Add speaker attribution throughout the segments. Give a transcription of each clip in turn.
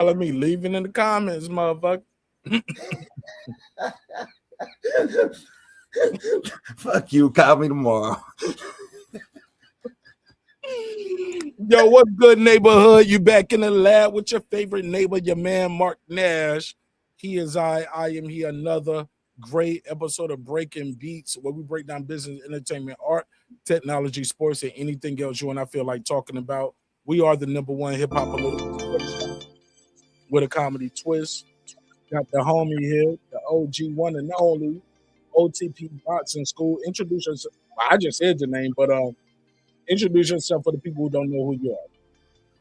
Speaker 1: Let me leaving in the comments, motherfucker.
Speaker 2: Fuck you. Call me tomorrow.
Speaker 1: Yo, what's good, neighborhood? You back in the lab with your favorite neighbor, your man Mark Nash. He is I am he. Another great episode of Breaking Beats, where we break down business, entertainment, art, technology, sports, and anything else you and I feel like talking about. We are the #1 hip hop political with a comedy twist. Got the homie here, the OG one and only OTB Boxing School. Introduce yourself. Well, I just said your name, but introduce yourself for the people who don't know who you are.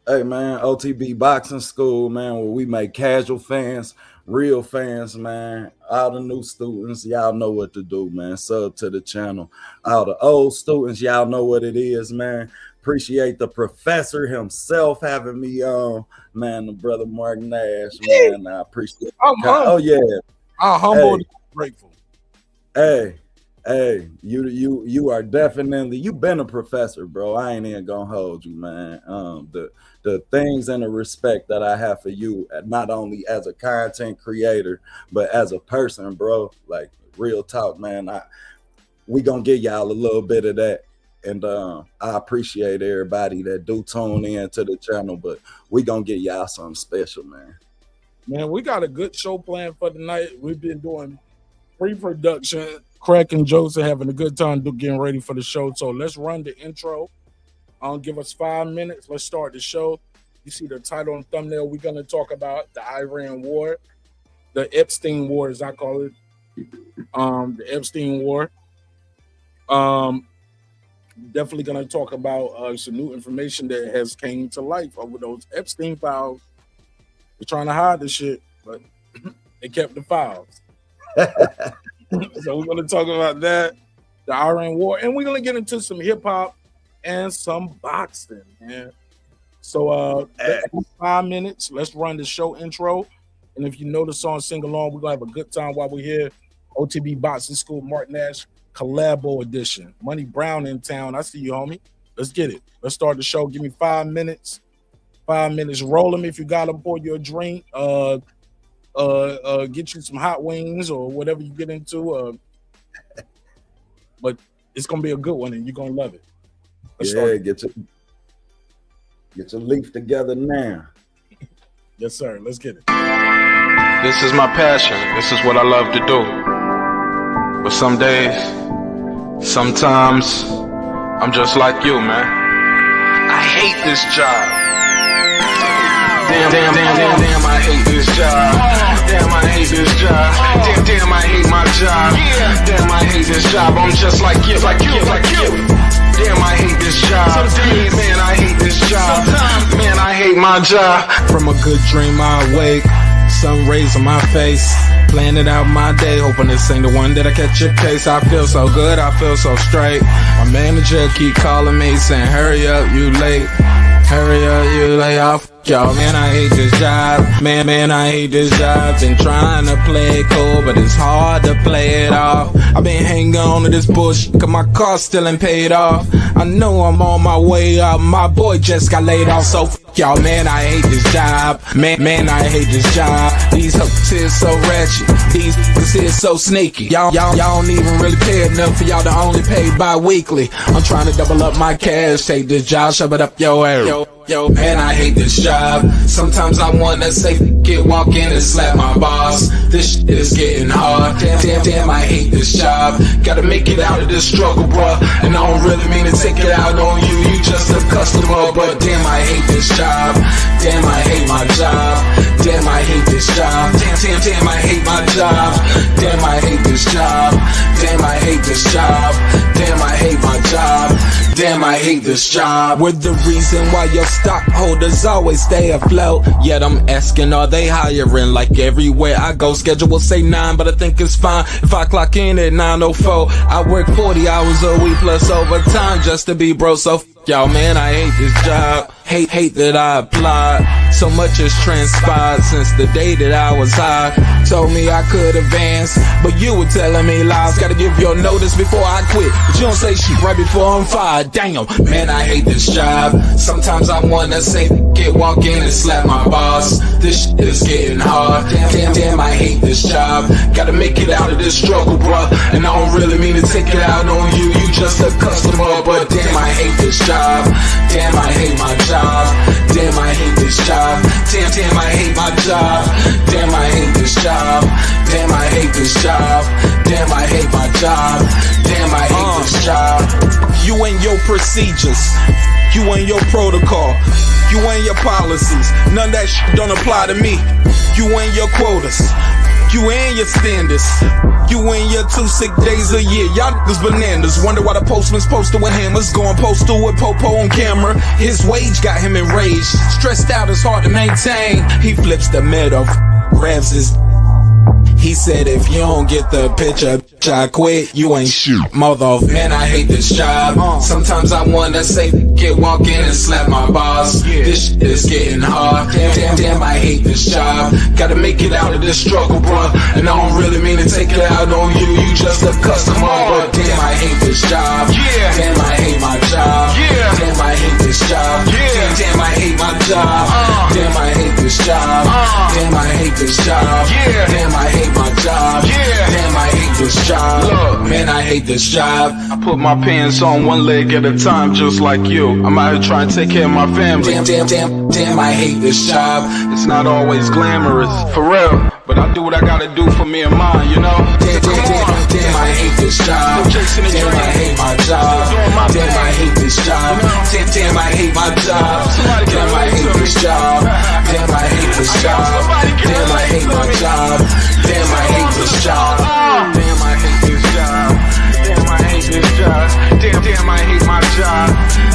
Speaker 2: Hey, man, OTB Boxing School, man, where we make casual fans, real fans, man. All the new students, y'all know what to do, man. Sub to the channel. All the old students, y'all know what it is, man. Appreciate the professor himself having me on, man. The brother Mark Nash, man. I appreciate it. Oh, yeah.
Speaker 1: I'm humble and grateful.
Speaker 2: Hey, you are definitely, you've been a professor, bro. I ain't even gonna hold you, man. The things and the respect that I have for you, not only as a content creator, but as a person, bro. Like, real talk, man. We gonna give y'all a little bit of that. And I appreciate everybody that do tune in to the channel, but we gonna get y'all something special, man.
Speaker 1: Man, we got a good show planned for tonight. We've been doing pre-production, cracking jokes, and having a good time getting ready for the show. So let's run the intro. Give us 5 minutes. Let's start the show. You see the title and thumbnail. We're gonna talk about the Iran War, the Epstein War, as I call it. The Epstein War. Definitely gonna talk about some new information that has came to life over those Epstein files. They're trying to hide the shit, but they kept the files. So we're gonna talk about that, the Iran War, and we're gonna get into some hip hop and some boxing, man. So 5 minutes. Let's run the show intro. And if you know the song, sing along. We're gonna have a good time while we're here. OTB Boxing School, Mark Nash Collabo Edition. Money Brown in town. I see you, homie. Let's get it. Let's start the show. Give me 5 minutes. 5 minutes. Roll them if you got them. Pour you a drink. Get you some hot wings or whatever you get into. But it's gonna be a good one, and you're gonna love it. Let's start.
Speaker 2: Get your leaf together now.
Speaker 1: Yes, sir. Let's get it.
Speaker 3: This is my passion. This is what I love to do. But some days, sometimes, I'm just like you, man. I hate this job. Damn, I hate this job. Damn, I hate this job. Damn, I hate my job. Damn, I hate this job. I'm just like you. Damn, I hate this job. Man, I hate this job. Man, I hate my job.
Speaker 4: From a good dream I wake, sun rays on my face, planning out my day, hoping this ain't the one that I catch a case. I feel so good, I feel so straight. My manager keep calling me saying, hurry up, you late. Hurry up, you lay off. Y'all, man, I hate this job. Man, I hate this job. Been trying to play it cool, but it's hard to play it off. I've been hanging on to this bullshit, cause my car still ain't paid off. I know I'm on my way up. My boy just got laid off, so y'all, man, I hate this job. Man, I hate this job. These hoes is so ratchet. These hoes is so sneaky. Y'all don't even really pay enough for y'all to only pay bi-weekly. I'm trying to double up my cash. Take this job, shove it up your ass. Yo, man, I hate this job. Sometimes I wanna say, walk in and slap my boss. This shit is getting hard. Damn, I hate this job. Gotta make it out of this struggle, bruh. And I don't really mean to take it out on you. You just a customer, but damn, I hate this job. Damn, I hate my job. Damn, I hate this job. Damn, I hate my job. Damn, I hate this job. Damn, I hate this job. Damn, I hate my job. Damn, I hate this job. We're the reason why your stockholders always stay afloat. Yet I'm asking, are they hiring? Like everywhere I go, schedule will say 9, but I think it's fine if I clock in at 9:04. I work 40 hours a week plus overtime just to be bro. So y'all, man, I hate this job. Hate that I applied. So much has transpired since the day that I was high. Told me I could advance, but you were telling me lies. Gotta give your notice before I quit, but you don't say shit right before I'm fired. Damn, man, I hate this job. Sometimes I wanna say, walk in and slap my boss. This shit is getting hard. Damn, I hate this job. Gotta make it out of this struggle, bruh. And I don't really mean to take it out on you. You just a customer, but damn, I hate this job. Damn, I hate my job. Damn, I hate this job. Damn, I hate my job. Damn, I hate this job. Damn, I hate this job. Damn, I hate my job. Damn, I hate this job. You and your procedures. You and your protocol. You and your policies. None of that shit don't apply to me. You and your quotas. You and your standards. You and your 2 sick days a year. Y'all niggas bananas. Wonder why the postman's posted with hammers. Going postal with Popo on camera. His wage got him enraged. Stressed out, it's hard to maintain. He flips the middle, grabs his. He said, if you don't get the picture, I quit, you ain't shit. Mother, man, I hate this job. Sometimes I wanna say, walk in and slap my boss. This shit is getting hard. Damn, I hate this job. Gotta make it out of this struggle, bruh. And I don't really mean to take it out on you. You just a customer, but damn, I hate this job. Damn, I hate my job. Damn, I hate this job. Damn, I hate my job. Damn, I hate this job. Damn, I hate this job. Damn, I hate my job. Damn, I hate this job. Look, man, I hate this job. I put my pants on one leg at a time, just like you. I'm out here trying to take care of my family. Damn, I hate this job. It's not always glamorous, for real. But I do what I gotta do for me and mine, you know? Damn, I hate this job. Damn, I hate my job. Damn, I hate this job. Damn, I hate my job. Damn, I hate this job. Damn, I hate this job. Damn, I hate my job. Damn, I hate this job. Damn, I hate this job. Damn, I hate this job. Damn, I hate my job.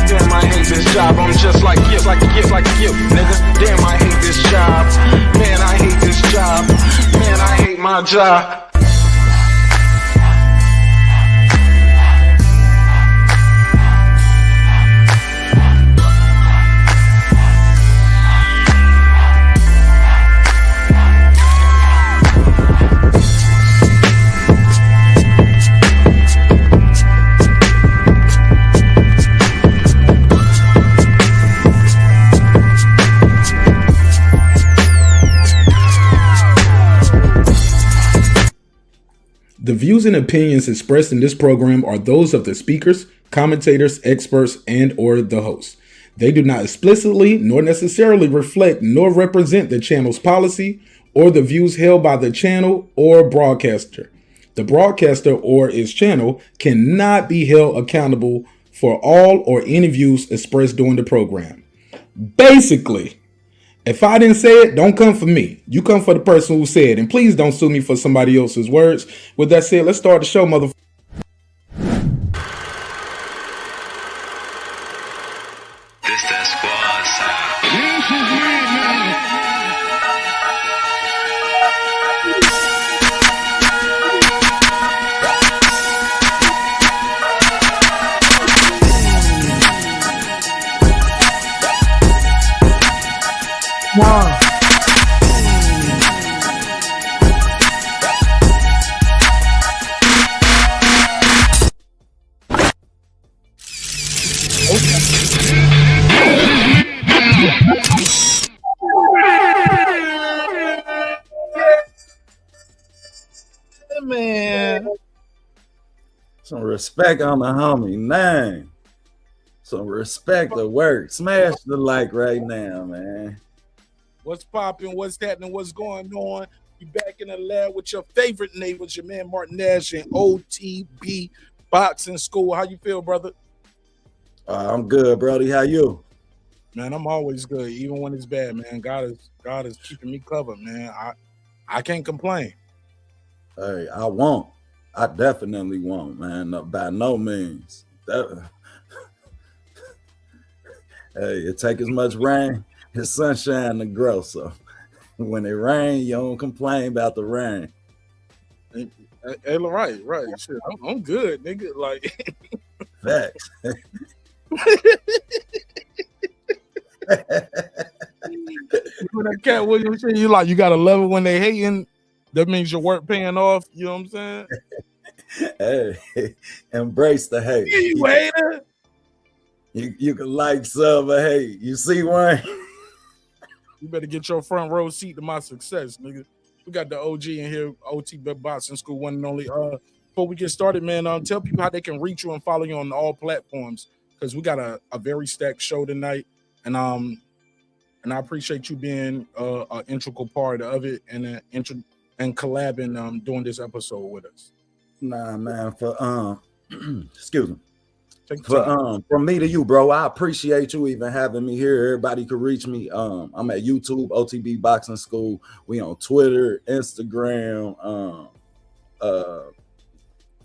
Speaker 4: Damn, I hate this job. I'm just like you, nigga. Damn, I hate this job. Man, I hate this job. Man, I hate my job. The views and opinions expressed in this program are those of the speakers, commentators, experts, and or the host. They do not explicitly nor necessarily reflect nor represent the channel's policy or the views held by the channel or broadcaster. The broadcaster or its channel cannot be held accountable for all or any views expressed during the program. Basically, if I didn't say it, don't come for me. You come for the person who said it. And please don't sue me for somebody else's words. With that said, let's start the show, motherfucker.
Speaker 5: This that squad
Speaker 1: Wow. Man,
Speaker 2: Some respect on the homie name. Some respect the work. Smash the like right now, man.
Speaker 1: what's popping? What's happening? What's going on? You back in the lab with your favorite neighbors, your man Mark Nash and OTB Boxing School. How you feel, brother?
Speaker 2: I'm good, Brody. How you?
Speaker 1: Man, I'm always good, even when it's bad, man. God is keeping me covered, man. I can't complain.
Speaker 2: Hey, I won't. I definitely won't, man. No, by no means. Hey, it take as much rain as sunshine to grow. So when it rain, you don't complain about the rain.
Speaker 1: Hey, right. Shit, I'm good, nigga. Like
Speaker 2: Facts.
Speaker 1: When that Cat Williams shit, you like, you gotta love it when they hating. That means your work paying off. You know what I'm saying?
Speaker 2: Hey, embrace the hate.
Speaker 1: Yeah, you hater.
Speaker 2: You can like, sub, or hate. You see one?
Speaker 1: You better get your front row seat to my success, nigga. We got the OG in here, OTB Boxing School, one and only. Before we get started, man, tell people how they can reach you and follow you on all platforms, because we got a very stacked show tonight, and I appreciate you being an integral part of it and collabing doing this episode with us.
Speaker 2: Nah, man. For excuse me.
Speaker 1: For
Speaker 2: from me to you, bro, I appreciate you even having me here. Everybody can reach me. I'm at YouTube, OTB Boxing School. We on Twitter, Instagram,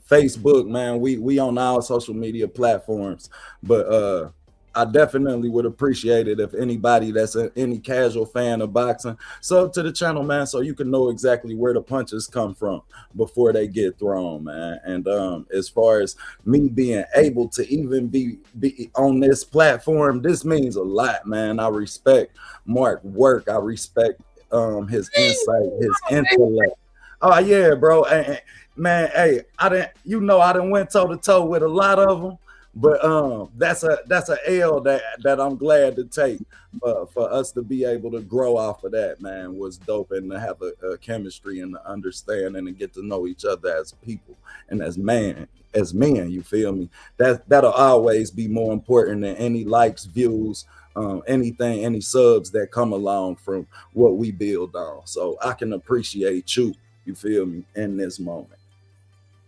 Speaker 2: Facebook, man. We on all social media platforms. But I definitely would appreciate it if anybody that's any casual fan of boxing sub to the channel, man, so you can know exactly where the punches come from before they get thrown, man. And as far as me being able to even be on this platform, this means a lot, man. I respect Mark's work. I respect his insight, his intellect. Oh yeah, bro. Man, hey, I done went toe to toe with a lot of them. But that's a L that I'm glad to take. For us to be able to grow off of that, man, was dope, and to have a chemistry and to understand and to get to know each other as people and as men. You feel me? That'll always be more important than any likes, views, anything, any subs that come along from what we build on. So I can appreciate you. You feel me? In this moment.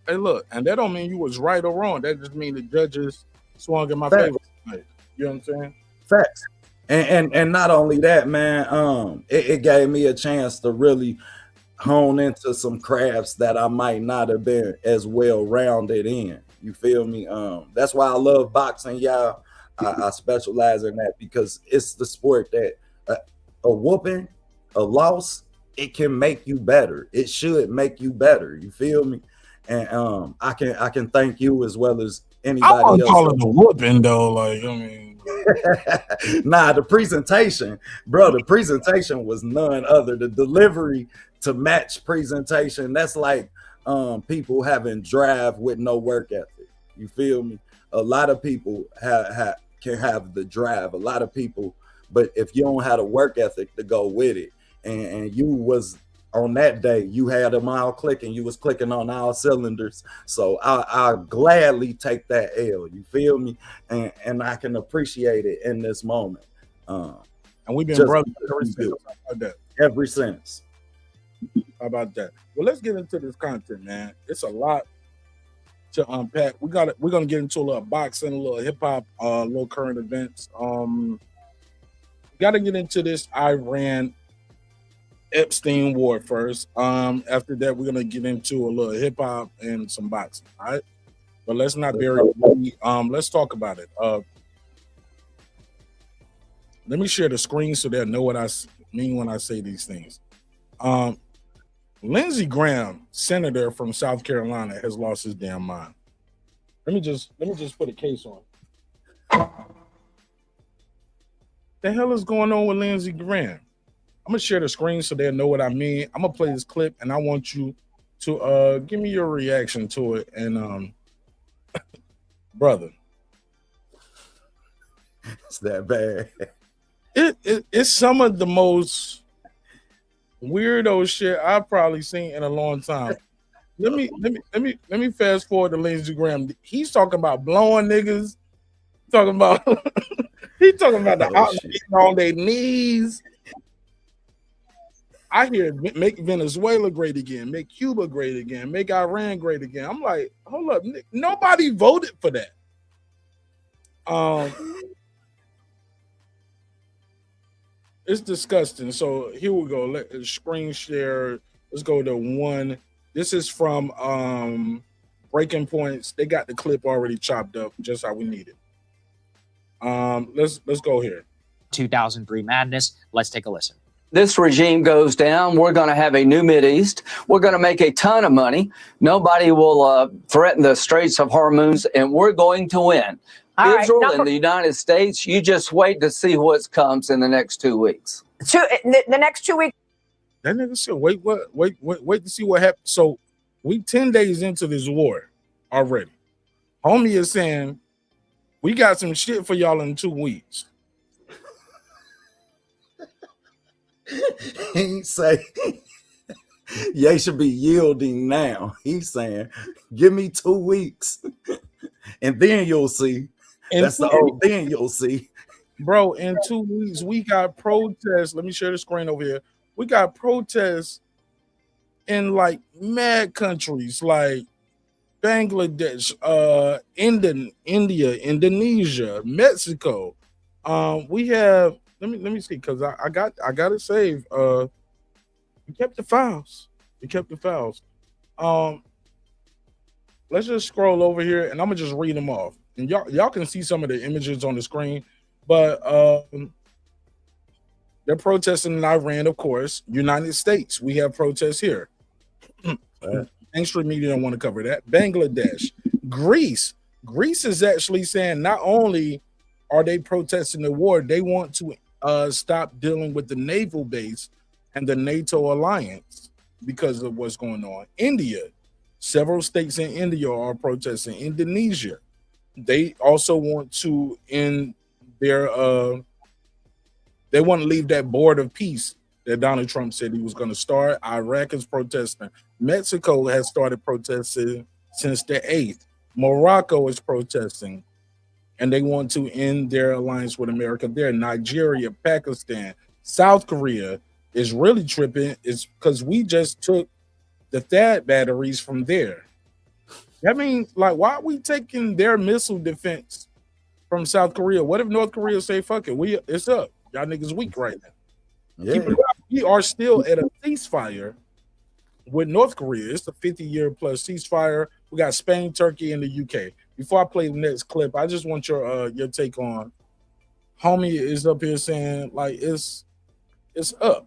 Speaker 1: Hey, look, and that don't mean you was right or wrong. That just mean the judges swung in my favor. You know what I'm saying?
Speaker 2: Facts. And not only that, man, it gave me a chance to really hone into some crafts that I might not have been as well rounded in. You feel me? That's why I love boxing, y'all. I specialize in that because it's the sport that a whooping, a loss, it can make you better. It should make you better. You feel me? And I can thank you as well as anybody else.
Speaker 1: I call it a whooping though, like, I mean.
Speaker 2: Nah, the presentation, bro. The presentation was none other. The delivery to match presentation. That's like people having drive with no work ethic. You feel me? A lot of people can have the drive. A lot of people, but if you don't have a work ethic to go with it, and you was. On that day, you had them all clicking. You was clicking on all cylinders. So I'll gladly take that L. You feel me? And I can appreciate it in this moment.
Speaker 1: And we've been brothers
Speaker 2: ever since.
Speaker 1: How about that? Well, let's get into this content, man. It's a lot to unpack. We're gonna get into a little boxing, a little hip hop, a little current events. Got to get into this Iran Epstein war first. After that, we're gonna get into a little hip hop and some boxing. All right, but let's not bury it. Let's talk about it. Let me share the screen so they'll know what I mean when I say these things. Lindsey Graham, senator from South Carolina, has lost his damn mind. Let me just put a case on. The hell is going on with Lindsey Graham? I'm gonna share the screen so they'll know what I mean. I'm gonna play this clip, and I want you to give me your reaction to it. And brother,
Speaker 2: it's that bad.
Speaker 1: It's some of the most weirdo shit I've probably seen in a long time. Let me fast forward to Lindsey Graham. He's talking about blowing niggas. Talking about he's talking about the out on their knees. I hear make Venezuela great again, make Cuba great again, make Iran great again. I'm like, hold up, nobody voted for that. It's disgusting. So here we go. Let's screen share. Let's go to one. This is from Breaking Points. They got the clip already chopped up, just how we need it. Let's go here.
Speaker 6: 2003 madness. Let's take a listen.
Speaker 7: This regime goes down, we're going to have a new Mideast. We're going to make a ton of money. Nobody will threaten the Straits of Hormuz, and we're going to win.
Speaker 8: All right,
Speaker 7: Israel and the United States, you just wait to see what comes in the next 2 weeks.
Speaker 8: the next 2 weeks.
Speaker 1: That nigga said, wait to see what happens. So we 10 days into this war already. Homie is saying, we got some shit for y'all in 2 weeks.
Speaker 2: He say, they should be yielding now. He's saying, give me 2 weeks, and then you'll see.
Speaker 1: And
Speaker 2: that's the only thing you'll see.
Speaker 1: Bro, in 2 weeks, we got protests. Let me share the screen over here. We got protests in like mad countries like Bangladesh, India, Indonesia, Mexico. We have let me see, because I got it saved. We kept the files. Let's just scroll over here and I'm gonna just read them off. And y'all can see some of the images on the screen, but they're protesting in Iran, of course. United States, we have protests here. Mainstream media don't want to cover that. Bangladesh, Greece is actually saying not only are they protesting the war, they want to stop dealing with the naval base and the NATO alliance because of what's going on. India, several states in India are protesting. Indonesia, they also want to end their they want to leave that board of peace that Donald Trump said he was going to start. Iraq is protesting. Mexico has started protesting since the 8th. Morocco is protesting, and they want to end their alliance with America there. Nigeria, Pakistan, South Korea is really tripping. It's because we just took the THAAD batteries from there. That means, like, why are we taking their missile defense from South Korea? What if North Korea say, fuck it, it's up. Y'all niggas weak right now.
Speaker 2: Yeah.
Speaker 1: We are still at a ceasefire with North Korea. It's a 50-year plus ceasefire. We got Spain, Turkey, and the UK. Before I play the next clip, I just want your take on. Homie is up here saying, like, it's up.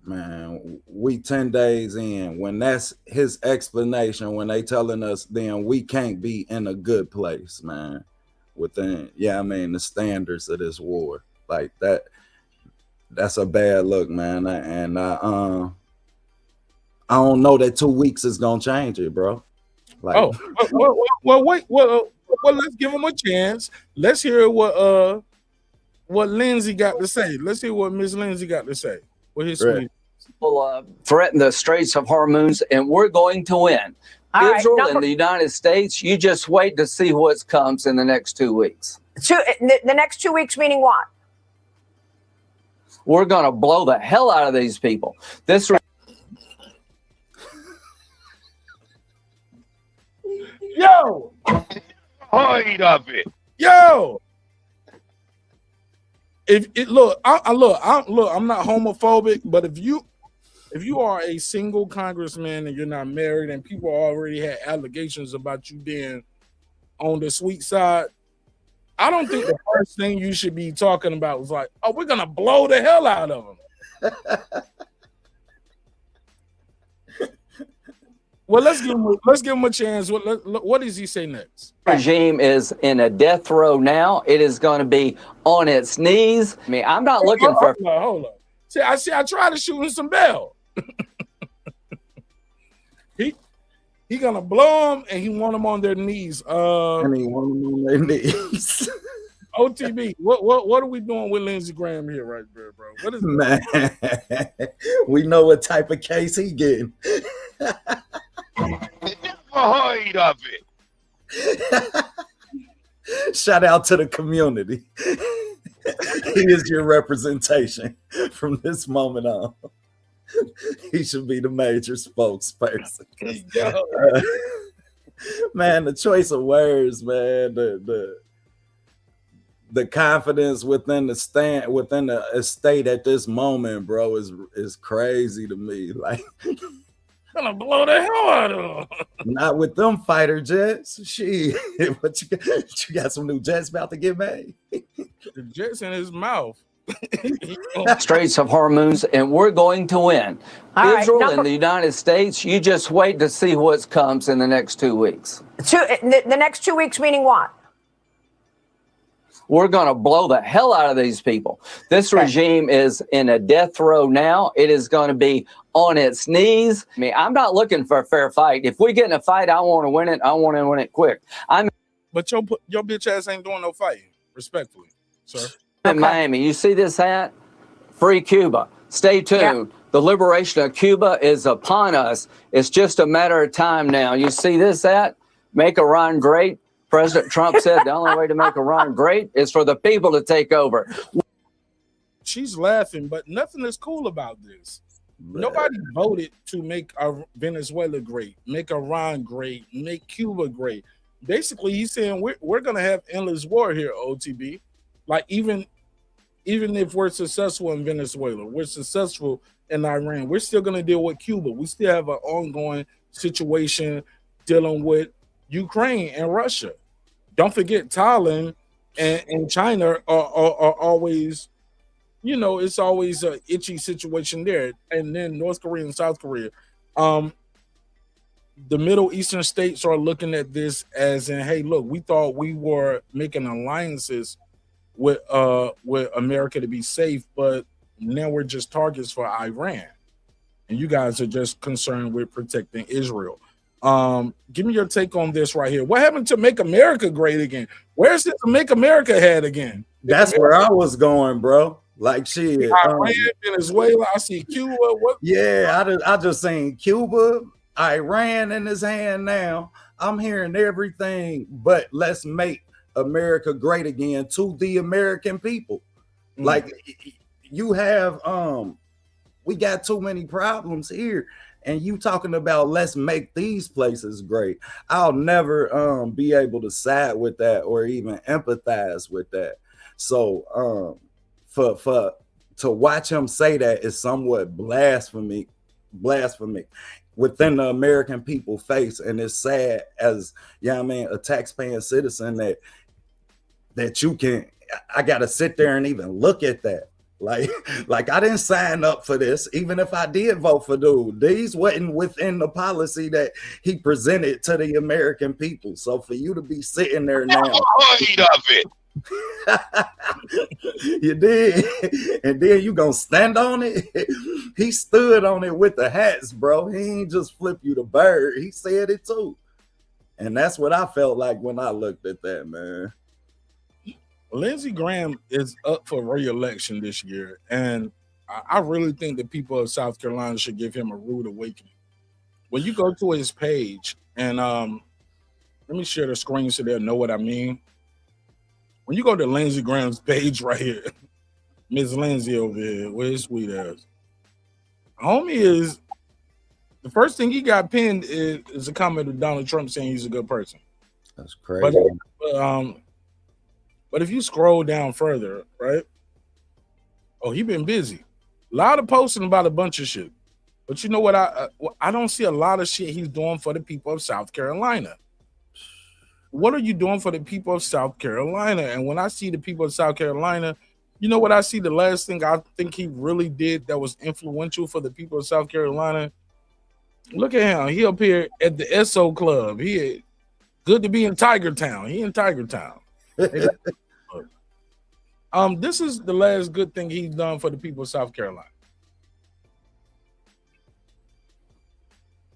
Speaker 2: Man, we 10 days in. When that's his explanation, when they telling us then we can't be in a good place, man, within, the standards of this war. Like that's a bad look, man. And I don't know that 2 weeks is gonna change it, bro. Like,
Speaker 1: wait, let's give him a chance. Let's hear what Lindsey got to say. Let's hear what Miss Lindsey got to say. What his
Speaker 2: right.
Speaker 7: Will threaten the Straits of Hormuz, and we're going to win.
Speaker 8: All
Speaker 7: Israel
Speaker 8: right,
Speaker 7: and the United States, you just wait to see what comes in the next 2 weeks.
Speaker 8: The next 2 weeks, meaning what?
Speaker 7: We're going to blow the hell out of these people.
Speaker 1: Yo!
Speaker 9: Height of it.
Speaker 1: Yo! I'm not homophobic, but if you are a single congressman and you're not married and people already had allegations about you being on the sweet side, I don't think the first thing you should be talking about was like, oh, we're gonna blow the hell out of them. Well, let's give him a chance. What does he say next?
Speaker 7: Regime is in a death row now. It is going to be on its knees. I mean, I'm not looking for.
Speaker 1: Hold on. See, I tried to shoot him some bell. He gonna blow them, and he want them on their knees.
Speaker 2: And he want them on their knees.
Speaker 1: OTB, what are we doing with Lindsey Graham here, right there, bro? What is
Speaker 2: man? We know what type of case he getting.
Speaker 9: Never heard of it.
Speaker 2: Shout out to the community. He is your representation from this moment on. He should be the major spokesperson. Man, the choice of words, man, the confidence within the estate at this moment, bro, is crazy to me. Like,
Speaker 1: gonna blow the hell out of them.
Speaker 2: Not with them fighter jets. Shit, but you got some new jets about to get made.
Speaker 1: The jets in his mouth.
Speaker 7: Straits of Hormuz, and we're going to win.
Speaker 8: All
Speaker 7: Israel
Speaker 8: right,
Speaker 7: and the United States, you just wait to see what comes in the next 2 weeks.
Speaker 8: The next 2 weeks, meaning what?
Speaker 7: We're going to blow the hell out of these people. This regime is in a death row now. It is going to be on its knees. I mean, I'm not looking for a fair fight. If we get in a fight, I want to win it. I want to win it quick.
Speaker 1: But your bitch ass ain't doing no fighting, respectfully, sir.
Speaker 7: In Miami. You see this hat? Free Cuba. Stay tuned. Yeah. The liberation of Cuba is upon us. It's just a matter of time now. You see this hat? Make Iran great. President Trump said the only way to make Iran great is for the people to take over.
Speaker 1: She's laughing, but nothing is cool about this. Nobody voted to make Venezuela great, make Iran great, make Cuba great. Basically, he's saying we're going to have endless war here, OTB. Like, even if we're successful in Venezuela, we're successful in Iran, we're still going to deal with Cuba. We still have an ongoing situation dealing with Ukraine and Russia. Don't forget Thailand and China are always, you know, it's always an itchy situation there. And then North Korea and South Korea. The Middle Eastern states are looking at this as in, hey, look, we thought we were making alliances with America to be safe, but now we're just targets for Iran. And you guys are just concerned with protecting Israel. Give me your take on this right here. What happened to Make America Great Again? Where's this Make America hat again?
Speaker 2: That's where I was going, bro. Like shit.
Speaker 1: Iran, Venezuela, I see Cuba. What?
Speaker 2: Yeah, I just seen Cuba, Iran in his hand now. I'm hearing everything, but let's make America great again to the American people. Like you have we got too many problems here. And you talking about let's make these places great. I'll never be able to side with that or even empathize with that. So for to watch him say that is somewhat blasphemy within the American people face. And it's sad as, you know what I mean, a taxpaying citizen that you can, I gotta sit there and even look at that. Like I didn't sign up for this. Even if I did vote for dude, these wasn't within the policy that he presented to the American people. So for you to be sitting there now,
Speaker 9: of it.
Speaker 2: You did, and then you gonna stand on it. He stood on it with the hats, bro. He ain't just flip you the bird. He said it too, and that's what I felt like when I looked at that, man.
Speaker 1: Lindsey Graham is up for re-election this year, and I really think the people of South Carolina should give him a rude awakening. When you go to his page, and let me share the screen so they'll know what I mean. When you go to Lindsey Graham's page right here, Miss Lindsey over here, where his sweet ass, homie is the first thing he got pinned is a comment of Donald Trump saying he's a good person.
Speaker 2: That's crazy.
Speaker 1: But if you scroll down further, right? Oh, he been busy. A lot of posting about a bunch of shit. But you know what? I don't see a lot of shit he's doing for the people of South Carolina. What are you doing for the people of South Carolina? And when I see the people of South Carolina, you know what I see? The last thing I think he really did that was influential for the people of South Carolina. Look at him. He up here at the SO Club. He good to be in Tiger Town. He in Tiger Town. This is the last good thing he's done for the people of South Carolina.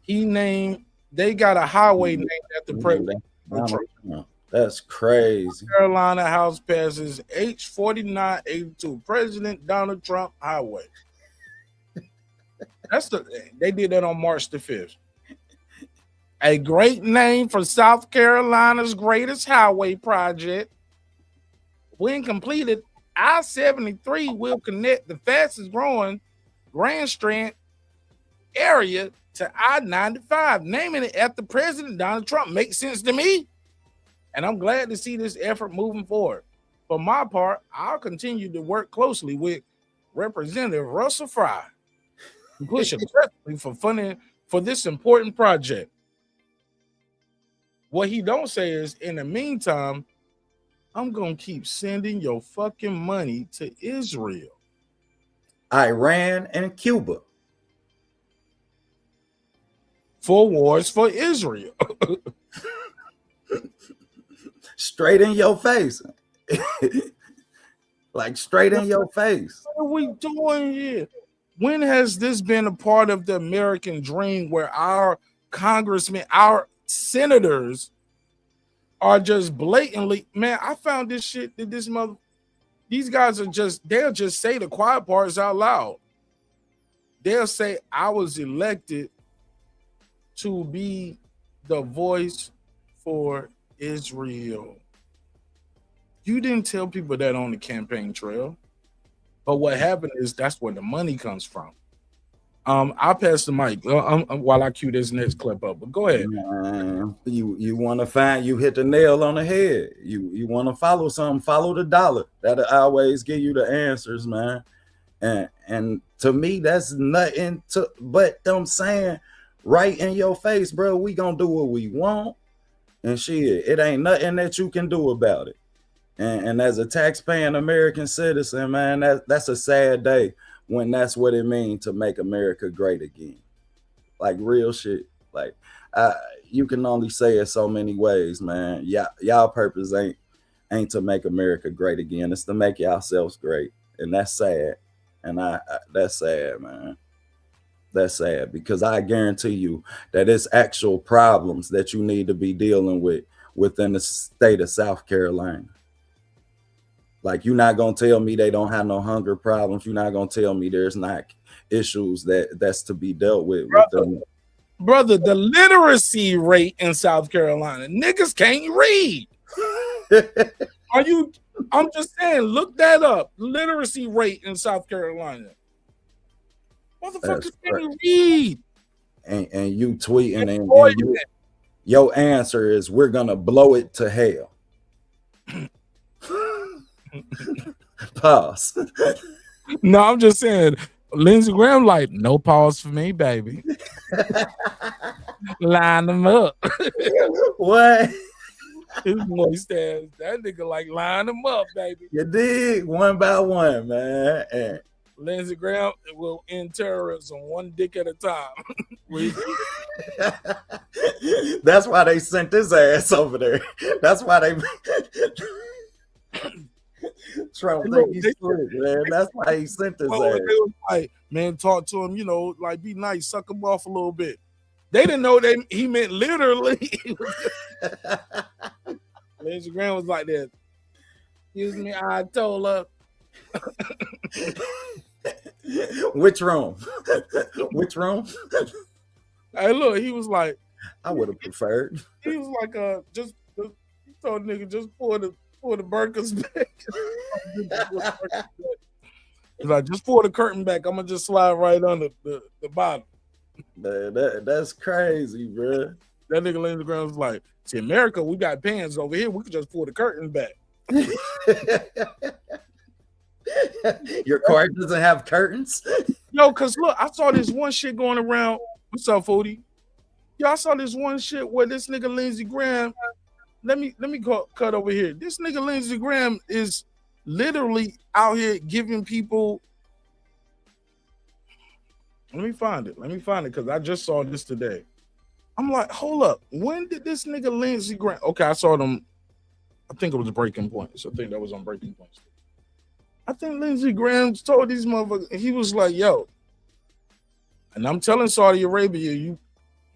Speaker 1: They got a highway named after President Trump.
Speaker 2: That's crazy.
Speaker 1: South Carolina House passes H4982, President Donald Trump Highway. They did that on March the 5th. A great name for South Carolina's greatest highway project. When completed, I-73 will connect the fastest growing Grand Strand area to I-95. Naming it after President Donald Trump makes sense to me. And I'm glad to see this effort moving forward. For my part, I'll continue to work closely with Representative Russell Fry and push aggressively for funding for this important project. What he don't say is, in the meantime, I'm going to keep sending your fucking money to Israel,
Speaker 2: Iran, and Cuba.
Speaker 1: For wars for Israel.
Speaker 2: Straight in your face. Like straight in your face.
Speaker 1: What are we doing here? When has this been a part of the American dream where our congressmen, our senators are just blatantly, man, I found this shit that these guys are they'll just say the quiet parts out loud. They'll say, I was elected to be the voice for Israel. You didn't tell people that on the campaign trail. But what happened is that's where the money comes from. I'll pass the mic while I cue this next clip up. But go ahead.
Speaker 2: You want to find, you hit the nail on the head. You want to follow something, follow the dollar. That'll always give you the answers, man. And to me, that's nothing to but them saying right in your face, bro, we gonna do what we want. And shit, it ain't nothing that you can do about it. And as a taxpaying American citizen, man, that's a sad day when that's what it means to make America great again. Like real shit. Like you can only say it so many ways, man. Y'all purpose ain't to make America great again. It's to make yourselves great. And that's sad. And that's sad, man. That's sad because I guarantee you that it's actual problems that you need to be dealing with within the state of South Carolina. Like, you're not going to tell me they don't have no hunger problems. You're not going to tell me there's not issues that's to be dealt with.
Speaker 1: Brother, the literacy rate in South Carolina, niggas can't read. I'm just saying, look that up. Literacy rate in South Carolina. Motherfuckers can't read.
Speaker 2: And you tweeting and your answer is, we're going to blow it to hell. Pause.
Speaker 1: No, I'm just saying, Lindsey Graham, like, no pause for me, baby. Line them up.
Speaker 2: What?
Speaker 1: His voice stands. That nigga like line them up, baby.
Speaker 2: You did one by one, man. And
Speaker 1: Lindsey Graham will end terrorism one dick at a time.
Speaker 2: That's why they sent his ass over there. That's why they Trump think he's slick, man. That's why he sent his ass.
Speaker 1: Like, man, talk to him, like be nice, suck him off a little bit. They didn't know he meant literally. Lindsey Graham was like that. Excuse me, I told her.
Speaker 2: Which room? Which room?
Speaker 1: Hey, look, he was like,
Speaker 2: I would have preferred.
Speaker 1: He was like, he told nigga, just pour the burkas back. He's like, just pour the curtain back. I'm gonna just slide right under the bottom.
Speaker 2: Man, that's crazy, bro.
Speaker 1: That nigga Lindsey Graham was like, see, America, we got pans over here. We could just pull the curtain back.
Speaker 2: Your car doesn't have curtains?
Speaker 1: Yo, because look, I saw this one shit going around. What's up, Foodie? Yo, I saw this one shit where this nigga Lindsey Graham, let me cut over here. This nigga Lindsey Graham is literally out here giving people. Let me find it because I just saw this today. I'm like, hold up. When did this nigga Lindsey Graham? Okay, I saw them. I think it was Breaking Points. I think that was on Breaking Points. I think Lindsey Graham told these motherfuckers, he was like, yo, and I'm telling Saudi Arabia, you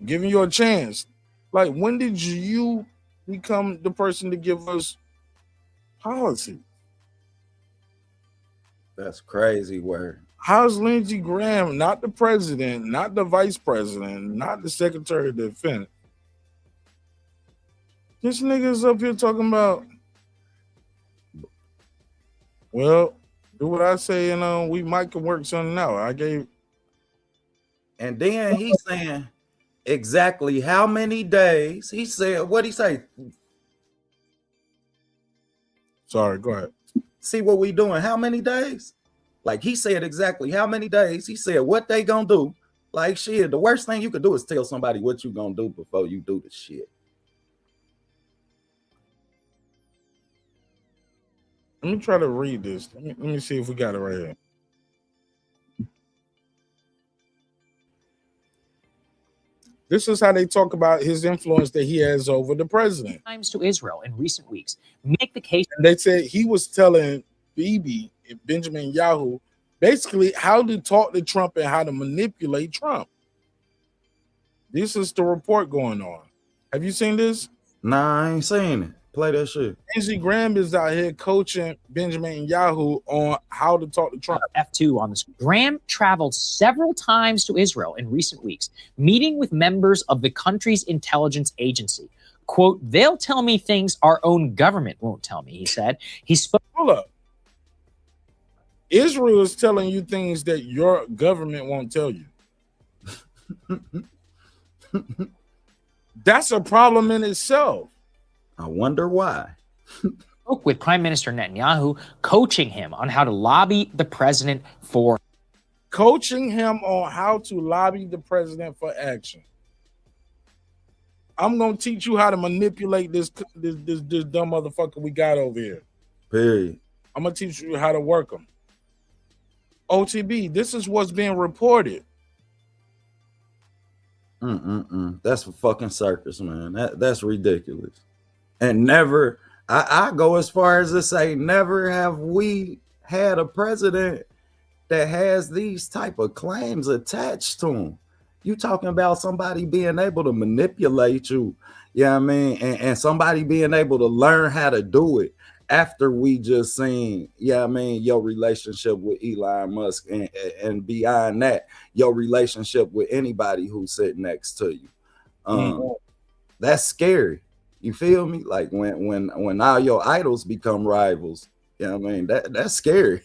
Speaker 1: giving you a chance. Like, when did you become the person to give us policy?
Speaker 2: That's crazy word.
Speaker 1: How's Lindsey Graham not the president, not the vice president, not the secretary of defense? This nigga's up here talking about, well, do what I say, and we might can work something out.
Speaker 2: And then he's saying exactly how many days. He said, what'd he say?
Speaker 1: Sorry, go ahead.
Speaker 2: See what we doing? How many days? Like, he said exactly how many days. He said what they gonna do. Like, shit, the worst thing you could do is tell somebody what you gonna do before you do the shit.
Speaker 1: Let me try to read this. Let me see if we got it right here. This is how they talk about his influence that he has over the president.
Speaker 6: Times to Israel in recent weeks make the case.
Speaker 1: And they said he was telling Bibi and Benjamin Yahoo basically how to talk to Trump and how to manipulate Trump. This is the report going on. Have you seen this?
Speaker 2: Nah, I ain't seen it. Play that shit.
Speaker 1: Lindsey Graham is out here coaching Benjamin Yahoo on how to talk to Trump.
Speaker 6: F2 on the screen. Graham traveled several times to Israel in recent weeks, meeting with members of the country's intelligence agency. Quote, they'll tell me things our own government won't tell me, he said. He spoke.
Speaker 1: Hold up. Israel is telling you things that your government won't tell you. That's a problem in itself.
Speaker 2: I wonder why.
Speaker 6: Spoke with Prime Minister Netanyahu, coaching him on how to lobby the president for.
Speaker 1: Coaching him on how to lobby the president for action. I'm gonna teach you how to manipulate this dumb motherfucker we got over here.
Speaker 2: Period.
Speaker 1: I'm gonna teach you how to work them. OTB, this is what's being reported.
Speaker 2: That's a fucking circus, man. That's ridiculous. And never, I go as far as to say, never have we had a president that has these type of claims attached to him. You talking about somebody being able to manipulate you, you know what I mean? And somebody being able to learn how to do it after we just seen, you know what I mean, your relationship with Elon Musk and beyond that, your relationship with anybody who's sitting next to you. That's scary. You feel me? Like when all your idols become rivals, you know what I mean? That's scary.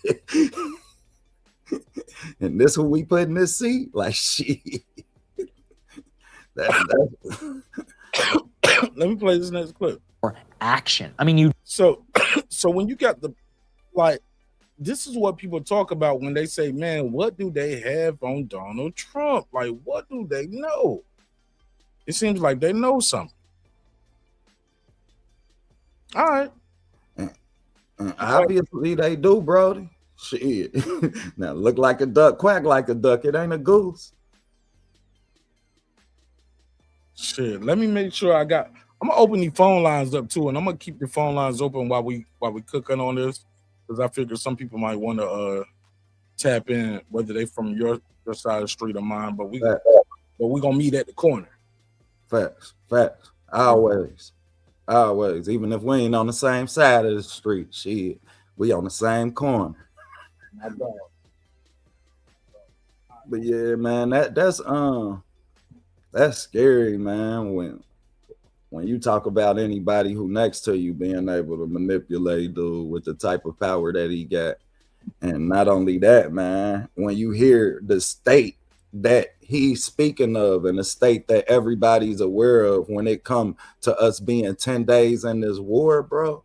Speaker 2: And this who we put in this seat? Like shit.
Speaker 1: Let me play this next clip.
Speaker 6: Or action. I mean,
Speaker 1: So when you got this is what people talk about when they say, man, what do they have on Donald Trump? Like, what do they know? It seems like they know something. All right.
Speaker 2: Obviously they do, Brody. Shit. Now look like a duck, quack like a duck. It ain't a goose.
Speaker 1: Shit. Let me make sure I'm gonna open the phone lines up too, and I'm gonna keep the phone lines open while we cooking on this, because I figure some people might want to tap in, whether they from your side of the street or mine. But we gonna meet at the corner.
Speaker 2: Facts. Always. Even if we ain't on the same side of the street, shit, we on the same corner. But yeah, man, that's scary, man. When you talk about anybody who next to you being able to manipulate dude with the type of power that he got. And not only that, man, when you hear the state that he's speaking of and the state that everybody's aware of when it come to us being 10 days in this war, bro,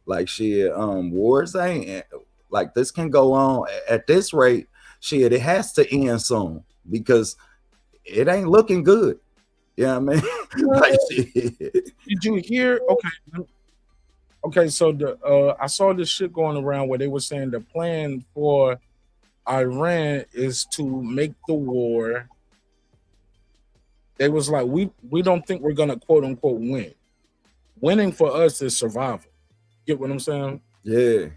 Speaker 2: like shit, wars ain't like this can go on at this rate. Shit, it has to end soon because it ain't looking good. Yeah, you know what I mean? Like, shit.
Speaker 1: Did you hear? Okay. So I saw this shit going around where they were saying the plan for Iran is to make the war. They was like, we don't think we're gonna quote unquote win. Winning for us is survival. Get what I'm saying?
Speaker 2: Yeah.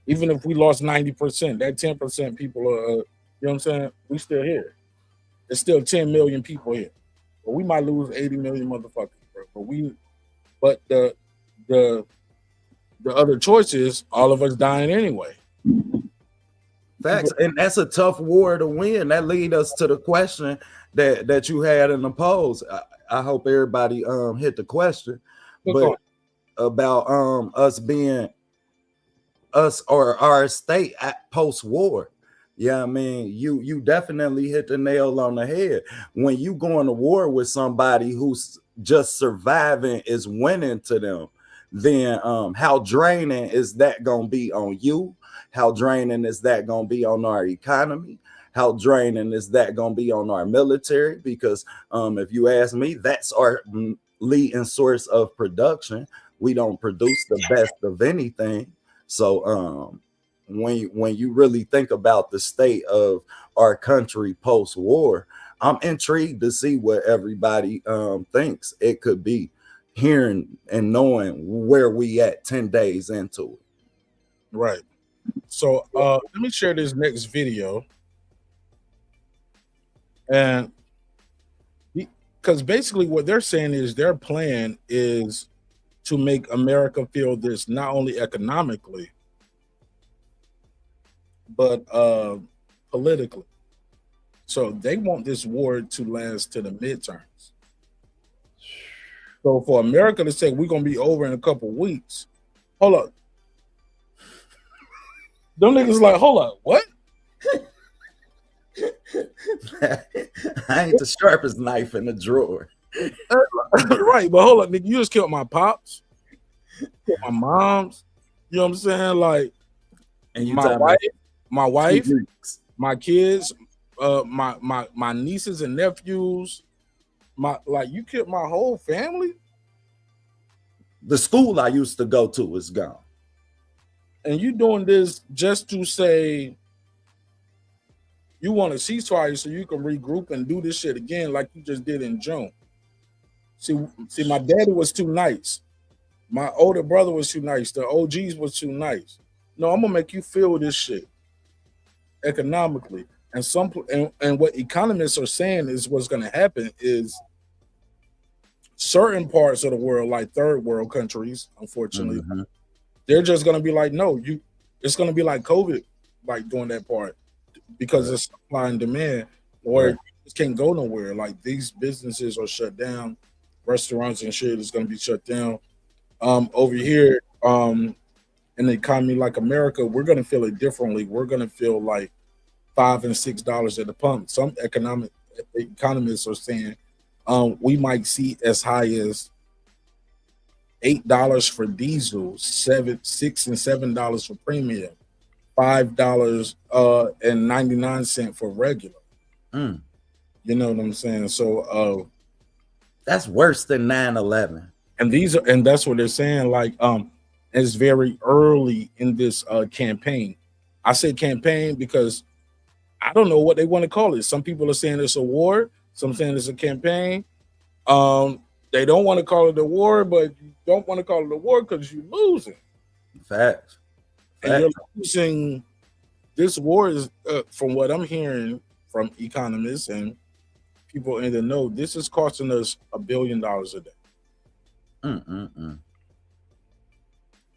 Speaker 1: Even if we lost 90%, that 10% people are, you know what I'm saying? We still here. There's still 10 million people here. But we might lose 80 million motherfuckers, bro. But the other choice is all of us dying anyway.
Speaker 2: Facts, and that's a tough war to win. That lead us to the question that you had in the polls. I hope everybody hit the question, but about us being us or our state at post-war. Yeah, I mean, you definitely hit the nail on the head. When you go into war with somebody who's just surviving is winning to them, then how draining is that gonna be on you? How draining is that gonna be on our economy? How draining is that gonna be on our military? Because if you ask me, that's our leading source of production. We don't produce the best of anything. So when you really think about the state of our country post-war, I'm intrigued to see what everybody thinks it could be, hearing and knowing where we at 10 days into it.
Speaker 1: Right. So let me share this next video. And because basically what they're saying is their plan is to make America feel this not only economically, but politically. So they want this war to last to the midterms. So for America to say we're gonna be over in a couple weeks, hold up. Them niggas like, hold up, what?
Speaker 2: I ain't the sharpest knife in the drawer.
Speaker 1: Right, but hold up, nigga, you just killed my pops, killed my moms. You know what I'm saying? Like,
Speaker 2: And you
Speaker 1: my wife, my kids, my nieces and nephews, you killed my whole family.
Speaker 2: The school I used to go to is gone.
Speaker 1: And you doing this just to say you want a ceasefire so you can regroup and do this shit again like you just did in June. See, my daddy was too nice. My older brother was too nice. The OGs was too nice. No, I'm gonna make you feel this shit economically. And what economists are saying is what's gonna happen is certain parts of the world, like third world countries, unfortunately, they're just gonna be like, no, it's gonna be like COVID, like during that part, because it's supply and demand, or you just can't go nowhere. Like these businesses are shut down, restaurants and shit is gonna be shut down. Over here, in the economy like America, we're gonna feel it differently. We're gonna feel like $5 and $6 at the pump. Some economists are saying we might see as high as $8 for diesel, $6 and $7 for premium, $5.99 for regular. You know what I'm saying? So
Speaker 2: that's worse than 9/11.
Speaker 1: And that's what they're saying. Like it's very early in this campaign. I say campaign because I don't know what they want to call it. Some people are saying it's a war. Some saying it's a campaign. They don't want to call it a war, but you don't want to call it a war because you're losing.
Speaker 2: Facts.
Speaker 1: And you're losing. This war is, from what I'm hearing from economists and people in the know, this is costing us $1 billion a day.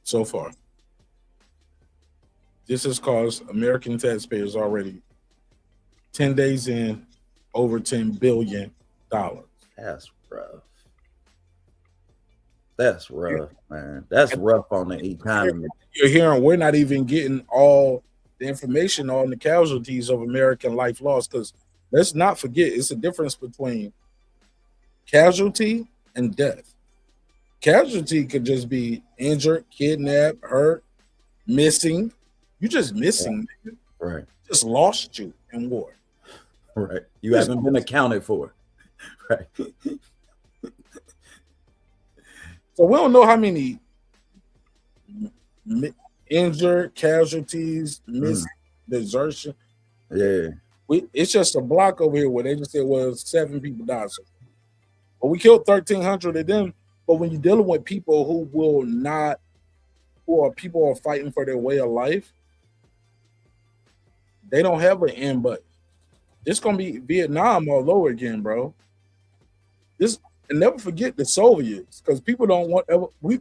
Speaker 1: So far. This has cost American taxpayers already 10 days in over $10 billion.
Speaker 2: That's rough. That's rough, man. That's rough on the economy.
Speaker 1: You're hearing we're not even getting all the information on the casualties of American life lost, because let's not forget it's a difference between casualty and death. Casualty could just be injured, kidnapped, hurt, missing. You just missing, nigga.
Speaker 2: Right.
Speaker 1: Just lost you in war.
Speaker 2: Right. You haven't been accounted for. Right.
Speaker 1: So we don't know how many injured, casualties, missing, desertion.
Speaker 2: Yeah.
Speaker 1: It's just a block over here where they just said, well, 7 people died. So, but we killed 1,300 of them. But when you're dealing with people who are fighting for their way of life, they don't have an end button. It's gonna be Vietnam all over again, bro. And never forget the Soviets, because people don't want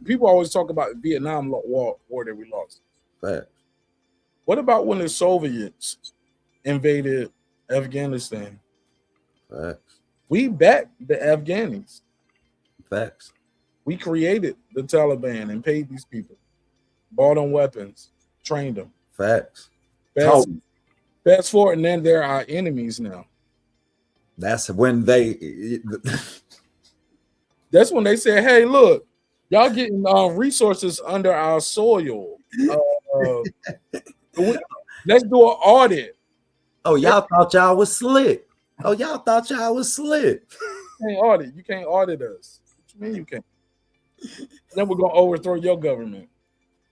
Speaker 1: people always talk about Vietnam war that we lost.
Speaker 2: Fact.
Speaker 1: What about when the Soviets invaded Afghanistan?
Speaker 2: Facts.
Speaker 1: We backed the Afghanis.
Speaker 2: Facts.
Speaker 1: We created the Taliban and paid these people, bought them weapons, trained them.
Speaker 2: Facts.
Speaker 1: Fast forward, and then they're our enemies now.
Speaker 2: That's when they.
Speaker 1: That's when they say, "Hey, look, y'all getting resources under our soil. Let's do an audit."
Speaker 2: Oh, y'all thought y'all was slick. You can't
Speaker 1: audit. You can't audit us. What you mean you can't? Then we're gonna overthrow your government,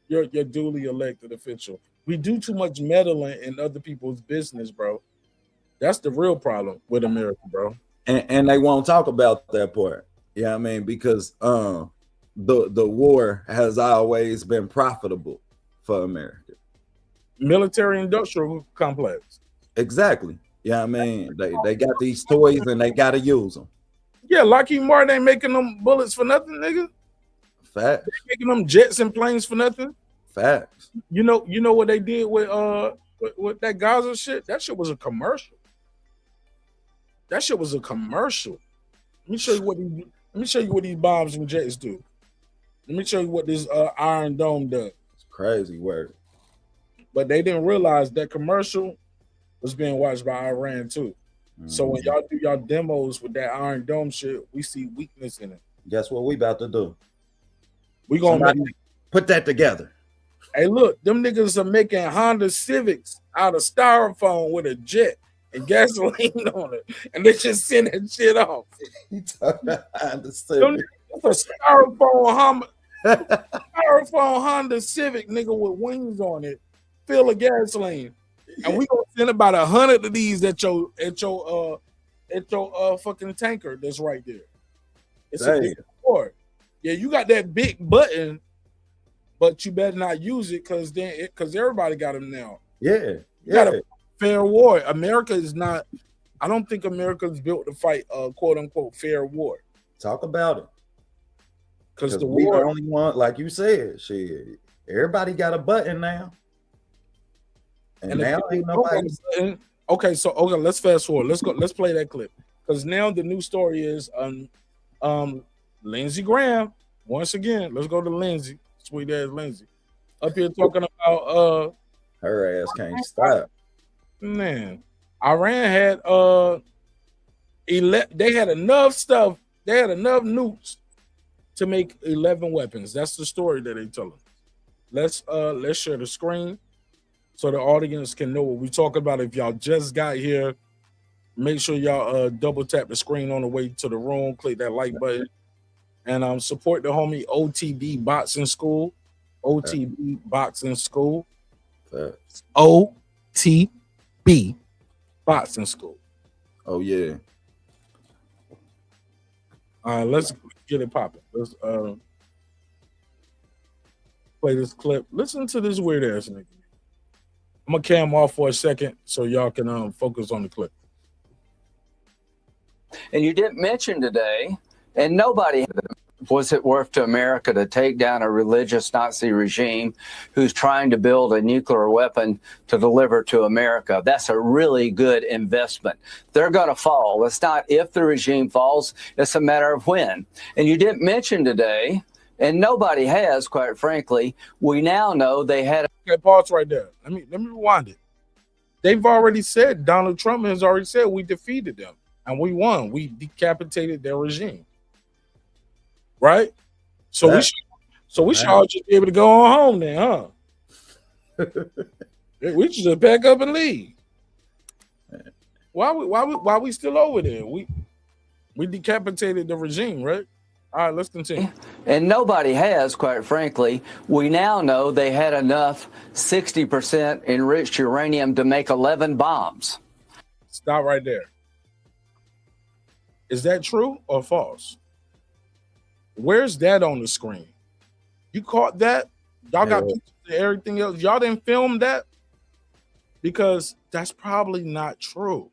Speaker 1: your duly elected official. We do too much meddling in other people's business, bro. That's the real problem with America, bro.
Speaker 2: And they won't talk about that part. Yeah, I mean, because the war has always been profitable for America.
Speaker 1: Military industrial complex.
Speaker 2: Exactly. Yeah, I mean, they got these toys and they gotta use them.
Speaker 1: Yeah, Lockheed Martin ain't making them bullets for nothing, nigga.
Speaker 2: Facts.
Speaker 1: They making them jets and planes for nothing.
Speaker 2: Facts.
Speaker 1: You know what they did with that Gaza shit? That shit was a commercial. That shit was a commercial. Let me show you what these bombs and jets do. Let me show you what this Iron Dome does.
Speaker 2: It's crazy work.
Speaker 1: But they didn't realize that commercial was being watched by Iran too. So when y'all do y'all demos with that Iron Dome shit, we see weakness in it.
Speaker 2: Guess what we about to do?
Speaker 1: We gonna
Speaker 2: put that together.
Speaker 1: Hey, look, them niggas are making Honda Civics out of styrofoam with a jet and gasoline on it, and they just send that shit off.
Speaker 2: You talking about Honda Civic?
Speaker 1: That's a styrofoam Honda Civic, nigga, with wings on it, full of gasoline, and we gonna send about 100 of these at your fucking tanker that's right there. It's a big Ford. Yeah, you got that big button, but you better not use it because everybody got them now.
Speaker 2: Yeah,
Speaker 1: you got a fair war. America is not. I don't think America is built to fight a quote unquote fair war.
Speaker 2: Talk about it.
Speaker 1: Because the
Speaker 2: we
Speaker 1: war,
Speaker 2: the only one, like you said, shit. Everybody got a button now, and now ain't nobody.
Speaker 1: Okay, let's fast forward. Let's play that clip because now the new story is Lindsey Graham. Once again, let's go to Lindsey, sweet ass Lindsey, up here talking about
Speaker 2: her ass can't stop.
Speaker 1: Man, Iran had they had enough stuff. They had enough nukes to make 11 weapons. That's the story that they tell us. Let's share the screen so the audience can know what we're talking about. If y'all just got here, make sure y'all double tap the screen on the way to the room, click that like button, and support the homie OTB Boxing School. OTB Boxing School. OTB Boxing School.
Speaker 2: Oh yeah.
Speaker 1: All right, let's get it popping. Let's play this clip. Listen to this weird ass nigga. I'm gonna cam off for a second so y'all can focus on the clip.
Speaker 7: And you didn't mention today, and nobody was it worth to America to take down a religious Nazi regime who's trying to build a nuclear weapon to deliver to America. That's a really good investment. They're going to fall. It's not if the regime falls, it's a matter of when. And you didn't mention today, and nobody has, quite frankly, we now know they had.
Speaker 1: Okay, pause right there. Let me rewind it. They've already said, Donald Trump has already said we defeated them and we won. We decapitated their regime. Right? So we should all just be able to go on home then, huh? We should just pack up and leave. Why we still over there? We decapitated the regime, right? All right, let's continue.
Speaker 7: And nobody has, quite frankly. We now know they had enough 60% enriched uranium to make 11 bombs.
Speaker 1: Stop right there. Is that true or false? Where's that on the screen? You caught that? Y'all got pictures of everything else. Y'all didn't film that? Because that's probably not true.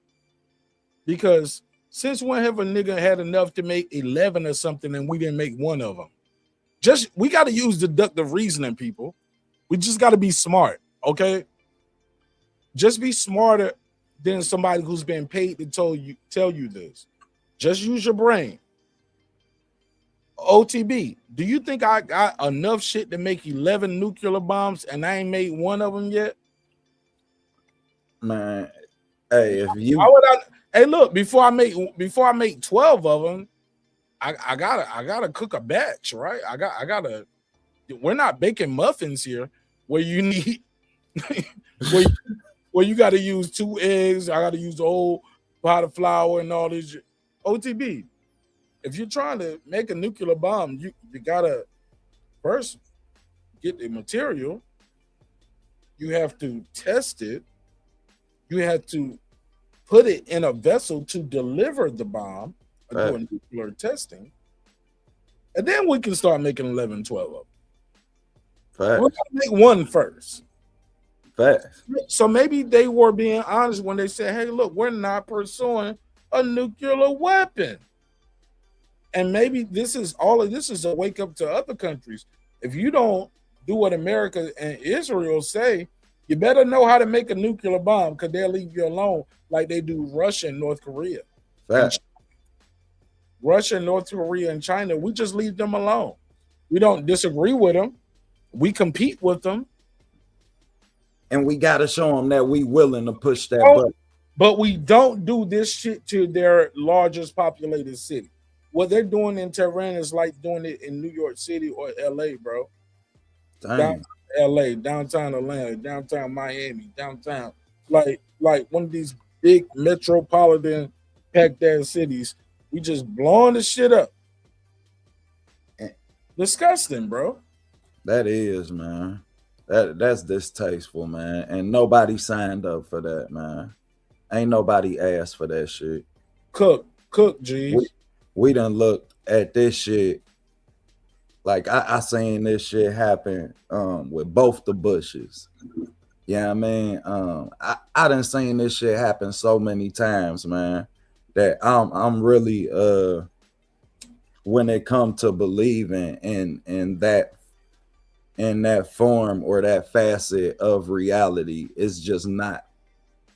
Speaker 1: Because since when have a nigga had enough to make 11 or something and we didn't make one of them? We got to use deductive reasoning, people. We just got to be smart, okay? Just be smarter than somebody who's been paid to tell you this. Just use your brain. OTB, do you think I got enough shit to make 11 nuclear bombs and I ain't made one of them yet?
Speaker 2: Man, hey, if you
Speaker 1: hey, look, before I make 12 of them, I gotta cook a batch, right? I gotta. We're not baking muffins here where you need where you got to use 2 eggs. I got to use the whole pot of flour and all this. OTB, if you're trying to make a nuclear bomb, you gotta first get the material. You have to test it. You have to put it in a vessel to deliver the bomb, or doing nuclear testing. And then we can start making 11, 12 of them. We're going to make one first. So maybe they were being honest when they said, hey, look, we're not pursuing a nuclear weapon. And maybe this is a wake up to other countries. If you don't do what America and Israel say, you better know how to make a nuclear bomb, because they'll leave you alone like they do Russia and North Korea. Russia, North Korea, and China, we just leave them alone. We don't disagree with them. We compete with them.
Speaker 2: And we got to show them that we willing to push that button.
Speaker 1: But we don't do this shit to their largest populated city. What they're doing in Tehran is like doing it in New York City or LA, bro. Downtown LA, downtown Atlanta, downtown Miami, downtown. Like one of these big metropolitan packed ass cities. We just blowing the shit up. Disgusting, bro.
Speaker 2: That is, man. That's distasteful, man. And nobody signed up for that, man. Ain't nobody asked for that shit.
Speaker 1: Cook, G.
Speaker 2: We done looked at this shit. Like I seen this shit happen with both the Bushes. Yeah, I mean, I done seen this shit happen so many times, man, that I'm really when it comes to believing in that form or that facet of reality, is just not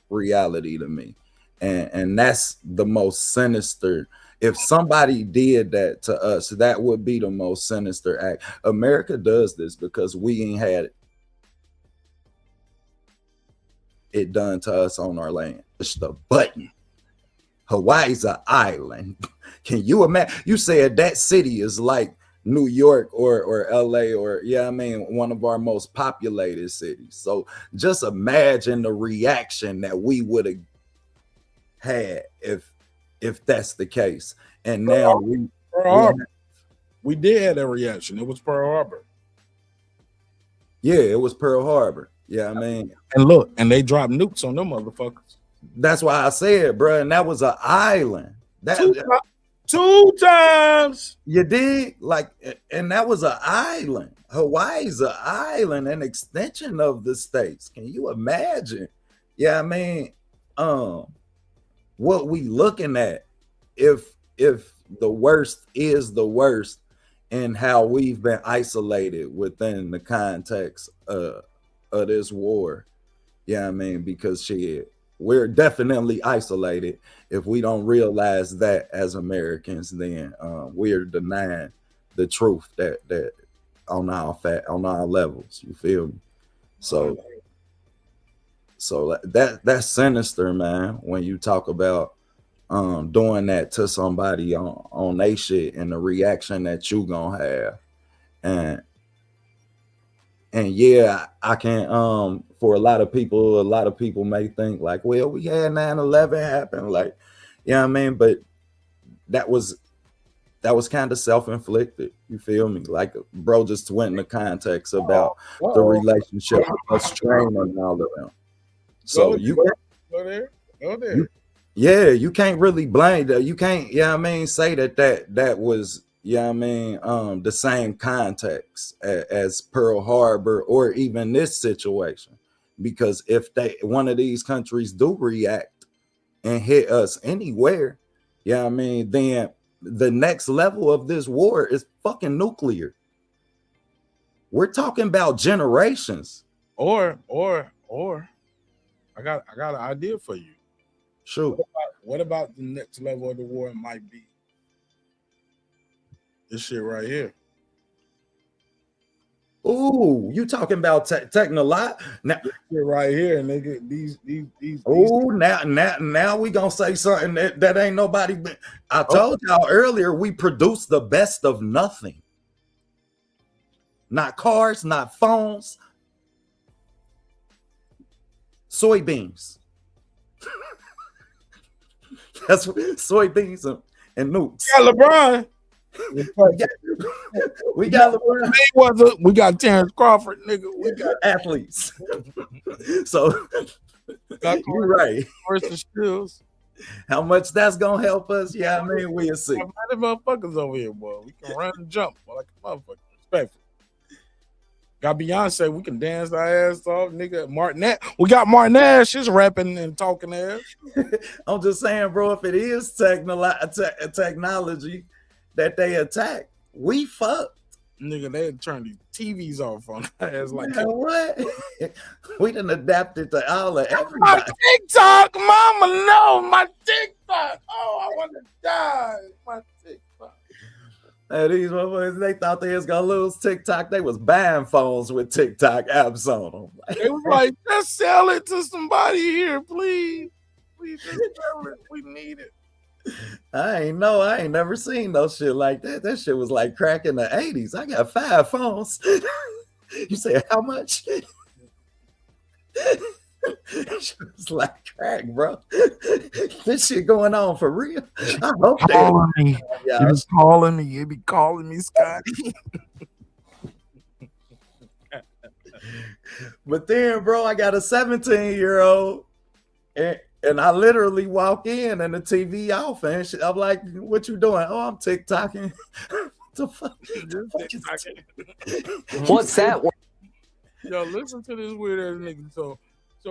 Speaker 2: reality to me. And that's the most sinister. If somebody did that to us, that would be the most sinister act. America does this because we ain't had it done to us on our land. Push the button. Hawaii's an island. Can you imagine? You said that city is like New York or LA or, yeah, I mean, one of our most populated cities. So just imagine the reaction that we would have had if that's the case. And now
Speaker 1: we did have that reaction. It was Pearl Harbor.
Speaker 2: Yeah, it was Pearl Harbor. Yeah, I mean,
Speaker 1: and look, and they dropped nukes on them motherfuckers.
Speaker 2: That's why I said, bro, and that was an island.
Speaker 1: Two times.
Speaker 2: You did? Like, and that was an island. Hawaii's an island, an extension of the states. Can you imagine? Yeah, I mean, what we looking at if the worst is the worst, and how we've been isolated within the context of this war. Yeah, I mean, because shit, we're definitely isolated. If we don't realize that as Americans, then we're denying the truth that on our levels. You feel me? So that's sinister, man. When you talk about doing that to somebody on they shit and the reaction that you gonna have, and yeah, I can for a lot of people may think like, well, we had 9/11 happen, like, yeah, I mean, but that was kind of self-inflicted. You feel me? Like, bro just went in the context about the relationship of strain and all of them. So go there. Yeah, you can't really blame that. You can't, yeah, I mean, say that was, yeah, I mean, the same context as Pearl Harbor or even this situation, because if one of these countries do react and hit us anywhere, yeah, I mean, then the next level of this war is fucking nuclear. We're talking about generations.
Speaker 1: Or I got an idea for you.
Speaker 2: Sure.
Speaker 1: What about the next level of the war might be this shit right here?
Speaker 2: Ooh, you talking about technology? Now,
Speaker 1: right here, nigga. These.
Speaker 2: Oh, now we gonna say something that ain't nobody. I told y'all earlier, we produce the best of nothing. Not cars, not phones, soybeans. That's what soybeans and nukes.
Speaker 1: Yeah, LeBron.
Speaker 2: We got LeBron.
Speaker 1: Mayweather, we got Terrence Crawford, nigga. We got
Speaker 2: athletes. So you're right.
Speaker 1: Versus Stills.
Speaker 2: How much that's gonna help us? Yeah, I mean, we'll see.
Speaker 1: Motherfuckers over here, boy. We can run and jump like a motherfucker. Respectful. Got Beyonce. We can dance our ass off, nigga. Martin, we got Martin Ash. She's rapping and talking ass.
Speaker 2: I'm just saying, bro. If it is technology that they attack, we fucked.
Speaker 1: Nigga, they had turned these TVs off on ass like
Speaker 2: that. What? We done adapted to all of everybody.
Speaker 1: My TikTok, mama, no, my TikTok. Oh, I want to die. My TikTok.
Speaker 2: Hey, these motherfuckers, they thought they was gonna lose TikTok. They was buying phones with TikTok apps on them.
Speaker 1: They was like, just sell it to somebody here, please. Please just sell it. We need it.
Speaker 2: I ain't never seen no shit like that. That shit was like crack in the 80s. I got 5 phones. You say how much? It was like crack, bro. This shit going on for real. I hope
Speaker 1: calling me. Yeah, he was calling me. He be calling me, Scotty.
Speaker 2: But then, bro, I got a 17-year-old and I literally walk in and the TV off and shit. I'm like, what you doing? Oh, I'm TikToking. What the fuck?
Speaker 7: What's that?
Speaker 1: Yo, listen to this weird ass nigga. So,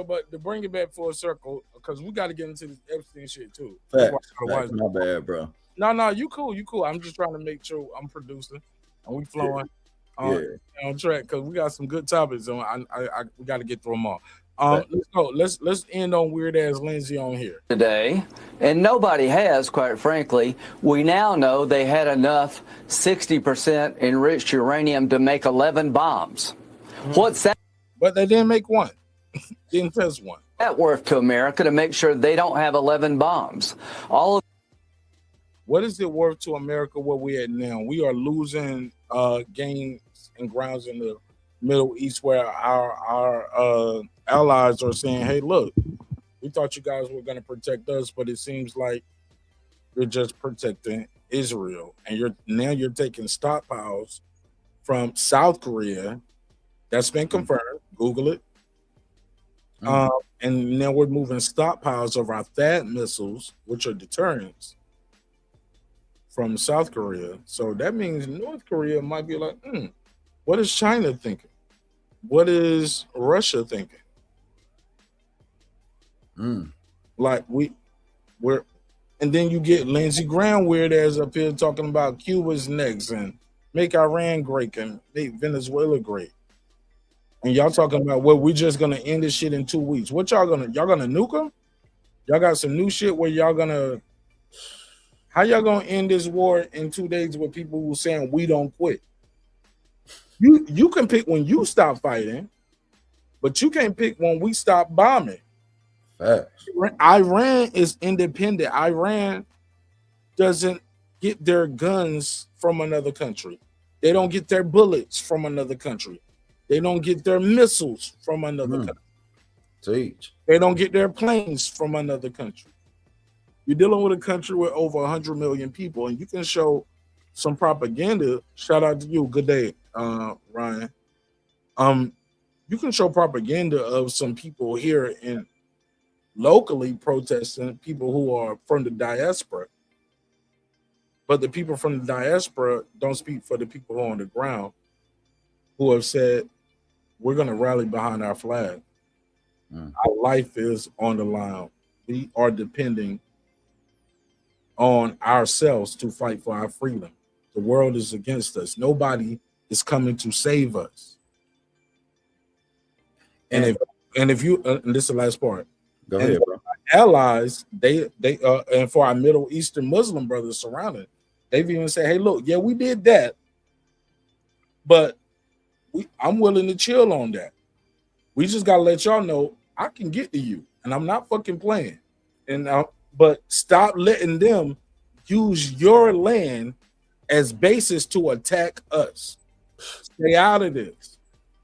Speaker 1: but to bring it back full circle, because we got to get into this Epstein shit too.
Speaker 2: Facts, my bad, bro.
Speaker 1: No, you cool. I'm just trying to make sure I'm producing and we flowing on track because we got some good topics. And we got to get through them all. Let's go. Let's end on weird ass Lindsey on here
Speaker 7: today, and nobody has, quite frankly. We now know they had enough 60% enriched uranium to make 11 bombs. What's that?
Speaker 1: But they didn't make one. Didn't test one.
Speaker 7: That worth to America to make sure they don't have 11 bombs?
Speaker 1: What is it worth to America where we at now? We are losing gains and grounds in the Middle East where our allies are saying, hey, look, we thought you guys were going to protect us, but it seems like you're just protecting Israel. And you're taking stockpiles from South Korea. That's been confirmed. Google it. And now we're moving stockpiles of our THAAD missiles, which are deterrents, from South Korea. So that means North Korea might be like, what is China thinking? What is Russia thinking? Like we're, and then you get Lindsey Graham weird ass up here talking about Cuba's next and make Iran great and make Venezuela great. And y'all talking about, well, we're just gonna end this shit in 2 weeks. What y'all gonna nuke them? Y'all got some new shit where how y'all gonna end this war in 2 days with people who saying we don't quit? You can pick when you stop fighting, but you can't pick when we stop bombing. Iran is independent. Iran doesn't get their guns from another country. They don't get their bullets from another country. They don't get their missiles from another country. They don't get their planes from another country. You're dealing with a country with over 100 million people, and you can show some propaganda. Shout out to you. Good day, Ryan. You can show propaganda of some people here in locally protesting, people who are from the diaspora. But the people from the diaspora don't speak for the people who are on the ground who have said, we're going to rally behind our flag. Our life is on the line. We are depending on ourselves to fight for our freedom. The world is against us. Nobody is coming to save us. And if you, and this is the last part.
Speaker 2: Go ahead, bro.
Speaker 1: Allies, they and for our Middle Eastern Muslim brothers surrounding, they've even said, hey, look, yeah, we did that, but I'm willing to chill on that. We just gotta let y'all know I can get to you, and I'm not fucking playing. And but stop letting them use your land as basis to attack us. Stay out of this.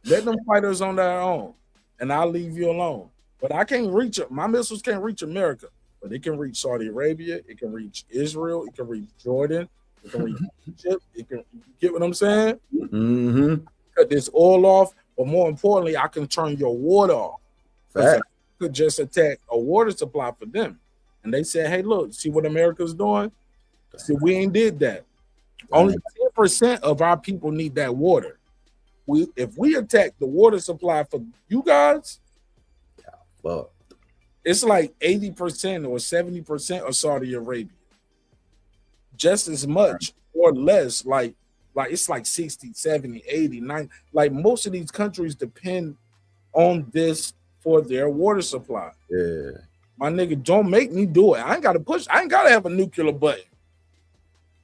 Speaker 1: Let them fighters on their own, and I'll leave you alone. But I can't reach it. My missiles can't reach America, but it can reach Saudi Arabia. It can reach Israel. It can reach Jordan. It can rebuild the ship. It can, you get what I'm saying?
Speaker 2: Mm-hmm.
Speaker 1: Cut this oil off, but more importantly, I can turn your water off. Because I could just attack a water supply for them. And they said, hey, look, see what America's doing? See, we ain't did that. Only 10% of our people need that water. If we attack the water supply for you guys,
Speaker 2: well,
Speaker 1: it's like 80% or 70% of Saudi Arabia. Just as much or less, like it's like 60, 70, 80, 90. Like most of these countries depend on this for their water supply.
Speaker 2: Yeah.
Speaker 1: My nigga, don't make me do it. I ain't got to push. I ain't got to have a nuclear button.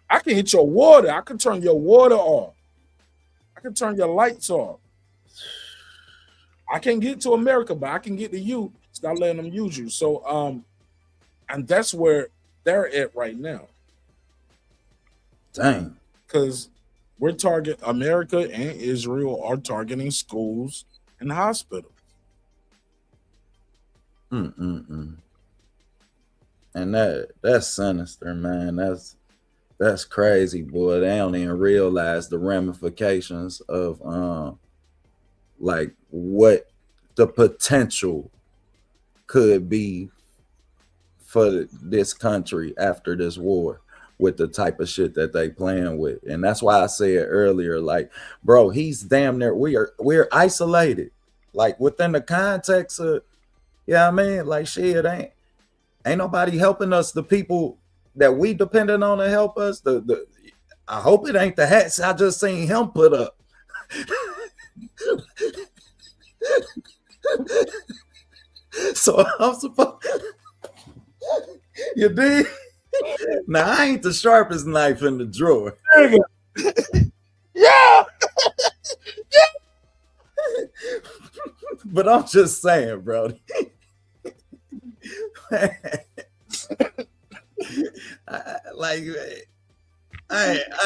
Speaker 1: I can hit your water. I can turn your water off. I can turn your lights off. I can't get to America, but I can get to you. Stop letting them use you. So, and that's where they're at right now.
Speaker 2: Dang.
Speaker 1: Because we're targeting America and Israel are targeting schools and hospitals.
Speaker 2: And that's sinister, man. That's crazy, boy. They don't even realize the ramifications of like what the potential could be for this country after this war with the type of shit that they playing with. And that's why I said earlier, like, bro, he's damn near, we're isolated, like within the context of, I mean, like, shit, ain't nobody helping us. The people that we dependent on to help us, I hope it ain't the hats I just seen him put up. So I'm supposed, you dig? Now I ain't the sharpest knife in the drawer.
Speaker 1: Yeah.
Speaker 2: But I'm just saying, bro. I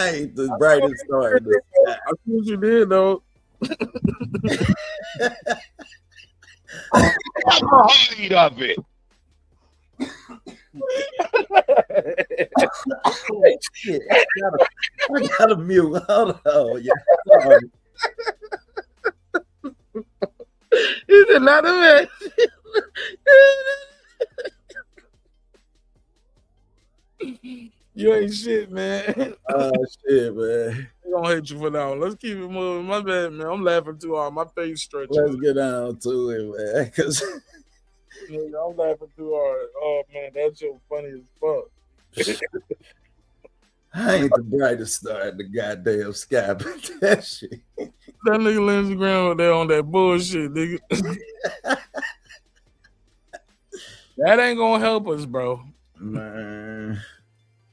Speaker 2: ain't the brightest star in the sky.
Speaker 1: I see what you did, though.
Speaker 9: Height of it.
Speaker 2: Shit, I gotta mute. Hold on. Yeah, sorry.
Speaker 1: He did not admit. You ain't shit, man.
Speaker 2: Oh shit, man.
Speaker 1: We gonna hate you for that one. Let's keep it moving. My bad, man. I'm laughing too hard. My face stretching.
Speaker 2: Let's get on to it, man. Cause
Speaker 1: I'm laughing too hard. Oh man, that shit was funny as fuck.
Speaker 2: I ain't the brightest star in the goddamn sky, but that shit.
Speaker 1: That nigga Lindsey Graham over there on that bullshit, nigga. That ain't gonna help us, bro.
Speaker 2: Man,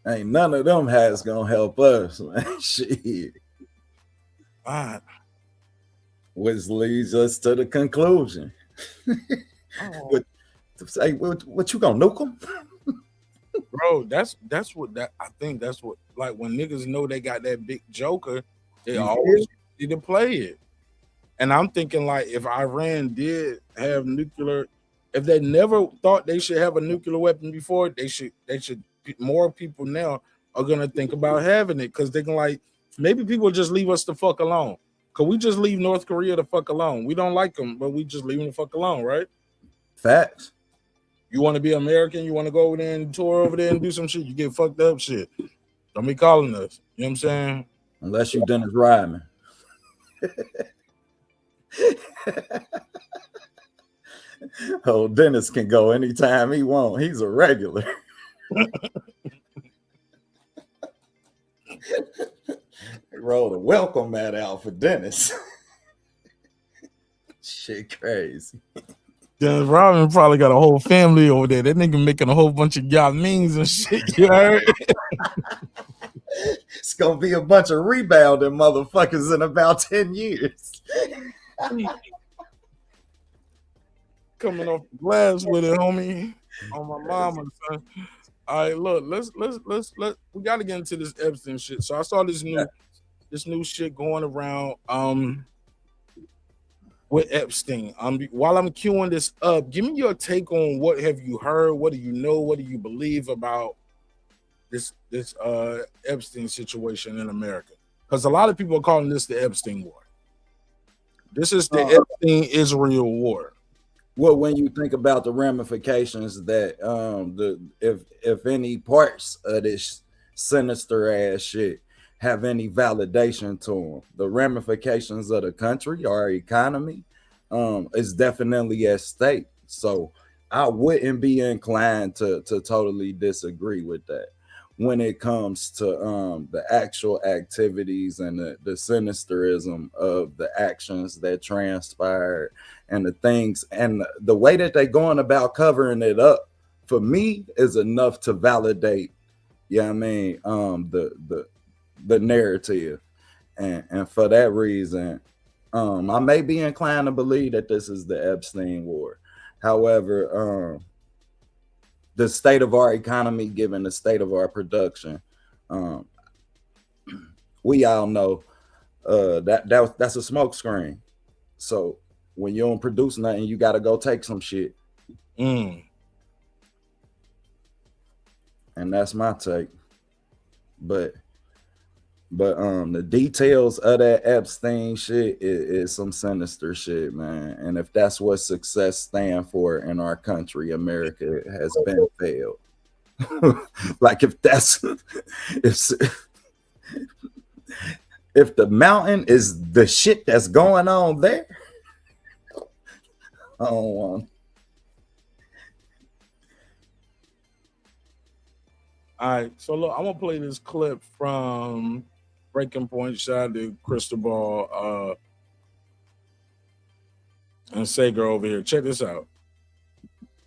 Speaker 2: ain't none of them hats gonna help us, man. Shit.
Speaker 1: All right.
Speaker 2: Which leads us to the conclusion. What you gonna nuke them?
Speaker 1: Bro, that's what I think that's what, like, when niggas know they got that big joker, they always need to play it. And I'm thinking, like, if Iran did have nuclear, if they never thought they should have a nuclear weapon before, they should more people now are gonna think about having it, because they can, like, maybe people just leave us the fuck alone. Cause we just leave North Korea the fuck alone. We don't like them, but we just leave them the fuck alone, right?
Speaker 2: Facts.
Speaker 1: You want to be American, you want to go over there and tour over there and do some shit, you get fucked up shit. Don't be calling us. You know what I'm saying?
Speaker 2: Unless you Dennis Rodman. Oh, Dennis can go anytime he wants. He's a regular. They rolled a welcome mat out for Dennis. Shit crazy.
Speaker 1: Dennis Rodman probably got a whole family over there. That nigga making a whole bunch of y'all memes and shit. You heard?
Speaker 2: It's gonna be a bunch of rebounding motherfuckers in about 10 years.
Speaker 1: Coming off the glass with it, homie. On my mama, son. All right, look, let's we gotta get into this Epstein shit. So I saw this new shit going around with Epstein. While I'm queuing this up, give me your take on what have you heard, what do you know, what do you believe about this Epstein situation in America? Because a lot of people are calling this the Epstein War. This is the Epstein-Israel War.
Speaker 2: Well, when you think about the ramifications that if any parts of this sinister ass shit have any validation to them, the ramifications of the country, our economy, is definitely at stake. So I wouldn't be inclined to totally disagree with that when it comes to the actual activities and the sinisterism of the actions that transpired and the things and the way that they're going about covering it up, for me, is enough to validate, the narrative. And for that reason, I may be inclined to believe that this is the Epstein War. However, the state of our economy, given the state of our production, we all know that's a smoke screen. So when you don't produce nothing, you got to go take some shit. And that's my take. But the details of that Epstein shit is some sinister shit, man. And if that's what success stands for in our country, America has been failed. Like if the mountain is the shit that's going on there, I don't want.
Speaker 1: All right, so look, I'm gonna play this clip from Breaking Point. Shout out to Cristobal and Sager over here. Check this out.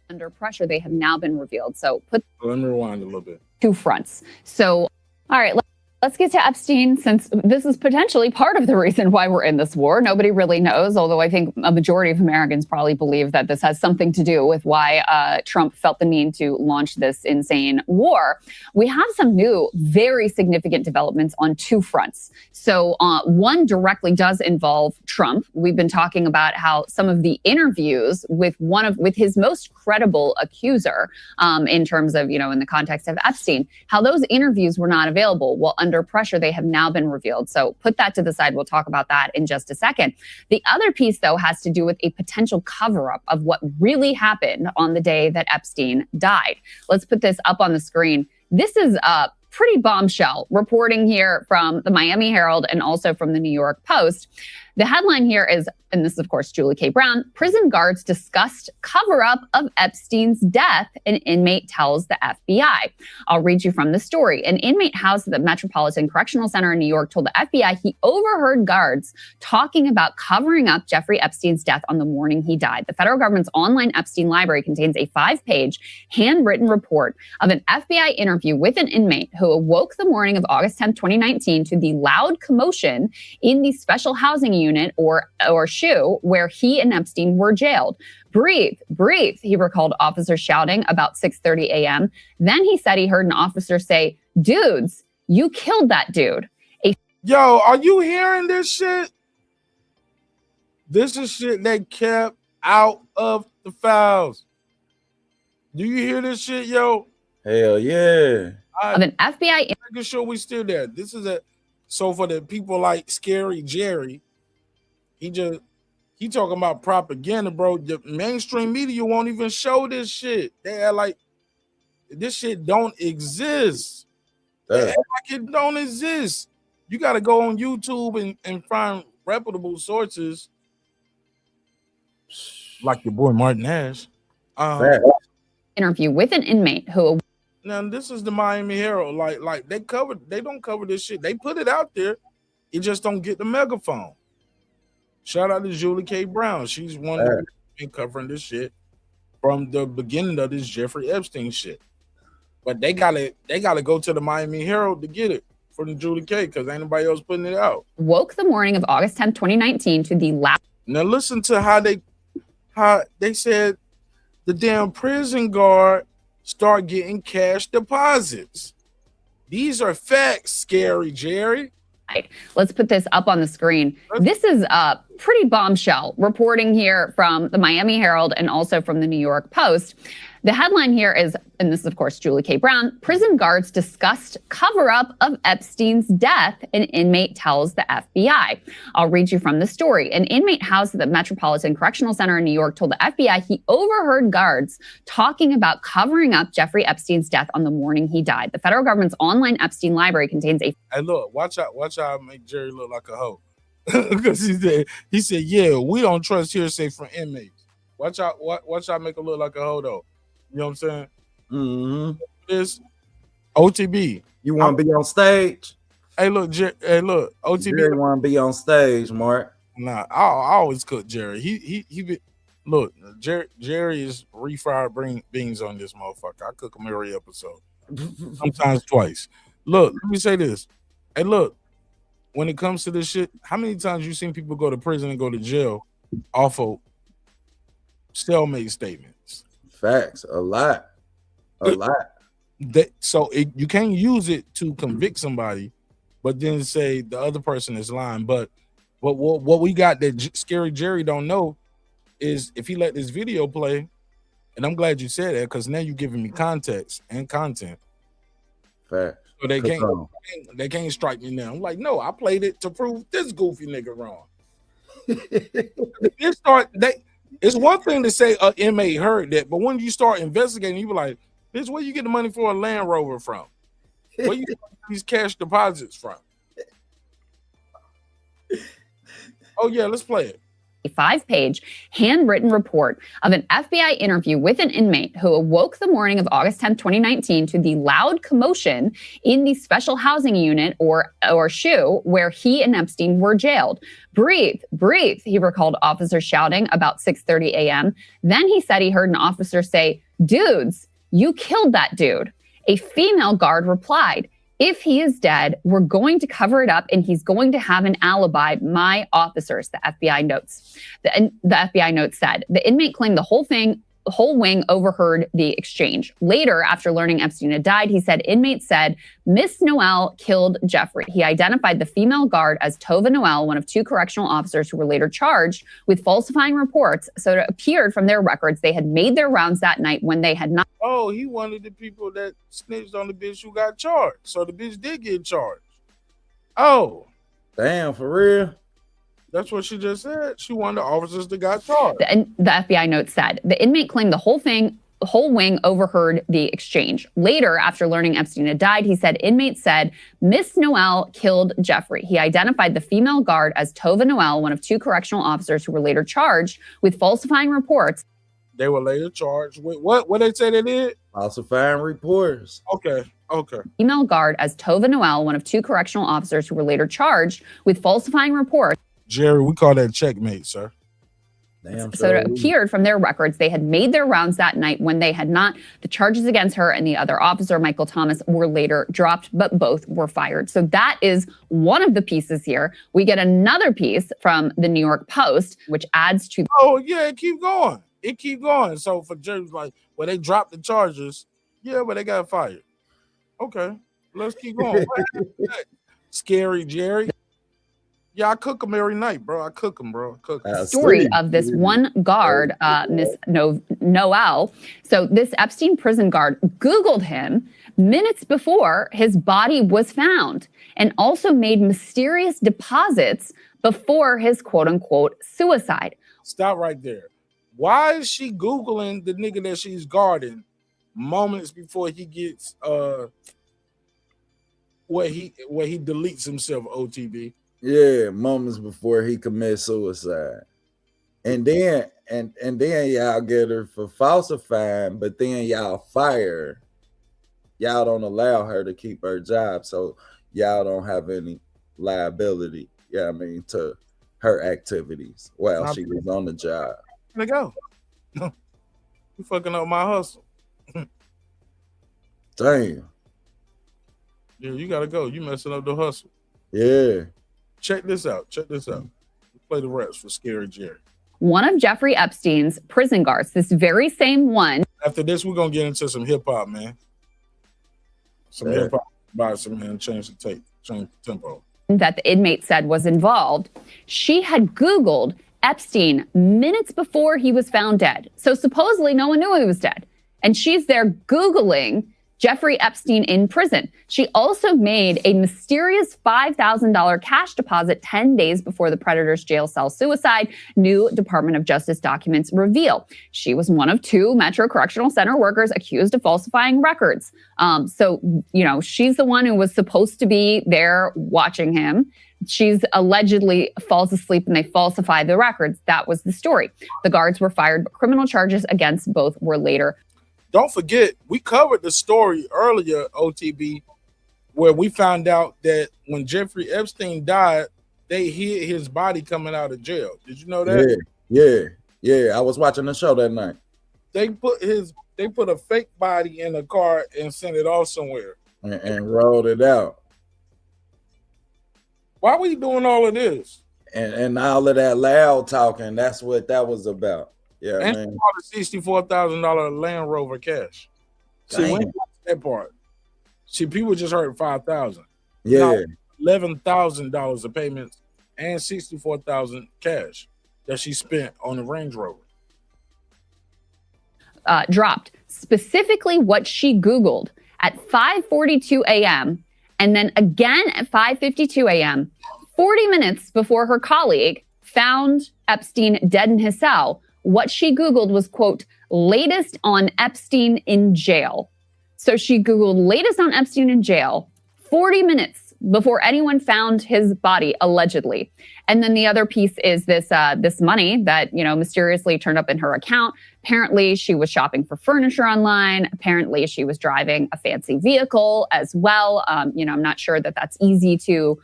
Speaker 10: Under pressure, they have now been revealed. So
Speaker 1: Let me rewind a little bit.
Speaker 10: two fronts. So, all right, let's get to Epstein, since this is potentially part of the reason why we're in this war. Nobody really knows, although I think a majority of Americans probably believe that this has something to do with why Trump felt the need to launch this insane war. We have some new, very significant developments on two fronts. So one directly does involve Trump. We've been talking about how some of the interviews with his most credible accuser, in terms of, in the context of Epstein, how those interviews were not available. Well, under pressure, they have now been revealed. So put that to the side. We'll talk about that in just a second. The other piece, though, has to do with a potential cover-up of what really happened on the day that Epstein died. Let's put this up on the screen. This is a pretty bombshell reporting here from the Miami Herald and also from the New York Post. The headline here is, and this is, of course, Julie K. Brown, prison guards discussed cover-up of Epstein's death, an inmate tells the FBI. I'll read you from the story. An inmate housed at the Metropolitan Correctional Center in New York told the FBI he overheard guards talking about covering up Jeffrey Epstein's death on the morning he died. The federal government's online Epstein library contains a 5-page handwritten report of an FBI interview with an inmate who awoke the morning of August 10, 2019 to the loud commotion in the special housing unit or SHU where he and Epstein were jailed. Breathe, breathe, he recalled officers shouting about 6:30 a.m. Then he said he heard an officer say, "Dudes, you killed that dude."
Speaker 1: Yo, are you hearing this shit? This is shit they kept out of the files. Do you hear this shit, yo?
Speaker 2: Hell yeah.
Speaker 10: Of an FBI
Speaker 1: making sure we still there. This is so for the people like Scary Jerry, he talking about propaganda, bro. The mainstream media won't even show this shit. They are like, this shit don't exist. They act like it don't exist. You got to go on YouTube and find reputable sources, like your boy Martin Ash.
Speaker 10: Interview with an inmate who.
Speaker 1: Now this is the Miami Herald. Like they don't cover this shit. They put it out there. It just don't get the megaphone. Shout out to Julie K. Brown. She's one of the been covering this shit from the beginning of this Jeffrey Epstein shit. But they gotta go to the Miami Herald to get it from the Julie K. because ain't nobody else putting it out.
Speaker 10: Woke the morning of August 10, 2019 to the last.
Speaker 1: Now listen to how they said the damn prison guard start getting cash deposits. These are facts, Scary Jerry.
Speaker 10: Let's put this up on the screen. This is a pretty bombshell reporting here from the Miami Herald and also from the New York Post. The headline here is, and this is, of course, Julie K. Brown, prison guards discussed cover-up of Epstein's death, an inmate tells the FBI. I'll read you from the story. An inmate housed at the Metropolitan Correctional Center in New York told the FBI he overheard guards talking about covering up Jeffrey Epstein's death on the morning he died. The federal government's online Epstein library contains a...
Speaker 1: Hey, look, watch out I make Jerry look like a hoe. Because he said, yeah, we don't trust hearsay from inmates. Watch out make her look like a hoe, though. You know what I'm saying?
Speaker 2: Mm-hmm.
Speaker 1: This OTB.
Speaker 2: You want to be on stage?
Speaker 1: Hey, look, OTB.
Speaker 2: Jerry want to be on stage, Mark.
Speaker 1: Nah, I always cook Jerry. Look, Jerry is refried beans on this motherfucker. I cook him every episode, sometimes twice. Look, let me say this. Hey, look, when it comes to this shit, how many times you seen people go to prison and go to jail off of cellmate statements?
Speaker 2: Facts, a lot.
Speaker 1: You can't use it to convict somebody, but then say the other person is lying. But what we got that Scary Jerry don't know is if he let this video play, and I'm glad you said that because now you're giving me context and content.
Speaker 2: Facts.
Speaker 1: So they can't strike me now. I'm like, no, I played it to prove this goofy nigga wrong. It's one thing to say an inmate heard that, but when you start investigating, you be like, "Bitch, where you get the money for a Land Rover from? Where you get these cash deposits from?" Oh yeah, let's play it.
Speaker 10: A 5-page handwritten report of an FBI interview with an inmate who awoke the morning of August 10th, 2019 to the loud commotion in the special housing unit or SHU where he and Epstein were jailed. Breathe, breathe, he recalled officers shouting about 6:30 a.m. Then he said he heard an officer say, "Dudes, you killed that dude." A female guard replied, "If he is dead, we're going to cover it up and he's going to have an alibi, my officers," the FBI notes. The FBI note said. The inmate claimed the whole wing overheard the exchange. Later, after learning Epstein had died, he said inmates said, "Miss Noel killed Jeffrey." He identified the female guard as Tova Noel, one of 2 correctional officers who were later charged with falsifying reports. So it appeared from their records they had made their rounds that night when they had not.
Speaker 1: Oh, he wanted the people that snitched on the bitch who got charged. So the bitch did get charged. Oh.
Speaker 2: Damn, for real?
Speaker 1: That's what she just said. She wanted the officers that got charged.
Speaker 10: The FBI note said. The inmate claimed the whole wing overheard the exchange. Later, after learning Epstein had died, he said inmates said, "Miss Noel killed Jeffrey." He identified the female guard as Tova Noel, one of 2 correctional officers who were later charged with falsifying reports.
Speaker 1: They were later charged with what? What they say they did?
Speaker 2: Falsifying reports.
Speaker 1: Okay.
Speaker 10: Female guard as Tova Noel, one of 2 correctional officers who were later charged with falsifying reports.
Speaker 1: Jerry, we call that checkmate, sir.
Speaker 2: Damn,
Speaker 10: so it appeared from their records they had made their rounds that night when they had not. The charges against her and the other officer, Michael Thomas, were later dropped, but both were fired. So that is one of the pieces here. We get another piece from the New York Post, which adds to...
Speaker 1: Oh, yeah, it keep going. So for Jerry's like, well, they dropped the charges. Yeah, but they got fired. Okay, let's keep going. Scary Jerry. Yeah, I cook them every night, bro. I cook them.
Speaker 10: Story of this one guard, Miss Noel. So this Epstein prison guard Googled him minutes before his body was found and also made mysterious deposits before his quote-unquote suicide.
Speaker 1: Stop right there. Why is she Googling the nigga that she's guarding moments before he gets where he deletes himself, OTB?
Speaker 2: Yeah, moments before he commits suicide. And then y'all get her for falsifying, but then y'all fire her. Y'all don't allow her to keep her job, so y'all don't have any liability, to her activities while she was on the job.
Speaker 1: Let go. You fucking up my hustle.
Speaker 2: Damn.
Speaker 1: Yeah, you gotta go. You messing up the hustle.
Speaker 2: Yeah.
Speaker 1: Check this out. Play the reps for Scary Jerry.
Speaker 10: One of Jeffrey Epstein's prison guards, this very same one.
Speaker 1: After this, we're gonna get into some hip hop, man. Hip hop vibes, man. Change the tape, change the tempo.
Speaker 10: That the inmate said was involved. She had Googled Epstein minutes before he was found dead. So supposedly no one knew he was dead. And she's there Googling Jeffrey Epstein in prison. She also made a mysterious $5,000 cash deposit 10 days before the predator's jail cell suicide, new Department of Justice documents reveal. She was one of 2 Metro Correctional Center workers accused of falsifying records. So, she's the one who was supposed to be there watching him. She's allegedly falls asleep and they falsify the records. That was the story. The guards were fired, but criminal charges against both were later.
Speaker 1: Don't forget, we covered the story earlier, OTB, where we found out that when Jeffrey Epstein died, they hid his body coming out of jail. Did you know that?
Speaker 2: Yeah. I was watching the show that night.
Speaker 1: They put a fake body in a car and sent it off somewhere.
Speaker 2: And rolled it out.
Speaker 1: Why are we doing all of this?
Speaker 2: And all of that loud talking, that's what that was about. Yeah,
Speaker 1: and
Speaker 2: man.
Speaker 1: She bought a $64,000 Land Rover cash. See, when that part. See, people just heard $5,000.
Speaker 2: Yeah,
Speaker 1: $11,000 of payments and $64,000 cash that she spent on the Range Rover.
Speaker 10: Dropped specifically what she Googled at 5:42 a.m. and then again at 5:52 a.m. 40 minutes before her colleague found Epstein dead in his cell. What she Googled was, quote, latest on Epstein in jail. So she Googled latest on Epstein in jail 40 minutes before anyone found his body, allegedly. And then the other piece is this money that, mysteriously turned up in her account. Apparently she was shopping for furniture online. Apparently she was driving a fancy vehicle as well. I'm not sure that that's easy to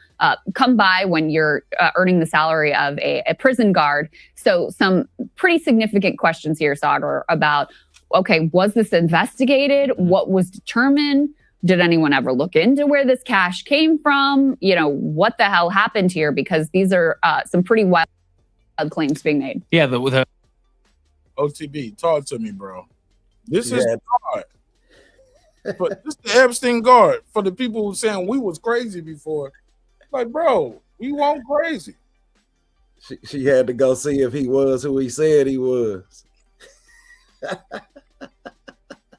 Speaker 10: come by when you're earning the salary of a prison guard. So some pretty significant questions here, Sagar, about, okay, was this investigated? What was determined? Did anyone ever look into where this cash came from? What the hell happened here? Because these are some pretty wild claims being made.
Speaker 6: Yeah, the
Speaker 1: OTB, talk to me, bro. This is the guard. But this is the Epstein guard for the people who saying we was crazy before. Like, bro, we weren't crazy.
Speaker 2: She had to go see if he was who he said he was.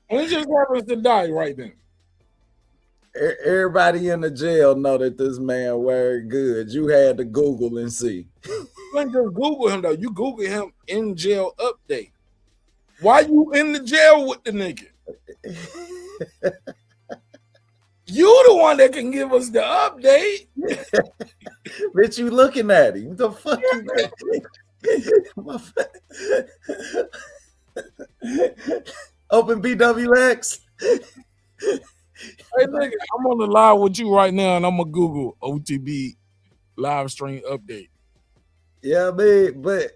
Speaker 1: And he just happens to die right then.
Speaker 2: Everybody in the jail know that this man wearing good. You had to Google and see.
Speaker 1: You ain't just Google him though. You Google him in jail update. Why you in the jail with the nigga? You the one that can give us the update.
Speaker 2: Bitch, you looking at him. The fuck you Open BWX.
Speaker 1: Hey, nigga, I'm on the live with you right now, and I'm gonna Google OTB live stream update.
Speaker 2: Yeah, man, but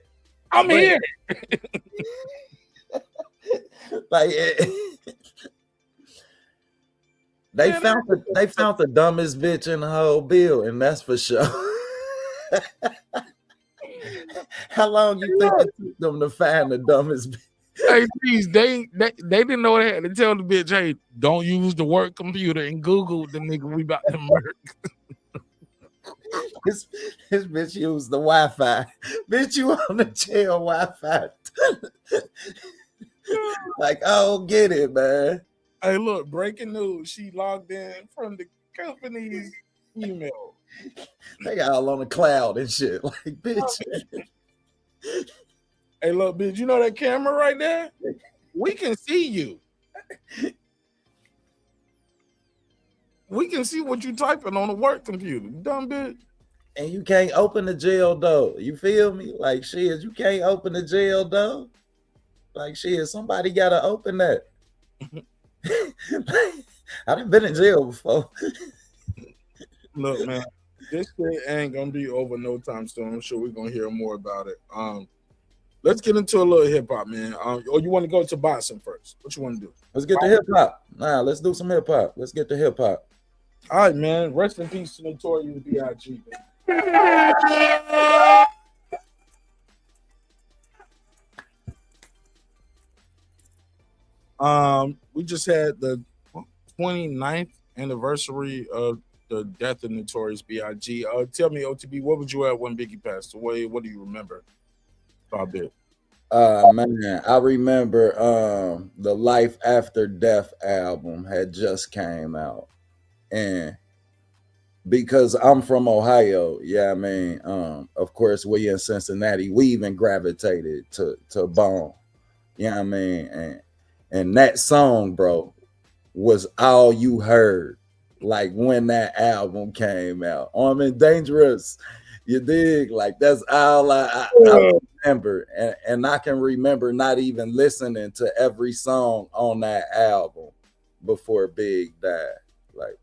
Speaker 1: I'm here.
Speaker 2: Like they found the dumbest bitch in the whole bill, and that's for sure. How long you think it took them to find the dumbest bitch?
Speaker 1: Hey, please, they didn't know they had to tell the bitch, hey, don't use the work computer and Google the nigga we about to murder.
Speaker 2: This bitch used the Wi-Fi. Bitch, you on the jail Wi-Fi. Like, oh, get it, man.
Speaker 1: Hey, look, breaking news. She logged in from the company's email.
Speaker 2: They got all on the cloud and shit. Like, bitch.
Speaker 1: Hey, look, bitch, you know that camera right there? We can see you. We can see what you typing on the work computer. You dumb bitch.
Speaker 2: And you can't open the jail door. You feel me? Like, shit, you can't open the jail door. Like, shit, somebody got to open that. I done been in jail before.
Speaker 1: Look, man, this shit ain't going to be over no time soon. I'm sure we're going to hear more about it. Let's get into a little hip hop, man. Or you want to go to boxing first? What you want to do?
Speaker 2: Let's get to hip hop. Nah, let's do some hip hop. Let's get to hip hop.
Speaker 1: All right, man. Rest in peace to Notorious B.I.G. We just had the 29th anniversary of the death of Notorious B.I.G. Tell me, OTB, what would you have when Biggie passed away? What do you remember about it?
Speaker 2: Man, I remember the Life After Death album had just came out. And because I'm from Ohio, yeah, I mean, of course, we in Cincinnati, we even gravitated to Bone. Yeah, I mean, and that song, bro, was all you heard, like when that album came out. Armed and Dangerous, you dig? Like that's all I remember, and I can remember not even listening to every song on that album before Big died. Like,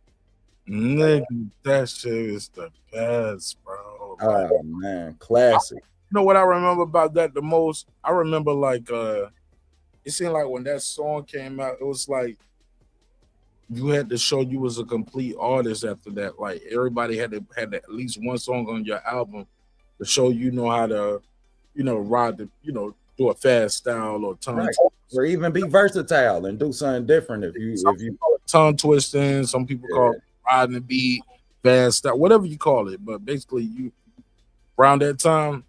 Speaker 1: Nigga, that shit is the best, bro. Like,
Speaker 2: oh man, classic.
Speaker 1: you know what I remember about that the most? I remember like it seemed like when that song came out, it was like you had to show you was a complete artist after that. Like everybody had to at least one song on your album to show you know how to, ride the, do a fast style or tongue
Speaker 2: Right. Or even be versatile and do something different if you
Speaker 1: call it tongue twisting, some people call it riding the beat, fast style, whatever you call it. But basically you around that time,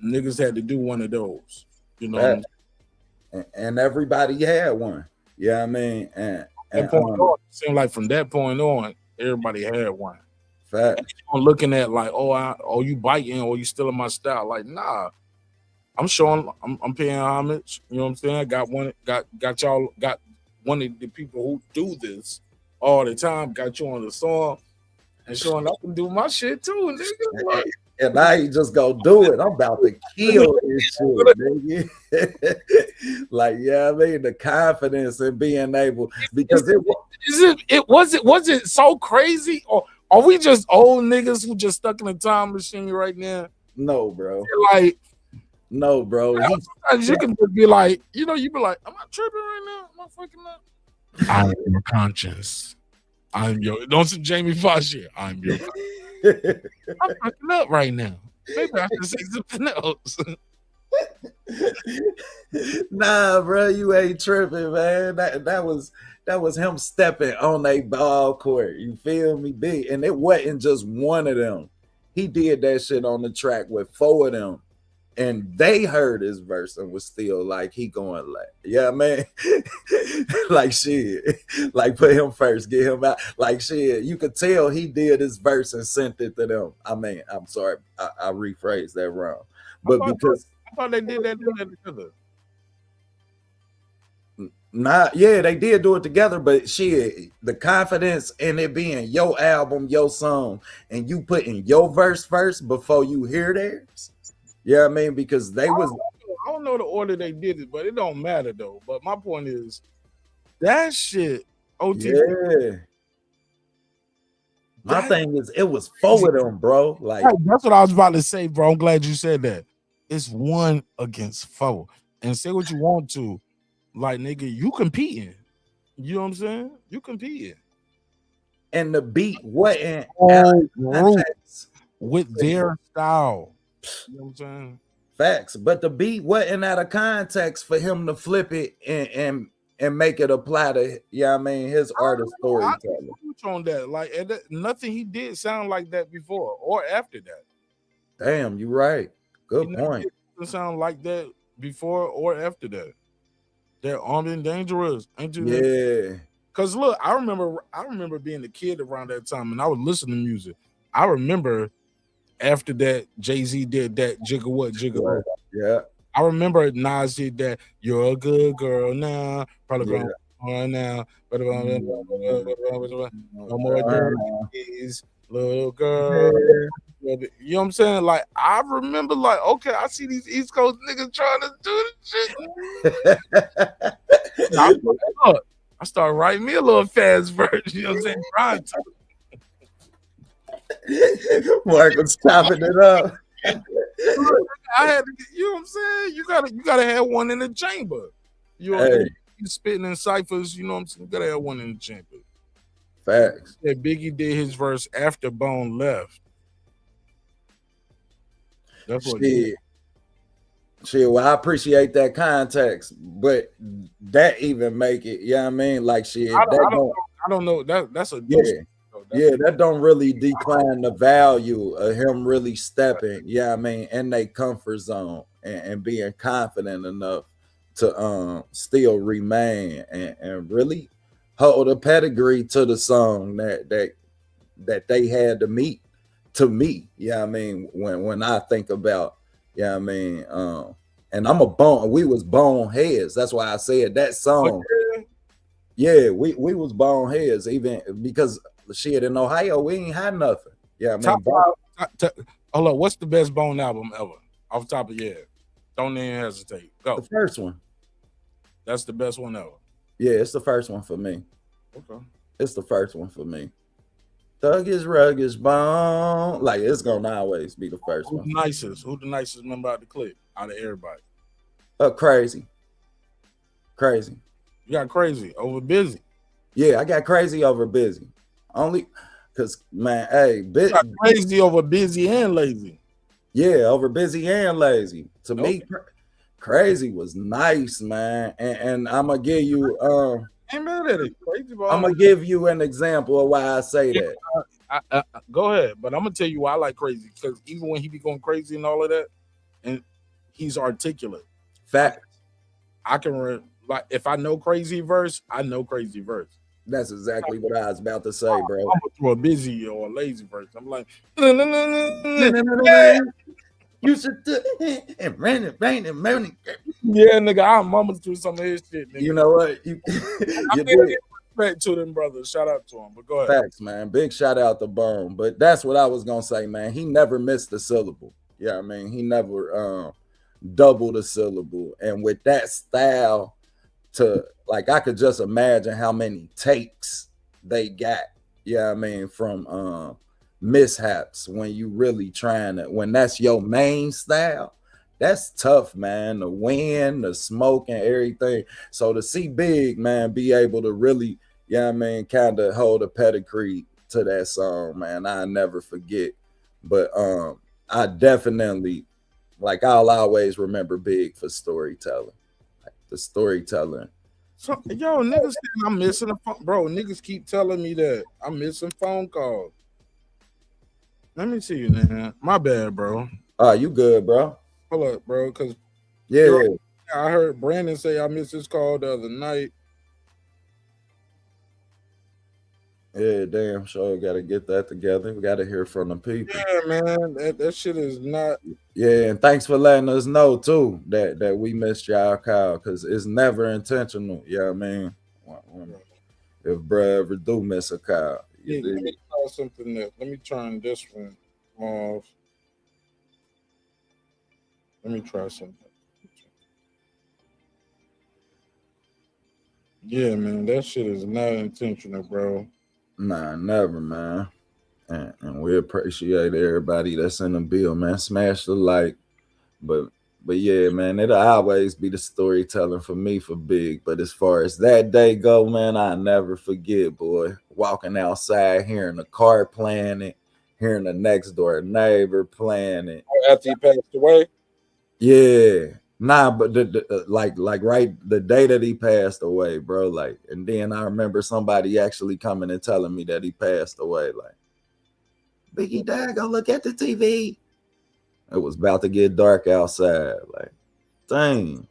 Speaker 1: niggas had to do one of those. You know,
Speaker 2: and everybody had one. Yeah, I mean, and
Speaker 1: that point on, it seemed like from that point on, everybody had one.
Speaker 2: Fact.
Speaker 1: I'm looking at like, oh, you biting, or you stealing my style. Like, nah, I'm showing, I'm paying homage. You know what I'm saying? I got one of the people who do this all the time. Got you on the song and showing I can do my shit too, nigga. Like,
Speaker 2: and I ain't just gonna do it. I'm about to kill this shit, nigga. Like, yeah, I mean, the confidence in being able, because
Speaker 1: was it so crazy, or are we just old niggas who just stuck in a time machine right now?
Speaker 2: No, bro.
Speaker 1: Like,
Speaker 2: no, bro.
Speaker 1: You can be like, you be like, am I tripping right now? Am I fucking up? I'm your conscience. Don't say Jamie Foxx shit. I'm your conscience. I'm fucking up right now. Maybe I should say something else.
Speaker 2: Nah, bro, you ain't tripping, man. That was him stepping on a ball court. You feel me? Big, and it wasn't just one of them. He did that shit on the track with 4 of them, and they heard his verse and was still like, he going like, yeah, man, like shit, like put him first, get him out, like shit. You could tell he did his verse and sent it to them. I mean, I'm sorry, I rephrased that wrong, but because
Speaker 1: I thought they did that together.
Speaker 2: Nah, yeah, they did do it together, but shit, the confidence in it being your album, your song, and you putting your verse first before you hear theirs. Yeah, I mean, because they was.
Speaker 1: I don't know the order they did it, but it don't matter though. But my point is, that shit, OTB.
Speaker 2: Yeah. My thing is, it was 4 of them, bro. Like,
Speaker 1: that's what I was about to say, bro. I'm glad you said that. It's 1 against 4, and say what you want to. Like, nigga, you competing. You know what I'm saying? You competing.
Speaker 2: And the beat wasn't
Speaker 1: with their style. You know what I'm saying?
Speaker 2: Facts. But the beat wasn't out of context for him to flip it and make it apply to, I mean, his artist storytelling.
Speaker 1: On that, like, nothing he did sound like that before or after that.
Speaker 2: Damn, you right. Good point.
Speaker 1: It doesn't sound like that before or after that. They're armed and dangerous, ain't you?
Speaker 2: Yeah.
Speaker 1: Cause look, I remember being a kid around that time, and I would listen to music. I remember after that, Jay-Z did that Jigga What, Jigga What.
Speaker 2: Yeah.
Speaker 1: I remember Nas did that. You're a good girl now, probably going on now. No more days, little girl. You know what I'm saying? Like, I remember, like, okay, I see these East Coast niggas trying to do this shit. I started writing me a little fast version. You know what I'm saying? Rhyme
Speaker 2: Mark was chopping it up.
Speaker 1: I had to, you know what I'm saying? You gotta have one in the chamber. You know, you spitting in ciphers, you know what I'm saying? You gotta have one in the chamber.
Speaker 2: Facts.
Speaker 1: Yeah, Biggie did his verse after Bone left. That's what
Speaker 2: shit, well, I appreciate that context, but that even make it, you know what I mean? Like shit.
Speaker 1: I don't know. That's a
Speaker 2: Yeah, that don't really decline the value of him really stepping, yeah, I mean, in their comfort zone and being confident enough to still remain and really hold a pedigree to the song that they had to me. Yeah, I mean, when I think about, yeah, I mean, and we was bone heads. That's why I said that song. Yeah, we was bone heads, even because shit in Ohio, we ain't had nothing. Yeah, I mean,
Speaker 1: hold on, what's the best Bone album ever? Off the top of your head. Don't even hesitate. Go.
Speaker 2: The first one.
Speaker 1: That's the best one ever.
Speaker 2: Yeah, it's the first one for me.
Speaker 1: Okay.
Speaker 2: It's the first one for me. Thuggish, ruggish, bone. Like, it's gonna always be the first one.
Speaker 1: Who the nicest member out the clique out of everybody?
Speaker 2: Crazy.
Speaker 1: You got Crazy over Busy.
Speaker 2: Yeah, I got Crazy over Busy. Only because, man, hey,
Speaker 1: Crazy over Busy and Lazy.
Speaker 2: Yeah, over Busy and Lazy. To me, Crazy was nice, man. And I'm gonna give you
Speaker 1: ain't mad at it. Crazy, bro.
Speaker 2: I'm gonna give you an example of why I say that.
Speaker 1: Go ahead, but I'm gonna tell you why I like Crazy, because even when he be going crazy and all of that, and he's articulate.
Speaker 2: Fact.
Speaker 1: I can like, if I know Crazy verse, I know Crazy verse.
Speaker 2: That's exactly what I was about to say, bro.
Speaker 1: I'm gonna throw a Busy or a Lazy verse. I'm like,
Speaker 2: you should do and rain.
Speaker 1: Yeah, nigga, I'm mumble through some of his shit, nigga.
Speaker 2: You know what? You did.
Speaker 1: Respect to them brothers. Shout out to him. But go ahead.
Speaker 2: Facts, man. Big shout out to Bone. But that's what I was gonna say, man. He never missed a syllable. Yeah, I mean, he never doubled a syllable. And with that style, to like, I could just imagine how many takes they got. Yeah, I mean, from mishaps when you really trying to, when that's your main style, that's tough, man. The wind, the smoke, and everything. So to see Big, man, be able to really, yeah, I mean, kind of hold a pedigree to that song, man, I never forget. But I definitely, like, I'll always remember Big for storytelling. Like, the storytelling.
Speaker 1: So, yo, niggas saying I'm missing a phone. Bro, niggas keep telling me that I'm missing phone calls. Let me see you, man. My bad, bro.
Speaker 2: You good, bro?
Speaker 1: Hold up, bro, because
Speaker 2: yeah,
Speaker 1: I heard Brandon say I missed his call the other night.
Speaker 2: Yeah, damn sure got to get that together. We got to hear from the people.
Speaker 1: Yeah, man, that shit is not.
Speaker 2: Yeah, and thanks for letting us know too that we missed y'all call, because it's never intentional. Yeah, I mean, if bruh ever do miss a call,
Speaker 1: yeah, let me try something else. Let me turn this one off. Let me try something. Yeah, man, that shit is not intentional, bro.
Speaker 2: Nah, never, man. And we appreciate everybody that's in the bill, man. Smash the like. But yeah, man, it'll always be the storytelling for me for Big. But as far as that day go, man, I never forget, boy. Walking outside, hearing the car playing it, hearing the next door neighbor playing it.
Speaker 1: After he passed away?
Speaker 2: Yeah. Nah, but like right the day that he passed away, bro. Like, and then I remember somebody actually coming and telling me that he passed away. Like, Biggie died, go look at the TV. It was about to get dark outside. Like, dang.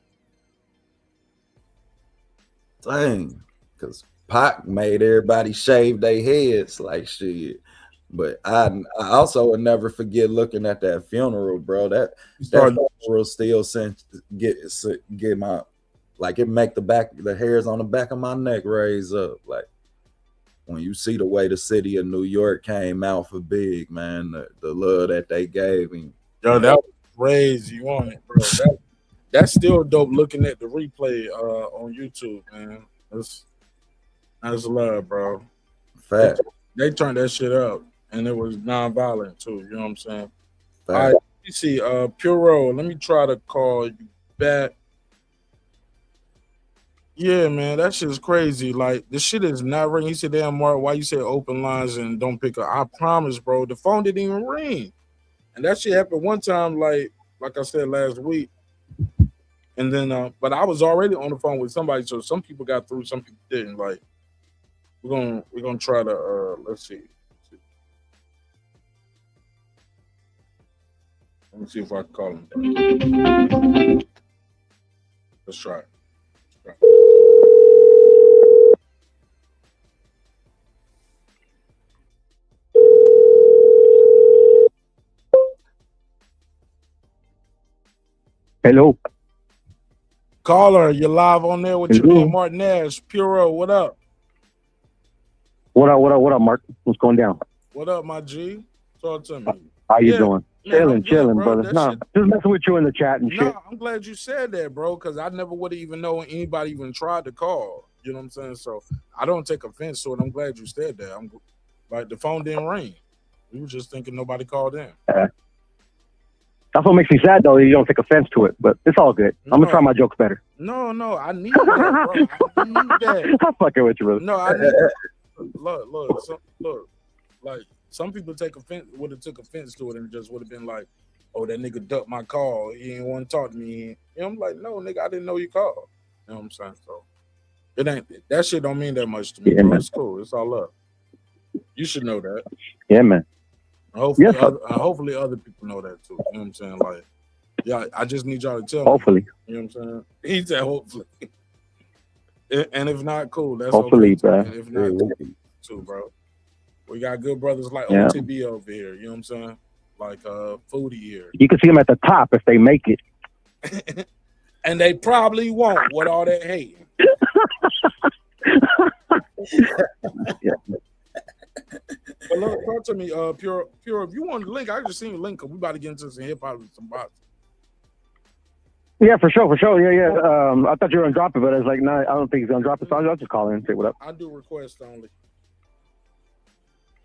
Speaker 2: Because Pac made everybody shave their heads like shit. But I also would never forget looking at that funeral, bro. That funeral still get my, like, it make the hairs on the back of my neck raise up. Like, when you see the way the city of New York came out for Big, man, the love that they gave him.
Speaker 1: Yo, that was crazy on it, bro. That's still dope looking at the replay on YouTube, man. That's love, bro.
Speaker 2: Fact.
Speaker 1: They turned that shit up. And it was non-violent too, you know what I'm saying?
Speaker 2: All
Speaker 1: right, let me see. Puro, let me try to call you back. Yeah, man, that shit's crazy. Like, the shit is not ringing. He said, damn, Mark, why you say open lines and don't pick up? I promise, bro, the phone didn't even ring. And that shit happened one time, like I said last week. And then, but I was already on the phone with somebody, so some people got through, some people didn't. Like, we're gonna try to let's see. Let me see if I can call him. Let's try it.
Speaker 11: Hello.
Speaker 1: Caller, you're live on there with your
Speaker 11: Hello.
Speaker 1: man Mark Nash. Puro, what up?
Speaker 11: What up, Mark? What's going down?
Speaker 1: What up, my G? Talk to me.
Speaker 11: How you doing?
Speaker 1: Man, I'm
Speaker 11: Chilling,
Speaker 1: good, bro.
Speaker 11: brother.
Speaker 1: That
Speaker 11: No,
Speaker 1: shit-
Speaker 11: just messing with you in the chat and shit.
Speaker 1: No, I'm glad you said that, bro, because I never would have even known anybody even tried to call. You know what I'm saying? So I don't take offense to it. I'm glad you said that. I'm like, the phone didn't ring. We were just thinking nobody called in.
Speaker 11: That's what makes me sad, though. You don't take offense to it, but it's all good. I'm gonna try my jokes better.
Speaker 1: No, I need that, bro. I need that.
Speaker 11: I'm fucking with you, brother.
Speaker 1: No, I need that. Look. Like, some people would have took offense to it and just would have been like, oh, that nigga ducked my call. He didn't want to talk to me. You know, I'm like, no, nigga, I didn't know you called. You know what I'm saying? So that shit don't mean that much to me,
Speaker 11: Yeah,
Speaker 1: bro.
Speaker 11: man.
Speaker 1: It's cool. It's all up. You should know that.
Speaker 11: Yeah, man.
Speaker 1: Hopefully,
Speaker 11: Yes, sir.
Speaker 1: hopefully other people know that too. You know what I'm saying? Like, yeah, I just need y'all to tell
Speaker 11: Hopefully.
Speaker 1: me. You know what I'm saying? He said hopefully. And if not, cool. That's
Speaker 11: Hopefully,
Speaker 1: okay too.
Speaker 11: bro.
Speaker 1: And if not, cool too, bro. We got good brothers like
Speaker 11: Yeah.
Speaker 1: OTB over here. You know what I'm saying? Like Foodie here.
Speaker 11: You can see them at the top if they make it.
Speaker 1: And they probably won't with all that hating.
Speaker 11: Yeah.
Speaker 1: But look, talk to me, Pure. If you want the link, I just seen the link because we about to get into some hip hop and some boxing.
Speaker 11: Yeah, for sure. Yeah. I thought you were gonna drop it, but I was like, no, I don't think he's gonna drop it. So I'll just call in and say what up.
Speaker 1: I do request only.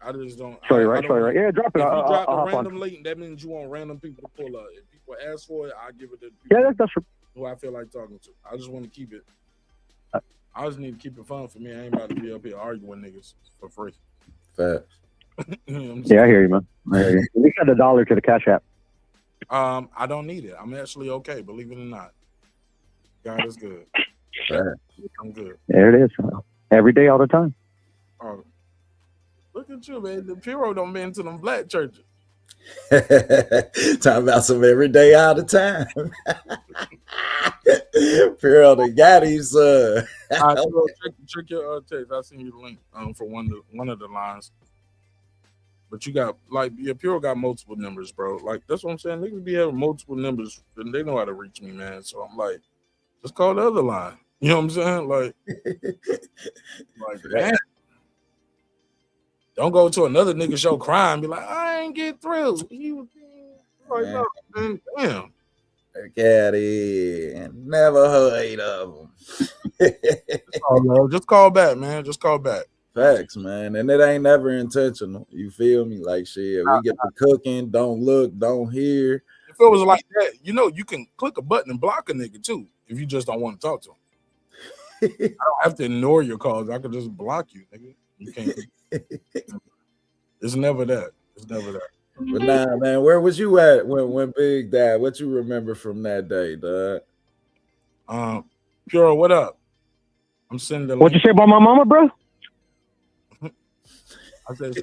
Speaker 1: I just don't.
Speaker 11: Show you right. Yeah, drop it.
Speaker 1: If you
Speaker 11: I'll
Speaker 1: drop a
Speaker 11: hop
Speaker 1: random
Speaker 11: on.
Speaker 1: link, that means you want random people to pull up. If people ask for it, I give it to people
Speaker 11: Yeah, that's
Speaker 1: who I feel like talking to. I just want to keep it. I just need to keep it fun for me. I ain't about to be up here arguing niggas for free.
Speaker 2: Facts.
Speaker 1: You know what I'm
Speaker 11: Yeah,
Speaker 1: saying?
Speaker 11: I hear you, man. I hear you. At least add $1 to the Cash App.
Speaker 1: I don't need it. I'm actually okay, believe it or not. God is good.
Speaker 2: Facts.
Speaker 1: I'm good.
Speaker 11: There it is. Every day, all the time.
Speaker 1: Oh, look at you, man. The Puro don't been to them black churches.
Speaker 2: Talking about some every day all the time. Pure the got his
Speaker 1: Check your text. I sent you the link for one of the lines. But you got Pure got multiple numbers, bro. Like that's what I'm saying. Niggas be having multiple numbers and they know how to reach me, man. So I'm like, just call the other line. You know what I'm saying? Like man. Don't go to another nigga show crying. Be like, I ain't get through. He was like, no, man, damn.
Speaker 2: Got it. Never heard of them.
Speaker 1: Just call back, man. Just call back.
Speaker 2: Facts, man. And it ain't never intentional. You feel me? Like shit. We get to cooking, don't look, don't hear.
Speaker 1: If it was like that, you know, you can click a button and block a nigga too if you just don't want to talk to him. I don't have to ignore your calls. I could just block you, nigga. You can't. It's never that. It's never that.
Speaker 2: But nah, man, where was you at when Big died? What you remember from that day, dog?
Speaker 1: Pure, what up? I'm sending the
Speaker 11: What you say about my mama, bro?
Speaker 1: I said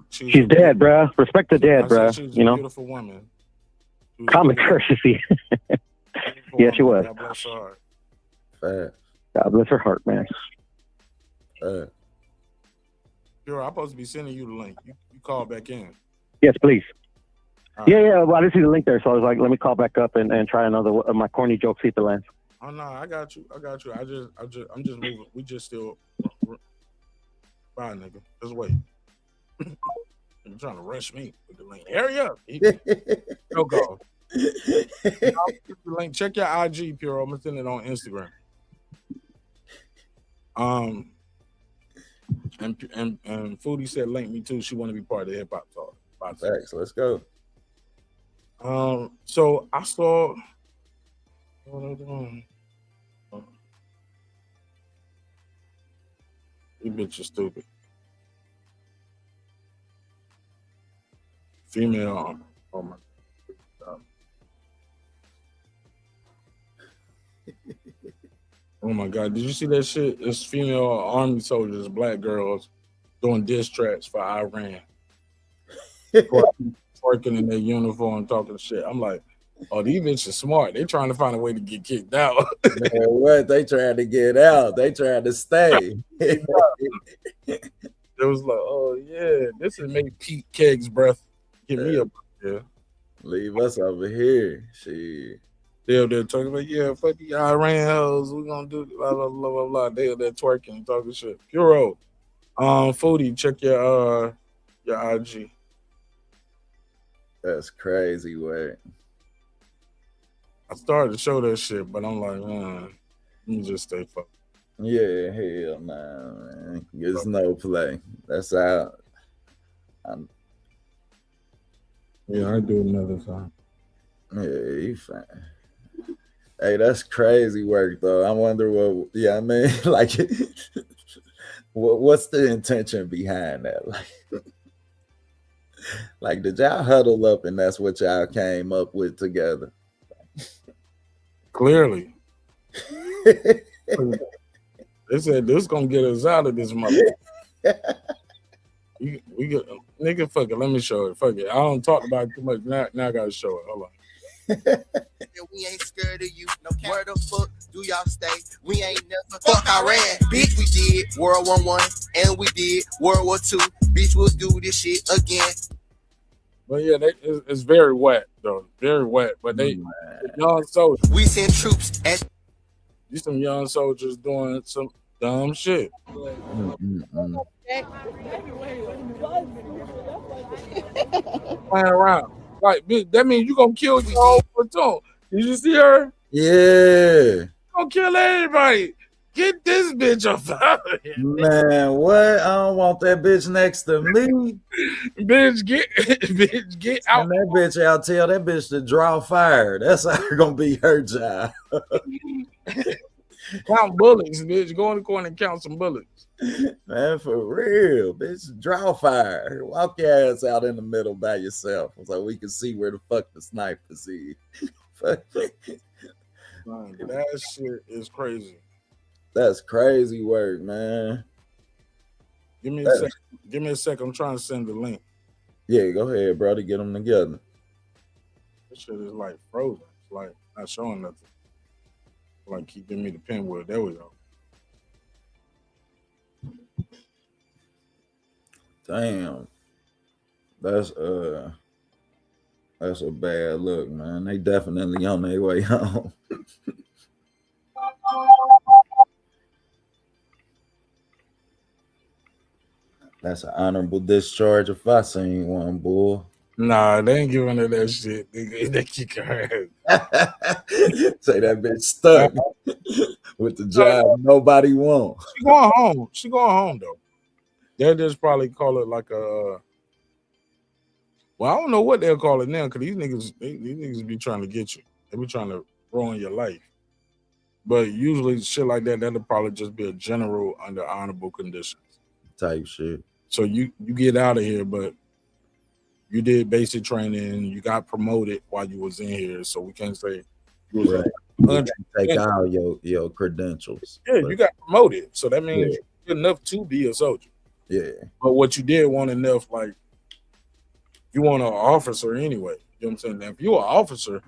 Speaker 11: she's dead, bro. Respect the dead, bro.
Speaker 1: She's
Speaker 11: you
Speaker 1: a
Speaker 11: know,
Speaker 1: beautiful woman.
Speaker 11: common courtesy. Yeah, she was.
Speaker 1: God bless her heart.
Speaker 2: Facts.
Speaker 11: God bless her heart, man.
Speaker 1: Pure, I'm supposed to be sending you the link. You call back in.
Speaker 11: Yes, please.
Speaker 1: All
Speaker 11: Yeah, yeah. Well, I didn't see the link there, so I was like, let me call back up and try another of my corny joke, see if it lands.
Speaker 1: Oh no, I got you. I'm just moving. We just still. Bye, nigga. Just wait. You're trying to rush me with the link. Hurry up. No go. Link. Check your IG, Pure. I'm gonna send it on Instagram. And Foodie said link me too. She want to be part of the hip hop talk.
Speaker 2: Facts. Let's go.
Speaker 1: So I saw. What are they doing? You bitch are stupid. Female. Oh my God. Oh my God. Did you see that shit? It's female army soldiers, black girls, doing diss tracks for Iran. twerking in their uniform, talking shit. I'm like, oh, these bitches smart. They trying to find a way to get kicked out.
Speaker 2: Man, what? They trying to get out. They trying to stay.
Speaker 1: It was like, oh yeah, this is make Pete Keg's breath get me up here.
Speaker 2: Leave us over here. Shit.
Speaker 1: They're talking about, yeah, fuck the Iran hoes. We gonna do blah blah blah blah blah. They're twerking, talking shit. Puro. Foodie, check your IG.
Speaker 2: That's crazy, wait.
Speaker 1: I started to show that shit, but I'm like, let me just stay fucked.
Speaker 2: Yeah, hell nah, man. There's no play. That's out.
Speaker 1: Yeah, I do another time.
Speaker 2: Yeah, you fine. Hey, that's crazy work though. I wonder what. Yeah, I mean, like, what's the intention behind that? Like, did y'all huddle up and that's what y'all came up with together?
Speaker 1: Clearly. They said this gonna get us out of this mother. we get nigga, fuck it. Let me show it. Fuck it. I don't talk about it too much. Now I gotta show it. Hold on.
Speaker 12: We ain't scared of you. No, where the fuck do y'all stay? We ain't never fuck Iran. Bitch, we did World War I and we did World War II. Bitch, we'll do this shit again.
Speaker 1: But yeah, it's very wet though. Very wet. But they young soldiers.
Speaker 12: We send troops at
Speaker 1: these some young soldiers doing some dumb shit. Playing around. Like, bitch, that means you gonna kill your whole platoon. Did you see her?
Speaker 2: Yeah.
Speaker 1: You gonna kill everybody. Get this bitch off out of here.
Speaker 2: Man, what? I don't want that bitch next to me.
Speaker 1: Bitch, get out.
Speaker 2: And that bitch out, tell that bitch to draw fire. That's how gonna be her job.
Speaker 1: Count bullets, bitch. Go in the corner and count some bullets.
Speaker 2: Man, for real, bitch. Draw fire. Walk your ass out in the middle by yourself so we can see where the fuck the snipers is.
Speaker 1: Man, that shit is crazy.
Speaker 2: That's crazy work, man.
Speaker 1: Give me a second. Give me a second. I'm trying to send the link.
Speaker 2: Yeah, go ahead, brother. Get them together.
Speaker 1: This shit is like frozen. It's like not showing nothing. Like keep giving me the pinwheel. There we go.
Speaker 2: Damn. That's a bad look, man. They definitely on their way home. That's an honorable discharge if I seen one, boy.
Speaker 1: Nah, they ain't giving her that shit. They kick her ass.
Speaker 2: Say that bitch stuck with the job nobody wants.
Speaker 1: She going home. She going home though. They'll just probably call it like a. Well, I don't know what they'll call it now because these niggas be trying to get you. They be trying to ruin your life. But usually shit like that, that'll probably just be a general under honorable conditions
Speaker 2: type shit.
Speaker 1: So you get out of here, but you did basic training, you got promoted while you was in here, so we can't say you was
Speaker 2: right. You take all your credentials.
Speaker 1: Yeah, you got promoted, so that means you're good enough to be a soldier.
Speaker 2: Yeah.
Speaker 1: But what you did want enough, like you want an officer anyway. You know what I'm saying? Now, if you're an officer,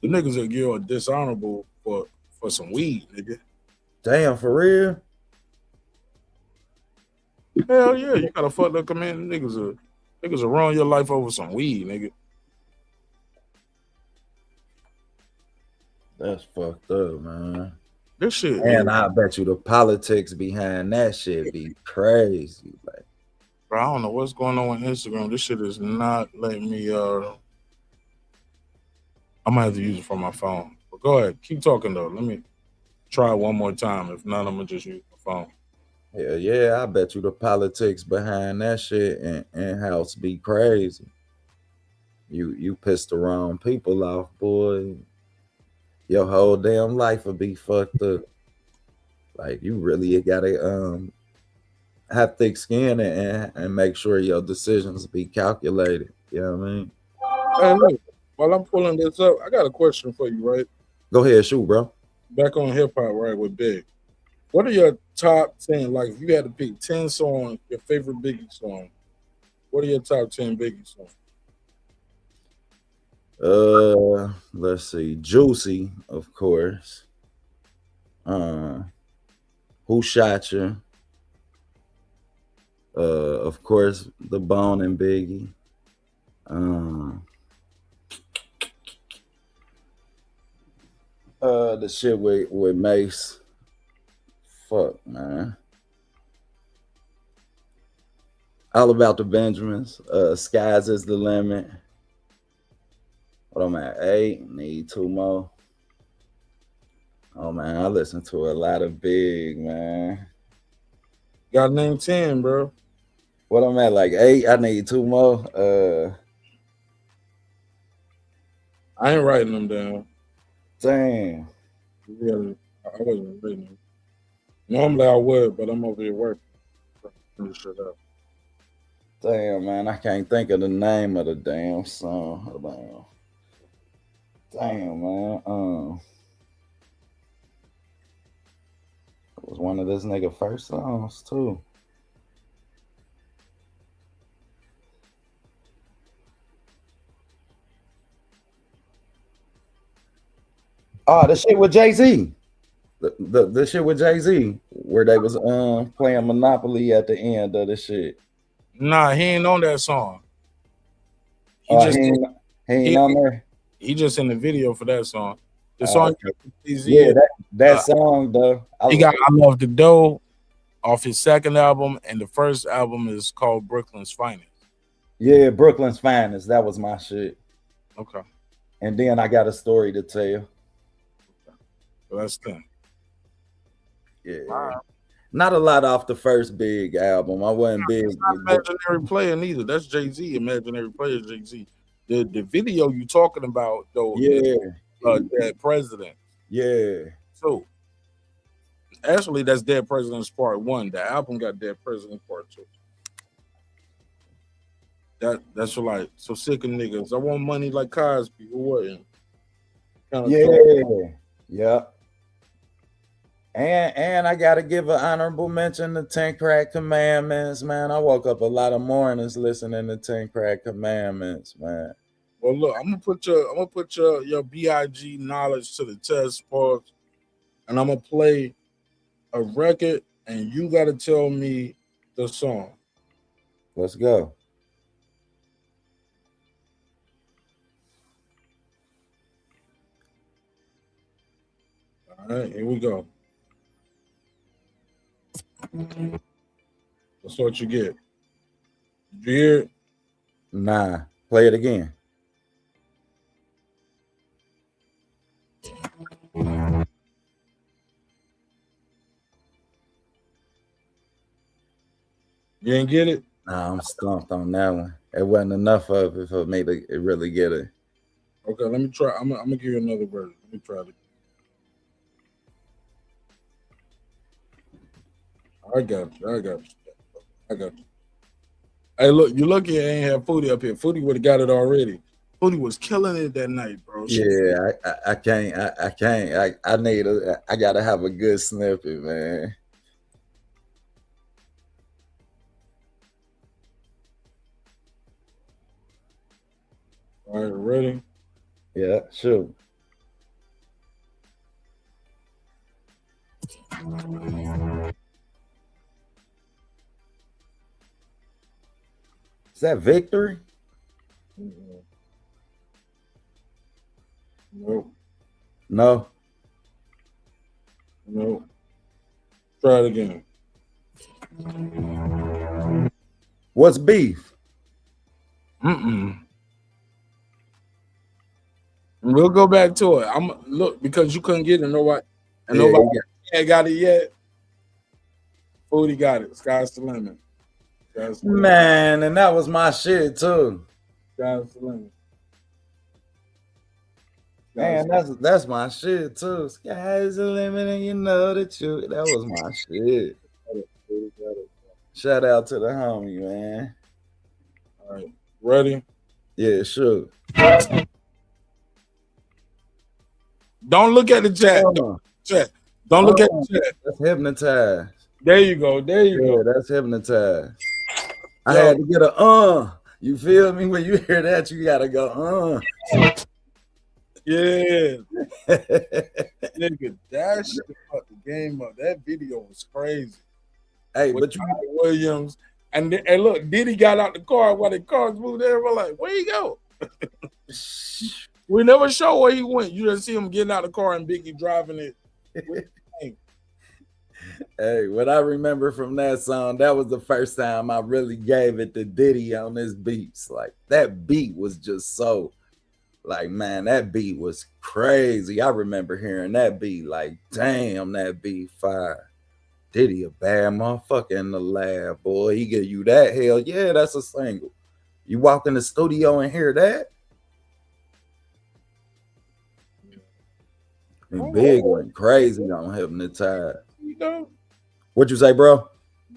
Speaker 1: the niggas will give you a dishonorable for some weed, nigga.
Speaker 2: Damn, for real?
Speaker 1: Hell yeah, you gotta fuck the command. Niggas will run your life over some weed, nigga.
Speaker 2: That's fucked up, man.
Speaker 1: This shit.
Speaker 2: And I bet you the politics behind that shit be crazy. Like,
Speaker 1: bro, I don't know what's going on with Instagram. This shit is not letting me. I'm gonna have to use it from my phone. But go ahead, keep talking though. Let me try one more time. If not, I'm gonna just use my phone.
Speaker 2: Yeah, I bet you the politics behind that shit and house be crazy. You pissed the wrong people off, boy. Your whole damn life will be fucked up. Like you really gotta have thick skin and make sure your decisions be calculated. You know what I mean?
Speaker 1: Hey, look, while I'm pulling this up, I got a question for you, right?
Speaker 2: Go ahead, shoot, bro.
Speaker 1: Back on hip hop, right, with Big. What are your top 10? Like, if you had to pick 10 songs, your favorite Biggie song, what are your top 10 Biggie songs?
Speaker 2: Let's see. Juicy, of course. Who Shot You? Of course, The Bone and Biggie. The shit with Mace. Fuck, man. All About the Benjamins. Skies Is the Limit. What am I at? 8. Need 2 more. Oh man, I listen to a lot of Big, man.
Speaker 1: Got name 10, bro.
Speaker 2: What I'm at, like 8. I need 2 more.
Speaker 1: I ain't writing them down.
Speaker 2: Damn.
Speaker 1: Really, I wasn't reading them. Normally I would, but I'm over here working. Shut up.
Speaker 2: Damn, man, I can't think of the name of the damn song. Hold on. Damn, man. It was one of this nigga first songs too. Oh, the shit with Jay-Z. The shit with Jay-Z, where they was playing Monopoly at the end of the shit.
Speaker 1: Nah, he ain't on that song.
Speaker 2: He ain't on there.
Speaker 1: He just in the video for that song. The song,
Speaker 2: yeah, that song though.
Speaker 1: He got "I Love the Dough" off his second album, and the first album is called Brooklyn's Finest.
Speaker 2: Yeah, Brooklyn's Finest. That was my shit.
Speaker 1: Okay.
Speaker 2: And then I got a story to tell.
Speaker 1: Okay. So that's 10.
Speaker 2: Yeah. Wow. Not a lot off the first Big album. I wasn't big.
Speaker 1: Not Imaginary Player neither. That's Jay-Z. Imaginary Player Jay-Z. The video you talking about though,
Speaker 2: yeah,
Speaker 1: Dead President.
Speaker 2: Yeah.
Speaker 1: So actually, that's Dead President's Part 1. The album got Dead President Part 2. That's like so sick of niggas. I want money like Cosby. Or what?
Speaker 2: Yeah. And I gotta give an honorable mention to 10 Crack Commandments, man. I woke up a lot of mornings listening to 10 Crack Commandments, man.
Speaker 1: Well, look, I'm gonna put your BIG knowledge to the test, pause, and I'm gonna play a record, and you gotta tell me the song.
Speaker 2: Let's go.
Speaker 1: All right, here we go. That's what you get. Did you hear it?
Speaker 2: Nah. Play it again.
Speaker 1: You ain't get it?
Speaker 2: Nah, I'm stumped on that one. It wasn't enough of it for me to really get it.
Speaker 1: Okay, let me try. I'm gonna give you another version. Let me try it. I got you. Hey, look, you lucky I ain't have Foodie up here. Foodie would have got it already. Foodie was killing it that night, bro.
Speaker 2: Yeah, I can't. I gotta have a good snippet, man.
Speaker 1: All right, ready?
Speaker 2: Yeah, sure. Is that Victory?
Speaker 1: Nope.
Speaker 2: No.
Speaker 1: Nope. Try it again.
Speaker 2: What's Beef?
Speaker 1: We'll go back to it. I'm look because you couldn't get it. Nobody ain't got it yet. Foodie got it. Sky's the limit.
Speaker 2: Man, and that was my shit too.
Speaker 1: Sky's the limit.
Speaker 2: Man, that's my shit too. Sky's the limit, and you know that was my shit. Shout out to the homie, man.
Speaker 1: All right, ready?
Speaker 2: Yeah, sure.
Speaker 1: Don't look at the chat. Don't look at the chat.
Speaker 2: That's hypnotized.
Speaker 1: There you go.
Speaker 2: Yeah, that's hypnotized. I had to get a You feel me? When you hear that, you gotta go,
Speaker 1: Yeah. Nigga, that shit fucked the game up. That video was crazy.
Speaker 2: Hey,
Speaker 1: With
Speaker 2: but you
Speaker 1: Ty Williams. And look, Diddy got out the car while the cars moved there. We're like, where he go? We never show where he went. You just see him getting out the car and Biggie driving it.
Speaker 2: Hey, what I remember from that song, that was the first time I really gave it to Diddy on his beats. Like, that beat was just so, like, man, that beat was crazy. I remember hearing that beat, like, damn, that beat fire. Diddy a bad motherfucker in the lab, boy. He give you that, hell yeah, that's a single. You walk in the studio and hear that? And Big went crazy on Hypnotized.
Speaker 1: You know?
Speaker 2: What'd you say, bro?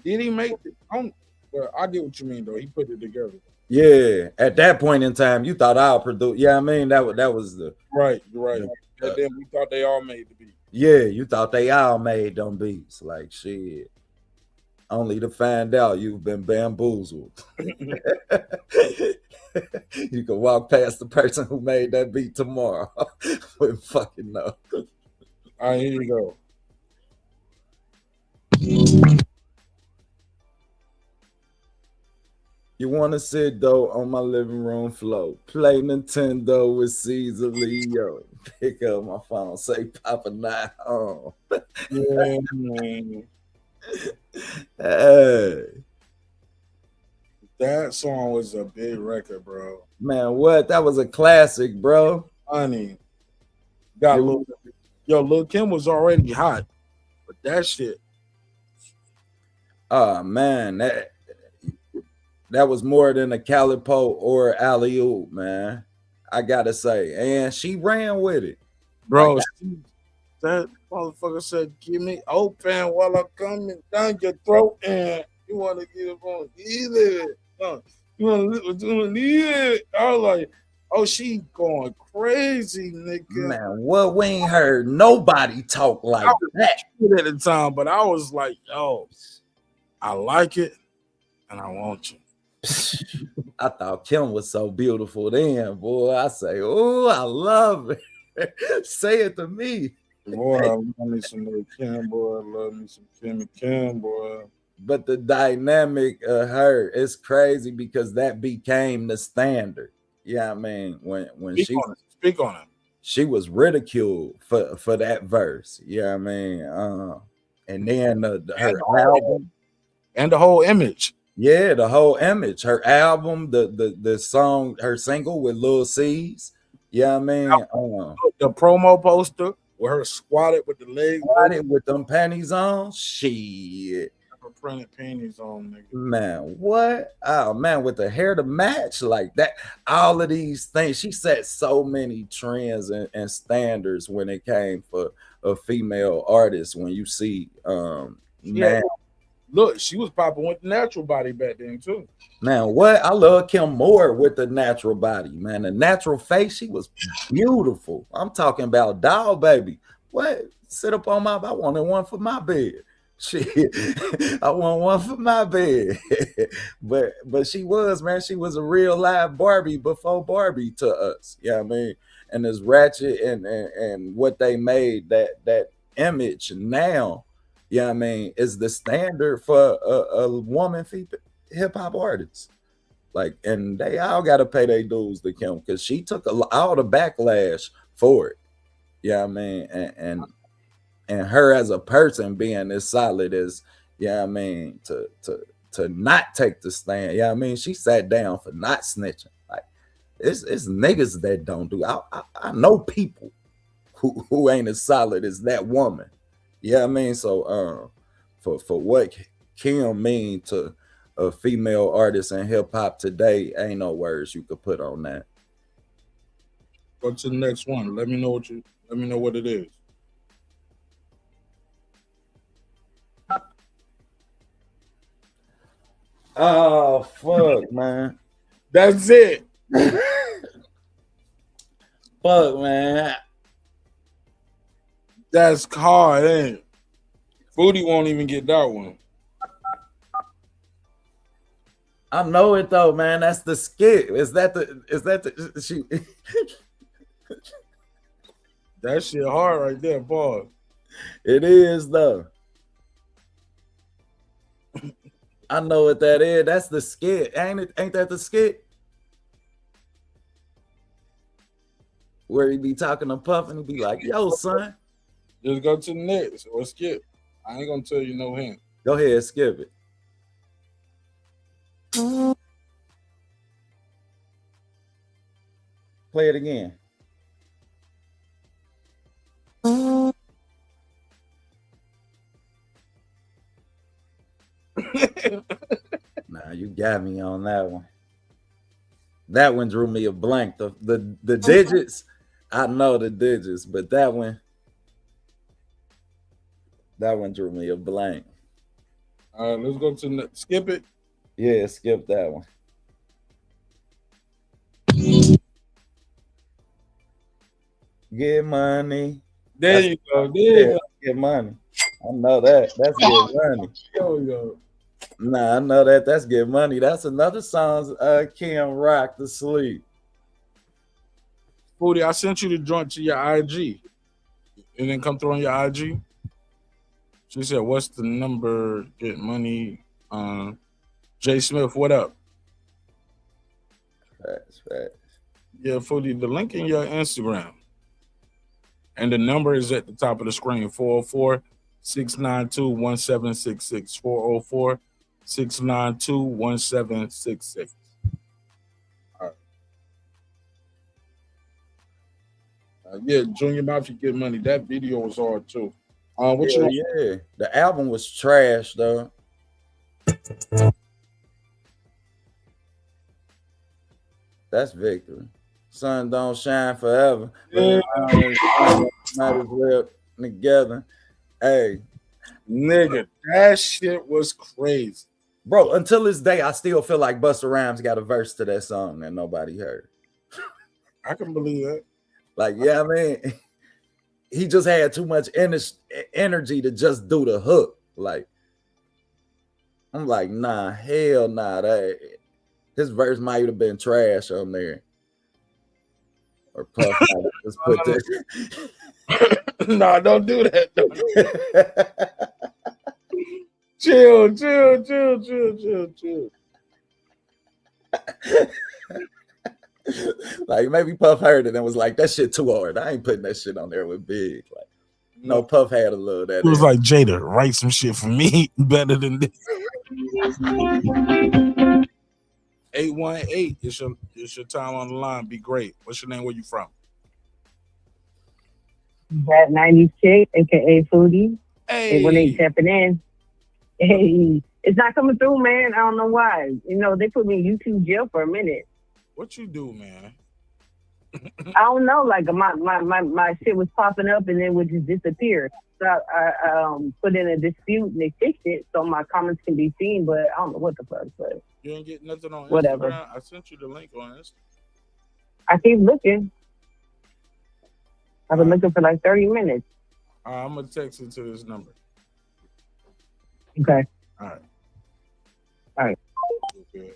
Speaker 1: Did he make it? Well, I get what you mean, though. He put it together.
Speaker 2: Yeah, at that point in time, you thought I'll produce. Yeah, I mean that was the
Speaker 1: right. You're right. And then we thought they all made the beat.
Speaker 2: Yeah, you thought they all made them beats. Like shit. Only to find out you've been bamboozled. You can walk past the person who made that beat tomorrow. Wouldn't fucking know.
Speaker 1: All right, here you go.
Speaker 2: You want to sit though on my living room floor, play Nintendo with Caesar Leo, pick up my phone, say Papa not home.
Speaker 1: Yeah, man.
Speaker 2: Hey.
Speaker 1: That song was a big record, bro.
Speaker 2: Man, what? That was a classic, bro.
Speaker 1: Honey. Lil Kim was already hot, but that shit.
Speaker 2: Oh man, that was more than a calipo or alley-oop, man. I gotta say. And she ran with it.
Speaker 1: Bro, that motherfucker said, give me open while I'm coming down your throat and you want to get up on either. You want to doing it. I was like, oh, she going crazy, nigga.
Speaker 2: Man, what? We ain't heard nobody talk like that
Speaker 1: at the time, but I was like, yo, I like it and I want you.
Speaker 2: I thought Kim was so beautiful then, boy. I say, oh, I love it. Say it to me.
Speaker 1: Boy, I love me some little Kim, boy. I love me some Kim, boy.
Speaker 2: But the dynamic of her is crazy because that became the standard. Yeah, I mean, when
Speaker 1: speak on it.
Speaker 2: She was ridiculed for that verse. Yeah, I mean, and then her album
Speaker 1: and the whole image.
Speaker 2: Yeah, the whole image. Her album, the song, her single with Lil C's. Yeah, I mean,
Speaker 1: the promo poster with her squatted with the legs,
Speaker 2: with them panties on. Shit.
Speaker 1: Printed panties on, nigga.
Speaker 2: Man, what? Oh man, with the hair to match like that, all of these things. She set so many trends and standards when it came for a female artist. When you see now,
Speaker 1: look, she was popping with the natural body back then too.
Speaker 2: Man, what? I love Kim more with the natural body, man. The natural face, she was beautiful. I'm talking about doll baby. What? Sit up on I wanted one for my bed. Shit, I want one for my bed. but she was, man, she was a real live Barbie before Barbie to us. Yeah, I mean, and as ratchet and what they made that image now, yeah, I mean, is the standard for a woman hip hop artist. Like, and they all got to pay their dues to Kim because she took all the backlash for it. Yeah, I mean, and her as a person being as solid as, yeah, I mean, to not take the stand. Yeah, I mean, she sat down for not snitching. Like, it's niggas that don't do. I know people who ain't as solid as that woman. Yeah, I mean, so for what Kim mean to a female artist in hip hop today, ain't no words you could put on that.
Speaker 1: Go to the next one. Let me know what it is.
Speaker 2: Oh fuck, man.
Speaker 1: That's it.
Speaker 2: Fuck, man.
Speaker 1: That's hard, ain't it? Booty won't even get that one.
Speaker 2: I know it though, man. That's the skit. Is that the she?
Speaker 1: That shit hard right there, boy.
Speaker 2: It is though. I know what that is. That's the skit, ain't it? Ain't that the skit? Where he be talking to Puff and he be like, "Yo, son."
Speaker 1: Just go to the next or skip. I ain't gonna tell you no hint.
Speaker 2: Go ahead, skip it. Play it again. Nah, you got me on that one. That one drew me a blank. The digits, I know the digits, but that one drew me a blank.
Speaker 1: All right, let's go to skip it.
Speaker 2: Yeah, skip that one. Get money.
Speaker 1: There you go. There you go.
Speaker 2: Get money. I know that. That's Get Money.
Speaker 1: There we go.
Speaker 2: Nah, I know that. That's Get Money. That's another song. Kim Rock to Sleep.
Speaker 1: Foodie, I sent you the joint to your IG. It didn't come through on your IG. She said, "What's the number? Get Money." Jay Smith, what up?
Speaker 2: Facts.
Speaker 1: Yeah, Foodie, the link in your Instagram. And the number is at the top of the screen, 404-692-1766. 404-692-1766. All right. Yeah, Junior Mafia Get Money. That video was hard too.
Speaker 2: Yeah. The album was trash though. That's Victory. Sun don't shine forever.
Speaker 1: Yeah.
Speaker 2: Might as well together. Hey,
Speaker 1: nigga, that shit was crazy.
Speaker 2: Bro, until this day, I still feel like Busta Rhymes got a verse to that song that nobody heard.
Speaker 1: I can believe that.
Speaker 2: Like, yeah, I mean, he just had too much energy to just do the hook. Like, I'm like, nah, hell nah. His verse might have been trash on there. Or Puff just put this.
Speaker 1: Nah, don't do that. Chill.
Speaker 2: Like maybe Puff heard it and was like, that shit too hard. I ain't putting that shit on there with Big. Like, no, Puff had a little of that.
Speaker 1: It was like, Jada, write some shit for me better than this. 818, it's your time on the line. Be great. What's your name? Where you from?
Speaker 13: That 90s chick, aka Foodie.
Speaker 1: Hey.
Speaker 13: And when they tapping in, hey, it's not coming through, man. I don't know why. You know, they put me in YouTube jail for a minute.
Speaker 1: What you do, man?
Speaker 13: I don't know. Like my shit was popping up and then would just disappear. So I put in a dispute and they fixed it so my comments can be seen. But I don't know what the fuck. But
Speaker 1: you ain't get nothing on
Speaker 13: whatever.
Speaker 1: Instagram? I sent you the link on Instagram.
Speaker 13: I keep looking. I've been looking for like 30 minutes.
Speaker 1: I'm gonna text it to this number.
Speaker 13: Okay.
Speaker 1: All right. Okay.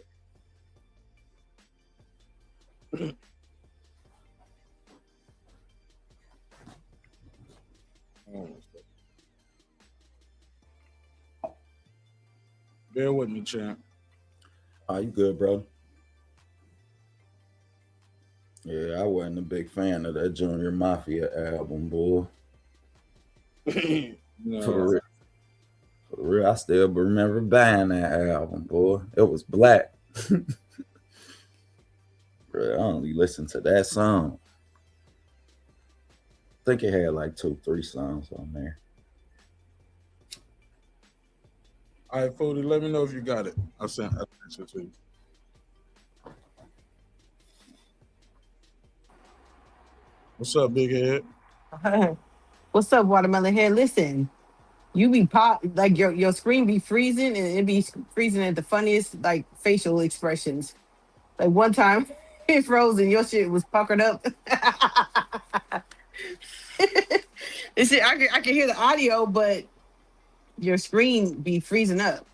Speaker 1: Bear with me, champ.
Speaker 2: Oh, you good, bro? Yeah, I wasn't a big fan of that Junior Mafia album, boy.
Speaker 1: No.
Speaker 2: For real, I still remember buying that album, boy. It was black. Bro, I only listened to that song. I think it had like 2-3 songs on there.
Speaker 1: All right, Foodie, let me know if you got it. I sent it to you. What's up, big head?
Speaker 14: What's up, watermelon head? Listen, you be pop like your screen be freezing and it be freezing at the funniest like facial expressions. Like one time it froze and your shit was puckered up. And shit, I can hear the audio, but your screen be freezing up.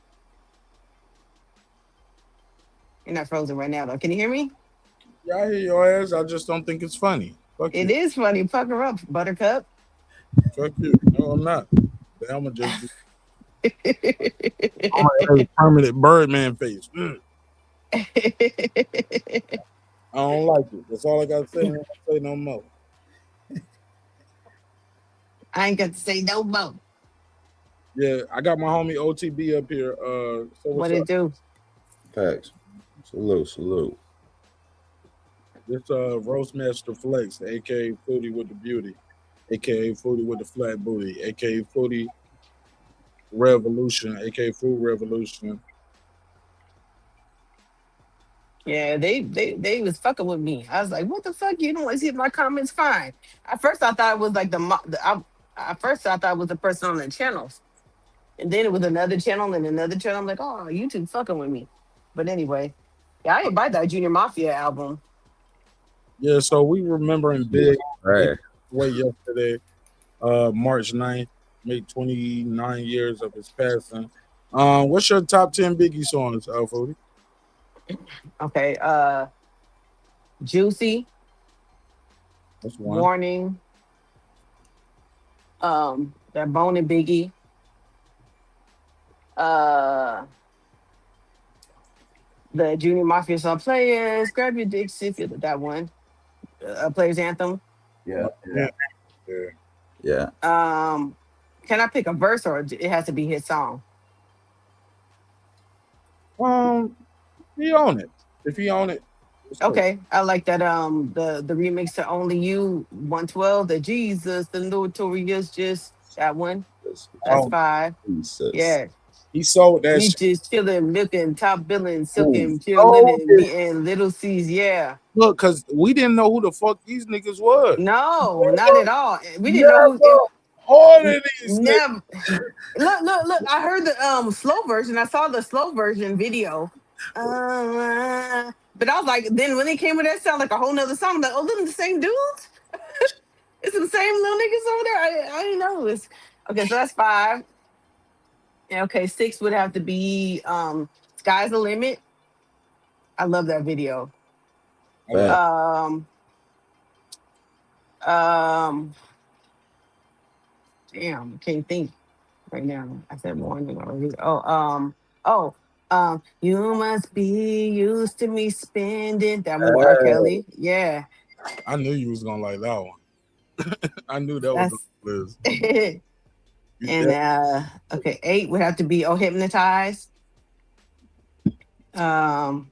Speaker 14: You're not frozen right now, though. Can you hear me?
Speaker 1: Yeah, I hear your ass. I just don't think it's funny. Fuck
Speaker 14: It
Speaker 1: you.
Speaker 14: is funny. Pucker up, Buttercup.
Speaker 1: Fuck you. No, I'm not. I'm gonna just be. I'm gonna have a permanent Birdman face. I don't like it. That's all I gotta say. I don't say no more.
Speaker 14: I ain't got to say no more.
Speaker 1: Yeah, I got my homie OTB up here. So
Speaker 14: What it do?
Speaker 2: Thanks. Salute.
Speaker 1: This Roastmaster Flex, aka Foodie with the Beauty, aka Foodie with the Flat Booty, aka Foodie Revolution, aka Food Revolution.
Speaker 14: Yeah, they was fucking with me. I was like, what the fuck? You don't want to see if my comments fine. At first, I thought it was like at first I thought it was the person on the channels, and then it was another channel and another channel. I'm like, oh, YouTube fucking with me. But anyway, yeah, I didn't buy that Junior Mafia album.
Speaker 1: Yeah, so we remembering Big
Speaker 2: Right.
Speaker 1: way yesterday, March 9th, made 29 years of his passing. What's your top 10 Biggie songs, Foodie?
Speaker 14: Okay, Juicy,
Speaker 1: That's one.
Speaker 14: Warning, that Bone and Biggie, the Junior Mafia song, Players, Grab Your Dicks if you that one, Players Anthem.
Speaker 2: Yeah.
Speaker 14: Can I pick a verse or it has to be his song?
Speaker 1: He own it. If he own it,
Speaker 14: okay. I like that. The remix to Only You 112, the Jesus, the Notorious, just that one. That's 5. Yeah.
Speaker 1: He sold that
Speaker 14: We
Speaker 1: shit.
Speaker 14: just chilling, milking, top billing, silking, pure linen, beating Little C's. Yeah.
Speaker 1: Look, cause we didn't know who the fuck these niggas was.
Speaker 14: No, not at all. We didn't know who.
Speaker 1: All of these
Speaker 14: never. Look. I heard the slow version. I saw the slow version video. But I was like, then when they came with that sound like a whole nother song, I'm like, oh, them the same dudes? It's the same little niggas over there. I didn't know this. Okay, so that's 5. Yeah, okay, 6 would have to be Sky's the Limit. I love that video. Damn, can't think right now. I said Warning already. You must be used to me spending that one with R. Kelly. Yeah.
Speaker 1: I knew you was gonna like that one. I knew that was on the list.
Speaker 14: And okay, 8 would have to be Hypnotized. I'm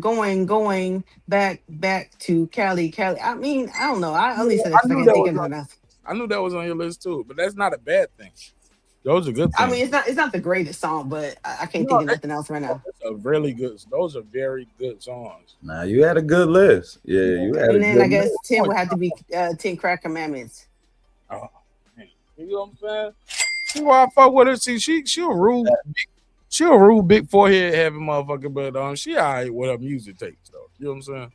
Speaker 14: going back to Cali. I mean, I don't know. I only said that because I can't think of enough.
Speaker 1: I knew that was on your list too, but that's not a bad thing. Those are good things.
Speaker 14: I mean, it's not the greatest song, but I can't think of nothing else right now.
Speaker 1: That's a really good. Those are very good songs.
Speaker 2: Nah, you had a good list. Yeah, you had.
Speaker 14: And then I guess 10 would have to be 10 Crack Commandments.
Speaker 1: Oh, man. You know what I'm saying? See why I fuck with her. See, she'll rule. She'll rule big forehead having motherfucker, but she alright with her music takes though. You know what I'm saying?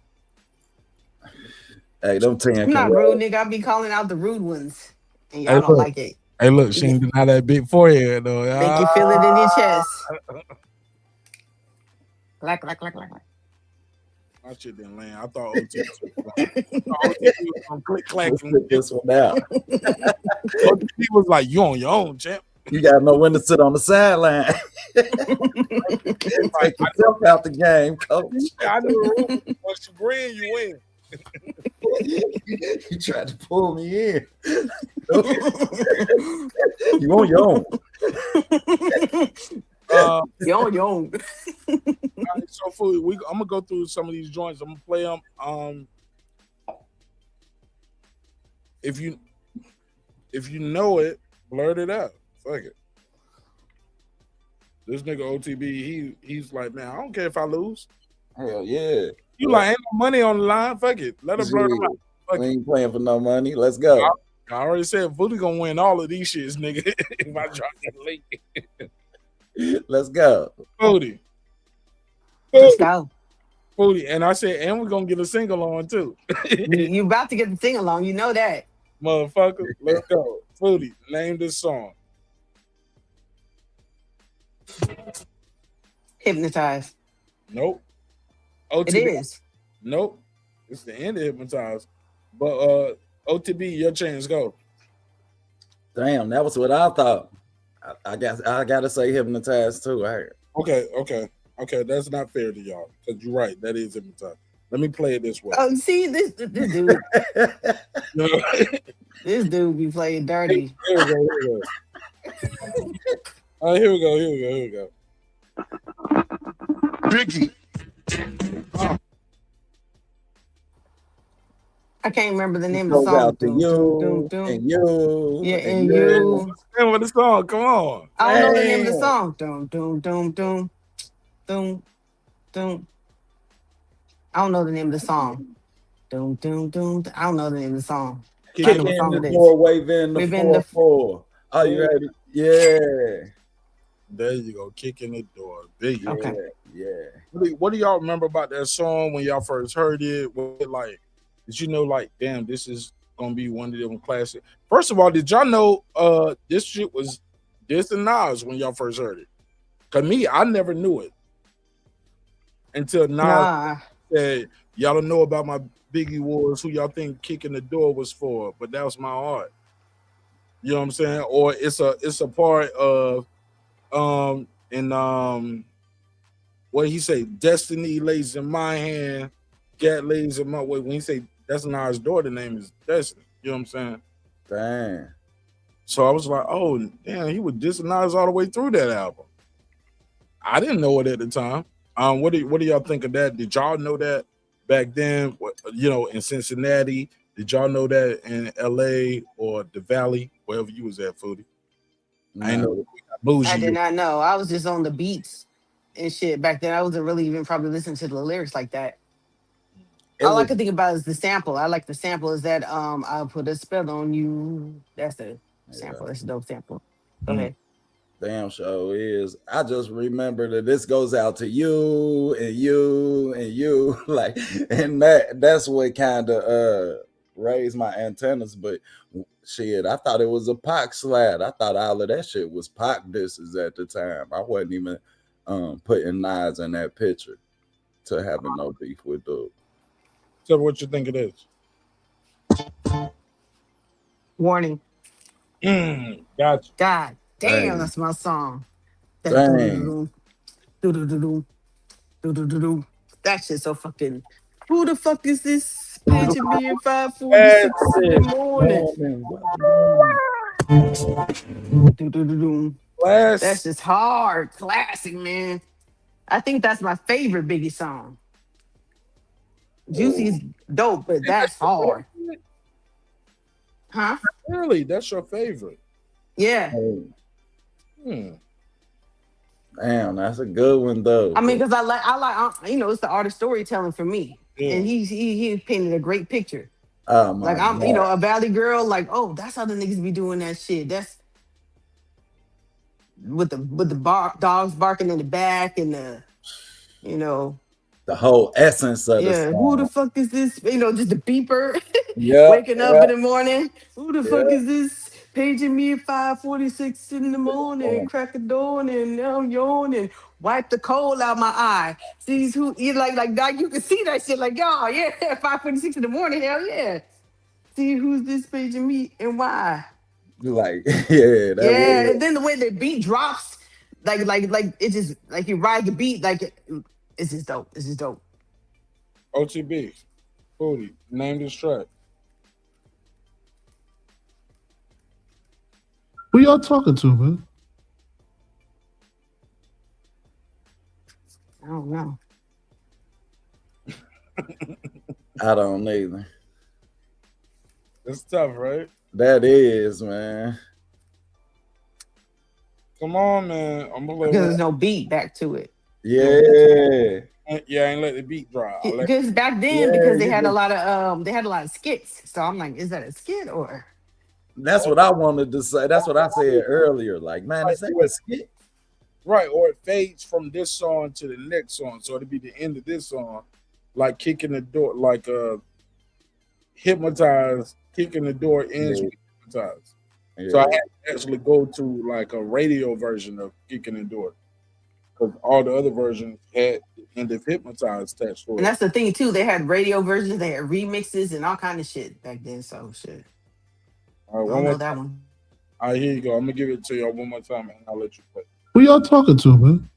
Speaker 2: Hey, don't tell me.
Speaker 14: I'm not rude, nigga. I be calling out the rude ones, and y'all don't like it.
Speaker 1: Hey, look, she ain't deny that big forehead though.
Speaker 14: Make you feel it in your chest. Like.
Speaker 1: My shit didn't land. I thought OTB was gonna click clack and
Speaker 2: this one out.
Speaker 1: OTB was like, "You on your own, champ.
Speaker 2: You gotta know when to sit on the sideline." Take yourself out the game, coach.
Speaker 1: I knew the rule. Once you grin, you win.
Speaker 2: You tried to pull me in. You on your own.
Speaker 14: You on your own.
Speaker 1: So, Food, I'm gonna go through some of these joints. I'm gonna play them. If you know it, blurt it out. Fuck it. This nigga OTB, he's like, man, I don't care if I lose.
Speaker 2: Hell yeah.
Speaker 1: You like, ain't no money on the line. Fuck it. Let him blurt them out.
Speaker 2: We ain't playing for no money. Let's go.
Speaker 1: I already said Foodie gonna win all of these shits, nigga. If I drop that late.
Speaker 2: Let's go.
Speaker 1: Foodie.
Speaker 14: Let's go.
Speaker 1: Foodie. And I said, and we're gonna get a single on too.
Speaker 14: You about to get the sing along, you know that.
Speaker 1: Motherfucker, let's go. Foodie, name this song.
Speaker 14: Hypnotized.
Speaker 1: Nope.
Speaker 14: It
Speaker 1: OTB.
Speaker 14: is.
Speaker 1: Nope. It's the end of Hypnotized. But OTB, your chance, go.
Speaker 2: Damn, that was what I thought. I guess I gotta say Hypnotized too.
Speaker 1: Okay. That's not fair to y'all because you're right. That is Hypnotized. Let me play it this way.
Speaker 14: Oh, see this dude. This dude be playing dirty.
Speaker 1: Here we go. Here we go.
Speaker 9: Biggie.
Speaker 14: I can't remember the name of
Speaker 2: Goes
Speaker 14: the song.
Speaker 2: out to you and you.
Speaker 14: Yeah, and you.
Speaker 1: Remember the song? Come on.
Speaker 14: I don't know the name of the song. Dum dum dum dum dum dum. I don't know the name of the song. Dum dum dum. I don't know the name of the song.
Speaker 2: Kick in the door, wave in the 4-4. Are you ready? Yeah.
Speaker 1: There you go. Kick in the door. Biggie.
Speaker 14: Okay.
Speaker 2: Yeah.
Speaker 1: What do y'all remember about that song when y'all first heard it? What like? Did you know like, damn, this is gonna be one of them classic? First of all, did y'all know this shit was this and Nas when y'all first heard it? Cause me, I never knew it until Nas said, y'all don't know about my Biggie Wars, who y'all think Kicking the Door was for, but that was my art. You know what I'm saying? Or it's a part of what he say, destiny lays in my hand, God lays in my way. When he say that's Nas' daughter name is Destiny. You know what I'm saying?
Speaker 2: Dang.
Speaker 1: So I was like, oh damn, he was dissing Nas all the way through that album. I didn't know it at the time. What do y'all think of that? Did y'all know that back then? You know, in Cincinnati, did y'all know that in LA or the Valley, wherever you was at, Foodie?
Speaker 2: No.
Speaker 1: I know bougie.
Speaker 14: I did not know. I was just on the beats and shit back then. I wasn't really even probably listening to the lyrics like that. All I could think about is the sample. I like the sample. Is that I'll put a spell on you. That's the sample. That's a dope sample. Go ahead.
Speaker 2: Damn show is. I just remember that this goes out to you and you and you. Like, and that's what kind of raised my antennas. But shit, I thought it was a Pac slide. I thought all of that shit was Pac disses at the time. I wasn't even putting Nas in that picture to having no beef with dude.
Speaker 1: So what you think it is?
Speaker 14: Warning.
Speaker 1: Gotcha.
Speaker 14: God damn,
Speaker 2: Dang.
Speaker 14: that's my song.
Speaker 2: Dang.
Speaker 14: That shit's so fucking. Who the fuck is this? Paging me at 5:46 in the morning. That's just hard. Classic, man. I think that's my favorite Biggie song. Juicy's dope, but that's hard. Huh?
Speaker 1: Really? That's your favorite?
Speaker 14: Yeah.
Speaker 2: Damn, that's a good one though.
Speaker 14: I mean, because I like, you know, it's the art of storytelling for me, and he painted a great picture.
Speaker 2: Oh my
Speaker 14: Like I'm,
Speaker 2: God.
Speaker 14: you know, a valley girl. Like, oh, that's how the niggas be doing that shit. That's with the dogs barking in the back and the, you know.
Speaker 2: The whole essence of the song.
Speaker 14: Who the fuck is this? You know, just the beeper.
Speaker 2: Yeah,
Speaker 14: Waking up in the morning. Who the fuck is this? Paging me at 5:46 in the morning. Crack a dawn and now I'm yawning. Wipe the coal out my eye. Sees who you like you can see that shit like, y'all, yeah, 5:46 in the morning, hell yeah. See who's this paging me and why.
Speaker 2: Like, yeah, that
Speaker 14: and then the way the beat drops, like it just like you ride the beat, like it's just dope. It's just dope.
Speaker 1: OTB, Foodie, name this track.
Speaker 15: Who y'all talking to, man?
Speaker 14: I don't know.
Speaker 2: I don't either.
Speaker 1: It's tough, right?
Speaker 2: That is, man.
Speaker 1: Come on, man. I'm
Speaker 14: Because there's no beat back to it.
Speaker 2: Yeah.
Speaker 1: Yeah, I ain't let the beat drop.
Speaker 14: Because back then, because they had a lot of skits. So I'm like, is that a skit or?
Speaker 2: That's what I wanted to say. That's what I said earlier. Like, man, is that a skit?
Speaker 1: Right, or it fades from this song to the next song. So it'll be the end of this song, like kicking the door, like hypnotized, kicking the door ends with hypnotized. So I had to actually go to like a radio version of kicking the door. because all the other versions had End of Hypnotized attached to
Speaker 14: And
Speaker 1: it.
Speaker 14: that's the thing too. They had radio versions, they had remixes and all kind of shit back then. So shit.
Speaker 1: All right,
Speaker 14: I
Speaker 1: one
Speaker 14: don't
Speaker 1: more
Speaker 14: know that
Speaker 1: time.
Speaker 14: one.
Speaker 1: All right, here you go. I'm gonna give it to y'all one more time, and I'll let you play.
Speaker 15: Who y'all talking to, man?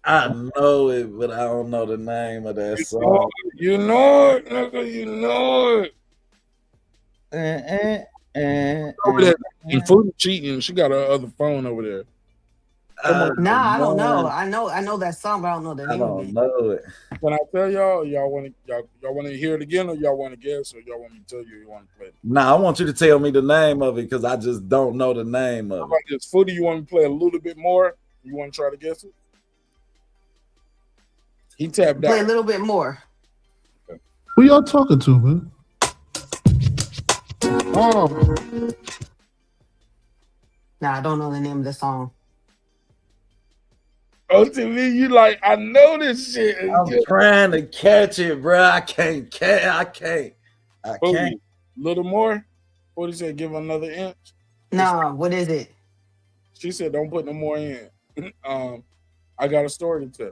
Speaker 2: I know it, but I don't know the name of that
Speaker 1: Oh,
Speaker 2: song.
Speaker 1: you know it, nigga. You know it. Over there, and Food cheating. She got her other phone over there. Come on.
Speaker 14: Nah, I don't know.
Speaker 2: man,
Speaker 14: I know that song, but I don't know the
Speaker 2: I
Speaker 14: name of
Speaker 2: don't
Speaker 14: it.
Speaker 2: know it.
Speaker 1: Can I tell y'all? Y'all want to hear it again, or y'all want to guess, or y'all want me to tell you want to play it?
Speaker 2: Nah, I want you to tell me the name of it because I just don't know the name
Speaker 1: How
Speaker 2: of it.
Speaker 1: about this? Foodie, you want me to play a little bit more? You want to try to guess it? He tapped
Speaker 14: Play a
Speaker 1: out.
Speaker 14: little bit more.
Speaker 15: Who y'all talking to, man?
Speaker 1: Oh,
Speaker 14: Nah, I don't know the name of the song.
Speaker 1: OTB, you like, I know this shit.
Speaker 2: I'm trying to catch it, bro. I can't.
Speaker 1: Foodie,
Speaker 2: can't.
Speaker 1: little more? Foodie said, give another inch.
Speaker 14: Nah, what is it?
Speaker 1: She said, don't put no more in. I got a story to tell.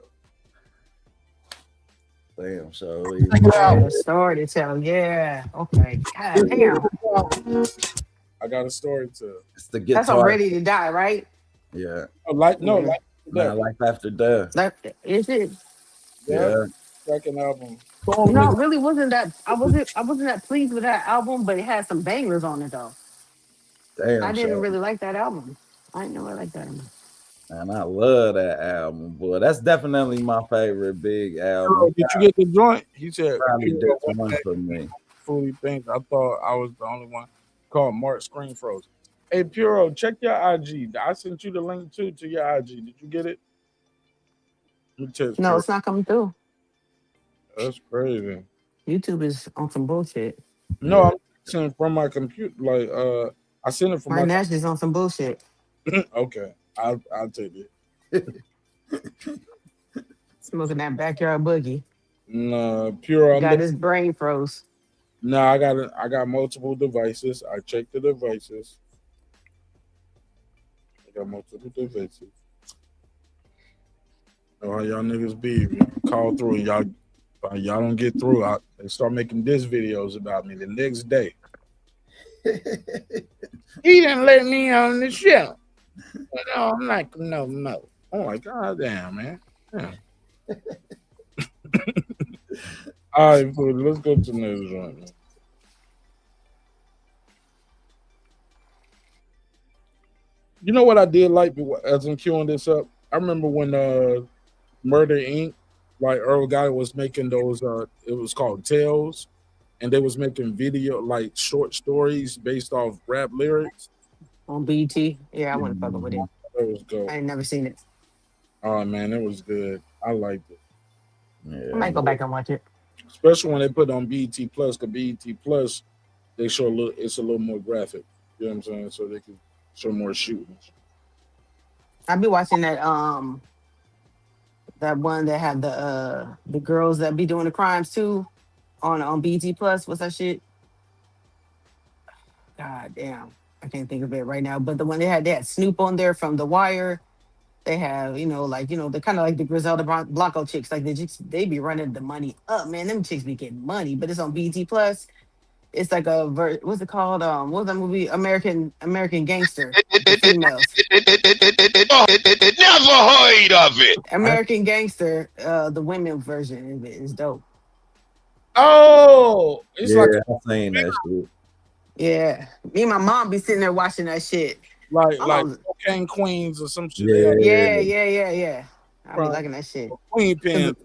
Speaker 2: Damn, so
Speaker 14: Oh, story to tell. Yeah. Okay. God damn.
Speaker 1: I got a story to tell.
Speaker 2: It's the
Speaker 14: That's on
Speaker 2: guitar.
Speaker 14: Ready to Die, right?
Speaker 2: Yeah.
Speaker 1: Oh, like, no,
Speaker 14: Yeah.
Speaker 1: like
Speaker 2: Nah, Life After Death.
Speaker 14: Is it?
Speaker 2: Yeah.
Speaker 1: Second album.
Speaker 14: No, it really wasn't that. I wasn't that pleased with that album, but it had some bangers on it though.
Speaker 2: Damn,
Speaker 14: I didn't
Speaker 2: so
Speaker 14: really like that album. I didn't really like that album.
Speaker 2: man, I love that album, boy. That's definitely my favorite big album.
Speaker 1: Did you get the joint? He said,
Speaker 2: Probably
Speaker 1: Pure
Speaker 2: this
Speaker 1: one
Speaker 2: one
Speaker 1: that
Speaker 2: for me.
Speaker 1: fully thinks. I thought I was the only one. Called Mark Screen Froze. Hey, Puro, check your IG. I sent you the link too to your IG. Did you get it? Let me text
Speaker 14: No,
Speaker 1: Puro.
Speaker 14: it's not coming through.
Speaker 1: That's crazy.
Speaker 14: YouTube is on some bullshit.
Speaker 1: No, I'm sending from my computer. Like, I sent it from
Speaker 14: Right
Speaker 1: my.
Speaker 14: now, it's just on some bullshit.
Speaker 1: Okay, I'll take it.
Speaker 14: Smoking that backyard boogie.
Speaker 1: No, Puro.
Speaker 14: Got his brain froze.
Speaker 1: No, I got multiple devices. I checked the devices. I got multiple devices. Know how y'all niggas be. If y'all call through and y'all don't get through. They start making diss videos about me the next day. He didn't let me on the show. No, I'm like, no. Oh my god damn, man. Yeah. All right, food. Let's go to the next one. You know what I did like as I'm queuing this up? I remember when Murder Inc., like Earl Guy was making those it was called Tales, and they was making video like short stories based off rap lyrics.
Speaker 14: On BT. Yeah, I want to fuck with it.
Speaker 1: That was good.
Speaker 14: I ain't never seen it.
Speaker 1: Oh man, it was good. I liked it.
Speaker 14: I might go back and watch it.
Speaker 1: Especially when they put it on BET Plus, because BET Plus, they show it's a little more graphic. You know what I'm saying? So they can show more shootings.
Speaker 14: I be watching that one that had the girls that be doing the crimes too on BT Plus. What's that shit? God damn, I can't think of it right now. But the one they had Snoop on there from The Wire. They have, they're kind of like the Griselda Blanco chicks. Like they be running the money up, man. Them chicks be getting money, but it's on BT Plus. It's like what's it called? What was that movie? American Gangster. The females.
Speaker 9: Never heard of it.
Speaker 14: American Gangster. The women version is dope.
Speaker 1: Oh, it's like
Speaker 2: I've seen that shit.
Speaker 14: Yeah, me and my mom be sitting there watching that shit.
Speaker 1: like Cocaine Queens or some shit.
Speaker 14: Yeah. I be liking that shit.
Speaker 1: Queen Pen.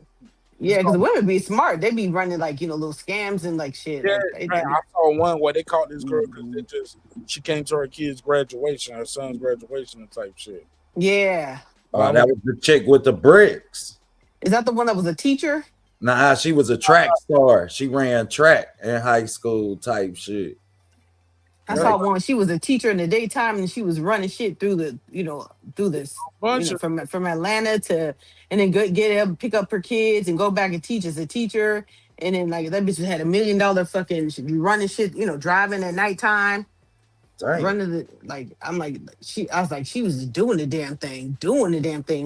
Speaker 14: Yeah, because the women be smart. They be running little scams and shit.
Speaker 1: Yeah,
Speaker 14: Like,
Speaker 1: man, I saw one where they caught this girl because she came to her kid's graduation, her son's graduation type shit.
Speaker 14: Yeah.
Speaker 2: That was the chick with the bricks.
Speaker 14: Is that the one that was a teacher?
Speaker 2: Nah, she was a track star. She ran track in high school type shit.
Speaker 14: I saw one. She was a teacher in the daytime, and she was running shit through this, from Atlanta to, and then get up, pick up her kids, and go back and teach as a teacher. And then like that bitch had $1 million fucking running shit, driving at nighttime.
Speaker 2: Dang.
Speaker 14: Running the I'm like I was like she was doing the damn thing.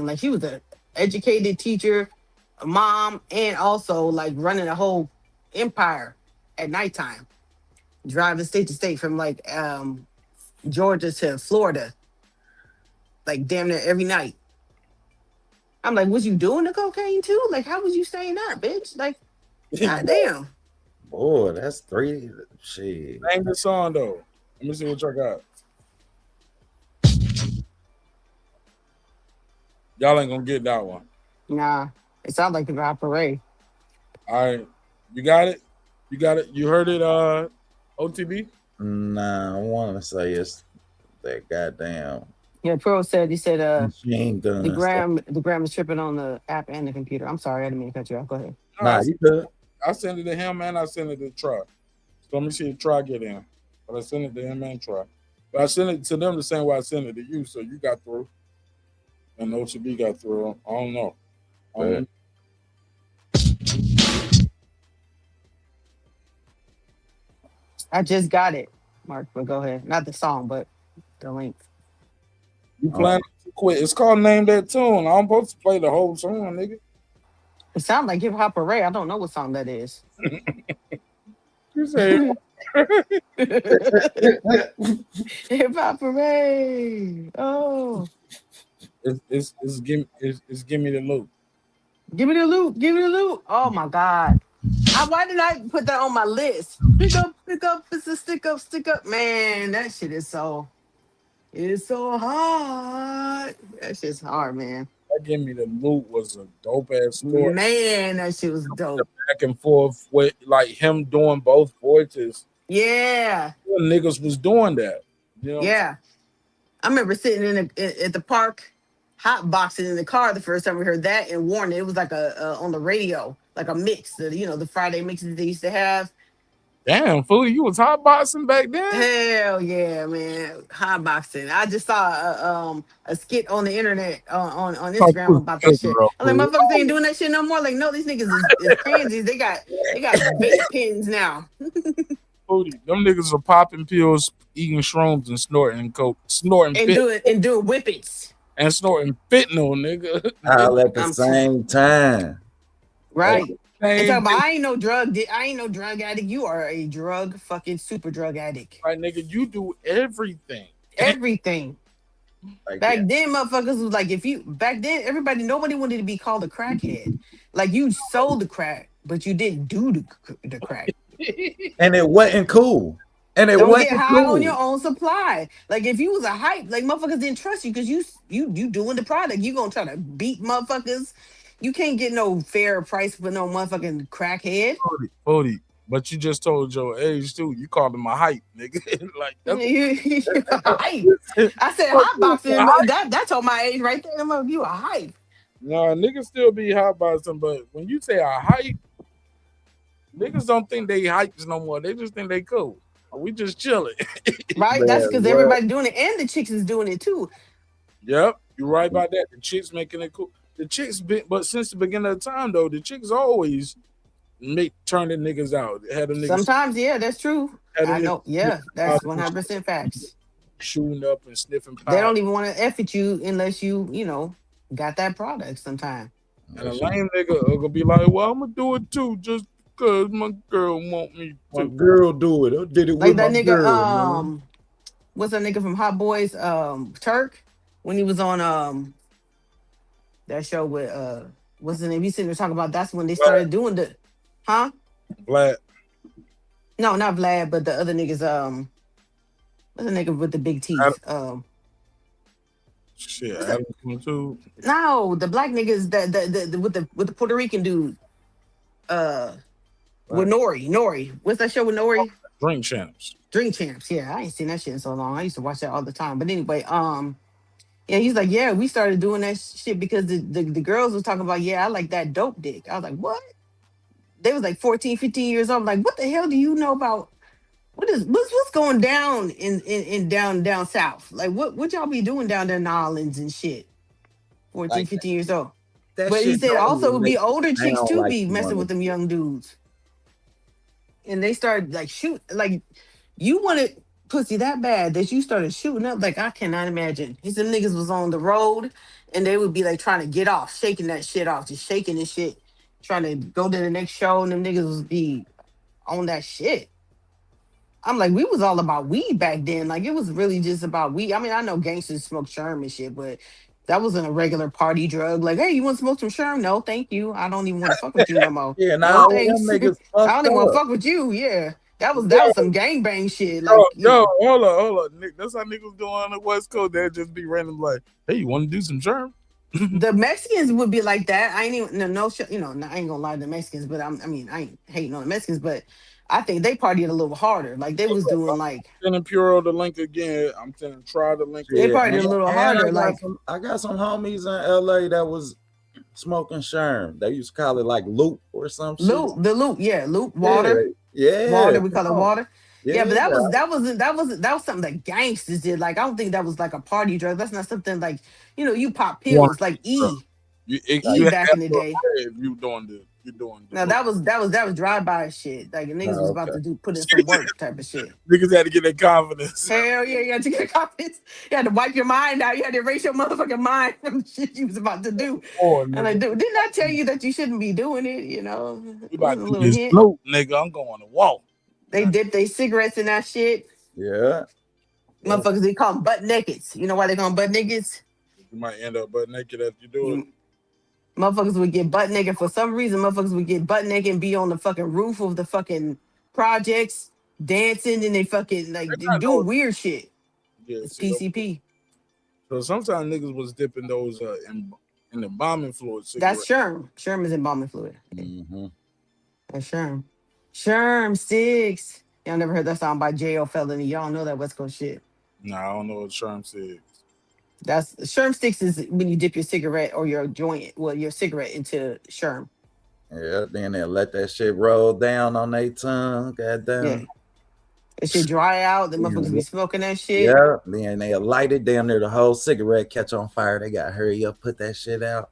Speaker 14: Like she was a educated teacher, a mom, and also like running a whole empire at nighttime. Driving state to state from like Georgia to Florida. Like damn near every night. I'm like, was you doing the cocaine too? Like, how was you staying up, bitch? Like, goddamn.
Speaker 2: Boy, that's 3 shit.
Speaker 1: Name the song though. Let me see what y'all got. Y'all ain't gonna get that one.
Speaker 14: Nah, it sounds like the Rob Parade.
Speaker 1: All right, you got it. You heard it. OTB.
Speaker 2: Nah, I want to say it's that goddamn.
Speaker 14: Yeah, Pro said
Speaker 2: machine gun
Speaker 14: the gram is tripping on the app and the computer. I'm sorry, I didn't mean to cut you off. Go ahead.
Speaker 2: Nah, you good.
Speaker 1: I sent it to him and I sent it to Try. So let me see if Try get in. But I sent it to him and Try. But I sent it to them the same way I sent it to you, so you got through. And OTB got through. I don't know.
Speaker 14: I just got it, Mark, but go ahead. Not the song, but the link.
Speaker 1: You playing to quit. It's called Name That Tune. I'm supposed to play the whole song, nigga.
Speaker 14: It sounds like Hip Hop Array. I don't know what song that is.
Speaker 1: You say
Speaker 14: Hip Hop Array. Oh.
Speaker 1: It's give me the loot.
Speaker 14: Give me the loot. Give me the loot. Oh my God. Why did I put that on my list? Pick up, it's a stick up. Man, that shit is so hard. That shit's hard, man.
Speaker 1: That Give Me the Loot was a dope ass story.
Speaker 14: Man, that shit was dope.
Speaker 1: Back and forth with like him doing both voices.
Speaker 14: Yeah.
Speaker 1: Niggas was doing that. You know
Speaker 14: yeah. I remember sitting at the park, hot boxing in the car the first time we heard that and Warner. It was like a on the radio, like a mix, the Friday mixes they used to have.
Speaker 1: Damn, fool, you was hot boxing back then?
Speaker 14: Hell yeah, man. Hot boxing. I just saw a skit on the internet on Instagram about that shit. I'm like, motherfuckers ain't doing that shit no more. Like, no, these niggas is pansies. They got vape pens now.
Speaker 1: Them niggas are popping pills, eating shrooms, and snorting coke,
Speaker 14: and doing whippets.
Speaker 1: And snorting fentanyl, nigga.
Speaker 2: All at the same time.
Speaker 14: Right. And talk about I ain't no drug addict. You are a fucking super drug addict.
Speaker 1: Right, nigga, you do everything.
Speaker 14: Everything. Back then, motherfuckers was like, nobody wanted to be called a crackhead. Like you sold the crack, but you didn't do the crack.
Speaker 2: And it wasn't cool. And it
Speaker 14: Don't
Speaker 2: wasn't
Speaker 14: get high
Speaker 2: cool.
Speaker 14: on your own supply. Like if you was a hype, like motherfuckers didn't trust you because you doing the product. You gonna try to beat motherfuckers. You can't get no fair price for no motherfucking crackhead.
Speaker 1: 40. But you just told your age too. You called him a hype, nigga. Like that's
Speaker 14: hype. I said hot boxing. That told my age right there. You a hype.
Speaker 1: No, niggas still be hot boxing, but when you say a hype, niggas don't think they hypes no more. They just think they cool. We just chilling.
Speaker 14: Right? That's because everybody doing it, and the chicks is doing it too.
Speaker 1: Yep, you're right about that. The chicks making it cool. The chicks, but since the beginning of time though, the chicks always turn the niggas out. Had them niggas
Speaker 14: sometimes, yeah, that's true. I know, yeah, that's 100% facts.
Speaker 1: Shooting up and sniffing pot.
Speaker 14: They don't even want to F at you unless you got that product sometime.
Speaker 1: And a lame nigga gonna be like, well, I'm gonna do it too, just because my girl want me to.
Speaker 2: My girl do it. I did it
Speaker 14: like
Speaker 2: with
Speaker 14: that
Speaker 2: my
Speaker 14: nigga,
Speaker 2: girl, man.
Speaker 14: What's that nigga from Hot Boys, Turk, when he was on that show with what's the name? He's sitting there talking about that's when they started doing the
Speaker 1: Vlad.
Speaker 14: No, not Vlad, but the other niggas, what's the nigga with the big teeth?
Speaker 1: Shit, Adam too.
Speaker 14: No, the black niggas that with the Puerto Rican dude. With Nori. What's that show with Nori?
Speaker 1: Drink Champs.
Speaker 14: Yeah, I ain't seen that shit in so long. I used to watch that all the time. But anyway, yeah, he's like, yeah, we started doing that shit because the girls was talking about, yeah, I like that dope dick. I was like, what? They was like 14, 15 years old. I'm like, what the hell do you know about what's going down in down south? Like what y'all be doing down there in New Orleans and shit? 14, 15 years old. But he said also would be older chicks too be messing with them young dudes. and they started like shoot, like you wanted pussy that bad that you started shooting up. Like I cannot imagine. Some niggas was on the road and they would be like trying to get off, shaking that shit off, just shaking this shit, trying to go to the next show, and them niggas was be on that shit. I'm like, we was all about weed back then. Like it was really just about weed. I mean, I know gangsters smoke sherm and shit, but that wasn't a regular party drug. Like, hey, you want to smoke some sherm? No, thank you. I don't even want to fuck with you no more.
Speaker 2: Yeah,
Speaker 14: No,
Speaker 2: now all
Speaker 14: thanks.
Speaker 2: them niggas
Speaker 14: I
Speaker 2: fucked
Speaker 14: don't even want to
Speaker 2: up.
Speaker 14: fuck with you. Yeah. That was
Speaker 1: Yo,
Speaker 14: some gangbang shit.
Speaker 1: yo,
Speaker 14: Like, you know.
Speaker 1: hold on. Nick, that's how niggas do on the West Coast. They'd just be random like, hey, you want to do some germ?
Speaker 14: The Mexicans would be like that. I ain't even you know, I ain't gonna lie to the Mexicans, but I mean, I ain't hating on the Mexicans, but I think they partied a little harder. Like they was doing like
Speaker 1: Sending Puro the link again. I'm telling try the link.
Speaker 14: they
Speaker 2: Yeah,
Speaker 14: partied a little harder. Like
Speaker 2: I got some homies in LA that was smoking sherm. They used to call it like loop or some shit.
Speaker 14: loop, water.
Speaker 2: Yeah.
Speaker 14: Water, we call it
Speaker 2: come on.
Speaker 14: water. Yeah, but that
Speaker 2: Yeah.
Speaker 14: was something that gangsters did. Like I don't think that was like a party drug. That's not something like, you know, you pop
Speaker 1: Water,
Speaker 14: pills like
Speaker 1: bro.
Speaker 14: E
Speaker 1: You
Speaker 14: back in the day.
Speaker 1: if you doing this. You're doing this.
Speaker 14: Now that was drive-by shit. Like niggas was about to put in some work type of shit.
Speaker 1: Niggas had to get their confidence.
Speaker 14: Hell yeah, you had to get confidence. You had to wipe your mind out. You had to erase your motherfucking mind from the shit you was about to do. And I didn't I tell you that you shouldn't be doing it, you know?
Speaker 1: You about
Speaker 14: A
Speaker 1: to
Speaker 14: little
Speaker 1: do this
Speaker 14: hint.
Speaker 1: slow, nigga. I'm going to walk.
Speaker 14: They dipped their cigarettes in that shit.
Speaker 2: Yeah.
Speaker 14: Motherfuckers, they call them butt nakeds. You know why they call them butt nakeds?
Speaker 1: You might end up butt naked after you do it.
Speaker 14: Motherfuckers would get butt naked for some reason. Motherfuckers would get butt naked and be on the fucking roof of the fucking projects, dancing, and they fucking like doing weird shit.
Speaker 1: Yeah,
Speaker 14: It's PCP.
Speaker 1: So sometimes niggas was dipping those in the bombing fluid.
Speaker 14: That's Sherm. Sherm is embalming fluid.
Speaker 2: Mm-hmm.
Speaker 14: That's Sherm. Sherm sticks. Y'all never heard that song by J.O. Felony. Y'all know that West Coast shit.
Speaker 1: No, I don't know what Sherm said.
Speaker 14: That's Sherm sticks is when you dip your cigarette or your joint, well, your cigarette into Sherm.
Speaker 2: Yeah, then they'll let that shit roll down on their tongue. Goddamn.
Speaker 14: Yeah. It should dry out. The motherfuckers be smoking that shit.
Speaker 2: Yeah, then they'll light it down there. The whole cigarette catch on fire. They got to hurry up, put that shit out.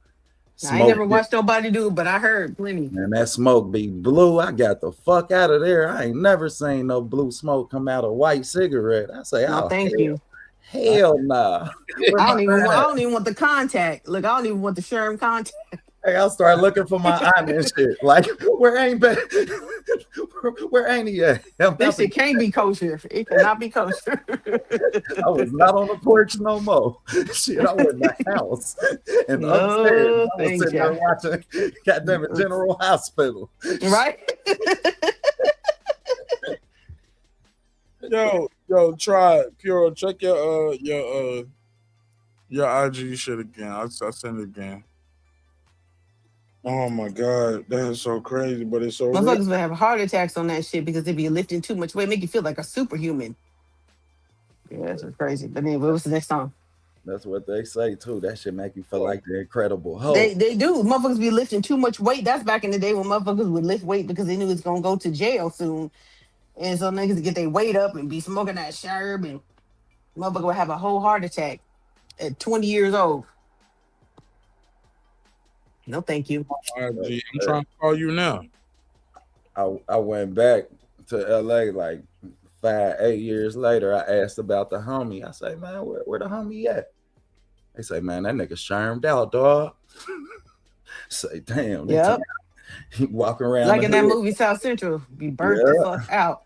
Speaker 14: I ain't never watched nobody do it, but I heard plenty.
Speaker 2: And that smoke be blue. I got the fuck out of there. I ain't never seen no blue smoke come out of white cigarette. I say,
Speaker 14: No, thank you.
Speaker 2: Hell nah.
Speaker 14: I don't even want the contact. Look, I don't even want the Sherm contact.
Speaker 2: Hey, I'll start looking for my aunt and shit. Like, where ain't he at?
Speaker 14: This shit can't be kosher. It cannot be kosher.
Speaker 2: I was not on the porch no more. Shit, I was in the house. And upstairs, I was sitting there watching goddamn it, General Hospital.
Speaker 14: Right?
Speaker 1: Yo, try it. Pure, check your IG shit again. I send it again. Oh my god, that is so crazy, but it's so real.
Speaker 14: Motherfuckers would have heart attacks on that shit because they be lifting too much weight, make you feel like a superhuman. Yeah, that's crazy. But anyway, what's the next song?
Speaker 2: That's what they say too. That shit make you feel like the Incredible Hulk.
Speaker 14: They do. Motherfuckers be lifting too much weight. That's back in the day when motherfuckers would lift weight because they knew it's gonna go to jail soon. And so niggas get their weight up and be smoking that sherb, and motherfucker would have a whole heart attack at 20 years old. No, thank you.
Speaker 1: I'm trying to call you now.
Speaker 2: I went back to LA like 5-8 years later. I asked about the homie. I say, man, where the homie at? They say, man, that nigga shermed out, dog. Say, damn.
Speaker 14: Yep.
Speaker 2: He walking around
Speaker 14: Like in that movie South Central, be burnt the fuck out.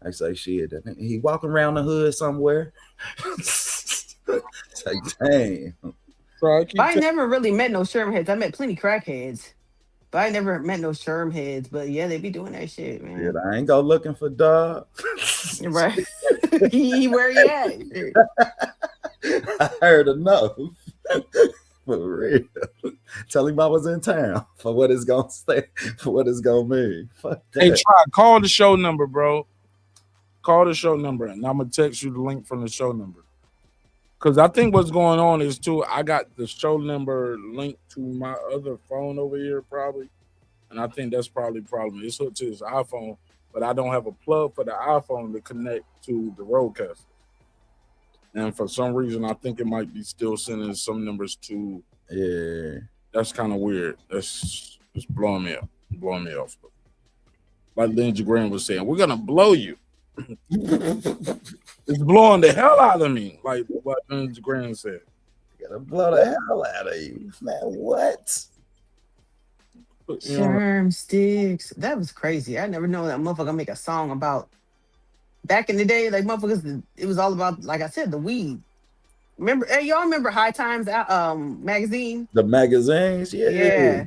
Speaker 2: I say, shit, he walking around the hood somewhere. Say, damn.
Speaker 14: But I never really met no Sherm heads. I met plenty crackheads. But I never met no Sherm heads. But yeah, they be doing that shit, man.
Speaker 2: Yeah, I ain't go looking for dog.
Speaker 14: Right. Where he at?
Speaker 2: I heard enough. For real. Tell him I was in town for what it's gonna say, for what it's gonna mean. Fuck that.
Speaker 1: Hey, try call the show number, bro. Call the show number, and I'm gonna text you the link from the show number. Because I think what's going on is too, I got the show number linked to my other phone over here, probably, and I think that's probably the problem. It's hooked to his iPhone, but I don't have a plug for the iPhone to connect to the Rodecaster. And for some reason, I think it might be still sending some numbers to.
Speaker 2: Yeah,
Speaker 1: that's kind of weird. That's just blowing me up, blowing me off. like Lindsey Graham was saying. We're gonna blow you. It's blowing the hell out of me, like what Lindsey Graham said.
Speaker 2: Gotta blow the hell out of you, man. What?
Speaker 14: Sherm sticks. That was crazy. I never know that motherfucker make a song about. Back in the day, like motherfuckers, it was all about, like I said, the weed. Remember, hey, y'all remember High Times magazine?
Speaker 2: The magazines, yeah.
Speaker 14: Yeah.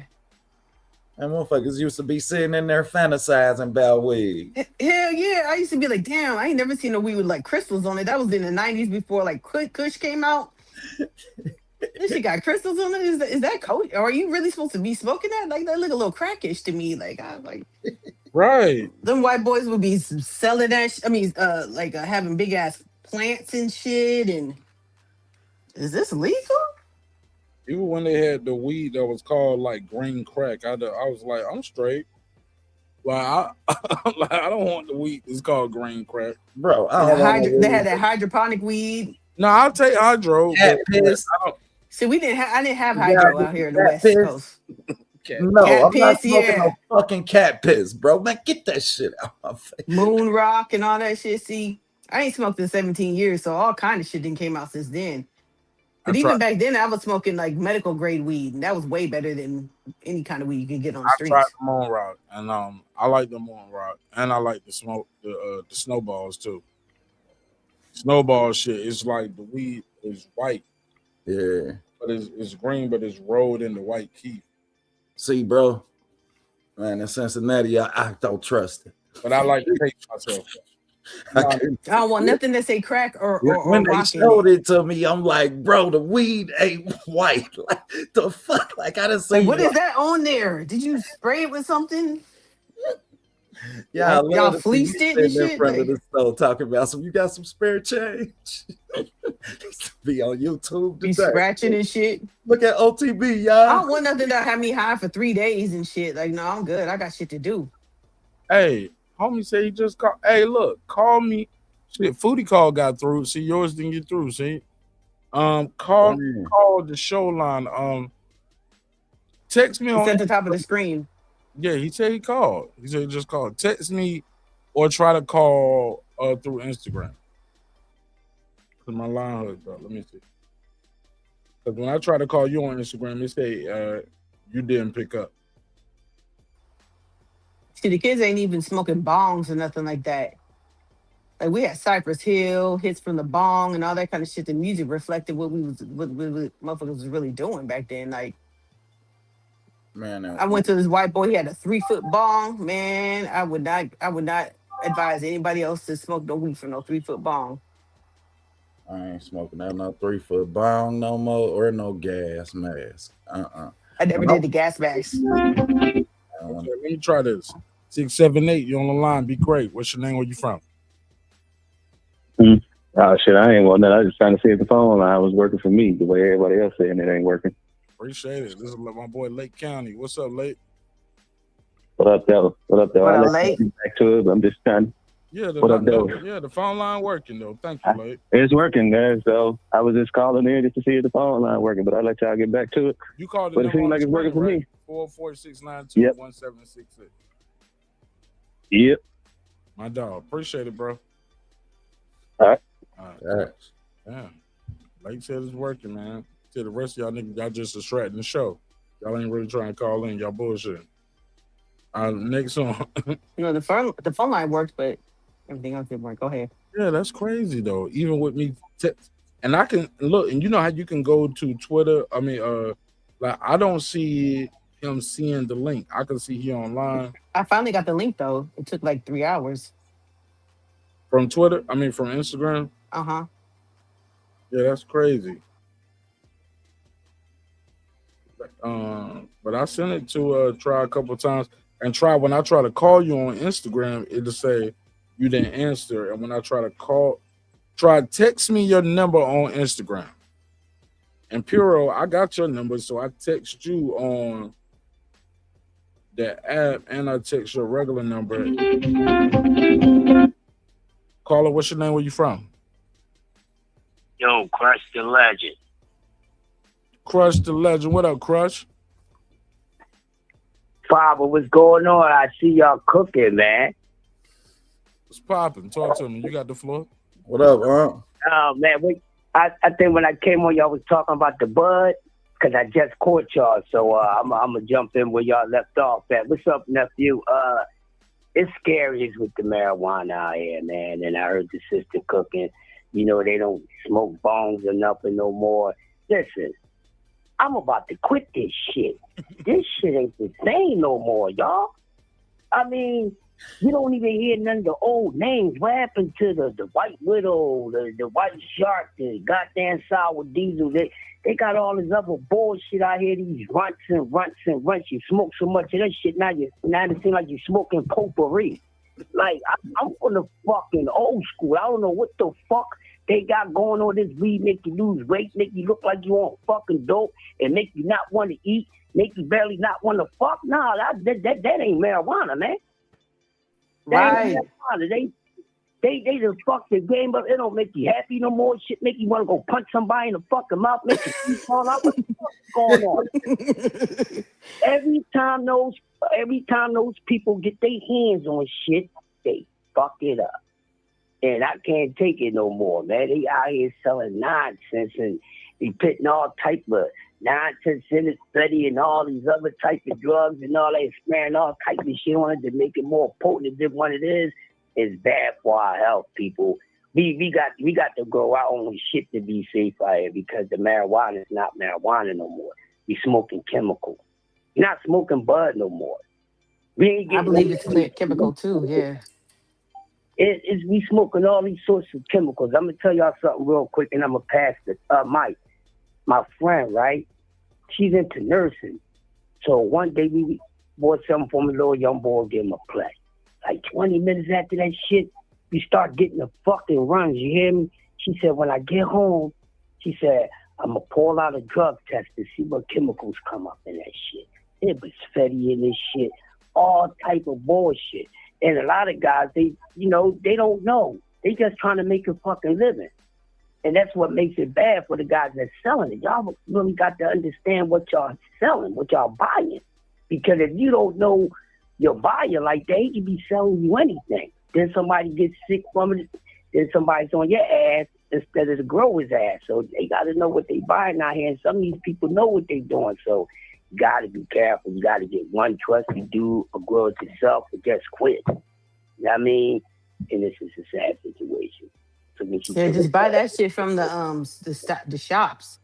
Speaker 2: And motherfuckers used to be sitting in there fantasizing about weed.
Speaker 14: Hell yeah. I used to be like, damn, I ain't never seen a weed with like crystals on it. That was in the 90s before like Kush came out. This shit got crystals on it. Is that coke? Or are you really supposed to be smoking that? Like that look a little crackish to me. Like I like
Speaker 1: right.
Speaker 14: Them white boys would be selling that. Having big ass plants and shit. And is this legal?
Speaker 1: Even when they had the weed that was called like green crack, I was like, I'm straight. Like I don't want the weed that's called green crack,
Speaker 2: bro.
Speaker 14: They had that hydroponic weed.
Speaker 1: No, I'll take hydro.
Speaker 2: Cat piss.
Speaker 14: See, I didn't have hydro out here in the West Coast.
Speaker 2: No,
Speaker 14: cat
Speaker 2: I'm not
Speaker 14: piss,
Speaker 2: smoking no fucking cat piss, bro. Man, get that shit out of my face.
Speaker 14: Moon rock and all that shit. See, I ain't smoked in 17 years, so all kind of shit didn't came out since then. But even back then, I was smoking like medical grade weed, and that was way better than any kind of weed you could get on the streets.
Speaker 1: I tried the moon rock, and I like the moon rock, and I like the snowballs too. Snowball shit is like the weed is white,
Speaker 2: yeah,
Speaker 1: but it's green, but it's rolled into white key.
Speaker 2: See, bro, man, in Cincinnati, I don't trust it.
Speaker 1: But I like to take myself.
Speaker 14: I don't want nothing that say crack or
Speaker 2: when they
Speaker 14: rock in
Speaker 2: showed it to me, I'm like, bro, the weed ain't white. Like the fuck, like I done seen.
Speaker 14: Like, what is that on there? Did you spray it with something?
Speaker 2: Yeah,
Speaker 14: like, y'all fleeced it and shit.
Speaker 2: In front of the stove talking about some. You got some spare change? Be on YouTube.
Speaker 14: Be scratching and shit.
Speaker 2: Look at OTB, y'all.
Speaker 14: I don't want nothing that have me high for 3 days and shit. Like, no, I'm good. I got shit to do.
Speaker 1: Hey, homie said he just called. Hey, look, call me. Shit, Foodie call got through. See, yours didn't get through. See, call the show line. Text me
Speaker 14: It's
Speaker 1: on
Speaker 14: at the top of the screen.
Speaker 1: Yeah, he said he called. He said he just called. Text me or try to call through Instagram. Cause my line hooked up. Let me see. Cause when I try to call you on Instagram, it say you didn't pick up.
Speaker 14: See, the kids ain't even smoking bongs or nothing like that. Like we had Cypress Hill, hits from the bong, and all that kind of shit. The music reflected what motherfuckers was really doing back then. Like,
Speaker 2: man,
Speaker 14: I went to this white boy. He had a 3-foot bong. Man, I would not advise anybody else to smoke no weed from no 3-foot bong.
Speaker 2: I ain't smoking that no 3-foot bong no more or no gas mask.
Speaker 14: I never did the gas mask.
Speaker 1: Okay, let me try this. 678, you on the line? Be great. What's your name? Where you from?
Speaker 16: Oh shit, I ain't want that. I was just trying to see if the phone line was working for me the way everybody else saying it ain't working.
Speaker 1: Appreciate it. This is my boy Lake County. What's up, Lake?
Speaker 16: What up, though? What up, though?
Speaker 14: What up,
Speaker 16: I'll
Speaker 14: Lake?
Speaker 16: get back to it, but I'm just trying.
Speaker 1: Yeah,
Speaker 16: What up, though?
Speaker 1: the phone line working though. Thank you, Lake.
Speaker 16: It's working, man. So I was just calling in just to see if the phone line working, but I'll let y'all get back to it.
Speaker 1: You called it,
Speaker 16: but it seems like it's working for me.
Speaker 1: 44692-1766.
Speaker 16: Yep.
Speaker 1: My dog. Appreciate it, bro.
Speaker 16: All right.
Speaker 1: Yeah. Lake said it's working, man. To the rest of y'all niggas, y'all just distracting the show. Y'all ain't really trying to call in. Y'all bullshit. Next song.
Speaker 14: No, the phone line worked, but everything else didn't work. Go ahead.
Speaker 1: Yeah, that's crazy though. Even with me, and I can look, and you know how you can go to Twitter. I mean, like I don't see him seeing the link. I can see he online.
Speaker 14: I finally got the link though. It took like 3 hours.
Speaker 1: From Twitter? I mean, from Instagram?
Speaker 14: Uh-huh.
Speaker 1: Yeah, that's crazy. But I sent it to try a couple times. And when I try to call you on Instagram, it'll say you didn't answer. And when I try to text me your number on Instagram. And Puro, I got your number, so I text you on the app and I text your regular number. Caller, what's your name? Where you from?
Speaker 17: Yo, Crush the Legend.
Speaker 1: Crush the Legend. What up, Crush?
Speaker 17: Father, what's going on? I see y'all cooking, man.
Speaker 1: What's popping? Talk to me. You got the floor.
Speaker 2: What up,
Speaker 17: Oh, man. I think when I came on, y'all was talking about the bud, because I just caught y'all. So I'm going to jump in where y'all left off at. What's up, nephew? It's scary as with the marijuana out here, man. And I heard the sister cooking. You know, they don't smoke bongs or nothing no more. Listen, I'm about to quit this shit. This shit ain't the same no more, y'all. I mean, you don't even hear none of the old names. What happened to the White Widow, the White Shark, the goddamn Sour Diesel? They got all this other bullshit out here, these runts and runts and runts. You smoke so much of that shit, now it seems like you're smoking potpourri. Like, I'm from the fucking old school. I don't know what the fuck they got going on. This weed make you lose weight, make you look like you on fucking dope, and make you not want to eat, make you barely not want to fuck. Nah, that ain't marijuana, man.
Speaker 14: Right.
Speaker 17: They just fuck the game up. It don't make you happy no more. Shit make you want to go punch somebody in the fucking mouth, make your teeth fall out. What the fuck's going on? Every time those people get their hands on shit, they fuck it up. And I can't take it no more, man. They out here selling nonsense and they putting all type of nonsense in it, study and all these other type of drugs and all that, smearing all type of shit on it to make it more potent than what it is. It's bad for our health, people. We got to grow our own shit to be safe out here because the marijuana is not marijuana no more. We smoking chemical. You're not smoking bud no more.
Speaker 14: I believe it's chemical too, yeah.
Speaker 17: We smoking all these sorts of chemicals. I'm gonna tell y'all something real quick, and I'm gonna pass this. My friend, right? She's into nursing. So one day we bought something for my little young boy, give him a play. Like 20 minutes after that shit, you start getting the fucking runs. You hear me? She said, when I get home, she said, I'm gonna pull out a drug test to see what chemicals come up in that shit. It was fatty in this shit, all type of bullshit. And a lot of guys, they don't know. They just trying to make a fucking living. And that's what makes it bad for the guys that's selling it. Y'all really got to understand what y'all selling, what y'all buying. Because if you don't know your buyer like that, he can be selling you anything. Then somebody gets sick from it. Then somebody's on your ass instead of the grower's ass. So they got to know what they buying out here. And some of these people know what they doing. So you got to be careful. You got to get one trusted dude or grow it yourself or just quit. You know what I mean? And this is a sad situation. So
Speaker 14: yeah, just buy that shit from the shops.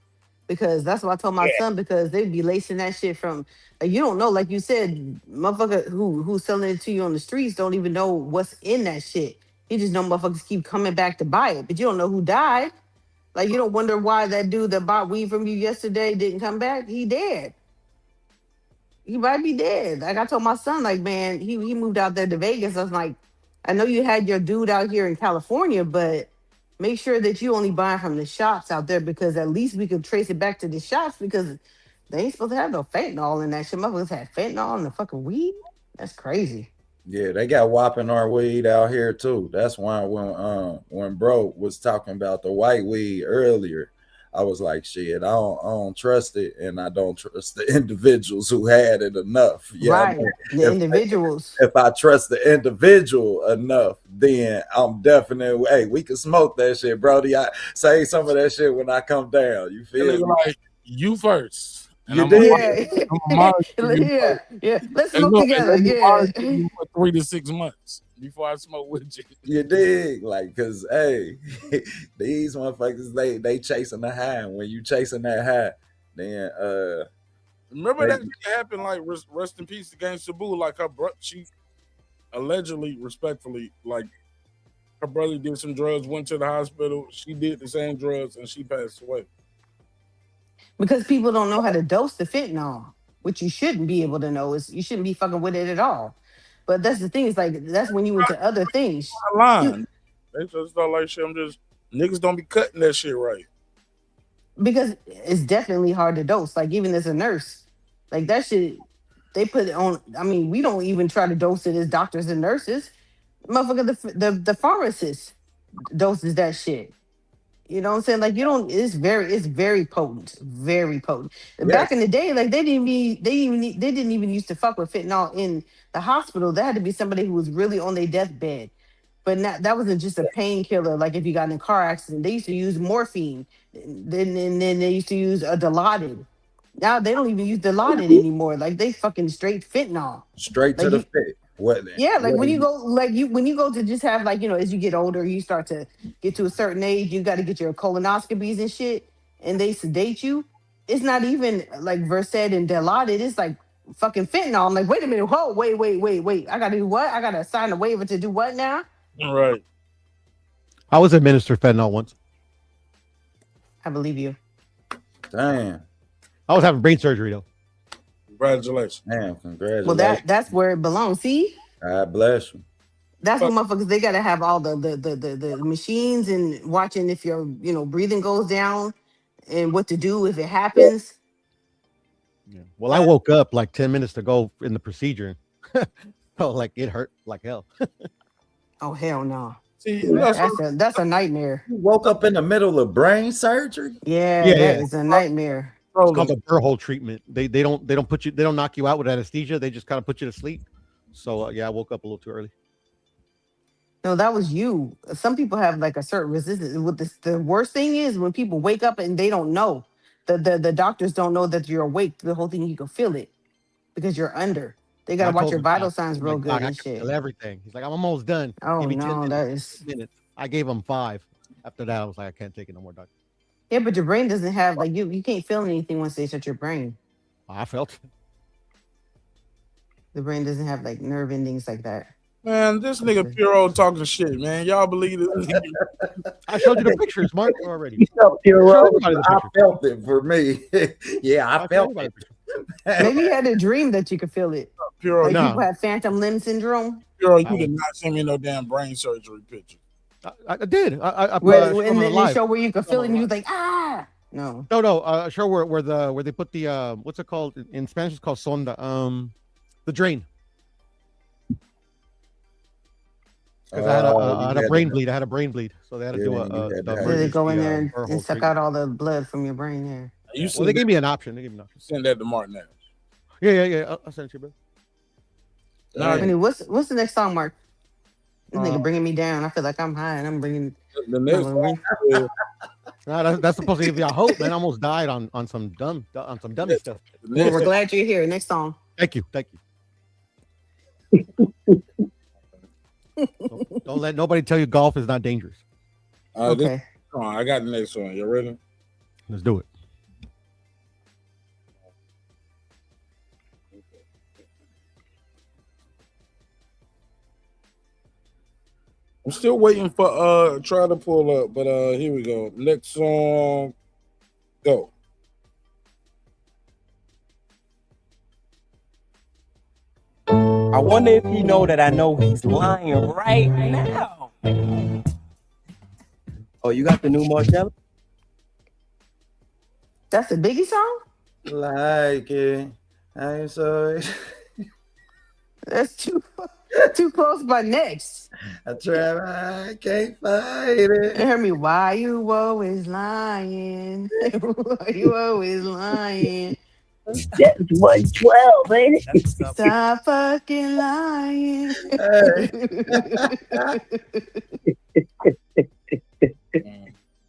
Speaker 14: Because that's what I told my son, because they be lacing that shit from, like, you don't know, like you said, motherfucker who's selling it to you on the streets don't even know what's in that shit. You just know motherfuckers keep coming back to buy it, but you don't know who died. Like, you don't wonder why that dude that bought weed from you yesterday didn't come back. He dead. He might be dead. Like I told my son, like, man, he moved out there to Vegas. I was like, I know you had your dude out here in California, but make sure that you only buy from the shops out there, because at least we could trace it back to the shops, because they ain't supposed to have no fentanyl in that shit. Motherfuckers had fentanyl in the fucking weed. That's crazy.
Speaker 2: Yeah, they got whopping our weed out here too. That's why when bro was talking about the white weed earlier, I was like, shit, I don't trust it, and I don't trust the individuals who had it enough. Yeah,
Speaker 14: right. The individuals.
Speaker 2: If I trust the individual enough, then I'm definitely, hey, we can smoke that shit, Brody. I say some of that shit when I come down. You feel me?
Speaker 1: Like, you first. And
Speaker 2: you did.
Speaker 14: Yeah. Let's smoke together. Yeah.
Speaker 1: For 3 to 6 months before I smoke with you.
Speaker 2: You dig? Like, cause hey, these motherfuckers, they chasing the high. And when you chasing that high, then
Speaker 1: remember that happened, like, rest in peace against Sabu, like she allegedly, respectfully, like, her brother did some drugs, went to the hospital, she did the same drugs, and she passed away.
Speaker 14: Because people don't know how to dose the fentanyl, which you shouldn't be able to know. Is you shouldn't be fucking with it at all. But that's the thing. It's like, that's when you into other things.
Speaker 1: They just start like shit. Niggas don't be cutting that shit right.
Speaker 14: Because it's definitely hard to dose. Like, even as a nurse, like, that shit, they put it on. I mean, we don't even try to dose it as doctors and nurses. Motherfucker, the pharmacist doses that shit. You know what I'm saying? Like you don't. It's very potent, very potent. Back
Speaker 2: Yes.
Speaker 14: in the day, like they didn't even used to fuck with fentanyl in the hospital. That had to be somebody who was really on their deathbed. But not, that wasn't just a painkiller. Like if you got in a car accident, they used to use morphine. Then they used to use a Dilaudid. Now they don't even use Dilaudid anymore. Like they fucking straight fentanyl.
Speaker 2: Straight to
Speaker 14: Like
Speaker 2: the
Speaker 14: you,
Speaker 2: fit. What?
Speaker 14: yeah, like when
Speaker 2: What?
Speaker 14: you go, when you go to just have like as you get older, you start to get to a certain age, you got to get your colonoscopies and shit, and they sedate you. It's not even like Versed and Dilaudid. It's like fucking fentanyl. I'm like, wait a minute, whoa, wait. I gotta do what? I gotta sign a waiver to do what now?
Speaker 1: Right.
Speaker 18: I was administered fentanyl once.
Speaker 14: I believe you.
Speaker 2: Damn.
Speaker 18: I was having brain surgery though.
Speaker 1: Congratulations.
Speaker 2: Damn, congratulations.
Speaker 14: Well, that's where it belongs. See,
Speaker 2: God bless you.
Speaker 14: that's what motherfuckers. They gotta have all the machines and watching if your breathing goes down and what to do if it happens.
Speaker 18: Yeah. Well, I woke up like 10 minutes to go in the procedure. So like it hurt like hell.
Speaker 14: Oh hell no.
Speaker 1: See,
Speaker 14: that's a nightmare.
Speaker 2: You woke up in the middle of brain surgery?
Speaker 14: Yeah, that is a nightmare.
Speaker 18: It's called the burr hole treatment. They don't knock you out with anesthesia. They just kind of put you to sleep. So yeah, I woke up a little too early.
Speaker 14: No, that was you. Some people have like a certain resistance. What the worst thing is when people wake up and they don't know. The doctors don't know that you're awake. The whole thing, you can feel it because you're under. They gotta watch your vital signs real good and shit.
Speaker 18: Feel everything. He's like, I'm almost done.
Speaker 14: Oh
Speaker 18: Give me 10
Speaker 14: no,
Speaker 18: minutes,
Speaker 14: that is
Speaker 18: 10 minutes. I gave him 5. After that, I was like, I can't take it no more, doctor.
Speaker 14: yeah, but your brain doesn't have like you can't feel anything once they shut your brain.
Speaker 18: I felt it.
Speaker 14: The brain doesn't have like nerve endings like that.
Speaker 1: Man, this nigga Puro talking shit, man. Y'all believe it?
Speaker 18: I showed you the pictures, Mark, already.
Speaker 2: I felt it for me. Yeah, I felt it.
Speaker 14: Maybe you had a dream that you could feel it.
Speaker 1: Puro,
Speaker 14: Like
Speaker 1: no.
Speaker 14: people have phantom limb syndrome.
Speaker 1: Puro, you did not send me no damn brain surgery picture.
Speaker 18: I did. I
Speaker 14: And then they show where you could feel it and you was like, ah. No.
Speaker 18: No. Show where they put the what's it called in Spanish? It's called sonda. The drain. Because I had a brain bleed. I had a brain bleed, so they had to do a.
Speaker 14: Did they go in there and suck out all the blood from your brain there?
Speaker 18: Well, they gave me an option.
Speaker 1: Send that to Martin now.
Speaker 18: Yeah. I'll send it to you, bro.
Speaker 14: I mean, what's the next song, Mark? This nigga bringing me down. I feel like I'm high and I'm bringing.
Speaker 1: The next song.
Speaker 18: That's supposed to give you a hope, man. I almost died on some dummy stuff.
Speaker 14: Well, we're glad you're here. Next song.
Speaker 18: Thank you. Don't let nobody tell you golf is not dangerous.
Speaker 14: Okay.
Speaker 1: Come on, I got the next one. You ready?
Speaker 18: Let's do it.
Speaker 1: I'm still waiting for try to pull up, but here we go. Next song, go.
Speaker 19: I wonder if he know that I know he's lying right now. Oh, you got the new Marshall?
Speaker 14: That's a Biggie song?
Speaker 2: Like it. I'm sorry.
Speaker 14: That's too close by next.
Speaker 2: I try, I can't fight it.
Speaker 14: Hear me, why you always lying? Why you always lying?
Speaker 17: That's 112, ain't it?
Speaker 14: Stop fucking lying.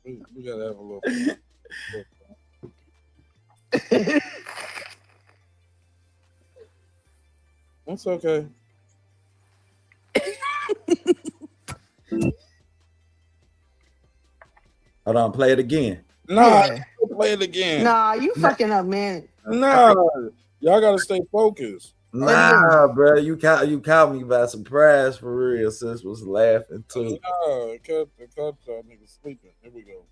Speaker 1: We gotta have a little. That's okay.
Speaker 2: Hold on, play it again.
Speaker 1: Nah, play it again.
Speaker 14: Nah, you fucking up, man.
Speaker 1: Nah, y'all gotta stay focused.
Speaker 2: Nah, bro, you caught me by surprise for real. Sis was laughing too.
Speaker 1: Nah, cut y'all niggas sleeping. Here we go.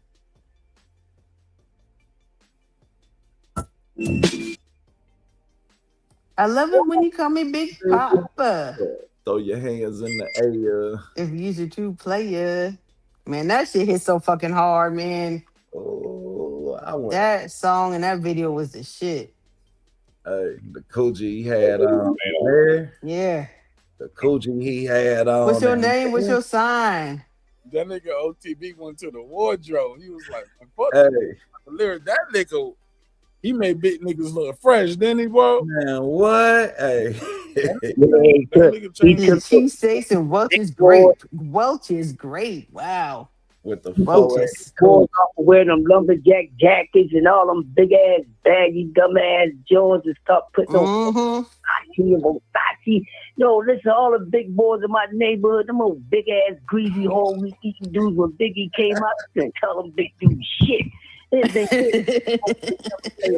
Speaker 14: I love it when you call me Big Papa.
Speaker 2: Throw your hands in the air.
Speaker 14: If you's a true player. Man, that shit hit so fucking hard, man.
Speaker 2: Oh,
Speaker 14: that song and that video was the shit.
Speaker 2: Hey, the Coogee he had on there.
Speaker 14: Yeah.
Speaker 2: The Coogee he had on.
Speaker 14: What's your name? What's your sign?
Speaker 1: That nigga OTB went to the wardrobe. He was like, fuck
Speaker 2: Hey.
Speaker 1: lyric. That nigga, he made big niggas look fresh, didn't he, bro?
Speaker 2: Man, what? Hey.
Speaker 14: Cheesesteaks and Welch is great. Welch is great. Wow.
Speaker 2: With the
Speaker 14: Welch's
Speaker 17: boys off wearing them lumberjack jackets and all them big ass baggy dumb ass Jones and start putting on Versace. Yo, listen, all the big boys in my neighborhood, them old big ass greasy whole meat eating dudes when Biggie came out, and tell them big dudes shit. They came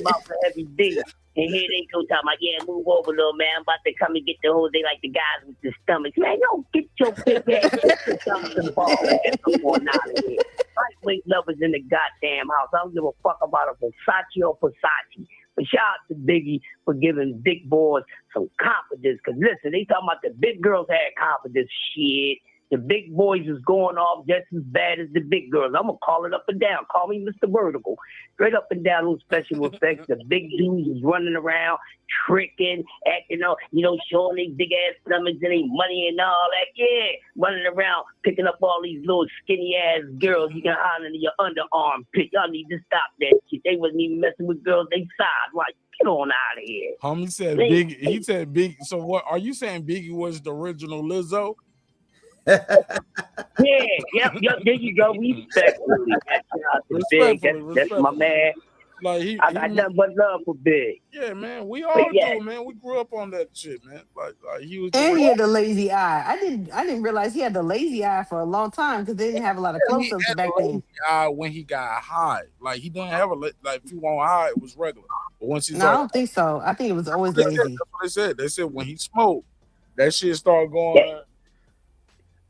Speaker 17: out for every day. And here they go talking about, yeah, move over, little man. I'm about to come and get the hoes. They like the guys with the stomachs. Man, yo, get your big ass stomachs and balls and come on out of here. Lightweight lovers in the goddamn house. I don't give a fuck about a Versace or Versace. But shout out to Biggie for giving big boys some confidence. Because listen, they talking about the big girls had confidence. Shit. The big boys is going off just as bad as the big girls. I'm going to call it up and down. Call me Mr. Vertical. Straight up and down those special effects. The big dudes is running around, tricking, acting out, showing their big ass stomachs and their money and all that. Yeah, running around, picking up all these little skinny ass girls you can hide under your underarm pit. Y'all need to stop that shit. They wasn't even messing with girls they side. Like, get on out of here.
Speaker 1: Homie said Biggie. He said Biggie. So what are you saying? Biggie was the original Lizzo?
Speaker 17: Yep, there you go. Respectfully. That's my man.
Speaker 1: Like
Speaker 17: I got nothing but love for Big.
Speaker 1: Yeah, man. We all do, man. We grew up on that shit, man. Like he was.
Speaker 14: And he had the lazy eye. I didn't realize he had the lazy eye for a long time because they didn't have a lot of close-ups back then.
Speaker 1: When he got high, like he didn't have like if he went high, it was regular. But once he
Speaker 14: I don't think so. I think it was always lazy.
Speaker 1: That's what they said. They said when he smoked, that shit started going.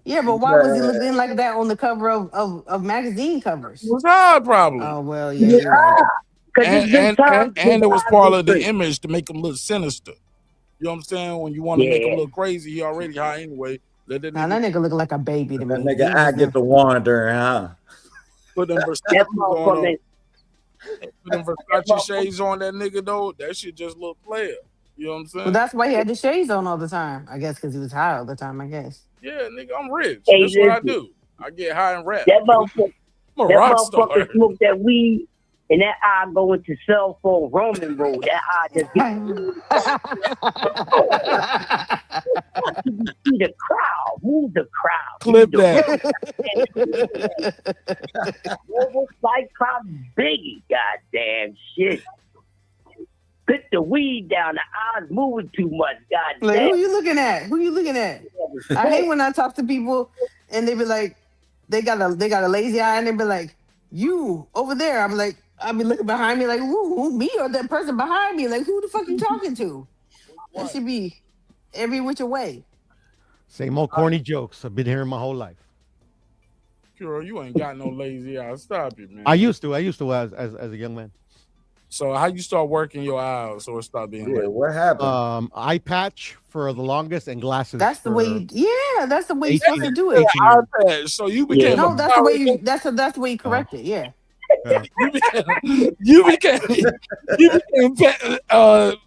Speaker 14: Yeah, but why was he looking like that on the cover of magazine covers?
Speaker 1: It was high, probably.
Speaker 14: Oh well, yeah, you're right.
Speaker 1: And it was part of the image to make him look sinister. You know what I'm saying? When you want to make him look crazy, he already high anyway.
Speaker 14: That nigga look like a baby to me.
Speaker 2: That nigga, I get to wandering, huh?
Speaker 1: Put them Versace shades on that nigga though. That shit just look player. You know what I'm saying?
Speaker 14: Well, that's why he had the shades on all the time. I guess because he was high all the time. I guess.
Speaker 1: Yeah, nigga, I'm rich. That's what I do. I get high and rap.
Speaker 17: That motherfucker,
Speaker 1: I'm a rock star.
Speaker 17: Smoke that weed, and that eye go into cell phone roaming road. That eye just gets see the crowd, move the crowd,
Speaker 1: clip that.
Speaker 17: Oversight crowd, Biggie, goddamn shit. Put the weed down. The eyes moving too much. Goddamn.
Speaker 14: Like, who you looking at? Who you looking at? I hate when I talk to people and they be like, they got a lazy eye, and they be like, you over there. I'll be looking behind me like, who me or that person behind me? Like, who the fuck you talking to? That should be every which way.
Speaker 18: Same old corny jokes I've been hearing my whole life.
Speaker 1: Girl, you ain't got no lazy eye. Stop it, man.
Speaker 18: I used to as a young man.
Speaker 1: So how you start working your eye out so it stop being late?
Speaker 2: What happened?
Speaker 18: Eye patch for the longest and glasses.
Speaker 14: That's the way. That's the way you're supposed to do it.
Speaker 1: iPad. So you became
Speaker 14: no. That's the way you. That's the way you correct it. Yeah.
Speaker 1: You became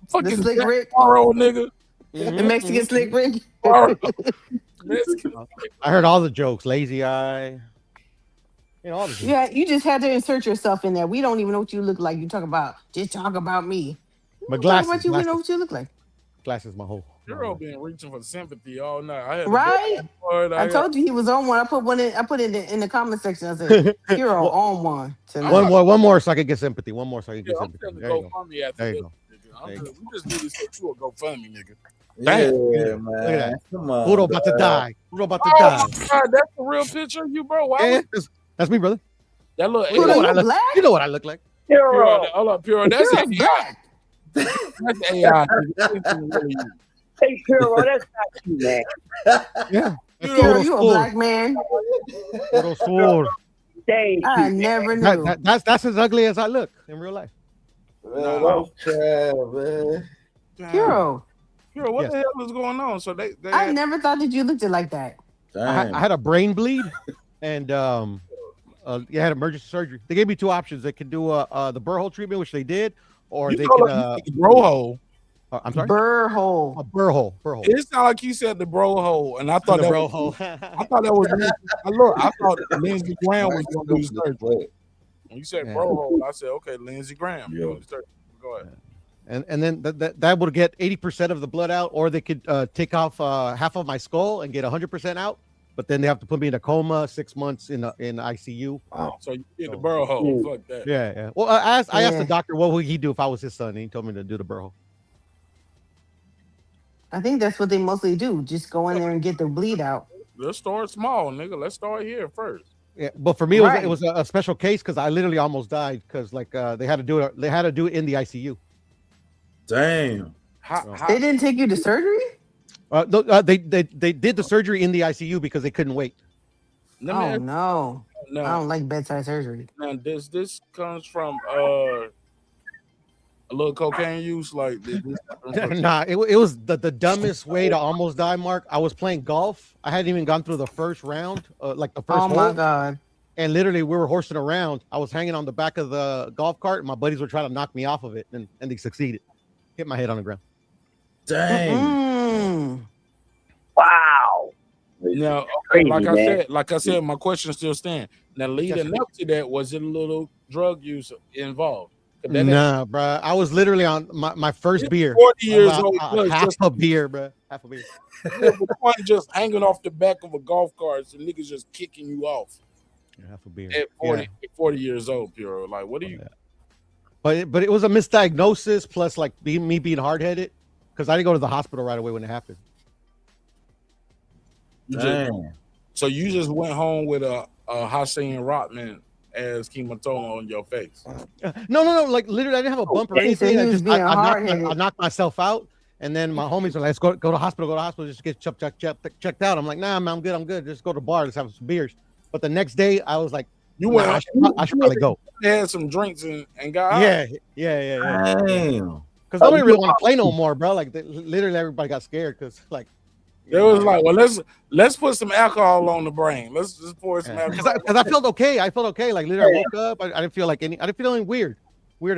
Speaker 1: fucking
Speaker 14: Slick Rick,
Speaker 1: nigga.
Speaker 14: The Mexican Slick Rick.
Speaker 18: I heard all the jokes. Lazy eye. All the jokes.
Speaker 14: Yeah, you just had to insert yourself in there. We don't even know what you look like. You talk about me.
Speaker 18: But glasses.
Speaker 14: Talk about you, we know what you look like.
Speaker 18: Glasses, my whole.
Speaker 1: You're all been reaching for sympathy all night.
Speaker 14: I told you he was on one. I put one in. I put it in the comment section. I said, "Hero on one."
Speaker 18: One more so I can get sympathy. One more so I can get sympathy.
Speaker 1: There you go. We just do this so you will go funny, nigga.
Speaker 2: Yeah,
Speaker 18: man.
Speaker 2: Look at that.
Speaker 18: Come on. Udo about to die.
Speaker 1: Oh, God, that's the real picture of you, bro. Why
Speaker 18: that's me, brother.
Speaker 1: That little
Speaker 18: you know what I look like.
Speaker 1: Pure, hold up, Pure. That's
Speaker 14: AI.
Speaker 1: That's AI.
Speaker 17: Hey, Pure, that's not you, man.
Speaker 18: Yeah.
Speaker 14: You a black man. I never knew.
Speaker 18: That's as ugly as I look in real life.
Speaker 2: Man.
Speaker 14: Hero,
Speaker 1: what the hell is going on? So they
Speaker 14: I never thought that you looked it like that.
Speaker 18: I had a brain bleed, and I had emergency surgery. They gave me two options. They could do the burr hole treatment, which they did, or they could
Speaker 1: bro hole.
Speaker 18: I'm sorry.
Speaker 14: Burr hole.
Speaker 18: A burr hole. Burr hole.
Speaker 1: It sounded like you said the bro hole, and I thought
Speaker 18: The
Speaker 1: that
Speaker 18: bro
Speaker 1: was,
Speaker 18: hole.
Speaker 1: I thought that was. I thought Lindsey Graham was going to do surgery. When you said bro hole, I said okay, Lindsey Graham.
Speaker 2: Yeah.
Speaker 1: Go ahead.
Speaker 18: And then that would get 80% of the blood out, or they could take off half of my skull and get 100% out. But then they have to put me in a coma, 6 months in ICU.
Speaker 2: Wow.
Speaker 1: So you did the burr hole. Fuck that.
Speaker 18: Yeah, yeah. Well, I asked the doctor what would he do if I was his son, and he told me to do the burr hole.
Speaker 14: I think that's what they mostly do. Just go in there and get the bleed out.
Speaker 1: Let's start small, nigga. Let's start here first.
Speaker 18: Yeah, but for me, it was a special case because I literally almost died because like they had to do it. They had to do it in the ICU.
Speaker 2: Damn.
Speaker 14: They didn't take you to surgery?
Speaker 18: They did the surgery in the ICU because they couldn't wait.
Speaker 14: Oh no. I don't like bedside surgery.
Speaker 1: Now this comes from a little cocaine use, like this.
Speaker 18: Nah, it was the dumbest way to almost die, Mark. I was playing golf. I hadn't even gone through the first round, like the first hole.
Speaker 14: Oh my god.
Speaker 18: And literally we were horsing around. I was hanging on the back of the golf cart, and my buddies were trying to knock me off of it, and they succeeded. Hit my head on the ground.
Speaker 2: Dang.
Speaker 17: Wow.
Speaker 1: Now,
Speaker 17: Crazy,
Speaker 1: like I said, my question still stands. Now, leading up to that, was it a little drug use involved?
Speaker 18: Nah, bro. I was literally on my first beer.
Speaker 1: 40 years old.
Speaker 18: Half a beer, bro. Half a beer.
Speaker 1: Just hanging off the back of a golf cart, so niggas just kicking you off.
Speaker 18: Half a beer.
Speaker 1: At 40 years old, Puro. Like, what do you?
Speaker 18: But it was a misdiagnosis plus like me being hard headed because I didn't go to the hospital right away when it happened.
Speaker 1: So you just went home with a Hussein Rotman as chemotoma on your face.
Speaker 18: No. Like literally, I didn't have a bump or anything. I knocked myself out, and then my homies were like, "Let's go to the hospital. Go to the hospital just to get checked out." I'm like, "Nah, man, I'm good. Just go to the bar. Let's have some beers." But the next day, I was like, I should probably go."
Speaker 1: Had some drinks and got
Speaker 18: yeah.
Speaker 2: Damn.
Speaker 18: Because nobody really want to play no more, bro. Like literally, everybody got scared because like.
Speaker 1: It was like, well, let's put some alcohol on the brain. Let's just pour some alcohol.
Speaker 18: Because I felt okay. I felt okay. Like literally, I woke up. I didn't feel like I didn't feel anything weird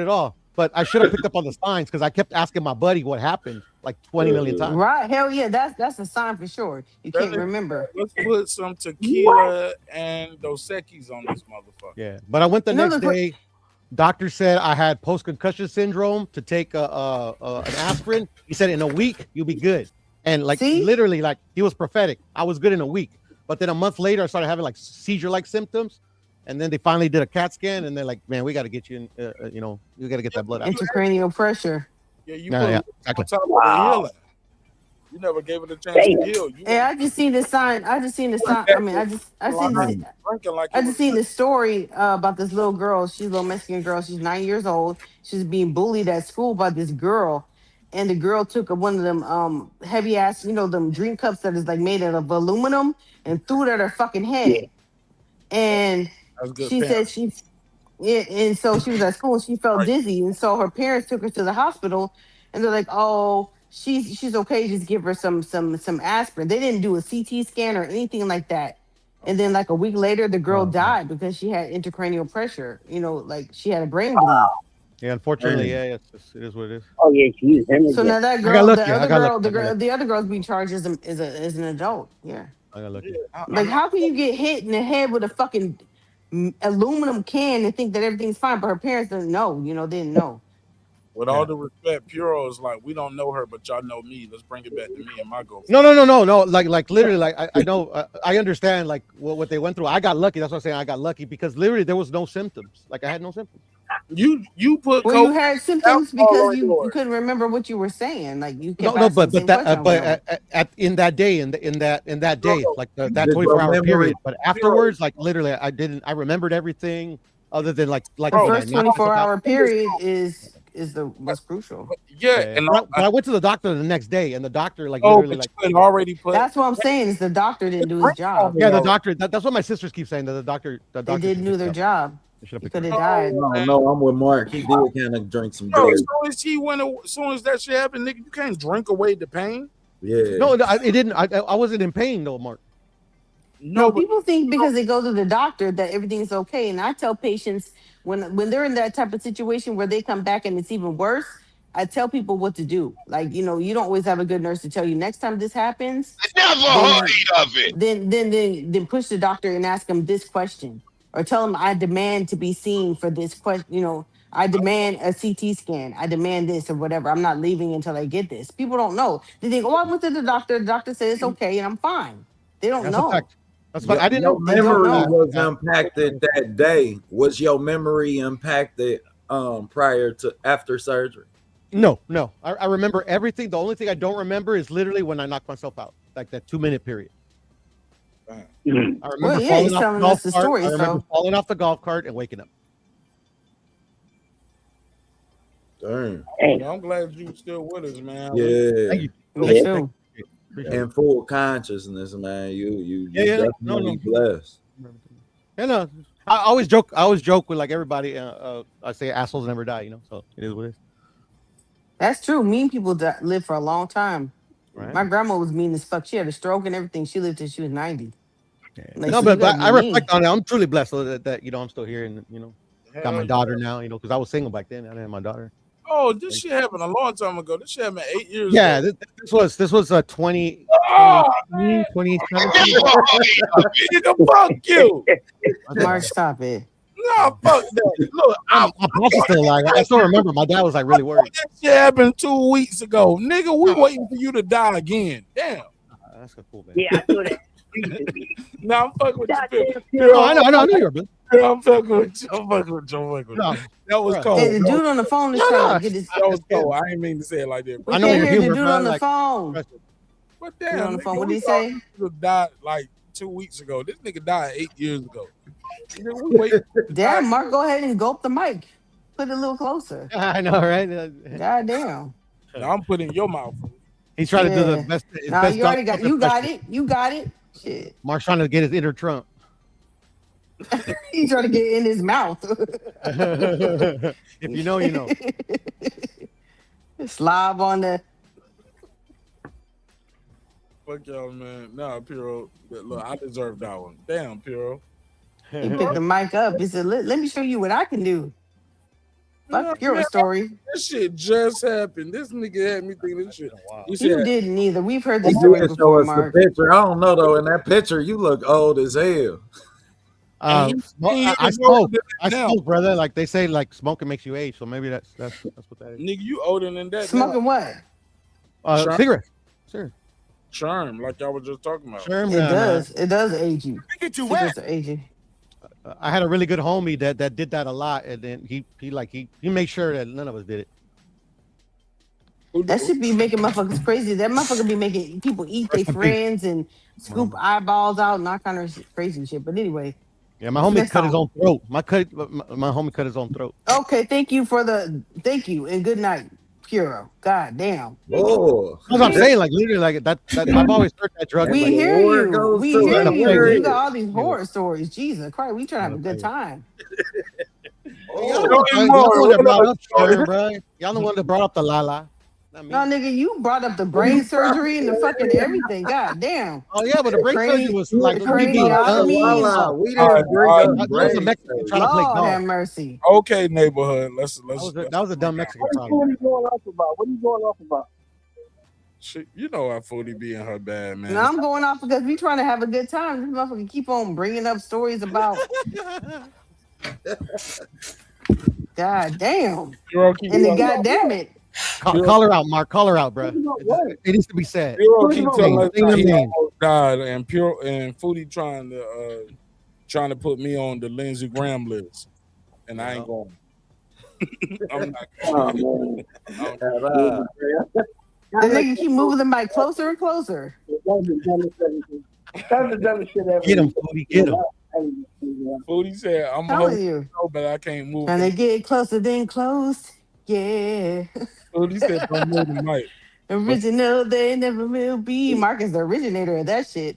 Speaker 18: at all. But I should have picked up on the signs because I kept asking my buddy what happened like 20 million times.
Speaker 14: Right? Hell yeah, that's a sign for sure. You can't remember.
Speaker 1: Let's put some tequila and Dos Equis on this motherfucker.
Speaker 18: Yeah, but I went the next day. Doctor said I had post-concussion syndrome to take an aspirin. He said in a week you'll be good. And like literally, like he was prophetic. I was good in a week, but then a month later, I started having like seizure-like symptoms, and then they finally did a CAT scan, and they're like, "Man, we got to get you in. You got to get that blood out."
Speaker 14: Intracranial pressure.
Speaker 1: Yeah, you
Speaker 18: exactly.
Speaker 1: Wow. You never gave it a chance to heal.
Speaker 14: Yeah, I just seen the sign. I just seen the story about this little girl. She's a little Mexican girl. She's 9 years old. She's being bullied at school by this girl. And the girl took one of them heavy ass, them drink cups that is like made out of aluminum and threw it at her fucking head. And she said and so she was at school and she felt dizzy. And so her parents took her to the hospital and they're like, "Oh, she's okay. Just give her some aspirin." They didn't do a CT scan or anything like that. And then like a week later, the girl died because she had intracranial pressure. Like she had a brain bleed.
Speaker 18: Yeah, unfortunately, it is what it is.
Speaker 17: Oh yeah, she's
Speaker 14: so now that girl, the other girl's being charged as an adult. Yeah,
Speaker 18: I got lucky.
Speaker 14: Like, how can you get hit in the head with a fucking aluminum can and think that everything's fine, but her parents didn't know. Didn't know.
Speaker 1: With all the respect, Puro is like, we don't know her, but y'all know me. Let's bring it back to me and my girlfriend.
Speaker 18: No. Like literally, like I know, I understand like what they went through. I got lucky. That's what I'm saying. I got lucky because literally there was no symptoms. Like I had no symptoms.
Speaker 1: You put
Speaker 14: you had symptoms because you couldn't remember what you were saying. Like you kept
Speaker 18: but in that day, in that day, like that 24-hour period. But afterwards, like literally, I remembered everything other than like
Speaker 14: the first 24-hour period was crucial.
Speaker 1: Yeah,
Speaker 18: but I went to the doctor the next day, and the doctor literally
Speaker 1: already put.
Speaker 14: That's what I'm saying is the doctor didn't do his job.
Speaker 18: Yeah, the doctor. That's what my sisters keep saying. That the doctor
Speaker 14: they didn't do their job. He could have died.
Speaker 2: No, I'm with Mark. He did kind of drink some beer.
Speaker 1: As soon as that shit happened, nigga, you can't drink away the pain.
Speaker 2: Yeah.
Speaker 18: No, it didn't. I wasn't in pain though, Mark.
Speaker 14: No, people think because they go to the doctor that everything's okay. And I tell patients when they're in that type of situation where they come back and it's even worse, I tell people what to do. Like, you know, you don't always have a good nurse to tell you next time this happens.
Speaker 9: Never heard of it.
Speaker 14: Then push the doctor and ask him this question, or tell him I demand to be seen for this question. You know, I demand a CT scan. I demand this or whatever. I'm not leaving until I get this. People don't know. They think, oh, I went to the doctor. The doctor said it's okay and I'm fine. They don't
Speaker 18: That's
Speaker 14: know.
Speaker 18: a fact. That's what I didn't
Speaker 2: Your
Speaker 18: know.
Speaker 14: They don't
Speaker 2: memory
Speaker 14: know.
Speaker 2: was impacted that day. Was your memory impacted prior to after surgery?
Speaker 18: No. I remember everything. The only thing I don't remember is literally when I knocked myself out, like that 2-minute period. I remember
Speaker 14: Well, yeah,
Speaker 18: falling
Speaker 14: he's
Speaker 18: off the
Speaker 14: telling
Speaker 18: golf
Speaker 14: us the
Speaker 18: cart.
Speaker 14: story,
Speaker 18: I remember
Speaker 14: so
Speaker 18: falling off the golf cart and waking up.
Speaker 2: Dang.
Speaker 1: Well, I'm glad you still with us, man.
Speaker 2: Yeah.
Speaker 18: Thank you.
Speaker 14: me too.
Speaker 2: In full consciousness, man. You
Speaker 18: Yeah,
Speaker 2: definitely blessed.
Speaker 18: And I always joke with like everybody. I say assholes never die, you know. So it is what it is.
Speaker 14: That's true. Mean people live for a long time.
Speaker 18: Right.
Speaker 14: My grandma was mean as fuck. She had a stroke and everything. She lived till she was 90. Like,
Speaker 18: No,
Speaker 14: so
Speaker 18: but
Speaker 14: you gotta
Speaker 18: I
Speaker 14: be mean.
Speaker 18: reflect on it. I'm truly blessed that you know I'm still here and you know got my daughter now. You know, because I was single back then. I didn't have my daughter.
Speaker 1: Oh, this shit happened a long time ago. This shit happened 8 years
Speaker 18: Yeah,
Speaker 1: ago.
Speaker 18: this was 20.
Speaker 1: Oh,
Speaker 18: 2017.
Speaker 1: Nigga, fuck you.
Speaker 14: Mark, stop it.
Speaker 1: No, fuck that. Look,
Speaker 18: My boss is still alive. I still remember. My dad was like really worried.
Speaker 1: that shit happened 2 weeks ago. Nigga, we waiting for you to die again. Damn.
Speaker 18: That's cool, man.
Speaker 17: Yeah, I saw that.
Speaker 1: No, I'm fucking with you.
Speaker 18: No, I know you're good.
Speaker 1: I'm fucking with you. I'm fucking with you.
Speaker 18: No,
Speaker 1: that was cold.
Speaker 14: Hey, the dude on the phone is trying to get his.
Speaker 1: That was cold. I ain't mean to say it like that.
Speaker 14: We can't hear the dude on the phone.
Speaker 1: But
Speaker 14: Dude
Speaker 1: damn,
Speaker 14: on the phone.
Speaker 1: nigga,
Speaker 14: What
Speaker 1: we
Speaker 14: did he say?
Speaker 1: thought he died like 2 weeks ago. This nigga died 8 years ago. Nigga, we wait.
Speaker 14: Damn, Mark, go ahead and gulp the mic. Put it a little closer.
Speaker 18: I know, right?
Speaker 14: God damn.
Speaker 1: Now I'm putting in your mouth.
Speaker 18: He's trying to do the best.
Speaker 14: Nah,
Speaker 18: best
Speaker 14: you already
Speaker 18: Donald
Speaker 14: got. You
Speaker 18: Trump
Speaker 14: got it. You got it. Shit.
Speaker 18: impression. Mark's trying to get his inner Trump.
Speaker 14: He's trying to get in his mouth.
Speaker 18: If you know, you know.
Speaker 14: Slob on the.
Speaker 1: Fuck y'all, man. Nah, Piro. Look, I deserve that one. Damn, Piro.
Speaker 14: He picked the mic up. He said, let me show you what I can do. Fuck your story.
Speaker 1: This shit just happened. This nigga had me thinking this shit.
Speaker 14: You didn't either. We've heard this
Speaker 2: You
Speaker 14: story
Speaker 2: did show
Speaker 14: before,
Speaker 2: us the
Speaker 14: Mark.
Speaker 2: picture. I don't know though. In that picture, you look old as hell.
Speaker 18: I smoke, brother. Like they say, like smoking makes you age. So maybe that's what that is.
Speaker 1: Nigga, you older than that.
Speaker 14: Smoking what?
Speaker 18: Cigarette. Sure.
Speaker 1: Charm, like y'all was just talking about.
Speaker 18: Sure,
Speaker 14: It does. It does age you.
Speaker 1: Get you
Speaker 14: Cigarettes age you.
Speaker 18: I had a really good homie that did that a lot, and then he made sure that none of us did it.
Speaker 14: That should be making motherfuckers crazy. That motherfucker be making people eat their friends and scoop eyeballs out and all kind of crazy shit. But anyway.
Speaker 18: Yeah, my homie cut his own throat. My homie cut his own throat.
Speaker 14: Okay, thank you and good night, Puro. God damn.
Speaker 2: Oh,
Speaker 18: that's what I'm saying. Like literally, like that I've always heard that drug.
Speaker 14: We
Speaker 18: like,
Speaker 14: hear you. We hear you. You got all these
Speaker 18: Yeah.
Speaker 14: horror stories. Jesus Christ, we trying to have a good time.
Speaker 18: Y'all the one that brought up Sharon, bro. Y'all the one that brought up the Lala.
Speaker 14: No, nigga, you brought up the brain surgery and the fucking everything. God damn.
Speaker 18: Oh yeah, but the brain surgery was like
Speaker 14: the craniotomy.
Speaker 2: We didn't bring up
Speaker 18: That was a Mexican trying to play
Speaker 14: Lord have
Speaker 18: dog.
Speaker 14: mercy.
Speaker 1: Okay, neighborhood. Let's.
Speaker 18: That was a dumb Mexican
Speaker 11: What
Speaker 18: problem.
Speaker 11: are you going off about? What are you going off about?
Speaker 1: Shit, you know how Foodie be in her bad, man.
Speaker 14: Now I'm going off because we trying to have a good time. This motherfucker keep on bringing up stories about. God damn. And then God damn it.
Speaker 18: Call her out, Mark. Call her out, bro. It needs to be said.
Speaker 1: Puro keep telling us
Speaker 18: Say her
Speaker 1: he
Speaker 18: name.
Speaker 1: almost died, and Puro and Foodie trying to put me on the Lindsey Graham list, and I ain't going. I'm not going.
Speaker 14: The nigga keep moving the mic closer and closer.
Speaker 11: That's the dumbest shit ever.
Speaker 18: Get him, Foodie. Get him.
Speaker 1: Foodie said, "I'm
Speaker 14: Telling
Speaker 1: holding
Speaker 14: you.
Speaker 1: but I can't move."
Speaker 14: And they get closer than close. Yeah.
Speaker 1: Foodie said, "Don't move the mic."
Speaker 14: Original, they never will be. Mark is the originator of that shit.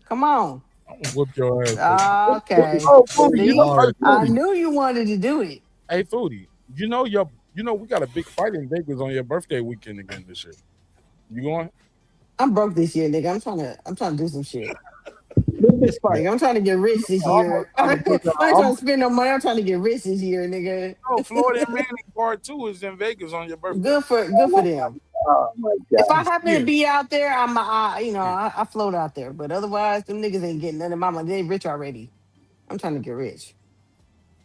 Speaker 14: Come on.
Speaker 1: I'm gonna whoop your ass.
Speaker 14: Okay.
Speaker 1: Oh, Foodie, you
Speaker 14: See?
Speaker 1: know,
Speaker 14: I knew you wanted to do it.
Speaker 1: Hey, Foodie, you know we got a big fight in Vegas on your birthday weekend again this year. You going?
Speaker 14: I'm broke this year, nigga. I'm trying to do some shit.
Speaker 11: This
Speaker 14: this part. I'm trying to get rich this year. I ain't trying to spend no money. I'm trying to get rich this year, nigga.
Speaker 1: No, Florida and Manning Part 2 is in Vegas on your birthday.
Speaker 14: Good for them.
Speaker 17: Oh my God.
Speaker 14: If I happen to be out there, I float out there. But otherwise, them niggas ain't getting none of my money. They rich already. I'm trying to get rich.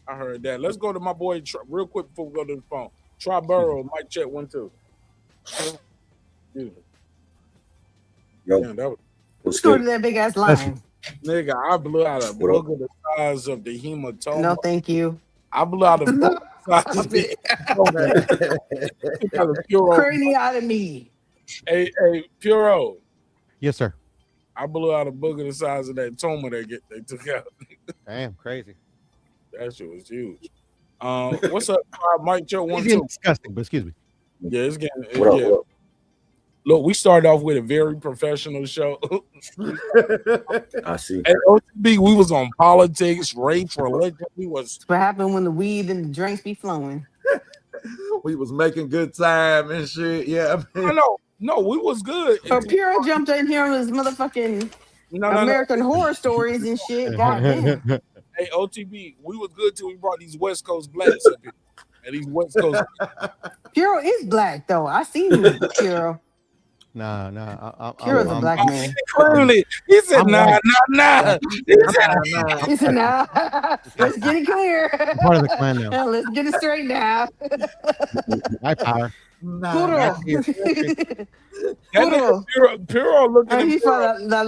Speaker 1: I heard that. Let's go to my boy real quick before we go to the phone. Try Burrow, mic check 1 2. Yeah.
Speaker 20: Yo,
Speaker 1: Damn, that was,
Speaker 14: Let's go to that big ass line.
Speaker 1: nigga, I blew out a booger the size of the hematoma.
Speaker 14: No, thank you.
Speaker 1: I blew out a booger the size of the
Speaker 14: Craniotomy.
Speaker 1: Hey, Puro.
Speaker 18: Yes, sir.
Speaker 1: I blew out a booger the size of that tumor they took out.
Speaker 18: Damn, crazy.
Speaker 1: That shit was huge. What's up, Mike Joe?
Speaker 18: It's getting disgusting, but excuse me.
Speaker 1: Yeah, it's getting.
Speaker 20: What up?
Speaker 1: Look, we started off with a very professional show.
Speaker 20: I see.
Speaker 1: At OTB, we was on politics, race, religion. We was.
Speaker 14: What happened when the weed and the drinks be flowing?
Speaker 2: We was making good time and shit. Yeah,
Speaker 1: no, we was good.
Speaker 14: Puro jumped in here on his motherfucking American Horror Stories and shit. Goddamn.
Speaker 1: Hey, OTB, we was good till we brought these West Coast blacks up here. And these West Coast.
Speaker 14: Puro is black though. I seen you, Puro.
Speaker 18: Nah.
Speaker 14: Puro's a black man.
Speaker 1: He said, nah.
Speaker 14: He said, nah. Let's get it clear.
Speaker 18: I'm part of the clan now.
Speaker 14: Let's get it straight now.
Speaker 18: My power.
Speaker 14: Puro.
Speaker 1: Puro looking in
Speaker 14: the
Speaker 1: mirror.
Speaker 14: La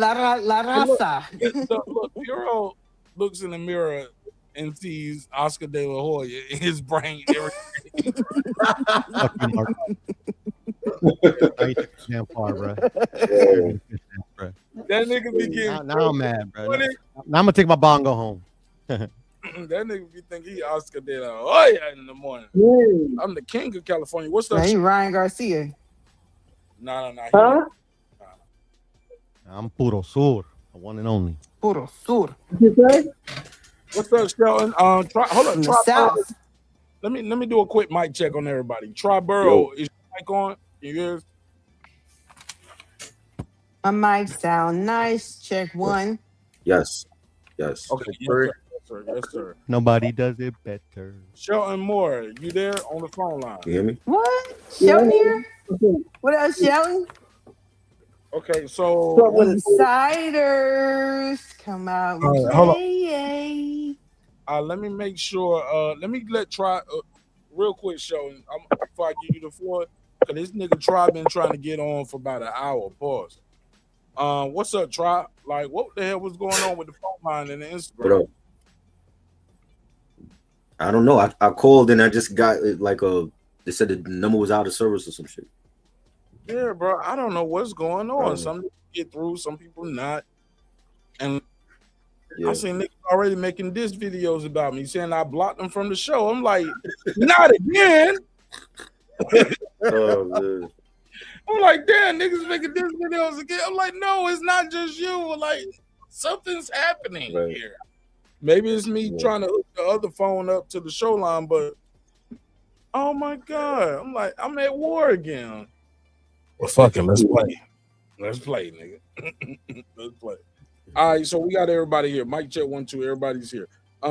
Speaker 14: raza.
Speaker 1: Look, Puro looks in the mirror and sees Oscar De La Hoya in his brain. Everything.
Speaker 18: Damn far, bro.
Speaker 1: That nigga be getting.
Speaker 18: Now I'm mad, bro. Now I'm gonna take my bongo home.
Speaker 1: That nigga be thinking he Oscar De La Hoya in the morning. I'm the king of California. What's up?
Speaker 14: He Ryan Garcia.
Speaker 1: Nah.
Speaker 14: Huh?
Speaker 18: I'm Puro Sur, the one and only.
Speaker 14: Puro Sur.
Speaker 1: What's up, Shelton? Hold on.
Speaker 14: The South.
Speaker 1: Let me do a quick mic check on everybody. Try Burrow. Is your mic on? Can you hear us?
Speaker 14: My mic sound nice. Check 1.
Speaker 20: Yes.
Speaker 1: Okay. Yes, sir.
Speaker 18: Nobody does it better.
Speaker 1: Shelton Moore, you there on the phone line?
Speaker 20: You hear me?
Speaker 14: What? Shelton here? What else, Shelton?
Speaker 1: Okay, so
Speaker 14: Insiders come out.
Speaker 1: Hold on. Let me make sure. Let me try real quick, Shelton. Before I give you the floor, because this nigga Try been trying to get on for about an hour. Pause. What's up, Try? Like, what the hell was going on with the phone line and the Instagram?
Speaker 20: What up? I don't know. I called and I just got they said the number was out of service or some shit.
Speaker 1: Yeah, bro. I don't know what's going on. Some people get through, some people not. And I seen niggas already making diss videos about me saying I blocked them from the show. I'm like, not again.
Speaker 20: Oh, man.
Speaker 1: I'm like, damn, niggas making diss videos again. I'm like, no, it's not just you. Like, something's happening here. Maybe it's me trying to hook the other phone up to the show line, but oh my God. I'm like, I'm at war again. Well, fuck it. Let's play. Let's play, nigga. Let's play. All right, so we got everybody here. Mic check 1 2. Everybody's here.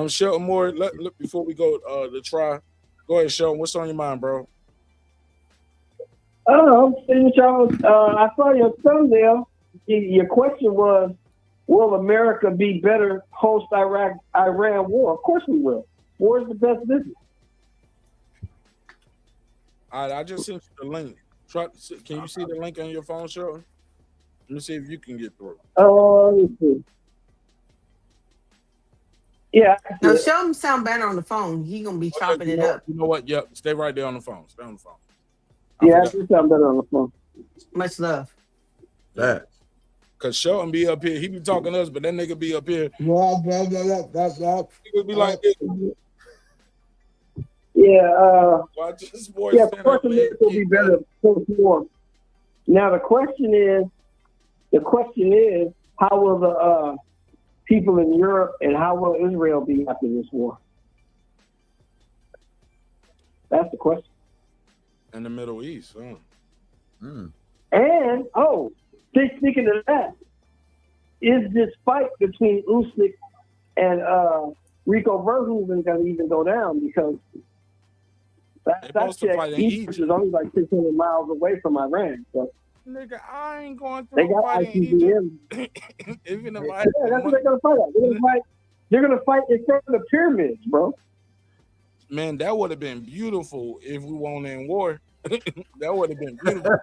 Speaker 1: Shelton Moore. Look before we go to Try. Go ahead, Shelton. What's on your mind, bro?
Speaker 21: I'm seeing y'all. I saw your thumbnail. Your question was, will America be better post-Iran war? Of course we will. War is the best business.
Speaker 1: All right, I just sent you the link. Can you see the link on your phone, Shelton? Let me see if you can get through.
Speaker 21: Let me see. Yeah.
Speaker 14: No, Shelton sound better on the phone. He gonna be chopping it up.
Speaker 1: You know what? Yep. Stay right there on the phone. Stay on the phone.
Speaker 21: I do sound better on the phone.
Speaker 14: Much love.
Speaker 1: That. Cause Shelton be up here. He be talking to us, but that nigga be up here. He would be like this.
Speaker 21: Of course America will be better post-war. Now the question is, how will the people in Europe and how will Israel be after this war? That's the question.
Speaker 1: In the Middle East, huh?
Speaker 21: And speaking of that, is this fight between Usyk and Rico Verhoeven going to even go down? Because that check, Egypt is only like 600 miles away from Iran. So.
Speaker 1: Nigga, I ain't going
Speaker 21: They
Speaker 1: through a
Speaker 21: got
Speaker 1: fight in Egypt.
Speaker 21: ICBM.
Speaker 1: Even if I
Speaker 21: That's what they're gonna fight at. They're gonna fight in front of the pyramids, bro.
Speaker 1: Man, that would have been beautiful if we weren't in war. That would have been beautiful.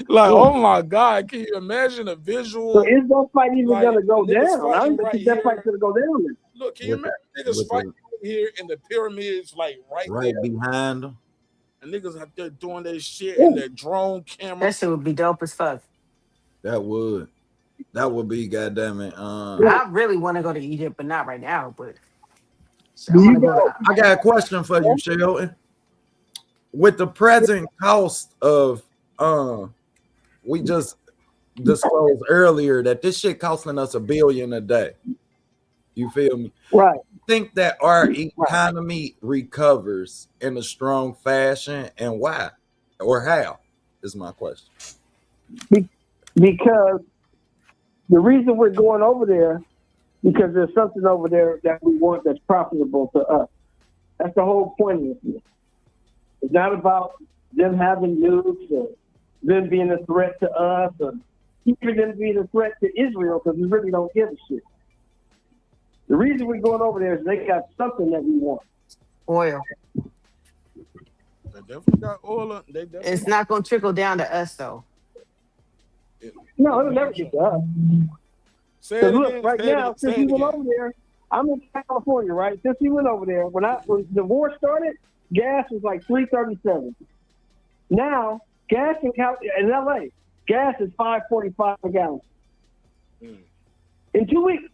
Speaker 1: Like, oh my God, can you imagine a visual?
Speaker 21: So is that fight even
Speaker 1: like,
Speaker 21: gonna go
Speaker 1: niggas
Speaker 21: down? I
Speaker 1: fighting
Speaker 21: don't
Speaker 1: right
Speaker 21: think that
Speaker 1: here.
Speaker 21: fight's gonna go down. Then.
Speaker 1: Look, can you imagine niggas fighting here in the pyramids, like right there?
Speaker 2: behind them.
Speaker 1: And niggas out there doing their shit in their drone camera.
Speaker 14: That shit would be dope as fuck.
Speaker 2: That would be goddamn it.
Speaker 14: I really want to go to Egypt, but not right now. But
Speaker 2: I got a question for you, Sheldon. With the present cost of we just disclosed earlier that this shit costing us $1 billion a day. You feel me?
Speaker 21: Right.
Speaker 2: Think that our economy recovers in a strong fashion, and why or how is my question.
Speaker 21: Because the reason we're going over there, because there's something over there that we want that's profitable to us. That's the whole point of it. It's not about them having nukes or them being a threat to us or even them being a threat to Israel, because we really don't give a shit. The reason we're going over there is they got something that we want.
Speaker 14: Oil.
Speaker 1: They definitely got oil.
Speaker 14: It's not going to trickle down to us, though.
Speaker 21: No, it'll never get to us.
Speaker 1: Say it
Speaker 21: look,
Speaker 1: again,
Speaker 21: right
Speaker 1: say
Speaker 21: now,
Speaker 1: it
Speaker 21: since we went over there, I'm in California, right? Since we went over there, when the war started, gas was like $3.37. Now, gas in LA, gas is $5.45 a gallon. In 2 weeks.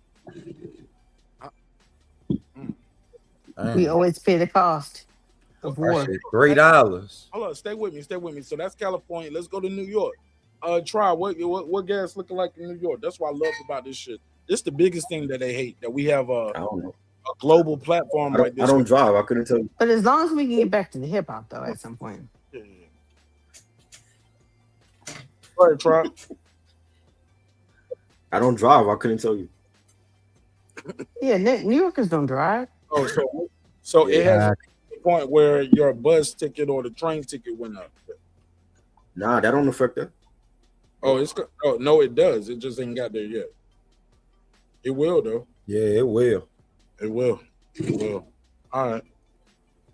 Speaker 14: We always pay the cost of war.
Speaker 2: $3.
Speaker 1: Hold on, stay with me. So that's California. Let's go to New York. Try what gas looking like in New York. That's what I love about this shit. It's the biggest thing that they hate, that we have a global platform like this.
Speaker 20: I don't drive. I couldn't tell you.
Speaker 14: But as long as we can get back to the hip hop, though, at some point.
Speaker 1: All right, try.
Speaker 20: I don't drive. I couldn't tell you.
Speaker 14: Yeah, New Yorkers don't drive.
Speaker 1: Oh, so it has a point where your bus ticket or the train ticket went up.
Speaker 20: Nah, that don't affect that.
Speaker 1: Oh, no, it does. It just ain't got there yet. It will though.
Speaker 2: Yeah, it will.
Speaker 1: It will. All right.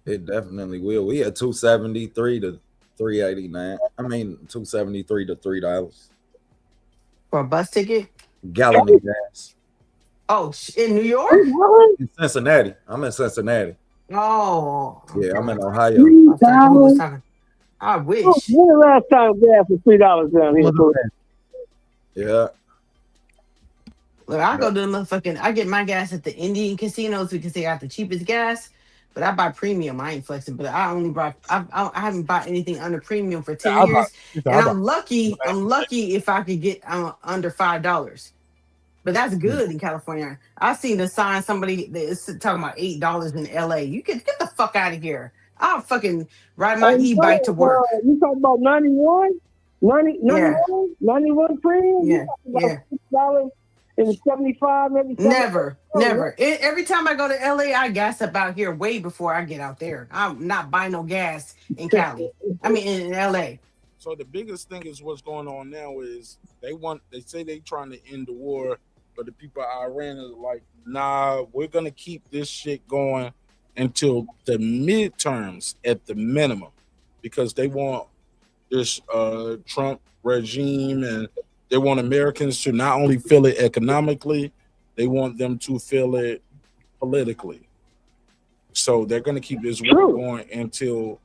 Speaker 2: It definitely will. We had $2.73 to $3.89. I mean, $2.73 to $3
Speaker 14: for a bus ticket.
Speaker 2: Gallon of gas.
Speaker 14: Oh, in New York?
Speaker 2: In Cincinnati. I'm in Cincinnati.
Speaker 14: Oh.
Speaker 2: Yeah, I'm in Ohio.
Speaker 14: I wish.
Speaker 21: When the last time gas was $3 down here?
Speaker 2: Yeah.
Speaker 14: Look, I go to the motherfucking. I get my gas at the Indian casinos because they got the cheapest gas. But I buy premium. I ain't flexing. But I only buy. I haven't bought anything under premium for 10 years. And I'm lucky. I'm lucky if I could get under $5. But that's good in California. I seen a sign somebody that's talking about $8 in LA. You can get the fuck out of here. I'll fucking ride my e-bike to work.
Speaker 21: You talking about 91? 91 premium?
Speaker 14: Yeah.
Speaker 21: $6 and 75, maybe.
Speaker 14: Never. Every time I go to LA, I gas up out here way before I get out there. I'm not buying no gas in Cali. I mean in LA.
Speaker 1: So the biggest thing is what's going on now is they say they trying to end the war, but the people of Iran is like, nah, we're gonna keep this shit going until the midterms at the minimum, because they want this Trump regime, and they want Americans to not only feel it economically, they want them to feel it politically. So they're going to keep this war going until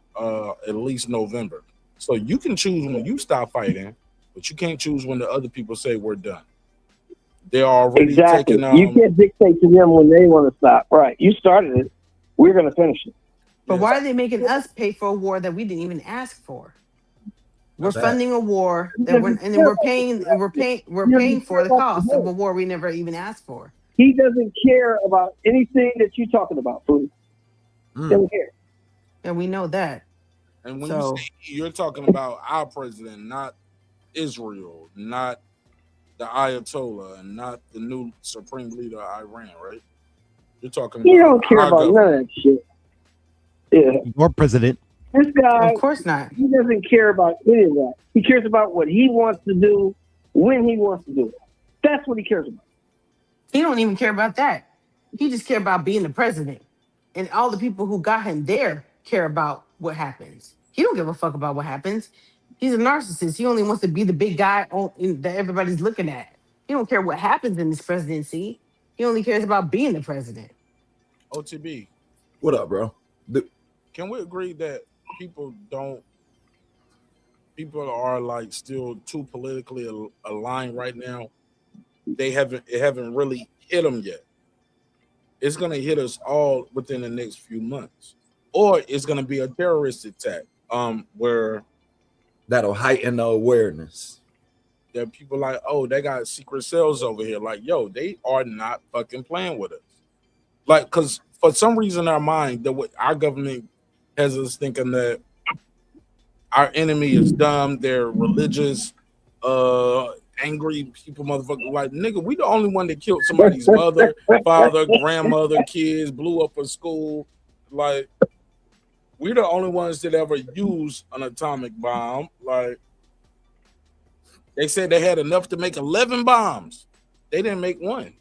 Speaker 1: at least November. So you can choose when you stop fighting, but you can't choose when the other people say we're done. They're already taking.
Speaker 21: You can't dictate to them when they want to stop. Right? You started it. We're going to finish it.
Speaker 14: But why are they making us pay for a war that we didn't even ask for? We're funding a war that we're paying for the cost of a war we never even asked for.
Speaker 21: He doesn't care about anything that you're talking about, food. Doesn't care.
Speaker 14: And we know that.
Speaker 1: And when you're talking about our president, not Israel, not the Ayatollah and not the new supreme leader of Iran, right? You're talking
Speaker 21: He
Speaker 1: about
Speaker 21: don't care
Speaker 1: our
Speaker 21: about
Speaker 1: government.
Speaker 21: none of that shit. Yeah.
Speaker 18: Your president.
Speaker 21: This guy,
Speaker 14: Of course not.
Speaker 21: he doesn't care about any of that. He cares about what he wants to do, when he wants to do it. That's what he cares about.
Speaker 14: He don't even care about that. He just care about being the president. And all the people who got him there care about what happens. He don't give a fuck about what happens. He's a narcissist. He only wants to be the big guy that everybody's looking at. He don't care what happens in this presidency. He only cares about being the president.
Speaker 1: OTB,
Speaker 2: What up, bro?
Speaker 1: can we agree that people are like still too politically aligned right now? It haven't really hit them yet. It's gonna hit us all within the next few months, or it's gonna be a terrorist attack. Where
Speaker 2: That'll heighten the awareness.
Speaker 1: there are people like, oh, they got secret cells over here. Like, yo, they are not fucking playing with us. Like, because for some reason in our mind, our government has us thinking that our enemy is dumb, they're religious, angry people, motherfucker. Like, nigga, we the only one that killed somebody's mother, father, grandmother, kids, blew up a school. Like, we're the only ones that ever used an atomic bomb. Like, they said they had enough to make 11 bombs. They didn't make one.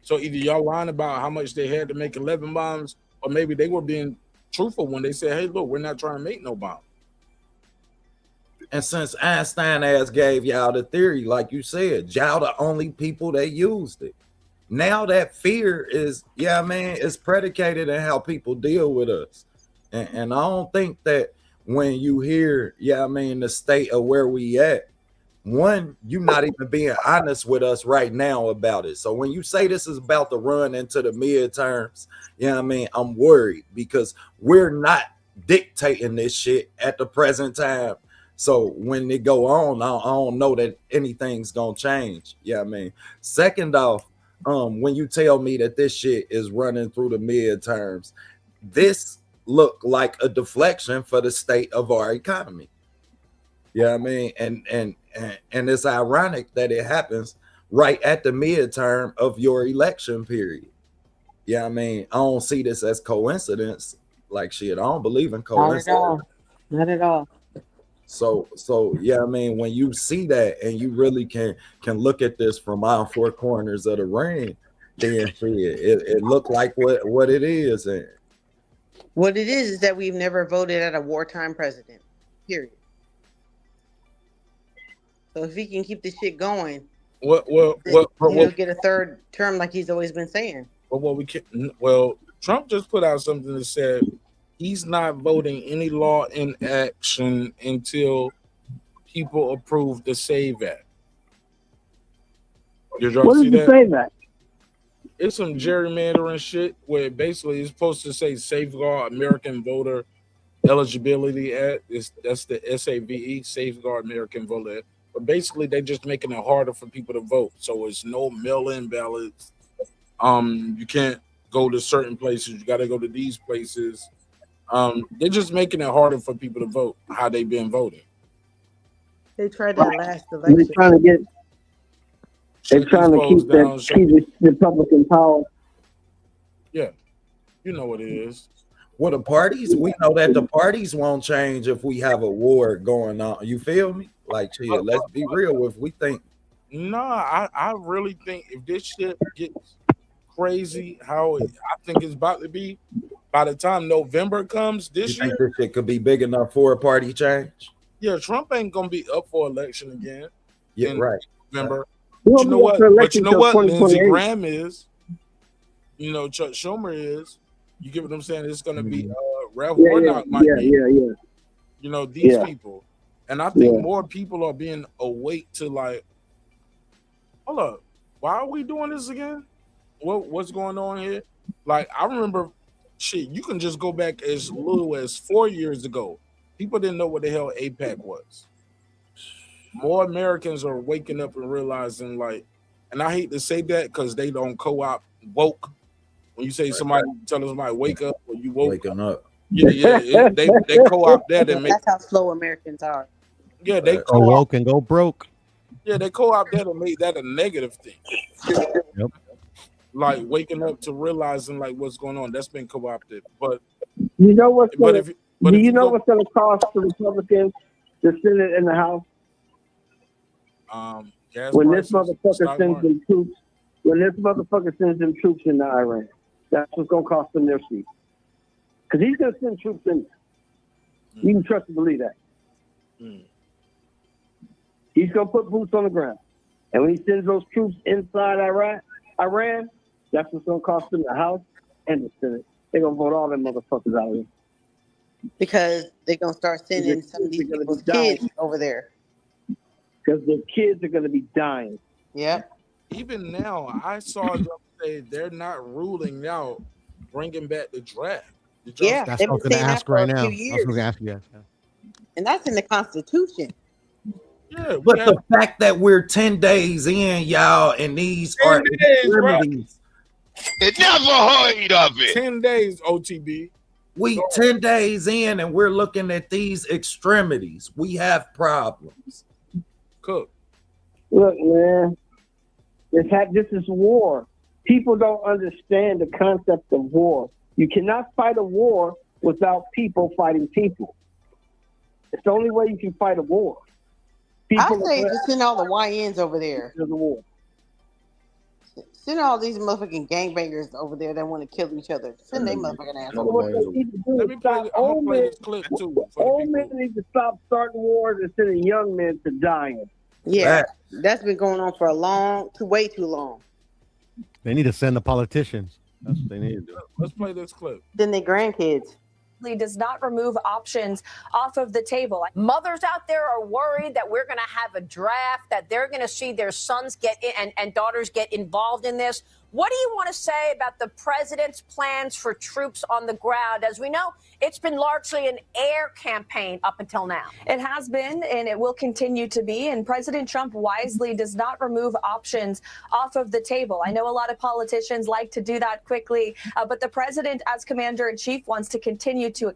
Speaker 1: So either y'all lying about how much they had to make 11 bombs, or maybe they were being truthful when they said, hey, look, we're not trying to make no bomb.
Speaker 2: And since Einstein has gave y'all the theory, like you said, y'all the only people that used it. Now that fear is, is predicated in how people deal with us. And I don't think that when you hear, the state of where we at, one, you're not even being honest with us right now about it. So when you say this is about to run into the midterms, I'm worried because we're not dictating this shit at the present time. So when it go on, I don't know that anything's gonna change. Second off, when you tell me that this shit is running through the midterms, this look like a deflection for the state of our economy. And it's ironic that it happens right at the midterm of your election period. I don't see this as coincidence. Like shit, I don't believe in coincidence.
Speaker 13: Not at all.
Speaker 2: So when you see that and you really can look at this from all four corners of the ring, then it looked like what it is. And
Speaker 3: what it is that we've never voted at a wartime president, period. So if he can keep this shit going, he'll get a third term like he's always been saying.
Speaker 1: Trump just put out something that said he's not voting any law in action until people approve the SAVE Act. Did y'all see that?
Speaker 21: SAVE Act?
Speaker 1: It's some gerrymandering shit where basically it's supposed to say Safeguard American Voter Eligibility Act. That's the SAVE, Safeguard American Voter Act. But basically they're just making it harder for people to vote. So it's no mail-in ballots. You can't go to certain places. You got to go to these places. They're just making it harder for people to vote how they've been voting.
Speaker 3: They tried that last election.
Speaker 21: They're trying to keep the Republican power.
Speaker 1: Yeah, you know what it is.
Speaker 2: Well, the parties, we know that the parties won't change if we have a war going on. You feel me? Like, let's be real. If we think,
Speaker 1: I really think if this shit gets crazy, I think it's about to be, by the time November comes this year,
Speaker 2: this shit could be big enough for a party change.
Speaker 1: Yeah, Trump ain't gonna be up for election again.
Speaker 2: Yeah, right.
Speaker 1: November.
Speaker 2: Right.
Speaker 1: But you know what? Lindsey Graham is. Chuck Schumer is. You get what I'm saying? It's gonna be Ralph Warnock might be. These people. And I think more people are being awake to like, hold up, why are we doing this again? What's going on here? Like, I remember shit, you can just go back as little as 4 years ago. People didn't know what the hell AIPAC was. More Americans are waking up and realizing, like, and I hate to say that because they don't co-op woke. When you say tell somebody wake up or you woke
Speaker 2: waking up.
Speaker 1: Yeah, they co-op that and make.
Speaker 3: That's how slow Americans are.
Speaker 1: Yeah, they
Speaker 18: go woke and go broke.
Speaker 1: Yeah, they co-opt that and made that a negative thing.
Speaker 18: Yep.
Speaker 1: Like waking up to realizing like what's going on. That's been co-opted. But
Speaker 21: You know what's
Speaker 1: but
Speaker 21: gonna,
Speaker 1: if but
Speaker 21: do
Speaker 1: if
Speaker 21: you
Speaker 1: you
Speaker 21: know
Speaker 1: go,
Speaker 21: what's going to cost the Republicans, the Senate, and the House
Speaker 1: gas
Speaker 21: when this
Speaker 1: prices,
Speaker 21: motherfucker
Speaker 1: stock
Speaker 21: sends
Speaker 1: market.
Speaker 21: them troops? When this motherfucker sends them troops into Iran, that's what's going to cost them their seat. Because he's going to send troops in. You can trust and believe that. He's going to put boots on the ground. And when he sends those troops inside Iran, that's what's going to cost them the House and the Senate. They're going to vote all them motherfuckers out of here.
Speaker 3: Because they're going to start sending some of these people's kids over there.
Speaker 21: Because their kids are going to be dying.
Speaker 3: Yep.
Speaker 1: Even now, I saw them say they're not ruling out bringing back the draft.
Speaker 3: Yeah,
Speaker 18: That's
Speaker 3: they've
Speaker 18: what I was
Speaker 3: been
Speaker 18: going to
Speaker 3: saying that
Speaker 18: ask
Speaker 3: for
Speaker 18: right
Speaker 3: a
Speaker 18: now.
Speaker 3: few
Speaker 18: I was
Speaker 3: years.
Speaker 18: going to ask you guys.
Speaker 3: And that's in the Constitution.
Speaker 1: Yeah,
Speaker 2: but the fact that we're 10 days in, y'all, and these are extremities.
Speaker 9: It never heard of it.
Speaker 1: 10 days, OTB.
Speaker 2: We 10 days in and we're looking at these extremities. We have problems.
Speaker 1: Cook.
Speaker 21: Look, man, this is war. People don't understand the concept of war. You cannot fight a war without people fighting people. It's the only way you can fight a war.
Speaker 3: I say just send all the YNs over there.
Speaker 21: To the war.
Speaker 3: Send all these motherfucking gangbangers over there that want to kill each other. Send they motherfucking ass over
Speaker 21: What
Speaker 3: there.
Speaker 21: they need to do
Speaker 1: Let
Speaker 21: is
Speaker 1: me play.
Speaker 21: stop
Speaker 1: I'm gonna
Speaker 21: old
Speaker 1: play
Speaker 21: men.
Speaker 1: this clip too.
Speaker 21: Old men need to stop starting wars and sending young men to dying.
Speaker 3: Yeah, that's been going on for way too long.
Speaker 18: They need to send the politicians. That's what they need to do.
Speaker 1: Let's play this clip.
Speaker 3: Then their grandkids.
Speaker 4: Does not remove options off of the table. Mothers out there are worried that we're going to have a draft, that they're going to see their sons get in and daughters get involved in this. What do you want to say about the president's plans for troops on the ground? As we know, it's been largely an air campaign up until now.
Speaker 22: It has been, and it will continue to be. And President Trump wisely does not remove options off of the table. I know a lot of politicians like to do that quickly, but the president, as commander-in-chief, wants to continue to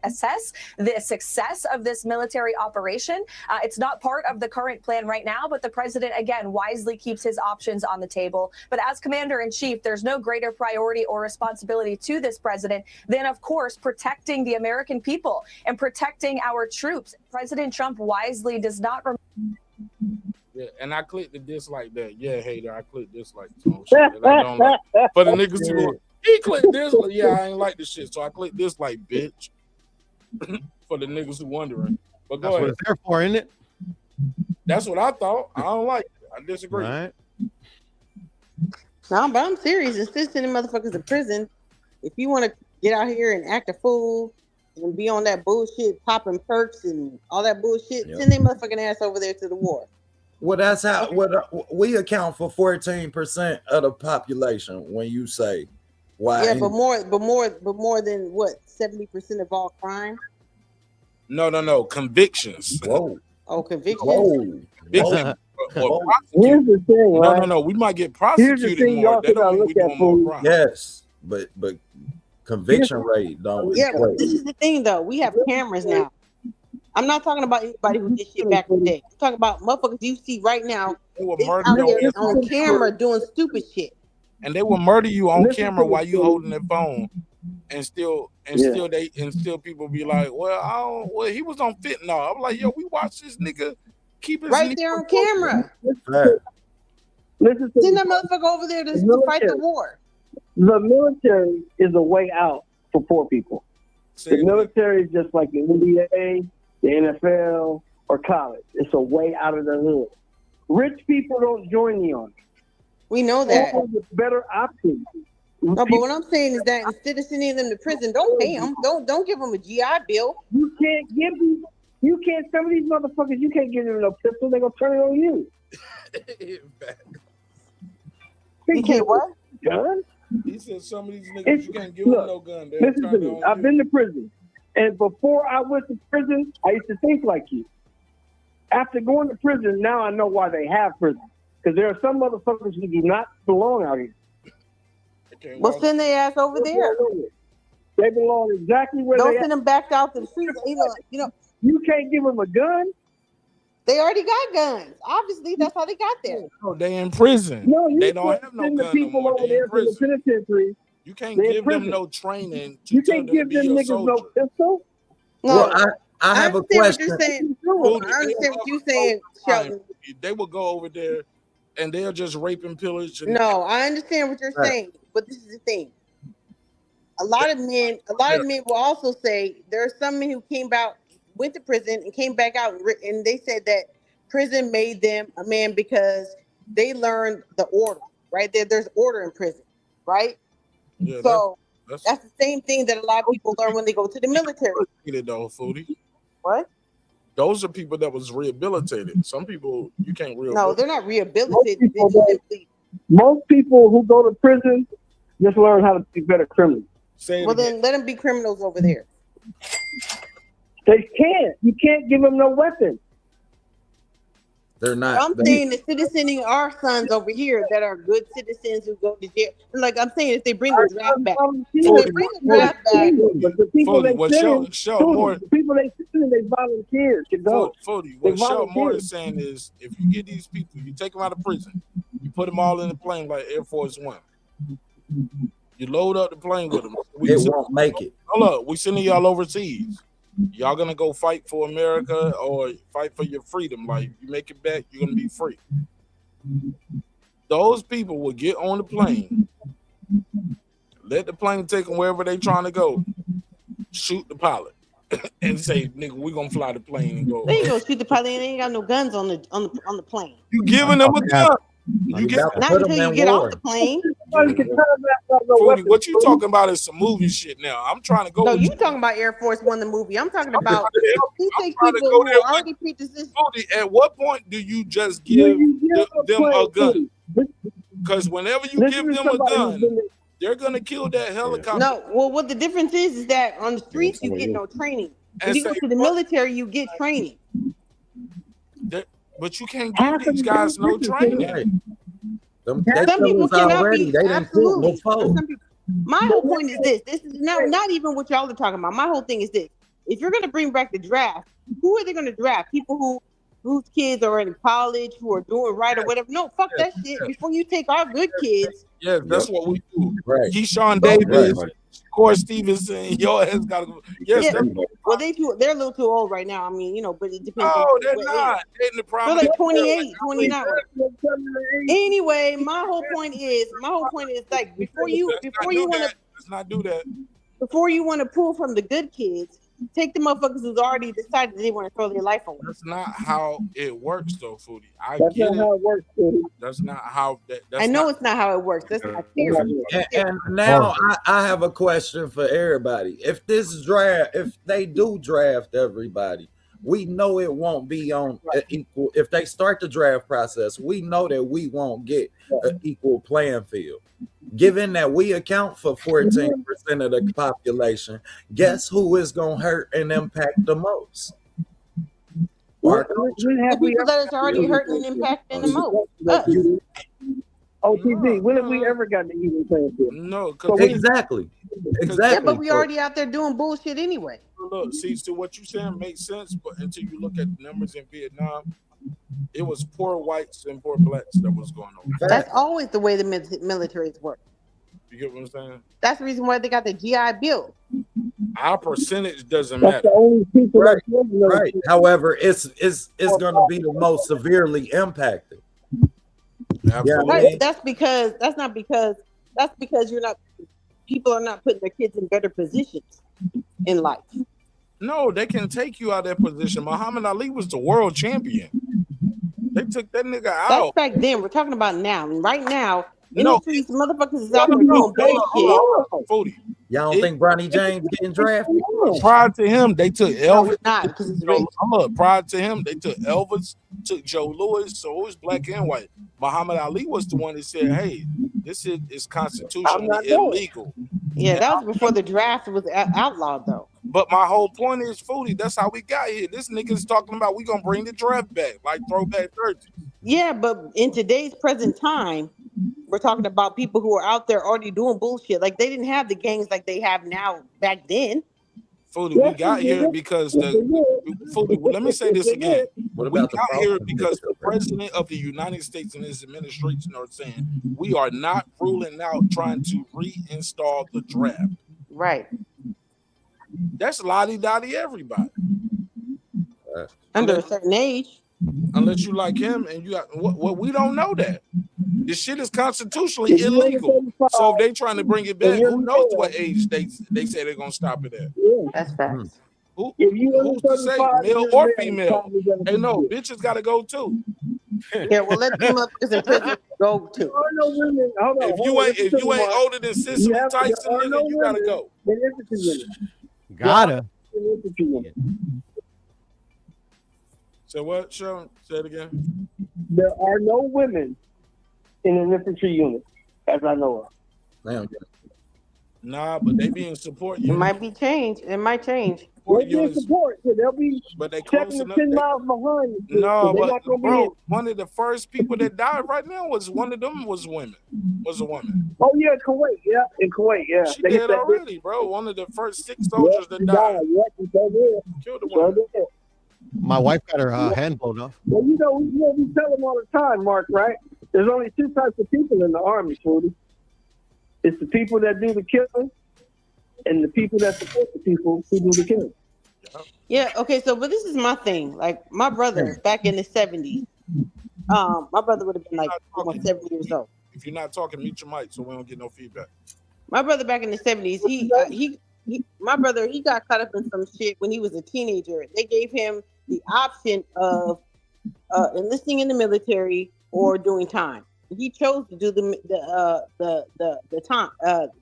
Speaker 22: assess the success of this military operation. It's not part of the current plan right now, but the president, again, wisely keeps his options on the table. But as commander-in-chief, there's no greater priority or responsibility to this president than, of course, protecting the American people and protecting our troops. President Trump wisely does not.
Speaker 1: Yeah, and I clicked the dislike that. Yeah, hater, I clicked dislike. So shit that I don't like. For the niggas who he clicked this, yeah, I ain't like this shit, so I clicked dislike, bitch. For the niggas who wondering. But go
Speaker 18: That's
Speaker 1: ahead.
Speaker 18: what it's there for, isn't it?
Speaker 1: That's what I thought. I don't like it. I disagree.
Speaker 18: Right.
Speaker 3: No, but I'm serious. Instead of sending motherfuckers to prison, if you want to get out here and act a fool and be on that bullshit, popping perks and all that bullshit, send their motherfucking ass over there to the war.
Speaker 2: Well, that's how we account for 14% of the population when you say why.
Speaker 3: Yeah, but more than what? 70% of all crime.
Speaker 1: No. Convictions.
Speaker 2: Whoa.
Speaker 3: Oh, convictions.
Speaker 2: Whoa.
Speaker 21: Here's the thing, right?
Speaker 1: No. We might get
Speaker 21: Here's the
Speaker 1: prosecuted
Speaker 21: thing,
Speaker 1: more.
Speaker 21: y'all
Speaker 1: That
Speaker 21: gotta
Speaker 1: don't mean
Speaker 21: look
Speaker 1: we
Speaker 21: at,
Speaker 1: doing more
Speaker 21: fool.
Speaker 1: crime.
Speaker 2: Yes, but conviction rate don't.
Speaker 3: Yeah, but this is the thing, though. We have cameras now. I'm not talking about anybody who did shit back in the day. I'm talking about motherfuckers you see right now out there on camera doing stupid shit.
Speaker 1: And they will murder you on camera while you holding their phone, and still people be like, well, he was on fentanyl. I'm like, yo, we watched this nigga keep his
Speaker 3: right there on camera.
Speaker 21: Listen to
Speaker 3: Send that motherfucker over there to fight the war.
Speaker 21: The military is a way out for poor people. The military is just like the NBA, the NFL, or college. It's a way out of the hood. Rich people don't join the army.
Speaker 3: We know that.
Speaker 21: There's better options.
Speaker 3: No, but what I'm saying is that instead of sending them to prison, don't pay them. Don't give them a GI Bill.
Speaker 21: You can't. Some of these motherfuckers, you can't give them no pistol. They're gonna turn it on you.
Speaker 3: You can't what?
Speaker 21: Gun?
Speaker 1: He said some of these niggas you can't give them no gun.
Speaker 21: Listen to me. I've been to prison, and before I went to prison, I used to think like you. After going to prison, now I know why they have prison. Because there are some motherfuckers who do not belong out here.
Speaker 3: Well, send their ass over there.
Speaker 21: They belong exactly where
Speaker 3: Don't
Speaker 21: they
Speaker 3: send them back out to the streets. You know,
Speaker 21: you can't give them a gun.
Speaker 3: They already got guns. Obviously, that's how they got there.
Speaker 1: No, they in prison.
Speaker 21: No,
Speaker 1: They don't have no
Speaker 21: send the
Speaker 1: gun no
Speaker 21: people
Speaker 1: more.
Speaker 21: over
Speaker 1: They in
Speaker 21: there to the
Speaker 1: prison.
Speaker 21: penitentiary.
Speaker 1: You can't
Speaker 21: They in
Speaker 1: give them
Speaker 21: prison.
Speaker 1: no training to
Speaker 21: You
Speaker 1: tell
Speaker 21: can't
Speaker 1: them to
Speaker 21: give
Speaker 1: be
Speaker 21: them
Speaker 1: your
Speaker 21: niggas
Speaker 1: soldier.
Speaker 21: no pistol.
Speaker 3: No,
Speaker 2: Well, I have a
Speaker 3: understand
Speaker 2: question.
Speaker 3: what you're saying.
Speaker 1: Food,
Speaker 3: I understand what you're saying, Shelton.
Speaker 1: They will go over there and they'll just rape and pillage. And
Speaker 3: No, I understand what you're saying, but this is the thing. A lot of men will also say there are some men who went to prison and came back out, and they said that prison made them a man because they learned the order, right? There's order in prison, right?
Speaker 1: Yeah,
Speaker 3: So
Speaker 1: that's
Speaker 3: that's the same thing that a lot of people learn when they go to the military.
Speaker 1: though, Foodie.
Speaker 3: What?
Speaker 1: Those are people that was rehabilitated. Some people you can't rehabilitate.
Speaker 3: No, they're not rehabilitated.
Speaker 21: Most people who go to prison just learn how to be better criminals.
Speaker 3: Well, then let them be criminals over there.
Speaker 21: They can't. You can't give them no weapon.
Speaker 2: They're not.
Speaker 3: I'm saying the citizening our sons over here that are good citizens who go to jail. Like I'm saying, if they bring the draft back, if they bring the draft back,
Speaker 21: But the people they send,
Speaker 1: the
Speaker 21: people they send, they volunteer to go.
Speaker 1: What Shell Moore is saying is, if you get these people, you take them out of prison, you put them all in the plane like Air Force One. You load up the plane with them.
Speaker 2: It won't make it.
Speaker 1: Hold up, we sending y'all overseas. Y'all gonna go fight for America or fight for your freedom. Like you make it back, you're gonna be free. Those people will get on the plane, let the plane take them wherever they trying to go, shoot the pilot, and say, "Nigga, we gonna fly the plane and go."
Speaker 3: they ain't gonna shoot the pilot. They ain't got no guns on the plane.
Speaker 1: You giving them a gun? You get
Speaker 3: Not until you get off the plane.
Speaker 1: Foodie, what you talking about is some movie shit now. I'm trying to go.
Speaker 3: No,
Speaker 1: with
Speaker 3: you talking about Air Force One, the movie. I'm talking about he takes
Speaker 1: trying to
Speaker 3: people
Speaker 1: go
Speaker 3: who
Speaker 1: there
Speaker 3: are already pre-positioned.
Speaker 1: Foodie, at what point do you just give them a gun? Because whenever you give them a gun, they're gonna kill that helicopter.
Speaker 3: No, well, what the difference is that on the streets you get no training. When you go to the military, you get training.
Speaker 1: But you can't give these guys no training.
Speaker 3: Some people cannot be absolutely. My whole point is this. This is not even what y'all are talking about. My whole thing is this. If you're going to bring back the draft, who are they going to draft? People whose kids are in college, who are doing right or whatever. No, fuck that shit. Before you take our good kids.
Speaker 1: Yeah, that's what we do.
Speaker 2: Right.
Speaker 1: Keyshawn Davis, Corey Stevenson, your ass got to go. Yes,
Speaker 3: yeah. Well, they're a little too old right now. I mean, but it depends.
Speaker 1: No, they're not. They're in the prime.
Speaker 3: They're like 28, 29. Anyway, my whole point is like before you want to
Speaker 1: let's not do that.
Speaker 3: Before you want to pull from the good kids, take the motherfuckers who's already decided they want to throw their life away.
Speaker 1: That's not how it works, though, Foodie.
Speaker 21: That's not how it works, Foodie.
Speaker 1: That's not how.
Speaker 3: I know it's not how it works. That's not fair.
Speaker 2: And now I have a question for everybody. If they do draft everybody, we know it won't be on equal. If they start the draft process, we know that we won't get an equal playing field. Given that we account for 14% of the population, guess who is going to hurt and impact the most?
Speaker 3: The people that is already hurting and impacting the most. Us.
Speaker 21: OTB, when have we ever gotten an even playing field?
Speaker 1: No,
Speaker 2: exactly.
Speaker 3: Yeah, but we already out there doing bullshit anyway.
Speaker 1: Look, see, so what you saying makes sense, but until you look at the numbers in Vietnam, it was poor whites and poor blacks that was going on.
Speaker 3: That's always the way the militaries work.
Speaker 1: You get what I'm saying?
Speaker 3: That's the reason why they ant the GI Bill.
Speaker 1: Our percentage doesn't
Speaker 21: That's
Speaker 1: matter.
Speaker 21: the only people
Speaker 2: Right. However, it's going to be the most severely impacted.
Speaker 1: Yeah,
Speaker 3: right. That's because people are not putting their kids in better positions in life.
Speaker 1: No, they can take you out of that position. Muhammad Ali was the world champion. They took that nigga out.
Speaker 3: That's back then. We're talking about now. And right now, in the streets, motherfuckers is out there doing bullshit.
Speaker 2: Y'all don't think Bronny James getting drafted?
Speaker 1: Prior to him, they took Elvis.
Speaker 3: Not because he's rich.
Speaker 1: Prior to him, they took Elvis, took Joe Louis, so it was black and white. Muhammad Ali was the one that said, "Hey, this is constitutionally illegal."
Speaker 3: Yeah, that was before the draft was outlawed, though.
Speaker 1: But my whole point is, Foodie, that's how we got here. This nigga's talking about we gonna bring the draft back, like throwback Thursday.
Speaker 3: Yeah, but in today's present time, we're talking about people who are out there already doing bullshit. Like they didn't have the gangs like they have now back then.
Speaker 1: Foodie, we got here because Foodie, let me say this again.
Speaker 20: What
Speaker 1: We
Speaker 20: about the
Speaker 1: got here
Speaker 20: Falcons?
Speaker 1: because the president of the United States and his administration are saying we are not ruling out trying to reinstall the draft.
Speaker 3: Right.
Speaker 1: That's lottie-dottie everybody.
Speaker 3: Under a certain age.
Speaker 1: Unless you like him and you got what we don't know that. This shit is constitutionally illegal. So if they trying to bring it back, who knows what age they say they're gonna stop it at.
Speaker 3: That's facts.
Speaker 1: Who's to say, male or female? Hey, no, bitches gotta go too.
Speaker 3: Yeah, well, let them up in prison go too.
Speaker 1: If you ain't older than Cicely Tyson, nigga, you gotta go.
Speaker 18: Gotta.
Speaker 1: So what, Sean? Say it again.
Speaker 21: There are no women in an infantry unit, as I know of.
Speaker 1: Nah, but they be in support.
Speaker 3: It might be changed. It might change.
Speaker 21: They'll be in support, so they'll be
Speaker 1: but they
Speaker 21: 7
Speaker 1: close
Speaker 21: to
Speaker 1: enough.
Speaker 21: 10 miles behind.
Speaker 1: No,
Speaker 21: so
Speaker 1: but bro, one of the first people that died right now was one of them was a woman.
Speaker 21: Oh yeah, Kuwait. Yeah, in Kuwait. Yeah,
Speaker 1: She dead already, bro. One of the first 6 soldiers that died. Killed the woman.
Speaker 18: My wife got her hand blown off.
Speaker 21: Well, you know, we tell them all the time, Mark, right? There's only 2 types of people in the Army, Shorty. It's the people that do the killing and the people that support the people who do the killing.
Speaker 3: Yeah, okay, so but this is my thing. Like my brother back in the 70s, my brother would have been like almost 70 years old.
Speaker 1: If you're not talking, mute your mic so we don't get no feedback.
Speaker 3: My brother back in the 70s, my brother got caught up in some shit when he was a teenager. They gave him the option of enlisting in the military or doing time. He chose to do the time,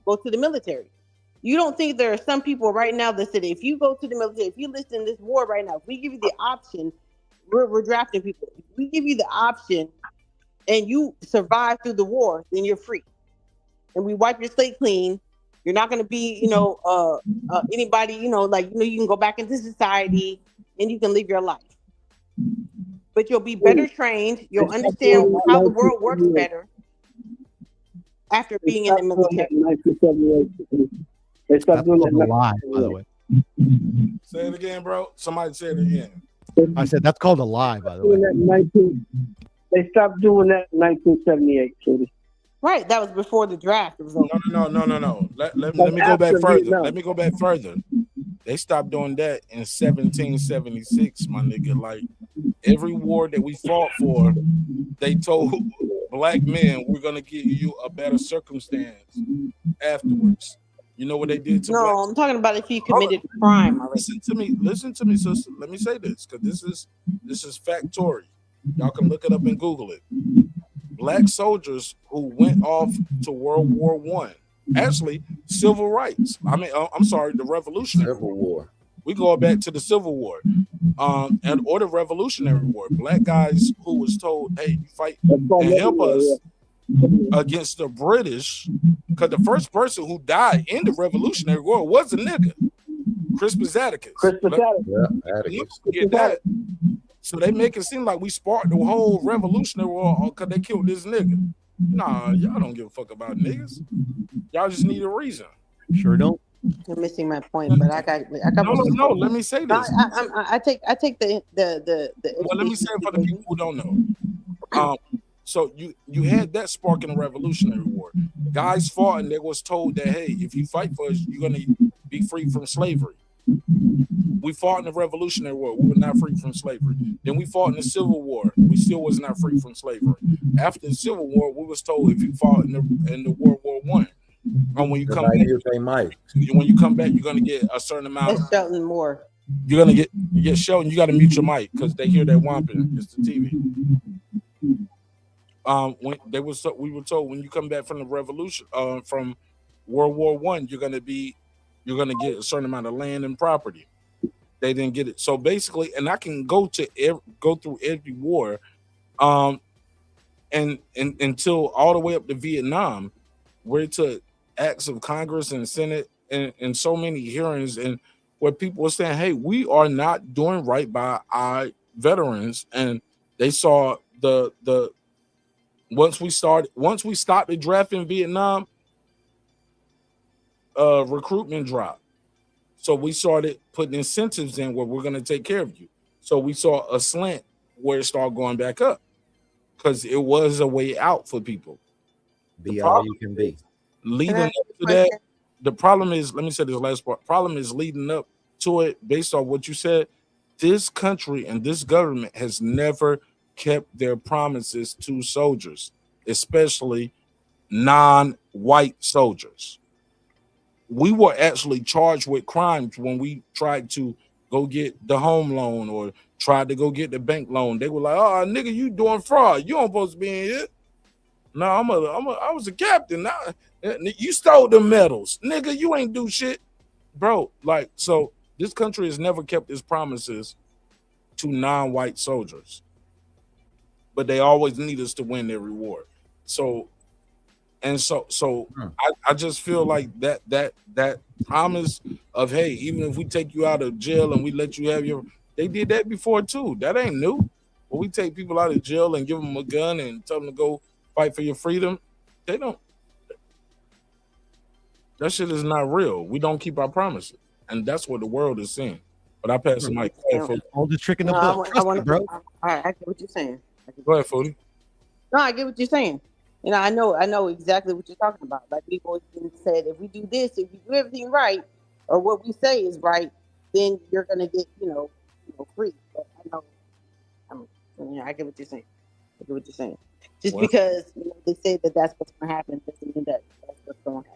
Speaker 3: go to the military. You don't think there are some people right now that said if you go to the military, if you list in this war right now, if we give you the option, we're drafting people. If we give you the option and you survive through the war, then you're free. And we wipe your slate clean. You're not going to be, anybody, you can go back into society and you can live your life. But you'll be better trained. You'll understand how the world works better after being in the military.
Speaker 21: They stopped doing
Speaker 18: That's a lie, by the way.
Speaker 1: Say it again, bro. Somebody say it again.
Speaker 18: I said that's called a lie, by the way.
Speaker 21: They stopped doing that in 1978, Shorty.
Speaker 3: Right, that was before the draft. It was over.
Speaker 1: No. Let me go back further. Let me go back further. They stopped doing that in 1776, my nigga. Like every war that we fought for, they told black men we're gonna give you a better circumstance afterwards. You know what they did to black?
Speaker 3: I'm talking about if you committed a crime already.
Speaker 1: Listen to me, sister. Let me say this, because this is factory. Y'all can look it up and Google it. Black soldiers who went off to World War I, actually civil rights. I'm sorry, the Revolutionary
Speaker 20: War.
Speaker 1: We go back to the Civil War, or the Revolutionary War. Black guys who was told, "Hey, you fight and help us against the British," because the first person who died in the Revolutionary War was a nigga, Crispus Attucks. Get that. So they make it seem like we sparked the whole Revolutionary War because they killed this nigga. Nah, y'all don't give a fuck about niggas. Y'all just need a reason.
Speaker 18: Sure don't.
Speaker 3: You're missing my point, but I got.
Speaker 1: No. Let me say this.
Speaker 3: I take the.
Speaker 1: Well, let me say it for the people who don't know. So you had that spark in the Revolutionary War. Guys fought and they was told that, hey, if you fight for us, you're gonna be free from slavery. We fought in the Revolutionary War. We were not free from slavery. Then we fought in the Civil War. We still was not free from slavery. After the Civil War, we was told if you fought in the World War I, and when you come back, you're gonna get a certain amount.
Speaker 3: That's Shelton Moore.
Speaker 1: You're gonna get Shelton. You got to mute your mic because they hear that whomping. It's the TV. We were told when you come back from the revolution, from World War I, you're gonna get a certain amount of land and property. They didn't get it. So basically, and I can go through every war, and until all the way up to Vietnam, where it took acts of Congress and Senate and so many hearings, and where people were saying, hey, we are not doing right by our veterans. And they saw the once we stopped the draft in Vietnam, recruitment dropped. So we started putting incentives in where we're going to take care of you. So we saw a slant where it started going back up because it was a way out for people.
Speaker 2: Be all you can be.
Speaker 1: Leading up to that, the problem is, let me say this last part. Problem is leading up to it, based on what you said, this country and this government has never kept their promises to soldiers, especially non-white soldiers. We were actually charged with crimes when we tried to go get the home loan or tried to go get the bank loan. They were like, "Oh, nigga, you doing fraud. You don't supposed to be in here." No, I was a captain. Now, you stole the medals. Nigga, you ain't do shit. Bro, like, so this country has never kept its promises to non-white soldiers. But they always need us to win their reward. So I just feel like that promise of, hey, even if we take you out of jail and we let you have your, they did that before too. That ain't new. When we take people out of jail and give them a gun and tell them to go fight for your freedom, they don't. That shit is not real. We don't keep our promises, and that's what the world is seeing. But I pass the mic.
Speaker 18: All the trick in the book, bro.
Speaker 3: I get what you're saying.
Speaker 1: Go ahead, Foodie.
Speaker 3: No, I get what you're saying. You know, I know exactly what you're talking about. Like we've always been said, if we do this, if we do everything right, or what we say is right, then you're gonna get, free. But I get what you're saying. I get what you're saying. Just because they say that that's what's gonna happen doesn't mean that that's what's gonna happen.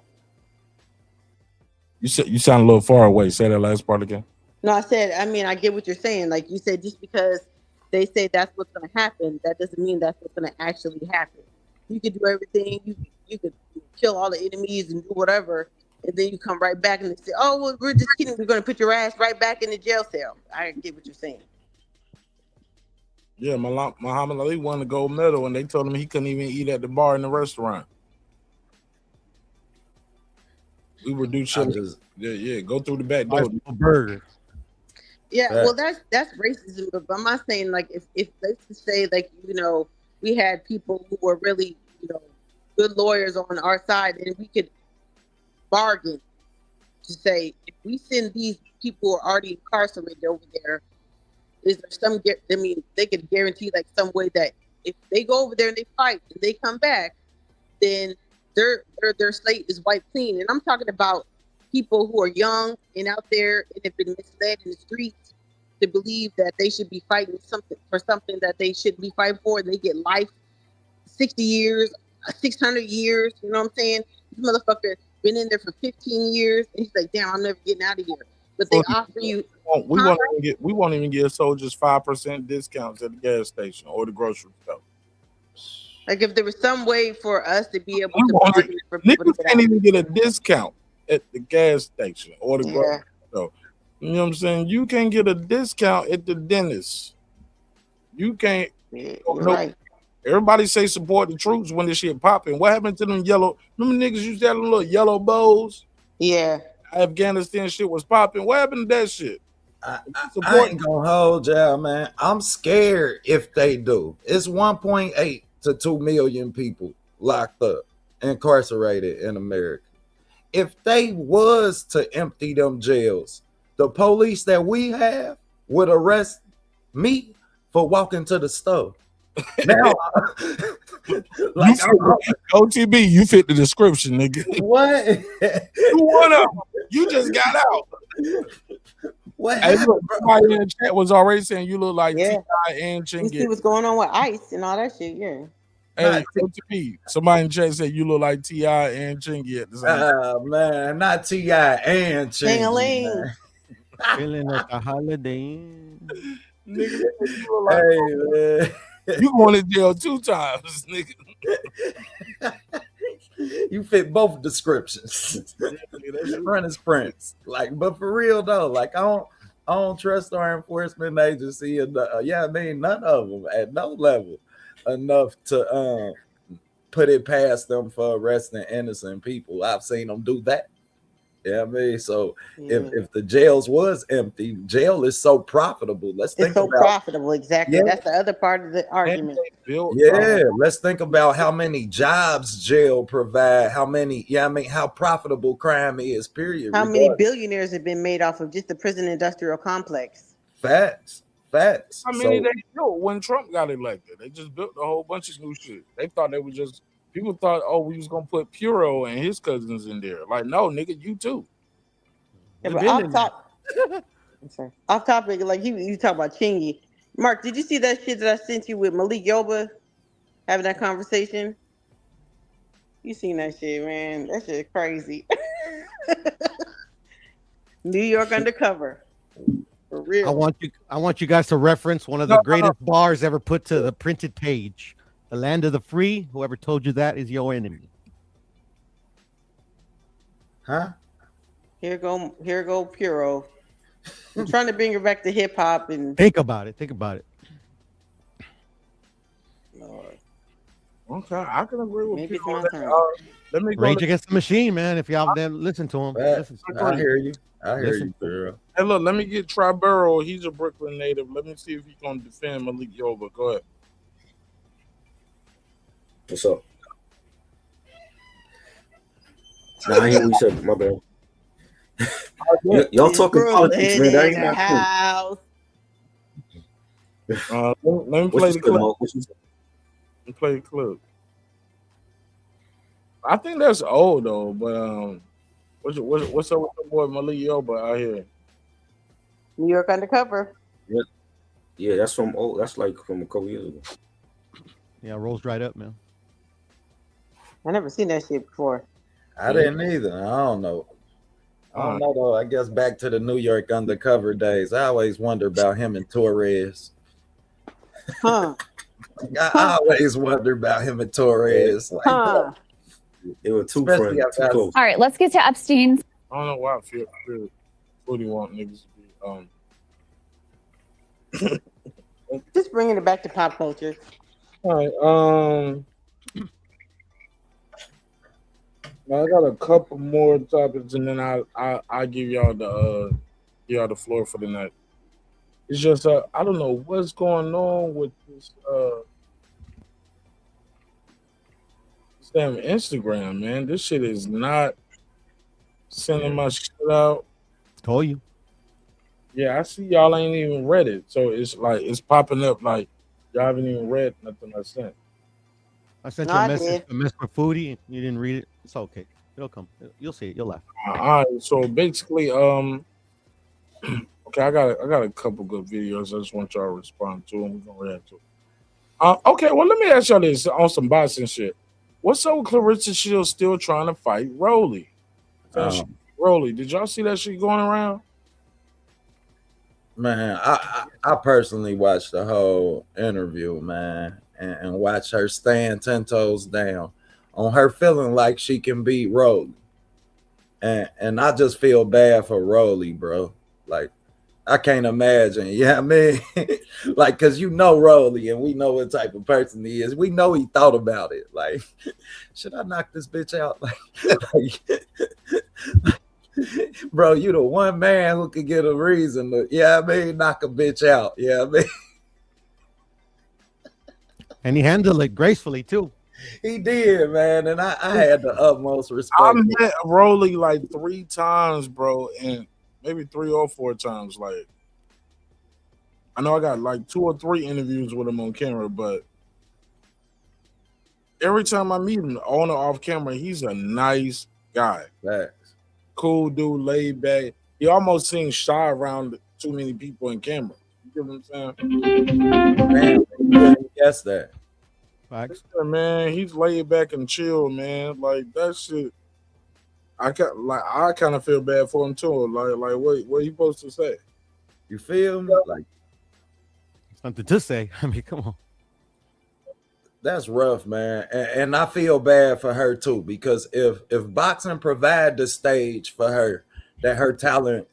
Speaker 1: You sound a little far away. Say that last part again.
Speaker 3: No, I get what you're saying. Like you said, just because they say that's what's gonna happen, that doesn't mean that's what's gonna actually happen. You could do everything. You could kill all the enemies and do whatever, and then you come right back and they say, "Oh, well, we're just kidding. We're going to put your ass right back in the jail cell." I get what you're saying.
Speaker 1: Yeah, Muhammad Ali won the gold medal, and they told him he couldn't even eat at the bar in the restaurant. We would do shit. Go through the back door.
Speaker 18: Burger.
Speaker 3: Yeah, well, that's racism. But I'm not saying like if let's just say like we had people who were really good lawyers on our side, and we could bargain to say if we send these people who are already incarcerated over there, is there some? I mean, they could guarantee like some way that if they go over there and they fight and they come back, then their slate is wiped clean. And I'm talking about people who are young and out there and have been misled in the streets to believe that they should be fighting something that they shouldn't be fighting for. And they get life, 60 years, 600 years. You know what I'm saying? This motherfucker been in there for 15 years, and he's like, "Damn, I'm never getting out of here." But they offer you.
Speaker 1: We won't even give soldiers 5% discounts at the gas station or the grocery store.
Speaker 3: Like if there was some way for us to be able to bargain for people
Speaker 1: niggas can't even get a discount at the gas station or the grocery store. You know what I'm saying? You can't get a discount at the dentist. You can't.
Speaker 3: Right.
Speaker 1: Everybody say support the troops when this shit popping. What happened to them yellow? Remember niggas used to have them little yellow bows?
Speaker 3: Yeah.
Speaker 1: Afghanistan shit was popping. What happened to that shit?
Speaker 2: I ain't gonna hold y'all, man. I'm scared if they do. It's 1.8 to 2 million people locked up, incarcerated in America. If they was to empty them jails, the police that we have would arrest me for walking to the store. Now,
Speaker 1: like OTB, you fit the description, nigga.
Speaker 2: What?
Speaker 1: You one of them. You just got out.
Speaker 2: What?
Speaker 1: Hey, look, somebody in the chat was already saying you look like T.I. and Chingy.
Speaker 3: You see what's going on with ICE and all that shit, yeah.
Speaker 1: Hey, OTB, somebody in the chat said you look like T.I. and Chingy at the same time.
Speaker 2: Oh man, not T.I. and Chingy.
Speaker 18: Feeling like a holiday.
Speaker 1: Nigga, you look like
Speaker 2: man.
Speaker 1: You going to jail 2 times, nigga.
Speaker 2: You fit both descriptions. Run as Prince. Like, but for real though, like I don't trust our enforcement agency. None of them at no level enough to put it past them for arresting innocent people. I've seen them do that. Yeah, I mean, so if the jails was empty, jail is so profitable. Let's think
Speaker 3: It's so
Speaker 2: about
Speaker 3: profitable. Exactly.
Speaker 2: yeah,
Speaker 3: That's the other part of the argument.
Speaker 2: yeah. Let's think about how many jobs jail provide, how many, yeah, I mean, how profitable crime is, period.
Speaker 3: How many
Speaker 2: Regardless.
Speaker 3: billionaires have been made off of just the prison industrial complex?
Speaker 2: Facts.
Speaker 1: How many
Speaker 2: So
Speaker 1: they built when Trump got elected? They just built a whole bunch of new shit. They thought they were just people thought, oh, we was gonna put Puro and his cousins in there. Like, no, nigga, you too.
Speaker 3: Yeah,
Speaker 1: We
Speaker 3: but
Speaker 1: been in there.
Speaker 3: I'm sorry. Off topic, like you talk about Chingy. Mark, did you see that shit that I sent you with Malik Yoba having that conversation? You seen that shit, man? That shit is crazy. New York undercover. For real.
Speaker 18: I want you guys to reference one of the greatest bars ever put to the printed page. The land of the free. Whoever told you that is your enemy.
Speaker 2: Huh?
Speaker 3: Here go Puro. I'm trying to bring her back to hip hop and
Speaker 18: Think about it. Think about it.
Speaker 3: Lord.
Speaker 1: Okay, I can agree with
Speaker 3: Maybe it's
Speaker 1: Puro.
Speaker 3: my turn.
Speaker 1: Let me go.
Speaker 18: Rage Against the Machine, man. If y'all then listen to him. Listen.
Speaker 2: I hear you. I hear
Speaker 18: Listen.
Speaker 2: you, girl.
Speaker 1: Hey, look, let me get Tribero. He's a Brooklyn native. Let me see if he's gonna defend Malik Yoba. Go ahead.
Speaker 20: What's up? Nah, I hear what you said. My bad. Y'all talking politics, man. That ain't my
Speaker 3: house.
Speaker 1: Let me play the clip. Let me play the clip. I think that's old though, but what's up with the boy Malik Yoba out here?
Speaker 3: New York undercover.
Speaker 20: Yeah, that's from old. That's like from a couple years ago.
Speaker 18: Yeah, rolls dried up, man.
Speaker 3: I never seen that shit before.
Speaker 2: I didn't either. I don't know. I don't know though. I guess back to the New York undercover days. I always wonder about him and Torres.
Speaker 3: Huh.
Speaker 2: I always wonder about him and Torres. Like,
Speaker 20: they were too
Speaker 2: Especially
Speaker 20: friends. Too
Speaker 2: after-
Speaker 20: close.
Speaker 10: All right, let's get to Epstein's.
Speaker 1: I don't know why I feel Footy want niggas to be
Speaker 3: Just bringing it back to pop culture.
Speaker 1: All right. I got a couple more topics, and then I give y'all the floor for the night. It's just I don't know what's going on with this damn Instagram, man. This shit is not sending my shit out.
Speaker 18: Told you.
Speaker 1: Yeah, I see y'all ain't even read it, so it's like it's popping up like y'all haven't even read nothing I sent.
Speaker 18: I sent
Speaker 3: No,
Speaker 18: you a
Speaker 3: I
Speaker 18: message,
Speaker 3: did.
Speaker 18: for Foodie, and you didn't read it. It's okay. It'll come. You'll see it. You'll laugh.
Speaker 1: All right, so basically, okay, I got a couple good videos. I just want y'all to respond to them. We're gonna react to. Okay, well, let me ask y'all this on some boxing shit. What's up with Clarissa Shields still trying to fight Roelly? Roelly, did y'all see that shit going around?
Speaker 2: Man, I personally watched the whole interview, man, and watched her stand 10 toes down on her feeling like she can beat Roelly. And I just feel bad for Roelly, bro. Like, I can't imagine. Yeah, I mean, like, cause you know Roelly, and we know what type of person he is. We know he thought about it. Like, should I knock this bitch out? Bro, you the one man who could get a reason to, knock a bitch out. Yeah, I mean.
Speaker 18: And he handled it gracefully too.
Speaker 2: He did, man, and I had the utmost respect.
Speaker 1: I met Roelly like 3 times, bro, and maybe 3 or 4 times. Like, I know I got like 2 or 3 interviews with him on camera, but every time I meet him, on or off camera, he's a nice guy.
Speaker 2: Facts.
Speaker 1: Cool dude, laid back. He almost seems shy around too many people in camera. You get what I'm saying?
Speaker 2: Man, you couldn't guess that.
Speaker 18: Facts.
Speaker 1: Yeah, man, he's laid back and chill, man. Like that shit. I kind of feel bad for him too. Like what he supposed to say?
Speaker 2: You feel me? Like
Speaker 18: something to say. I mean, come on.
Speaker 2: That's rough, man. And I feel bad for her too, because if boxing provide the stage for her that her talent,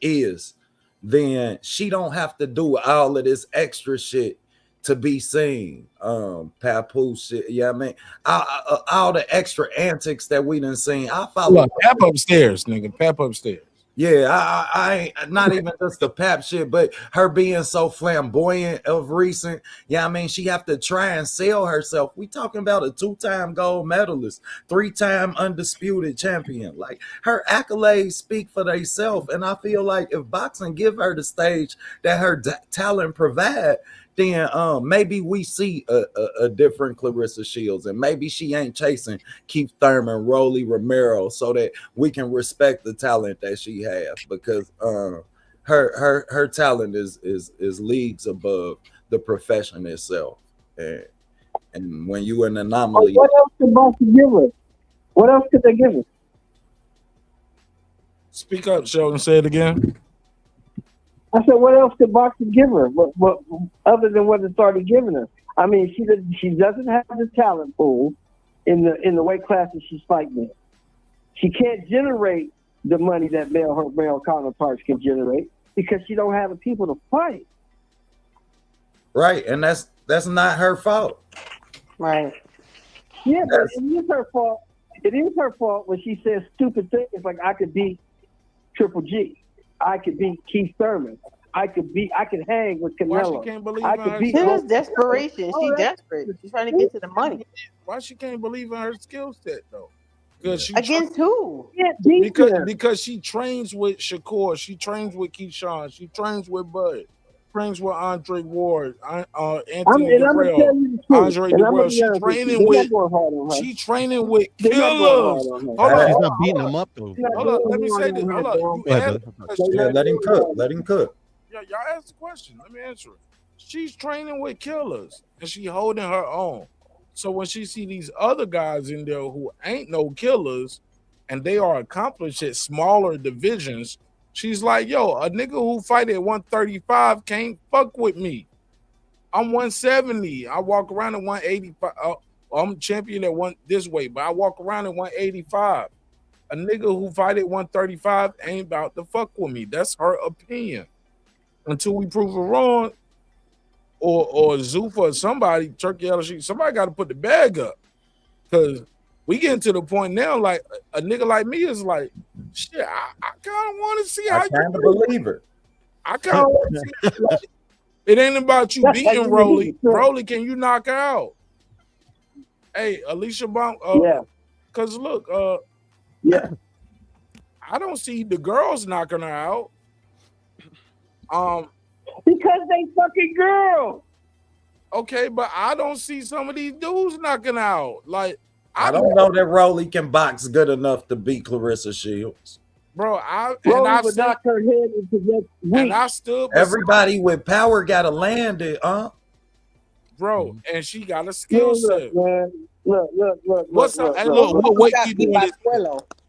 Speaker 2: is, then she don't have to do all of this extra shit to be seen. Papoose shit, yeah, I mean, all the extra antics that we done seen. I follow
Speaker 1: Look, Pap upstairs, nigga. Pap upstairs.
Speaker 2: Yeah, I ain't not even just the Pap shit, but her being so flamboyant of recent. Yeah, I mean, she have to try and sell herself. We talking about a 2-time gold medalist, 3-time undisputed champion. Like, her accolades speak for themselves, and I feel like if boxing give her the stage that her talent provide, then maybe we see a different Clarissa Shields, and maybe she ain't chasing Keith Thurman, Roelly, Romero, so that we can respect the talent that she has, because her talent is leagues above the profession itself. And when you an anomaly,
Speaker 21: what else could boxing give her? What else could they give her?
Speaker 1: Speak up, Sheldon. Say it again.
Speaker 21: I said, what else could boxing give her? What other than what it's already given her? I mean, she doesn't have the talent pool in the weight classes she's fighting in. She can't generate the money that her male counterparts can generate because she don't have the people to fight.
Speaker 2: right? And that's not her fault.
Speaker 3: Right.
Speaker 21: Yeah, but it is her fault. It is her fault when she says stupid things like, I could beat Triple G. I could beat Keith Thurman. I could hang with Canelo.
Speaker 1: Why she can't believe
Speaker 21: I
Speaker 1: in
Speaker 21: could
Speaker 1: her
Speaker 21: beat.
Speaker 3: This is desperation. She's desperate. She's trying to get to the money.
Speaker 1: Why she can't believe in her skill set though? Because she
Speaker 3: Against who?
Speaker 1: Because she trains with Shakur, she trains with Keyshawn, she trains with Bud, trains with Andre Ward, Anthony Guerrero, Andre Guerrero. She training with killers. Hold on,
Speaker 18: She's not beating them up though.
Speaker 1: Hold on, let me say this. Hold on.
Speaker 2: Yeah, let him cook. Let him cook.
Speaker 1: Yeah, y'all asked the question. Let me answer it. She's training with killers and she holding her own. So when she see these other guys in there who ain't no killers and they are accomplished at smaller divisions, she's like, yo, a nigga who fight at 135 can't fuck with me. I'm 170. I walk around at 185. I'm champion at this way, but I walk around at 185. A nigga who fight at 135 ain't about to fuck with me. That's her opinion. Until we prove her wrong, or Zuffa or somebody, Turkey LSU, somebody got to put the bag up. Because we getting to the point now, like a nigga like me is like, shit, I kind of want to see how you
Speaker 2: believe her.
Speaker 1: I kind of want to see. Like, it ain't about you beating Roelly. Roelly, can you knock her out? Hey, Alicia Bonk.
Speaker 21: Yeah.
Speaker 1: Because look,
Speaker 21: yeah,
Speaker 1: I don't see the girls knocking her out.
Speaker 21: Because they fucking girls.
Speaker 1: Okay, but I don't see some of these dudes knocking out. Like,
Speaker 2: I don't know that Roelly can box good enough to beat Clarissa Shields.
Speaker 1: Bro,
Speaker 21: Roelly would knock her head into that week.
Speaker 1: And I stood.
Speaker 2: Everybody with power got to land it,
Speaker 1: bro, and she got a skill set.
Speaker 21: Look.
Speaker 1: What's up? Hey, look, what weight you doing this?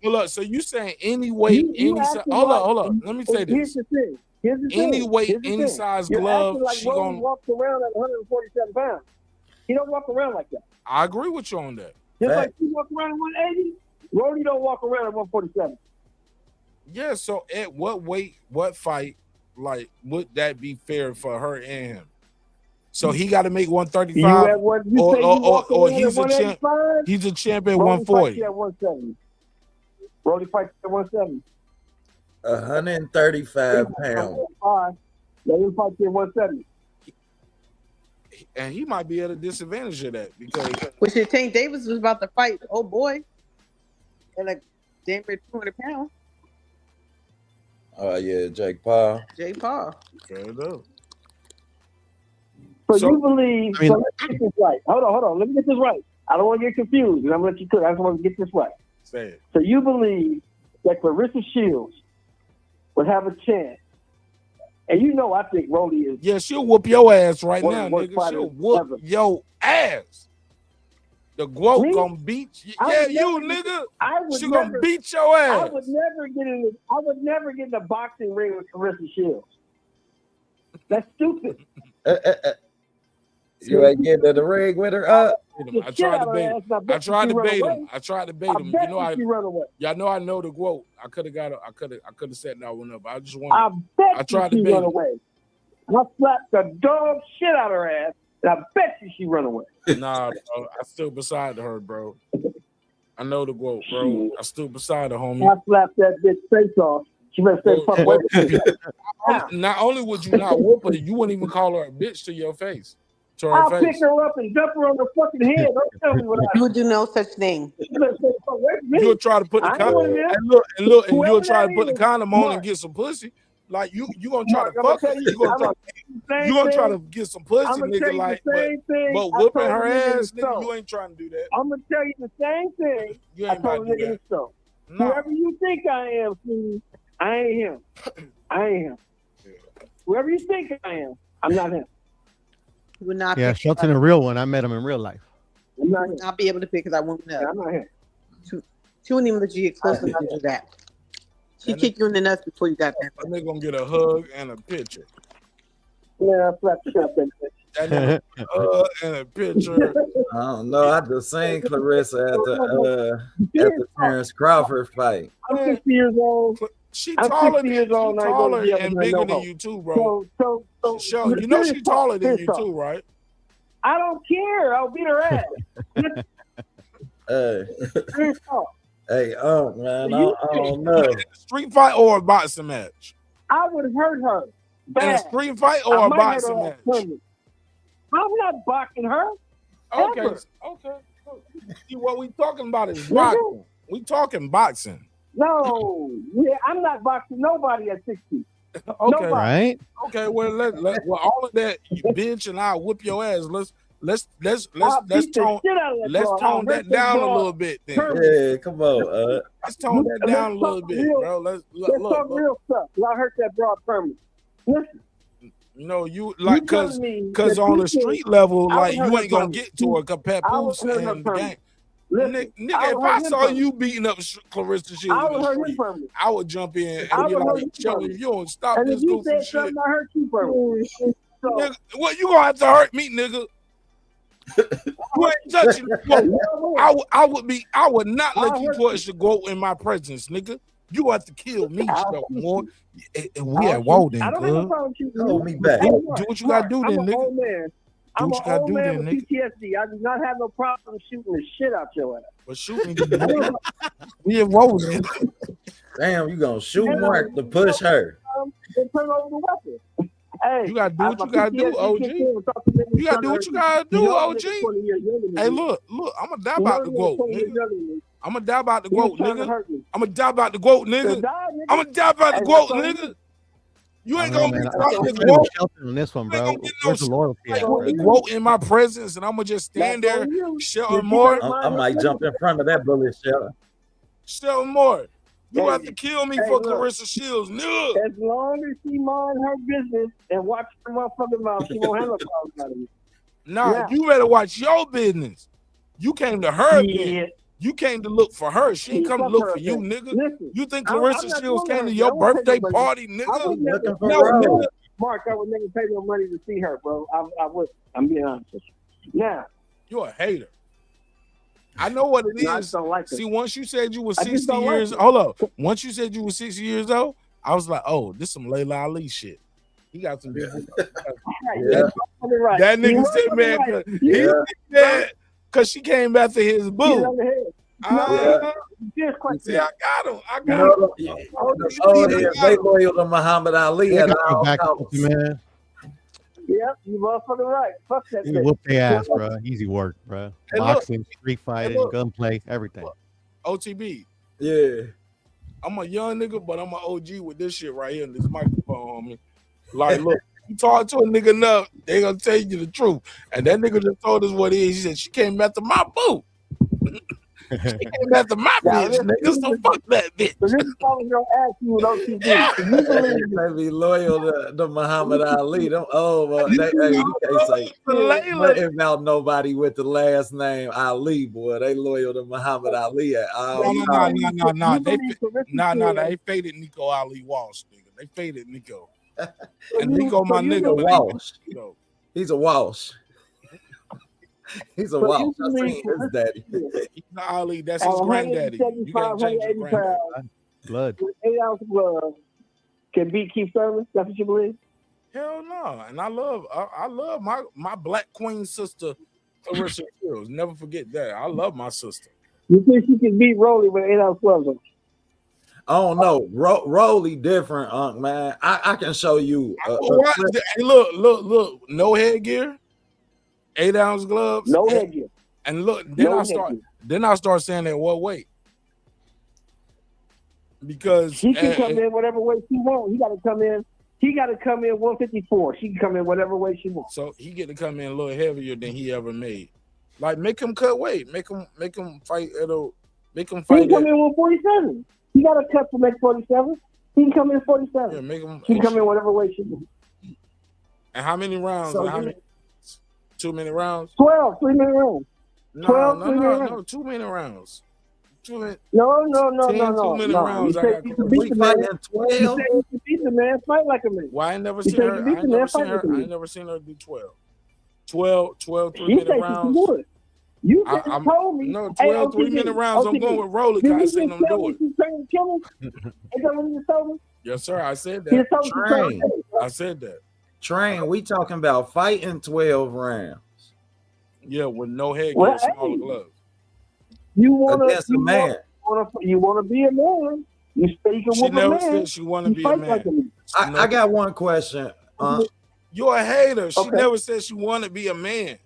Speaker 1: Look, so you saying any weight, any size? Hold on. Let me say this.
Speaker 21: Here's the thing.
Speaker 1: Any weight, any size glove,
Speaker 21: like
Speaker 1: she
Speaker 21: Roelly
Speaker 1: gonna
Speaker 21: walks around at 147 pounds. He don't walk around like that.
Speaker 1: I agree with you on that.
Speaker 21: Just like she walk around at 180, Roelly don't walk around at 147.
Speaker 1: Yeah, so at what weight, what fight, like, would that be fair for her and him? So he got to make 135, or he's a champ. He's a champ at 140.
Speaker 21: Roelly fights at 170.
Speaker 2: 135 pounds.
Speaker 21: Let him fight at 170.
Speaker 1: And he might be at a disadvantage of that because
Speaker 3: which Tank Davis was about to fight, oh boy, at like damn near 200 pounds.
Speaker 2: Oh yeah, Jake Paul.
Speaker 3: Jake Paul.
Speaker 1: Fair enough.
Speaker 21: So you believe? So let's get this right. Hold on. Let me get this right. I don't want to get confused, and I'm gonna let you cook. I just want to get this right.
Speaker 1: Say it.
Speaker 21: So you believe that Clarissa Shields would have a chance? And you know, I think Roelly is.
Speaker 1: Yeah, she'll whoop your ass right now, nigga. She'll whoop your ass. The Guo gonna beat you. Yeah, you nigga. She gonna beat your ass.
Speaker 21: I would never get in a boxing ring with Clarissa Shields. That's stupid.
Speaker 2: You ain't getting in the ring with her.
Speaker 1: I tried to bait him. I tried to bait him. You know y'all know I know the Guo. I could have got her. I could have set that one up. I just wanted. I tried to bait him.
Speaker 21: I slapped the dog shit out of her ass And I bet you she run away.
Speaker 1: Nah, bro, I still beside her, bro. I know the quote, bro. I still beside her, homie.
Speaker 21: I slapped that bitch face off. She better say fuck away.
Speaker 1: Not only would you not whoop her, you wouldn't even call her a bitch to your face. To her
Speaker 21: I'll
Speaker 1: face.
Speaker 21: pick her up and dump her on the fucking head. Don't tell me what I
Speaker 3: You would do no such thing.
Speaker 21: You better say fuck away from me.
Speaker 1: You'll try to put the
Speaker 21: I ain't
Speaker 1: condom
Speaker 21: one of them.
Speaker 1: and look, and
Speaker 21: Whoever
Speaker 1: you'll try
Speaker 21: that
Speaker 1: to put the
Speaker 21: is,
Speaker 1: condom on
Speaker 21: Mark.
Speaker 1: and get some pussy. Like you gonna try
Speaker 21: Mark,
Speaker 1: to
Speaker 21: I'm gonna
Speaker 1: fuck her.
Speaker 21: tell you,
Speaker 1: You gonna
Speaker 21: I'm
Speaker 1: try
Speaker 21: gonna tell you the
Speaker 1: you
Speaker 21: same
Speaker 1: gonna try
Speaker 21: thing.
Speaker 1: to get some pussy,
Speaker 21: I'm gonna tell
Speaker 1: nigga.
Speaker 21: you
Speaker 1: Like,
Speaker 21: the same thing.
Speaker 1: but
Speaker 21: I
Speaker 1: whooping
Speaker 21: told
Speaker 1: her
Speaker 21: the nigga in
Speaker 1: ass,
Speaker 21: the
Speaker 1: nigga,
Speaker 21: store.
Speaker 1: you ain't trying to do that.
Speaker 21: I'm gonna tell you the same thing.
Speaker 1: You
Speaker 21: I
Speaker 1: ain't about
Speaker 21: told
Speaker 1: to
Speaker 21: the
Speaker 1: do
Speaker 21: nigga in
Speaker 1: that.
Speaker 21: the store.
Speaker 1: No.
Speaker 21: Whoever you think I am, Steve, I ain't him. I ain't him. Whoever you think I am, I'm not him.
Speaker 3: You would not.
Speaker 18: Yeah,
Speaker 3: pick
Speaker 18: Shelton, a real one. I met him in real life.
Speaker 21: I'm
Speaker 3: You
Speaker 21: not him.
Speaker 3: would not be able to pick because I won't know.
Speaker 21: I'm not him.
Speaker 3: She wouldn't even let you get close enough to do that. She kicked you in the nuts before you got there.
Speaker 1: That nigga gonna get a hug and a picture.
Speaker 21: Yeah, I slapped the shit out that bitch.
Speaker 1: That nigga a hug and a picture.
Speaker 2: I don't know. I just seen Clarissa at the Terrence Crawford fight.
Speaker 21: I'm 60 years old.
Speaker 1: She
Speaker 21: I'm
Speaker 1: taller
Speaker 21: 60
Speaker 1: than
Speaker 21: years old.
Speaker 1: she
Speaker 21: and I
Speaker 1: taller
Speaker 21: go to jail
Speaker 1: and
Speaker 21: for
Speaker 1: bigger
Speaker 21: no
Speaker 1: than
Speaker 21: hope.
Speaker 1: you too, bro.
Speaker 21: So
Speaker 1: Sure, you know
Speaker 21: here's
Speaker 1: she taller than
Speaker 21: here's
Speaker 1: you
Speaker 21: talk.
Speaker 1: too, right?
Speaker 21: I don't care. I'll beat her ass.
Speaker 2: Hey,
Speaker 21: Here's talk.
Speaker 2: hey, man,
Speaker 21: You
Speaker 2: I don't know.
Speaker 1: Street fight or a boxing match?
Speaker 21: I would have hurt her.
Speaker 1: In
Speaker 21: Bad.
Speaker 1: a street fight or
Speaker 21: I
Speaker 1: a
Speaker 21: might hurt
Speaker 1: boxing
Speaker 21: her
Speaker 1: match?
Speaker 21: permanent. I'm not boxing her.
Speaker 1: Okay,
Speaker 21: Ever.
Speaker 1: okay. See, what we talking about is
Speaker 21: Nigga.
Speaker 1: boxing. We talking boxing.
Speaker 21: No. Yeah, I'm not boxing nobody at 60.
Speaker 1: Okay,
Speaker 21: Nobody.
Speaker 18: Right?
Speaker 1: okay. Well, well, all of that, you bitch, and I'll whoop your ass. Let's
Speaker 21: I'll beat the
Speaker 1: tone
Speaker 21: shit out of that
Speaker 1: let's
Speaker 21: broad. I'll
Speaker 1: tone
Speaker 21: hurt
Speaker 1: that
Speaker 21: that
Speaker 1: down a
Speaker 21: broad
Speaker 1: little bit, then.
Speaker 21: permanent.
Speaker 2: Yeah, come on.
Speaker 1: Let's tone that down a
Speaker 21: Let's
Speaker 1: little
Speaker 21: talk
Speaker 1: bit,
Speaker 21: real-
Speaker 1: bro. Let's
Speaker 21: Let's
Speaker 1: look,
Speaker 21: talk real stuff. I'll hurt that broad permanent. Listen.
Speaker 1: you know, you like
Speaker 21: telling me
Speaker 1: cause
Speaker 21: that
Speaker 1: on
Speaker 21: you
Speaker 1: the
Speaker 21: think
Speaker 1: street level,
Speaker 21: I would
Speaker 1: like
Speaker 21: hurt
Speaker 1: you
Speaker 21: her
Speaker 1: ain't gonna
Speaker 21: permanent.
Speaker 1: get to her cause
Speaker 21: I would
Speaker 1: Papoose
Speaker 21: hurt her
Speaker 1: and the
Speaker 21: permanent.
Speaker 1: gang.
Speaker 21: Listen,
Speaker 1: Nigga,
Speaker 21: I
Speaker 1: if
Speaker 21: would
Speaker 1: I
Speaker 21: hurt him
Speaker 1: saw
Speaker 21: permanent.
Speaker 1: you beating up Clarissa Shields
Speaker 21: I
Speaker 1: in
Speaker 21: would
Speaker 1: the
Speaker 21: hurt him
Speaker 1: street,
Speaker 21: permanent.
Speaker 1: I would jump in
Speaker 21: I
Speaker 1: and be
Speaker 21: would hurt
Speaker 1: like,
Speaker 21: him
Speaker 1: Shelly,
Speaker 21: permanent.
Speaker 1: if you don't stop
Speaker 21: And
Speaker 1: this
Speaker 21: if you
Speaker 1: goofy
Speaker 21: said
Speaker 1: shit,
Speaker 21: something, I hurt you permanent. So,
Speaker 1: nigga, what you gonna have to hurt me, nigga? You ain't touching the quote. I would not let you touch the quote in my presence, nigga. You have to kill me, Shelton. We at war then,
Speaker 21: I don't have no
Speaker 1: cuz.
Speaker 21: problem shooting
Speaker 2: Hold
Speaker 21: you.
Speaker 2: me back.
Speaker 21: Hey,
Speaker 1: Do
Speaker 21: Mark,
Speaker 1: what you gotta do
Speaker 21: I'm
Speaker 1: then,
Speaker 21: an
Speaker 1: nigga.
Speaker 21: old man. I'm
Speaker 1: what
Speaker 21: an
Speaker 1: you gotta
Speaker 21: old
Speaker 1: do
Speaker 21: man
Speaker 1: then,
Speaker 21: with
Speaker 1: nigga.
Speaker 21: PTSD. I do not have no problem shooting the shit out your ass.
Speaker 1: But shoot me, nigga. We at war then.
Speaker 2: Damn, you gonna shoot Mark to push her?
Speaker 21: Then turn over the weapon. Hey,
Speaker 1: You gotta do what
Speaker 21: my
Speaker 1: you gotta do,
Speaker 21: PTSD
Speaker 1: OG.
Speaker 21: kicked in and talked to niggas
Speaker 1: You gotta do
Speaker 21: trying
Speaker 1: what
Speaker 21: to
Speaker 1: you
Speaker 21: hurt
Speaker 1: gotta do,
Speaker 21: You know
Speaker 1: OG.
Speaker 21: niggas 20 years younger than
Speaker 1: Hey,
Speaker 21: me.
Speaker 1: look, I'm gonna die
Speaker 21: You know
Speaker 1: about the
Speaker 21: niggas
Speaker 1: quote,
Speaker 21: 20 years
Speaker 1: nigga.
Speaker 21: younger than me.
Speaker 1: I'm gonna die about the
Speaker 21: He was
Speaker 1: quote,
Speaker 21: trying to
Speaker 1: nigga.
Speaker 21: hurt me.
Speaker 1: I'm gonna die about the quote,
Speaker 21: So
Speaker 1: nigga.
Speaker 21: die, nigga.
Speaker 1: I'm gonna die about the
Speaker 21: Hey,
Speaker 1: quote,
Speaker 21: that's on
Speaker 1: nigga.
Speaker 21: you.
Speaker 1: You
Speaker 18: I
Speaker 1: ain't
Speaker 18: don't know,
Speaker 1: gonna be
Speaker 18: man.
Speaker 1: fighting
Speaker 18: I'm
Speaker 1: the
Speaker 18: siding with
Speaker 1: quote.
Speaker 18: Shelton on this one,
Speaker 1: You ain't
Speaker 18: bro.
Speaker 1: gonna get no
Speaker 18: Where's the loyalty
Speaker 1: like
Speaker 18: at,
Speaker 1: with the
Speaker 18: bro?
Speaker 1: quote in my presence, and I'm gonna just stand
Speaker 21: That's
Speaker 1: there,
Speaker 21: on you.
Speaker 1: Shelton
Speaker 21: If you
Speaker 1: Moore.
Speaker 21: ain't
Speaker 2: I
Speaker 21: mind
Speaker 2: might jump in front of that bullet, Shelton.
Speaker 1: Shelton Moore. You
Speaker 21: Hey,
Speaker 1: have to kill me
Speaker 21: hey,
Speaker 1: for
Speaker 21: look.
Speaker 1: Clarissa Shields. No.
Speaker 21: As long as she mind her business and watch her motherfucking mouth, she won't have no problems out of you.
Speaker 1: Nah,
Speaker 21: Now,
Speaker 1: you better watch your business. You came to her then.
Speaker 21: shit.
Speaker 1: You came to look for her. She ain't
Speaker 21: Shit,
Speaker 1: come to
Speaker 21: fuck
Speaker 1: look
Speaker 21: her
Speaker 1: for you,
Speaker 21: then.
Speaker 1: nigga.
Speaker 21: Listen,
Speaker 1: You think
Speaker 21: I'm
Speaker 1: Clarissa
Speaker 21: not
Speaker 1: Shields
Speaker 21: going to
Speaker 1: came
Speaker 21: her.
Speaker 1: to
Speaker 21: I
Speaker 1: your
Speaker 21: won't pay
Speaker 1: birthday
Speaker 21: no money.
Speaker 1: party,
Speaker 21: I
Speaker 1: nigga?
Speaker 21: would never,
Speaker 2: Looking for
Speaker 1: No,
Speaker 2: Rose.
Speaker 1: nigga.
Speaker 21: Mark, I would never pay no money to see her, bro. I would. I'm being honest with you. Now,
Speaker 1: You're a hater. I know what it
Speaker 21: no, I
Speaker 1: is.
Speaker 21: just don't like her.
Speaker 1: See, once you said you were
Speaker 21: I just
Speaker 1: 60
Speaker 21: don't like
Speaker 1: years,
Speaker 21: her.
Speaker 1: hold up. Once you said you were 60 years old, I was like, oh, this some Layla Ali shit. He got some different.
Speaker 2: Yeah.
Speaker 21: Right.
Speaker 1: That
Speaker 21: You
Speaker 1: nigga said,
Speaker 21: motherfucking
Speaker 1: man,
Speaker 21: right.
Speaker 1: he
Speaker 21: Yeah.
Speaker 1: said, because she came after his
Speaker 21: Get
Speaker 1: boo.
Speaker 21: on the head. Serious question.
Speaker 1: See, I got him. I
Speaker 2: You
Speaker 1: got
Speaker 2: know,
Speaker 1: him.
Speaker 2: the old heads, they loyal to Muhammad Ali
Speaker 18: They
Speaker 2: at
Speaker 18: got your
Speaker 2: all
Speaker 18: back,
Speaker 2: costs.
Speaker 18: man.
Speaker 21: Yep, you motherfucking right. Fuck that
Speaker 18: He
Speaker 21: bitch.
Speaker 18: whooped their ass, bro. Easy work, bro.
Speaker 1: Hey, look.
Speaker 18: Boxing, street fighting,
Speaker 1: look.
Speaker 18: gunplay, everything.
Speaker 1: OTB.
Speaker 2: Yeah.
Speaker 1: I'm a young nigga, but I'm an OG with this shit right here, this microphone on me. Like, look, you talk to a nigga enough, they gonna tell you the truth. And that nigga just told us what it is. He said, she came after my boo. She came after my
Speaker 21: Now,
Speaker 1: bitch, nigga, so fuck that bitch.
Speaker 21: So this is what I was gonna ask you with OTB. Do you believe
Speaker 2: They be loyal to Muhammad Ali. Them you can't say nothing about nobody with the last name Ali, boy. They loyal to Muhammad Ali at all times.
Speaker 1: Nah. They faded Nico Ali Walsh, nigga. They faded Nico. And Nico, my
Speaker 2: He's
Speaker 1: nigga,
Speaker 2: a
Speaker 1: but
Speaker 2: Walsh.
Speaker 1: Nico.
Speaker 2: He's a Walsh. He's a Walsh. I seen his daddy.
Speaker 1: He's not Ali. That's his granddaddy. You gotta change your granddaddy.
Speaker 18: Blood.
Speaker 21: with 8 ounce of blood can beat Keith Thurman? That's what you believe?
Speaker 1: Hell no. And I love my black queen sister, Clarissa Shields. Never forget that. I love my sister.
Speaker 21: You think she can beat Roelly with 8-ounce gloves on?
Speaker 2: I don't know. Roelly different, man. I can show you.
Speaker 1: Hey, look. No headgear, 8-ounce gloves.
Speaker 21: No headgear.
Speaker 1: And look, then I start saying that what weight? Because
Speaker 21: she can come in whatever way she wants. He got to come in. He got to come in 154. She can come in whatever way she wants.
Speaker 1: So he get to come in a little heavier than he ever made. Like make him cut weight. Make him fight. Make him fight.
Speaker 21: He can come in 147. He got to cut to make 47. He can come in 47.
Speaker 1: Yeah, make him.
Speaker 21: He can come in whatever way she wants.
Speaker 1: And how many rounds?
Speaker 21: So,
Speaker 1: too many rounds?
Speaker 21: 12, 3-minute rounds. 12, 3-minute rounds.
Speaker 1: No, 2 minute rounds.
Speaker 21: No.
Speaker 1: 10, 2 minute rounds.
Speaker 21: You said you can beat the man. You said you can beat the man. Fight like a man.
Speaker 1: Well, I ain't never seen her. I ain't never seen her do 12. 12 3-minute rounds.
Speaker 21: You told me.
Speaker 1: No, 12 3-minute rounds. I'm going with Roelly. I seen him do it.
Speaker 21: Is that what you told me?
Speaker 1: Yes, sir. I said that.
Speaker 2: Train.
Speaker 1: I said that.
Speaker 2: Train. We talking about fighting 12 rounds.
Speaker 1: Yeah, with no headgear, smaller gloves.
Speaker 21: You want
Speaker 2: against a man.
Speaker 21: You want to be a man. You speak
Speaker 1: She never said she want to be a man.
Speaker 21: Like
Speaker 2: I got one question.
Speaker 1: You're a hater. She never said she want to be a man.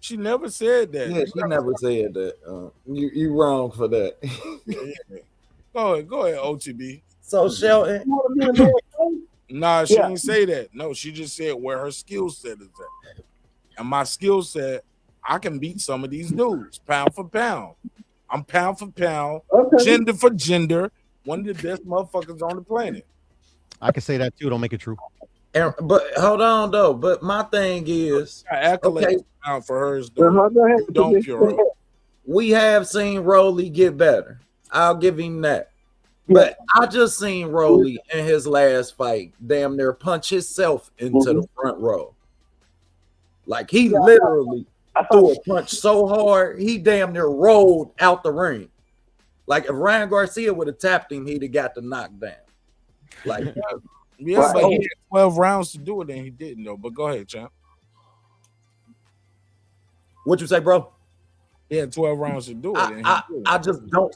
Speaker 1: She never said that.
Speaker 2: Yeah, she never said that. You wrong for that.
Speaker 1: Go ahead, OTB.
Speaker 2: So Shelton,
Speaker 1: nah, she didn't say that. No, she just said where her skill set is at. And my skill set, I can beat some of these dudes, pound for pound. I'm pound for pound, gender for gender, one of the best motherfuckers on the planet.
Speaker 18: I can say that too. Don't make it true.
Speaker 2: But hold on though. But my thing is,
Speaker 1: accolades out for hers. Though. Don't Puro.
Speaker 2: We have seen Roelly get better. I'll give him that. But I just seen Roelly in his last fight damn near punch himself into the front row. Like he literally threw a punch so hard, he damn near rolled out the ring. Like if Ryan Garcia would have tapped him, he'd have got the knockdown. Like
Speaker 1: yeah, but he had 12 rounds to do it, and he didn't though. But go ahead, champ.
Speaker 2: What you say, bro?
Speaker 1: He had 12 rounds to do it.
Speaker 2: I just don't.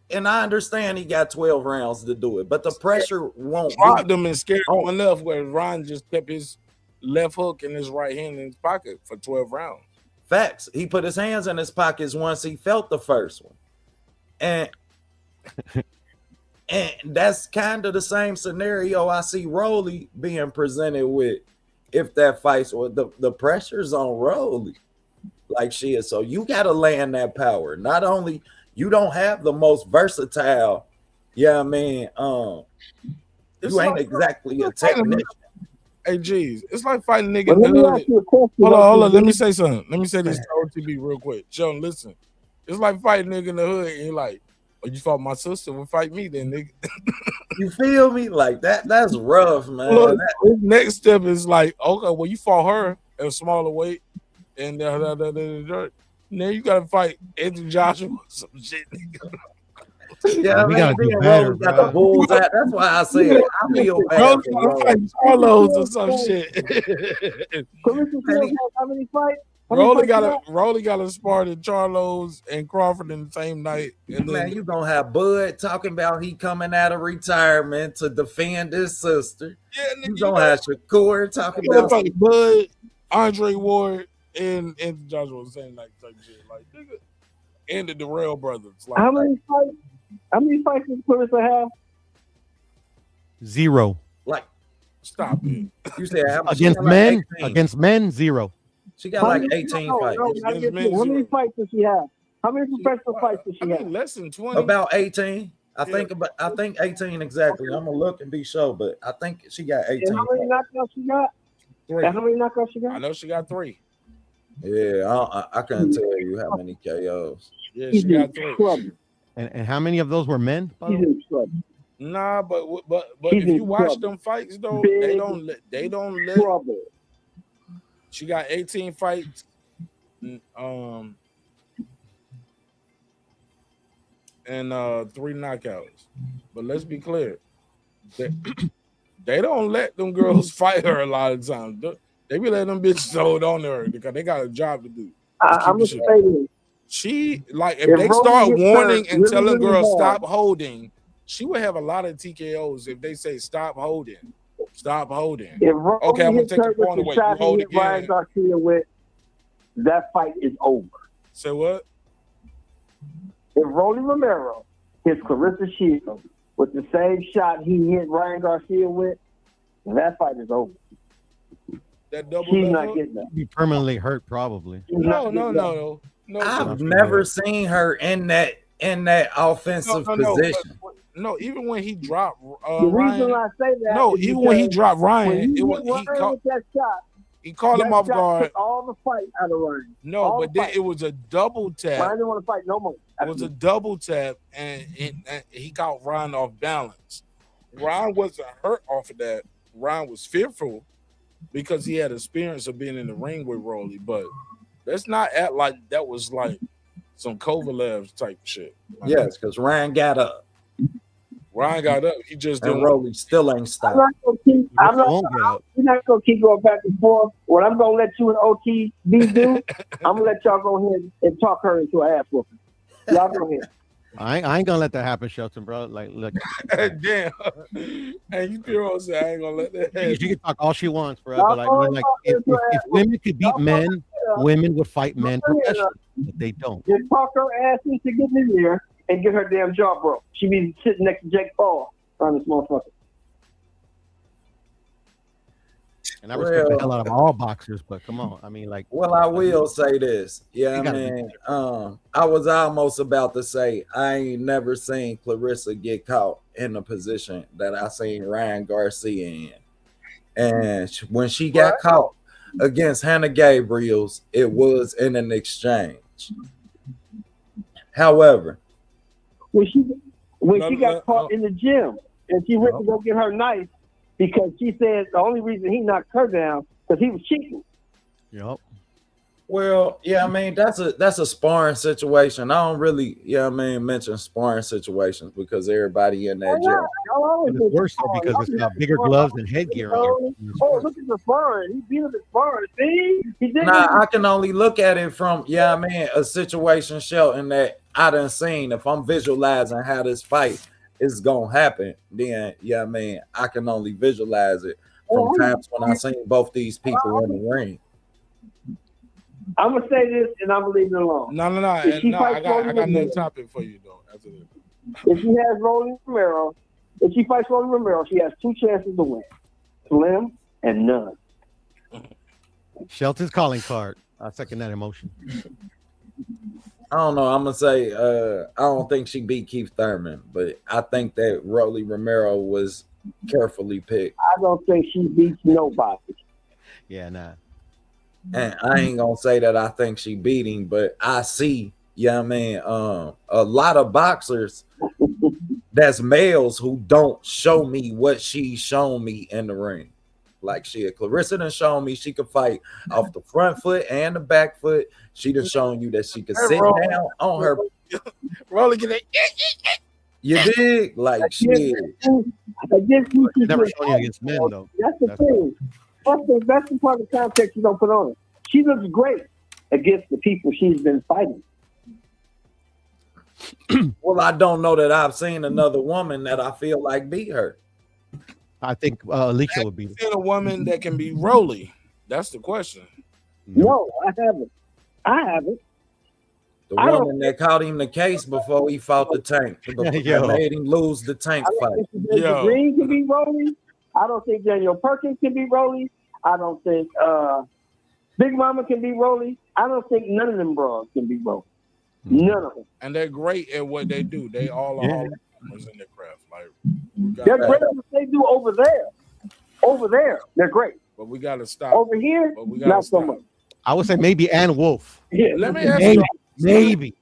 Speaker 2: And I understand he got 12 rounds to do it, but the pressure won't
Speaker 1: dropped him and scared him enough where Ryan just kept his left hook and his right hand in his pocket for 12 rounds.
Speaker 2: Facts. He put his hands in his pockets once he felt the first one. And that's kind of the same scenario I see Roelly being presented with if that fight's or the pressure's on Roelly like shit. So you got to land that power. Not only you don't have the most versatile, you ain't exactly a technician.
Speaker 1: Hey, geez, it's like fighting nigga in the hood. Hold on. Let me say something. Let me say this to OTB real quick. John, listen. It's like fighting nigga in the hood, and you're like, oh, you fought my sister, well, fight me then, nigga.
Speaker 2: You feel me? Like that's rough, man.
Speaker 1: Look, next step is like, okay, well, you fought her at a smaller weight, and now you gotta fight Anthony Joshua or some shit, nigga.
Speaker 2: Yeah, we gotta do better, got the bulls out. That's why I said I feel bad.
Speaker 1: Carlos or some shit.
Speaker 21: How many fights?
Speaker 1: Roelly got a spar to Charlos and Crawford in the same night. And
Speaker 2: man, you gonna have Bud talking about he coming out of retirement to defend his sister. Yeah, you gonna have Shakur talking about
Speaker 1: Bud, Andre Ward, and Joshua the same night type shit. Like nigga, and the Darrell brothers. Like,
Speaker 21: how many fights? How many fights does Clarissa have?
Speaker 18: 0.
Speaker 2: Like,
Speaker 1: stop it.
Speaker 2: You said
Speaker 18: against men? Like against men, 0.
Speaker 2: She got like 18 fights.
Speaker 21: How many fights does she have? How many professional fights does she have?
Speaker 1: Less than 20.
Speaker 2: About 18. I think 18 exactly. I'm gonna look and be sure, but I think she got 18.
Speaker 21: And how many knockouts she got?
Speaker 1: 3.
Speaker 21: And how many knockouts she got?
Speaker 1: I know she got 3.
Speaker 2: Yeah, I couldn't tell you how many KOs.
Speaker 1: Yeah, she got 3.
Speaker 18: And how many of those were men?
Speaker 1: Nah, but if you watch them fights though, they don't let.
Speaker 21: Trouble.
Speaker 1: She got 18 fights, and 3 knockouts. But let's be clear, They don't let them girls fight her a lot of times. They be letting them bitches hold on to her because they got a job to do.
Speaker 21: I'm gonna say this.
Speaker 1: She like if
Speaker 21: If
Speaker 1: they
Speaker 21: Roelly
Speaker 1: start
Speaker 21: hits
Speaker 1: warning
Speaker 21: her
Speaker 1: and
Speaker 21: really,
Speaker 1: telling
Speaker 21: really
Speaker 1: girls
Speaker 21: hard,
Speaker 1: stop holding, she would have a lot of TKOs if they say stop holding. Stop holding.
Speaker 21: If Roelly
Speaker 1: Okay, I'm gonna
Speaker 21: hits
Speaker 1: take
Speaker 21: her
Speaker 1: your
Speaker 21: with
Speaker 1: point
Speaker 21: the
Speaker 1: away. You
Speaker 21: shot he
Speaker 1: hold
Speaker 21: hit Ryan
Speaker 1: again.
Speaker 21: Garcia with, that fight is over.
Speaker 1: Say what?
Speaker 21: If Roelly Romero hits Clarissa Shields with the same shot he hit Ryan Garcia with, that fight is over.
Speaker 1: That double
Speaker 21: She's
Speaker 1: left
Speaker 21: not
Speaker 1: hook?
Speaker 21: getting that.
Speaker 18: Be permanently hurt, probably.
Speaker 1: No.
Speaker 2: I've never seen her in that offensive position.
Speaker 1: No, even when he dropped
Speaker 21: The reason
Speaker 1: Ryan.
Speaker 21: I say that
Speaker 1: No,
Speaker 21: is
Speaker 1: even when he
Speaker 21: because
Speaker 1: dropped Ryan,
Speaker 21: when
Speaker 1: it was
Speaker 21: hit Ryan with that shot,
Speaker 1: he called him
Speaker 21: that
Speaker 1: off
Speaker 21: shot
Speaker 1: guard.
Speaker 21: took all the fight out of Ryan.
Speaker 1: No,
Speaker 21: All
Speaker 1: but
Speaker 21: the
Speaker 1: then
Speaker 21: fight.
Speaker 1: it was a double tap.
Speaker 21: Ryan didn't want to fight no more.
Speaker 1: It was a double tap, and he got Ryan off balance. Ryan wasn't hurt off of that. Ryan was fearful because he had experience of being in the ring with Roelly, but let's not act like that was like some Kovalev type shit. Like,
Speaker 2: Yes, because Ryan got up.
Speaker 1: Ryan got up. He just
Speaker 2: And
Speaker 1: didn't.
Speaker 2: Roelly still ain't
Speaker 21: I'm
Speaker 2: stopped.
Speaker 21: not gonna keep. We're not gonna keep going back and forth. What I'm gonna let you and OTB do, I'm gonna let y'all go ahead and talk her into an ass whooping. Y'all go ahead.
Speaker 18: I ain't gonna let that happen, Shelton, bro. Like, look.
Speaker 1: Damn. And you feel say I ain't gonna let that happen.
Speaker 18: She can talk all she wants, bro. But like if women could beat men, women would fight men professionally. But they don't.
Speaker 21: Just talk her ass into getting in there and get her damn jaw broke. She be sitting next to Jake Paul around this motherfucker.
Speaker 18: And I respect the hell out of all boxers, but come on. I mean, like.
Speaker 2: Well, I will say this. Yeah, I
Speaker 18: gotta be
Speaker 2: mean, I was almost about to say I ain't never seen Clarissa get caught in the position that I seen Ryan Garcia in. And when she got caught against Hannah Gabriels, it was in an exchange. However,
Speaker 21: when she got caught in the gym and she went to go get her knife because she said the only reason he knocked her down because he was cheating.
Speaker 18: Yep.
Speaker 2: Well, yeah, I mean that's a sparring situation. I don't really, mention sparring situations because everybody in that gym.
Speaker 18: It's worse though because it's got bigger gloves and headgear on.
Speaker 21: Oh, look at the sparring. He beat him at sparring. See? He did.
Speaker 2: Nah, I can only look at it from a situation, Shelton, that I done seen. If I'm visualizing how this fight is gonna happen, then I can only visualize it from times when I seen both these people in the ring.
Speaker 21: I'm gonna say this and I'm gonna leave it alone.
Speaker 1: No.
Speaker 21: If she fights
Speaker 1: I got
Speaker 21: Roelly
Speaker 1: another
Speaker 21: Romero,
Speaker 1: topic for you though. After this.
Speaker 21: if she has Roelly Romero, if she fights Roelly Romero, she has two chances to win: slim and none.
Speaker 18: Shelton's calling card. I second that emotion.
Speaker 2: I don't know. I'm gonna say I don't think she beat Keith Thurman, but I think that Roelly Romero was carefully picked.
Speaker 21: I don't think she beats nobody.
Speaker 18: Yeah, nah.
Speaker 2: And I ain't gonna say that I think she beat him, but I see, a lot of boxers that's males who don't show me what she's shown me in the ring. Like Clarissa done shown me she could fight off the front foot and the back foot. She done shown you that she could sit down on her.
Speaker 1: Roelly get it.
Speaker 2: You dig? Like shit.
Speaker 18: Never shown you against men though.
Speaker 21: That's the thing. That's the part of the context you don't put on it. She looks great against the people she's been fighting.
Speaker 2: Well, I don't know that I've seen another woman that I feel like beat her.
Speaker 18: I think Alicia would beat her.
Speaker 1: Seen a woman that can be Roelly. That's the question.
Speaker 21: No, I haven't.
Speaker 2: The woman that caught him the case before he fought the tank. That made him lose the tank fight.
Speaker 21: Green can be Roelly. I don't think Daniel Perkins can be Roelly. I don't think Big Mama can be Roelly. I don't think none of them bros can be Roelly. None of them.
Speaker 1: And they're great at what they do. They all are in their craft. Like
Speaker 21: they're great at what they do over there. Over there, they're great.
Speaker 1: But we gotta stop.
Speaker 21: Over here, not so much.
Speaker 18: I would say maybe Ann Wolf.
Speaker 21: Yeah.
Speaker 1: Let me ask you.
Speaker 18: Maybe.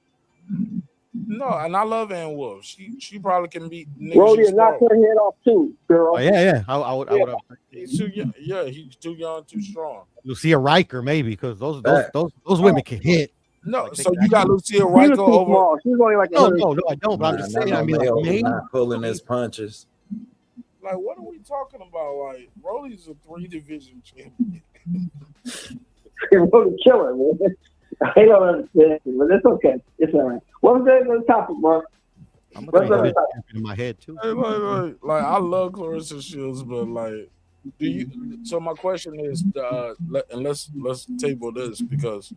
Speaker 1: No, and I love Ann Wolf. She probably can beat
Speaker 21: Roelly and knock her head off too, girl.
Speaker 18: Oh, yeah. I would.
Speaker 1: He's too young. Yeah, he's too young, too strong.
Speaker 18: Lucia Riker, maybe, because those women can hit.
Speaker 1: No, so you got Lucia Riker over.
Speaker 21: She's only like
Speaker 18: no, I don't. But I'm just saying. I mean, like, maybe
Speaker 2: not pulling his punches.
Speaker 1: Like, what are we talking about? Like, Roelly's a 3-division champion.
Speaker 21: Roelly killer, man. I don't understand, but it's okay. It's all right. What was the topic, Mark?
Speaker 18: I'm
Speaker 21: What's
Speaker 18: gonna
Speaker 21: the topic?
Speaker 18: in my head too.
Speaker 1: Like, I love Clarissa Shields, but like, do you? So my question is, let's table this because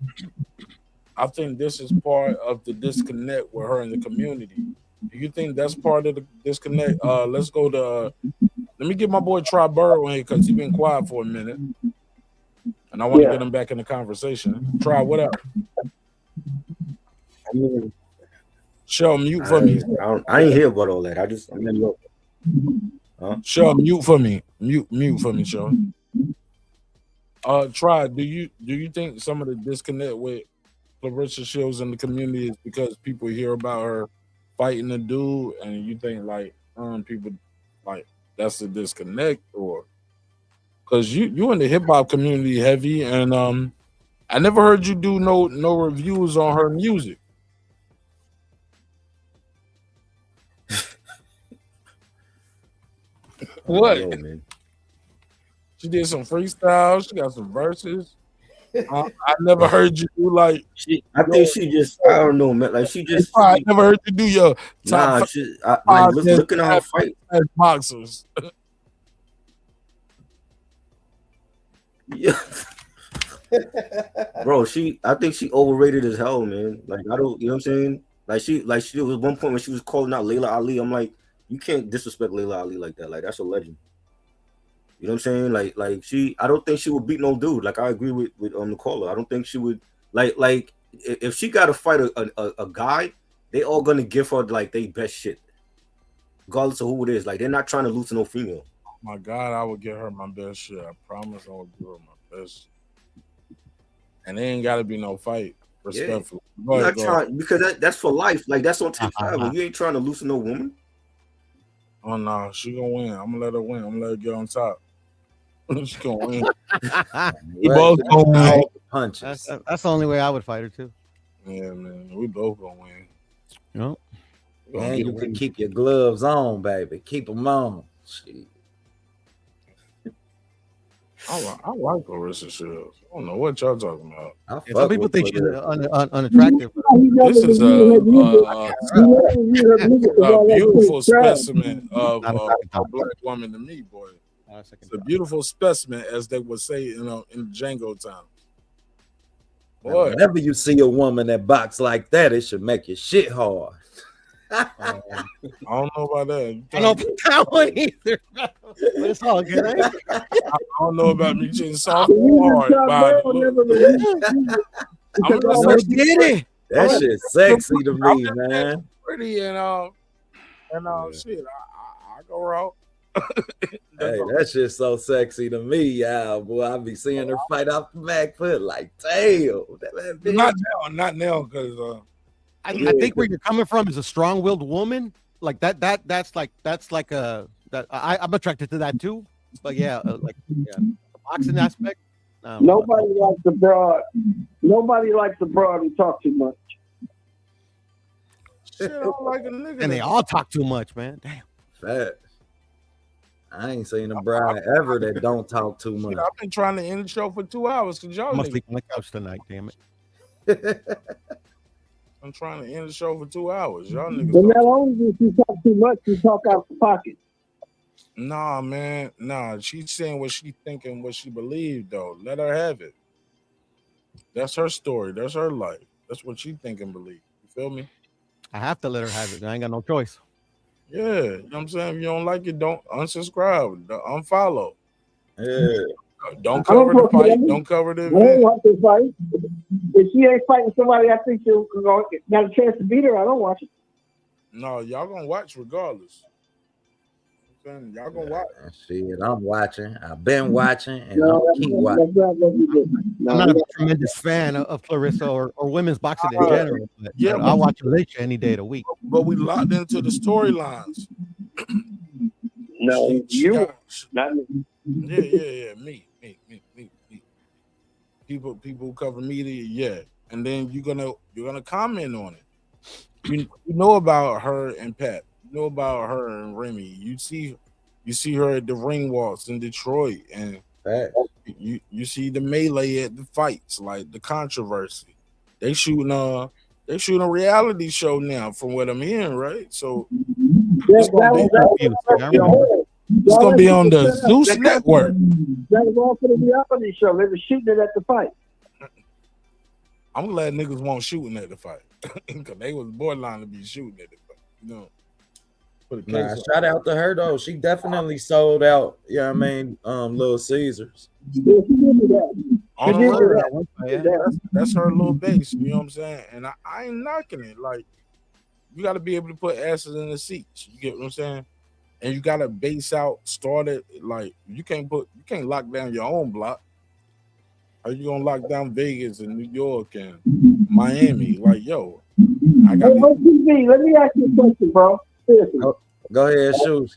Speaker 1: I think this is part of the disconnect with her in the community. Do you think that's part of the disconnect? Let's go to. Let me get my boy Try Burrow in here because he's been quiet for a minute, and I want to get him back in the conversation. Try what up? Show mute for me.
Speaker 20: I ain't hear about all that. I didn't look.
Speaker 1: Show mute for me. Mute for me, Show. Try. Do you think some of the disconnect with Clarissa Shields in the community is because people hear about her fighting a dude, and you think like people like that's a disconnect, or because you in the hip hop community heavy, and I never heard you do no reviews on her music. What?
Speaker 20: Know, man.
Speaker 1: She did some freestyle. She got some verses. I never heard you do like.
Speaker 20: I think she just. I don't know, man. Like she just.
Speaker 1: I never heard you do your top.
Speaker 20: Like looking at her fight.
Speaker 1: Boxers.
Speaker 20: Yeah. Bro, I think she overrated as hell, man. Like I don't, you know what I'm saying? Like she was one point when she was calling out Layla Ali. I'm like, you can't disrespect Layla Ali like that. Like that's a legend. You know what I'm saying? Like I don't think she would beat no dude. Like I agree with the caller. I don't think she would like if she got to fight a guy, they all gonna give her like they best shit, regardless of who it is. Like they're not trying to lose to no female.
Speaker 1: Oh my God, I would give her my best shit. I promise I would give her my best. And there ain't gotta be no fight. Respectful.
Speaker 20: Yeah. Not trying because that's for life. Like that's on top level. You ain't trying to lose to no woman.
Speaker 1: Oh no, she gonna win. I'm gonna let her win. I'm gonna let her get on top. She gonna win. We both gonna win.
Speaker 2: Punches.
Speaker 18: That's the only way I would fight her too.
Speaker 1: Yeah, man. We both gonna win.
Speaker 18: Yep.
Speaker 2: And you can keep your gloves on, baby. Keep them on. Shit.
Speaker 1: I like Clarissa Shields. I don't know what y'all talking about.
Speaker 18: Some people think she's unattractive.
Speaker 1: This is a beautiful specimen of a black woman to me, boy. It's a beautiful specimen, as they would say, in Django times. Boy,
Speaker 2: whenever you see a woman that box like that, it should make your shit hard.
Speaker 1: I don't know about that.
Speaker 18: I don't know about that one either. But it's all good.
Speaker 1: I don't know about me getting soft or hard.
Speaker 2: That shit's sexy to me, man.
Speaker 1: Pretty and shit. I go raw.
Speaker 2: Hey, that shit's so sexy to me, y'all. Boy, I be seeing her fight off the back foot like, damn.
Speaker 1: Not now, because
Speaker 18: I think where you're coming from is a strong-willed woman. Like that's like I'm attracted to that too. But the boxing aspect.
Speaker 21: Nobody likes the broad. Nobody likes the broad who talk too much.
Speaker 1: Shit, I don't like a nigga.
Speaker 18: And they all talk too much, man. Damn.
Speaker 2: Fat. I ain't seen a bride ever that don't talk too much.
Speaker 1: Shit, I've been trying to end the show for 2 hours because y'all
Speaker 18: I'm gonna sleep on the couch tonight, damn
Speaker 2: it.
Speaker 1: I'm trying to end the show for 2 hours. Y'all niggas.
Speaker 21: But not only do you talk too much, you talk out the pocket.
Speaker 1: Nah, man. Nah, she's saying what she thinking, what she believed, though. Let her have it. That's her story. That's her life. That's what she think and believe. You feel me?
Speaker 18: I have to let her have it. I ain't got no choice.
Speaker 1: Yeah, you know what I'm saying? If you don't like it, don't unsubscribe, don't unfollow.
Speaker 2: Yeah.
Speaker 1: Don't cover the fight. Don't cover the
Speaker 21: event. I don't watch the fight. If she ain't fighting somebody, I think she'll got a chance to beat her. I don't watch it.
Speaker 1: No, y'all gonna watch regardless. Y'all gonna watch.
Speaker 2: Shit, I'm watching. I've been watching, and I'm gonna keep watching.
Speaker 18: I'm not a tremendous fan of Clarissa or women's boxing in general. But I'll watch Alicia any day of the week.
Speaker 1: But we locked into the storylines.
Speaker 21: No, not me.
Speaker 1: Yeah. Me. People who cover media, yeah. And then you're gonna comment on it. You know about her and Pat. You know about her and Remy. You see You see her at the ring walks in Detroit, and you see the melee at the fights, like the controversy. They shooting a reality show now, from what I'm hearing, right? So it's gonna be on the Zeus Network.
Speaker 21: That was all for the reality show. They were shooting it at the fight.
Speaker 1: I'm glad niggas won't shooting at the fight, because they was borderline to be shooting at the fight. You know.
Speaker 2: Nah, shout out to her though. She definitely sold out. Yeah, I mean, Little Caesars.
Speaker 1: That's her little base. You know what I'm saying? And I ain't knocking it. Like, you got to be able to put asses in the seats. You get what I'm saying? And you got to base out, start it. Like, you can't lock down your own block. Are you gonna lock down Vegas and New York and Miami? Like, yo, I got.
Speaker 21: Let me ask you a question, bro.
Speaker 2: Go ahead, shoot,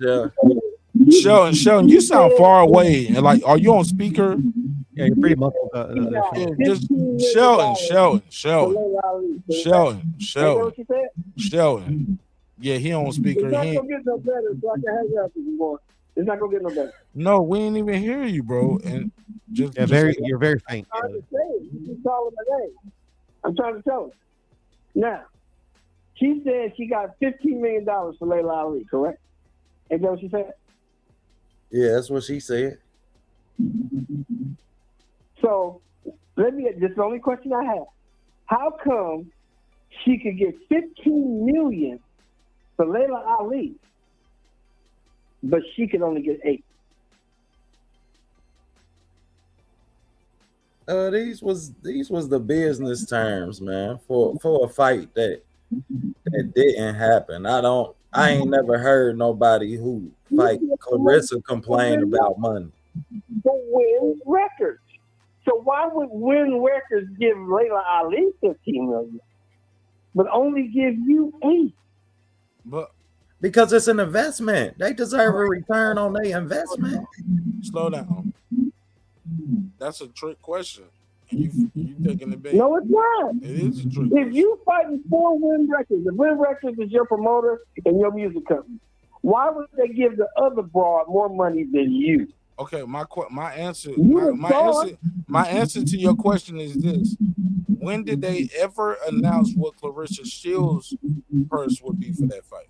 Speaker 1: Sheldon, you sound far away. And like, are you on speaker?
Speaker 18: Yeah, you're pretty muffled.
Speaker 1: Just Sheldon. Yeah, he on speaker.
Speaker 21: It's not gonna get no better, so I can hang up if you want. It's not gonna get no better.
Speaker 1: No, we ain't even hear you, bro. And
Speaker 18: you're very faint.
Speaker 21: I'm trying to say, you keep calling my name. I'm trying to tell her. Now, she said she got $15 million for Layla Ali, correct? Ain't that what she said?
Speaker 2: Yeah, that's what she said.
Speaker 21: So, this is the only question I have. How come she could get $15 million for Layla Ali, but she could only get 8?
Speaker 2: These was the business terms, man, for a fight that didn't happen. I ain't never heard nobody who fight Clarissa complain about money.
Speaker 21: But Win Records. So why would Win Records give Layla Ali $15 million, but only give you 8?
Speaker 1: But
Speaker 2: because it's an investment, they deserve a return on their investment.
Speaker 1: Slow down. That's a trick question. You taking the bait.
Speaker 21: No, it's not.
Speaker 1: It is a trick.
Speaker 21: If you fighting for Win Records, if Win Records is your promoter and your music company, why would they give the other broad more money than you?
Speaker 1: Okay, my answer to your question is this: when did they ever announce what Clarissa Shields' purse would be for that fight?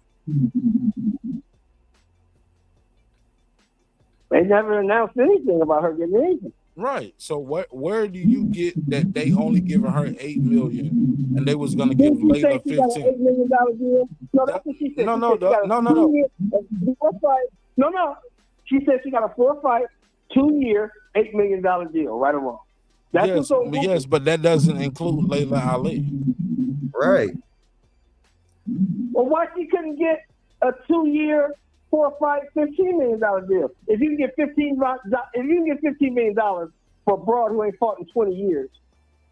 Speaker 21: They never announced anything about her getting anything.
Speaker 1: Right. So where do you get that they only giving her $8 million and they was gonna give Layla 15?
Speaker 21: $8 million deal? No, that's what she said. No. She said she got a 4-fight, 2-year, $8 million deal. Right or wrong? That's
Speaker 1: yes, but that doesn't include Layla Ali.
Speaker 2: Right.
Speaker 21: Well, why she couldn't get a 2-year, 4-fight, $15 million deal? If you can get $15 million for a broad who ain't fought in 20 years,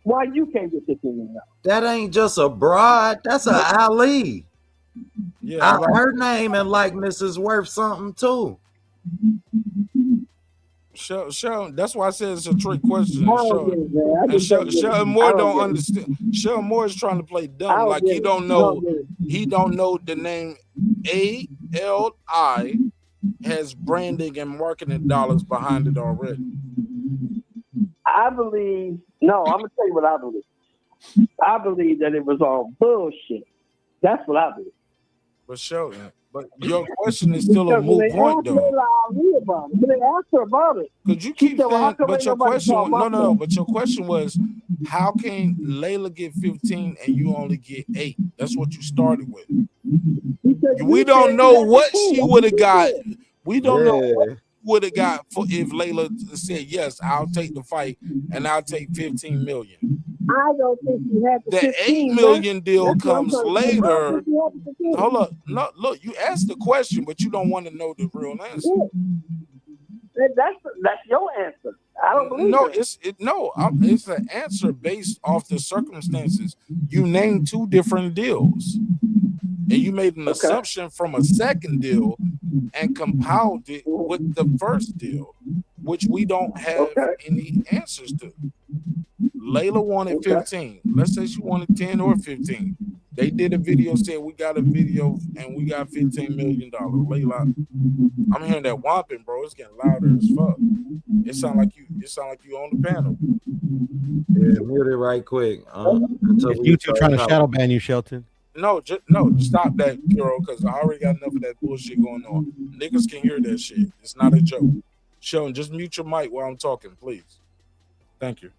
Speaker 21: why you can't get $15 million?
Speaker 2: That ain't just a broad. That's a Ali.
Speaker 1: Yeah,
Speaker 2: her name and likeness is worth something too.
Speaker 1: Sheldon, that's why I said it's a trick question. Sheldon Moore don't understand. Sheldon Moore is trying to play dumb, like he don't know. He don't know the name ALI has branding and marketing dollars behind it already.
Speaker 21: I'm gonna tell you what I believe. I believe that it was all bullshit. That's what I believe.
Speaker 1: But Sheldon, your question is still a moot point, though.
Speaker 21: They asked her about it.
Speaker 1: Because you keep saying, but your question, but your question was, how can Layla get 15 and you only get 8? That's what you started with. We don't know what she would have got. We don't know what she would have got if Layla said, yes, I'll take the fight and I'll take 15 million.
Speaker 21: I don't think she had
Speaker 1: the 8 million deal comes later. Hold up. No, look, you asked the question, but you don't want to know the real answer.
Speaker 21: That's your answer. I don't believe
Speaker 1: it's an answer based off the circumstances. You named 2 different deals, and you made an assumption from a second deal and compiled it with the first deal, which we don't have any answers to. Layla wanted 15. Let's say she wanted 10 or 15. They did a video, said we got a video and we got $15 million. Layla, I'm hearing that whopping, bro. It's getting louder as fuck. It sound like you on the panel.
Speaker 2: Yeah, mute it right quick.
Speaker 18: YouTube trying to shadow ban you, Shelton.
Speaker 1: No, stop that, Kiro, because I already got enough of that bullshit going on. Niggas can hear that shit. It's not a joke. Sheldon, just mute your mic while I'm talking, please. Thank you.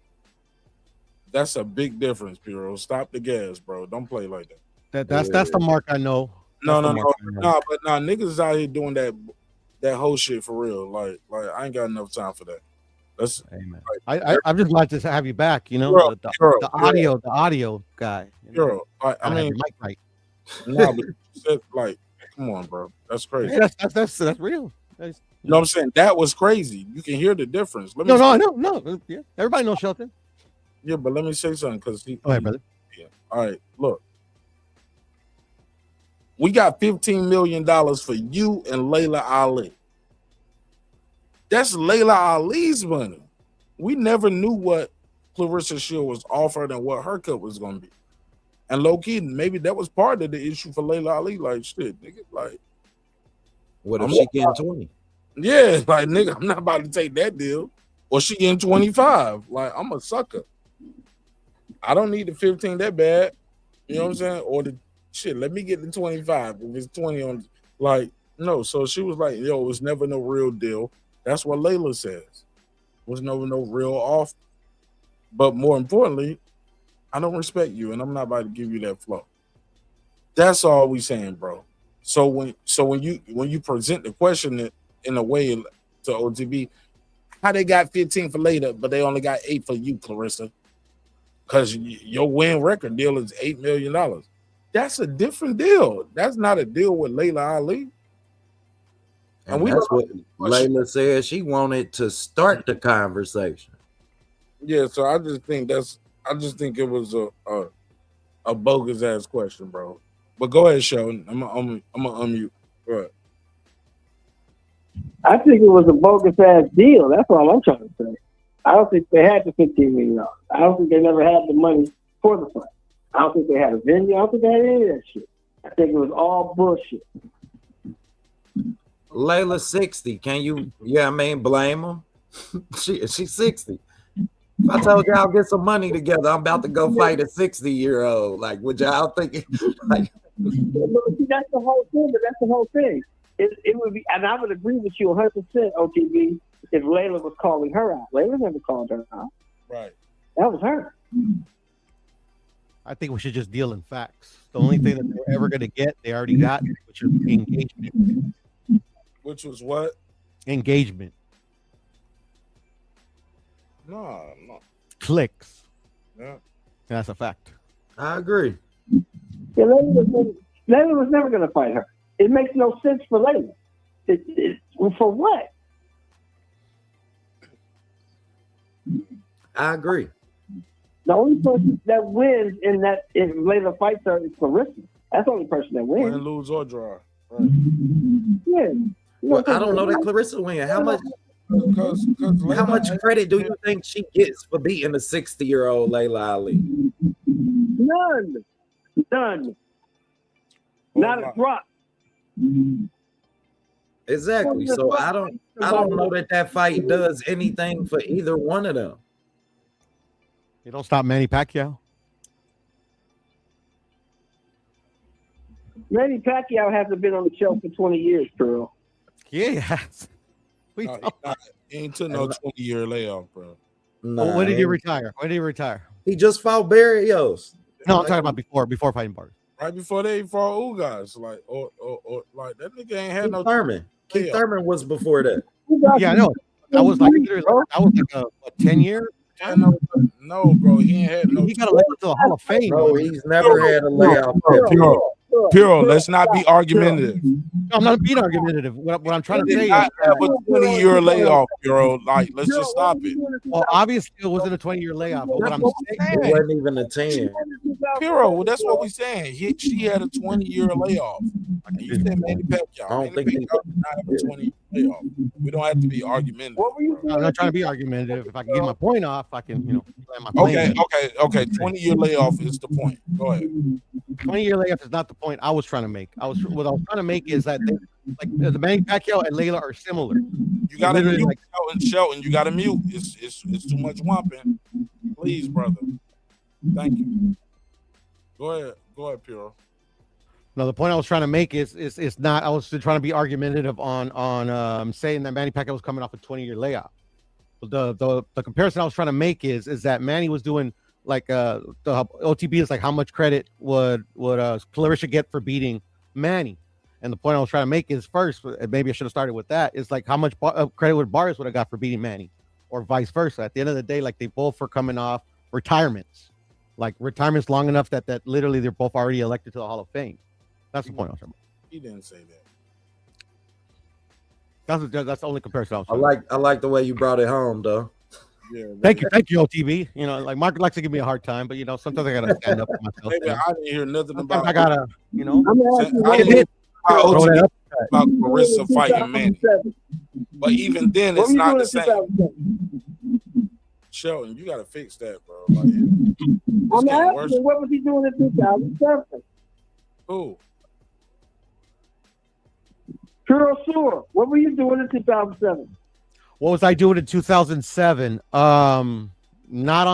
Speaker 1: That's a big difference, Kiro. Stop the gas, bro. Don't play like that.
Speaker 18: That's the mark I know.
Speaker 1: No, niggas out here doing that whole shit for real. Like I ain't got enough time for that. That's
Speaker 18: Amen. I'm just glad to have you back. You know, the audio guy.
Speaker 1: Girl, I mean,
Speaker 18: mic right.
Speaker 1: Nah, but you said, like, come on, bro. That's crazy.
Speaker 18: Yeah, that's real.
Speaker 1: You know what I'm saying? That was crazy. You can hear the difference.
Speaker 18: No. Yeah, everybody knows Shelton.
Speaker 1: Yeah, but let me say something because
Speaker 18: Go ahead, brother.
Speaker 1: Yeah. All right, look. We got $15 million for you and Layla Ali. That's Layla Ali's money. We never knew what Clarissa Shield was offered and what her cut was going to be. And low-key, maybe that was part of the issue for Layla Ali. Like, shit, nigga, like.
Speaker 2: What if she getting 20?
Speaker 1: Yeah, like, nigga, I'm not about to take that deal. Or she getting 25. Like, I'm a sucker. I don't need the 15 that bad. You know what I'm saying? Or the shit, let me get the 25. If it's 20 on, like, no. So she was like, yo, it was never no real deal. That's what Layla says. It was never no real off. But more importantly, I don't respect you, and I'm not about to give you that flow. That's all we saying, bro. So when you present the question in a way to OTB, how they got 15 for Layla, but they only got 8 for you, Clarissa? Because your win record deal is $8 million. That's a different deal. That's not a deal with Layla Ali.
Speaker 2: And that's what Layla said. She wanted to start the conversation.
Speaker 1: Yeah, so I just think it was a bogus ass question, bro. But go ahead, Sheldon. I'm gonna unmute. Go ahead.
Speaker 21: I think it was a bogus ass deal. That's all I'm trying to say. I don't think they had the $15 million. I don't think they never had the money for the fight. I don't think they had a venue. I don't think they had any of that shit. I think it was all bullshit.
Speaker 2: Layla 60. Can you, blame them? She's 60. If I told y'all get some money together, I'm about to go fight a 60-year-old. Like, would y'all think? Like,
Speaker 21: see, that's the whole thing. But that's the whole thing. It would be, and I would agree with you 100%, OTB, if Layla was calling her out. Layla never called her out.
Speaker 1: Right.
Speaker 21: That was her.
Speaker 18: I think we should just deal in facts. The only thing that they're ever going to get, they already got, which is engagement.
Speaker 1: Which was what?
Speaker 18: Engagement.
Speaker 1: No.
Speaker 18: Clicks.
Speaker 1: Yeah.
Speaker 18: That's a fact.
Speaker 2: I agree.
Speaker 21: Yeah, Layla was never going to fight her. It makes no sense for Layla. For what?
Speaker 2: I agree.
Speaker 21: The only person that wins if Layla fights her is Clarissa. That's the only person that wins.
Speaker 1: Win, lose, or draw. Right.
Speaker 21: Yeah.
Speaker 2: Well, I don't know that Clarissa win. How much credit do you think she gets for beating a 60-year-old Layla Ali?
Speaker 21: None. Not a drop.
Speaker 2: Exactly. So I don't know that fight does anything for either one of them.
Speaker 18: You don't stop Manny Pacquiao.
Speaker 21: Manny Pacquiao hasn't been on the show for 20 years, Pearl.
Speaker 18: Yeah, he has.
Speaker 1: He ain't took no 20-year layoff, bro.
Speaker 2: Nah,
Speaker 18: when did he retire?
Speaker 2: He just fought Barrios.
Speaker 18: No, I'm talking about before fighting Barrios.
Speaker 1: Right before they fought Ugas, like or like that nigga ain't had no
Speaker 2: Thurman. Keith Thurman was before that.
Speaker 18: Yeah, I know. That was like a 10-year.
Speaker 1: No, bro, he ain't had no.
Speaker 18: He got a layoff to the Hall of Fame.
Speaker 2: Bro, he's never had a layoff.
Speaker 1: Pure, let's not be argumentative.
Speaker 18: No, I'm not being argumentative. What I'm trying to say is
Speaker 1: have a 20-year layoff, Pure. Like, let's just stop it.
Speaker 18: Well, obviously it wasn't a 20-year layoff. But what I'm saying
Speaker 2: it wasn't even a 10.
Speaker 1: Piro, well, that's what we're saying. She had a 20-year layoff. And you said Manny Pacquiao.
Speaker 2: I don't
Speaker 1: Manny
Speaker 2: think
Speaker 1: Pacquiao did not have a 20-year layoff. We don't have to be argumentative.
Speaker 21: What were you doing?
Speaker 18: I'm not trying to be argumentative. If I can get my point off, I can, land my plane.
Speaker 1: Okay. 20-year layoff is the point. Go ahead.
Speaker 18: 20-year layoff is not the point I was trying to make. What I was trying to make is that the Manny Pacquiao and Layla are similar.
Speaker 1: You got to mute, Shelton. You got to mute. It's too much whomping. Please, brother. Thank you. Go ahead, Piro.
Speaker 18: No, the point I was trying to make is not. I was trying to be argumentative on saying that Manny Pacquiao was coming off a 20-year layoff. The comparison I was trying to make is that Manny was doing like the OTB is like how much credit would Clarissa get for beating Manny, and the point I was trying to make is first, maybe I should have started with that, is like how much credit would Barrios would have got for beating Manny, or vice versa. At the end of the day, like they both were coming off retirements long enough that literally they're both already elected to the Hall of Fame. That's the point I was trying to make.
Speaker 1: He didn't say that.
Speaker 18: That's the only comparison I was
Speaker 2: I like the way you brought it home, though.
Speaker 1: Yeah,
Speaker 18: thank you, OTB. Like Mark likes to give me a hard time, but sometimes I gotta stand up for myself.
Speaker 1: Maybe I didn't hear nothing about.
Speaker 18: I gotta,
Speaker 1: I didn't hear about Clarissa fighting Manny. But even then, it's not the same. Shelton, you gotta fix that, bro. Like,
Speaker 21: I'm asking, what was he doing in 2007?
Speaker 1: Who?
Speaker 21: Puro Sewer, what were you doing in 2007?
Speaker 18: What was I doing in 2007? Not on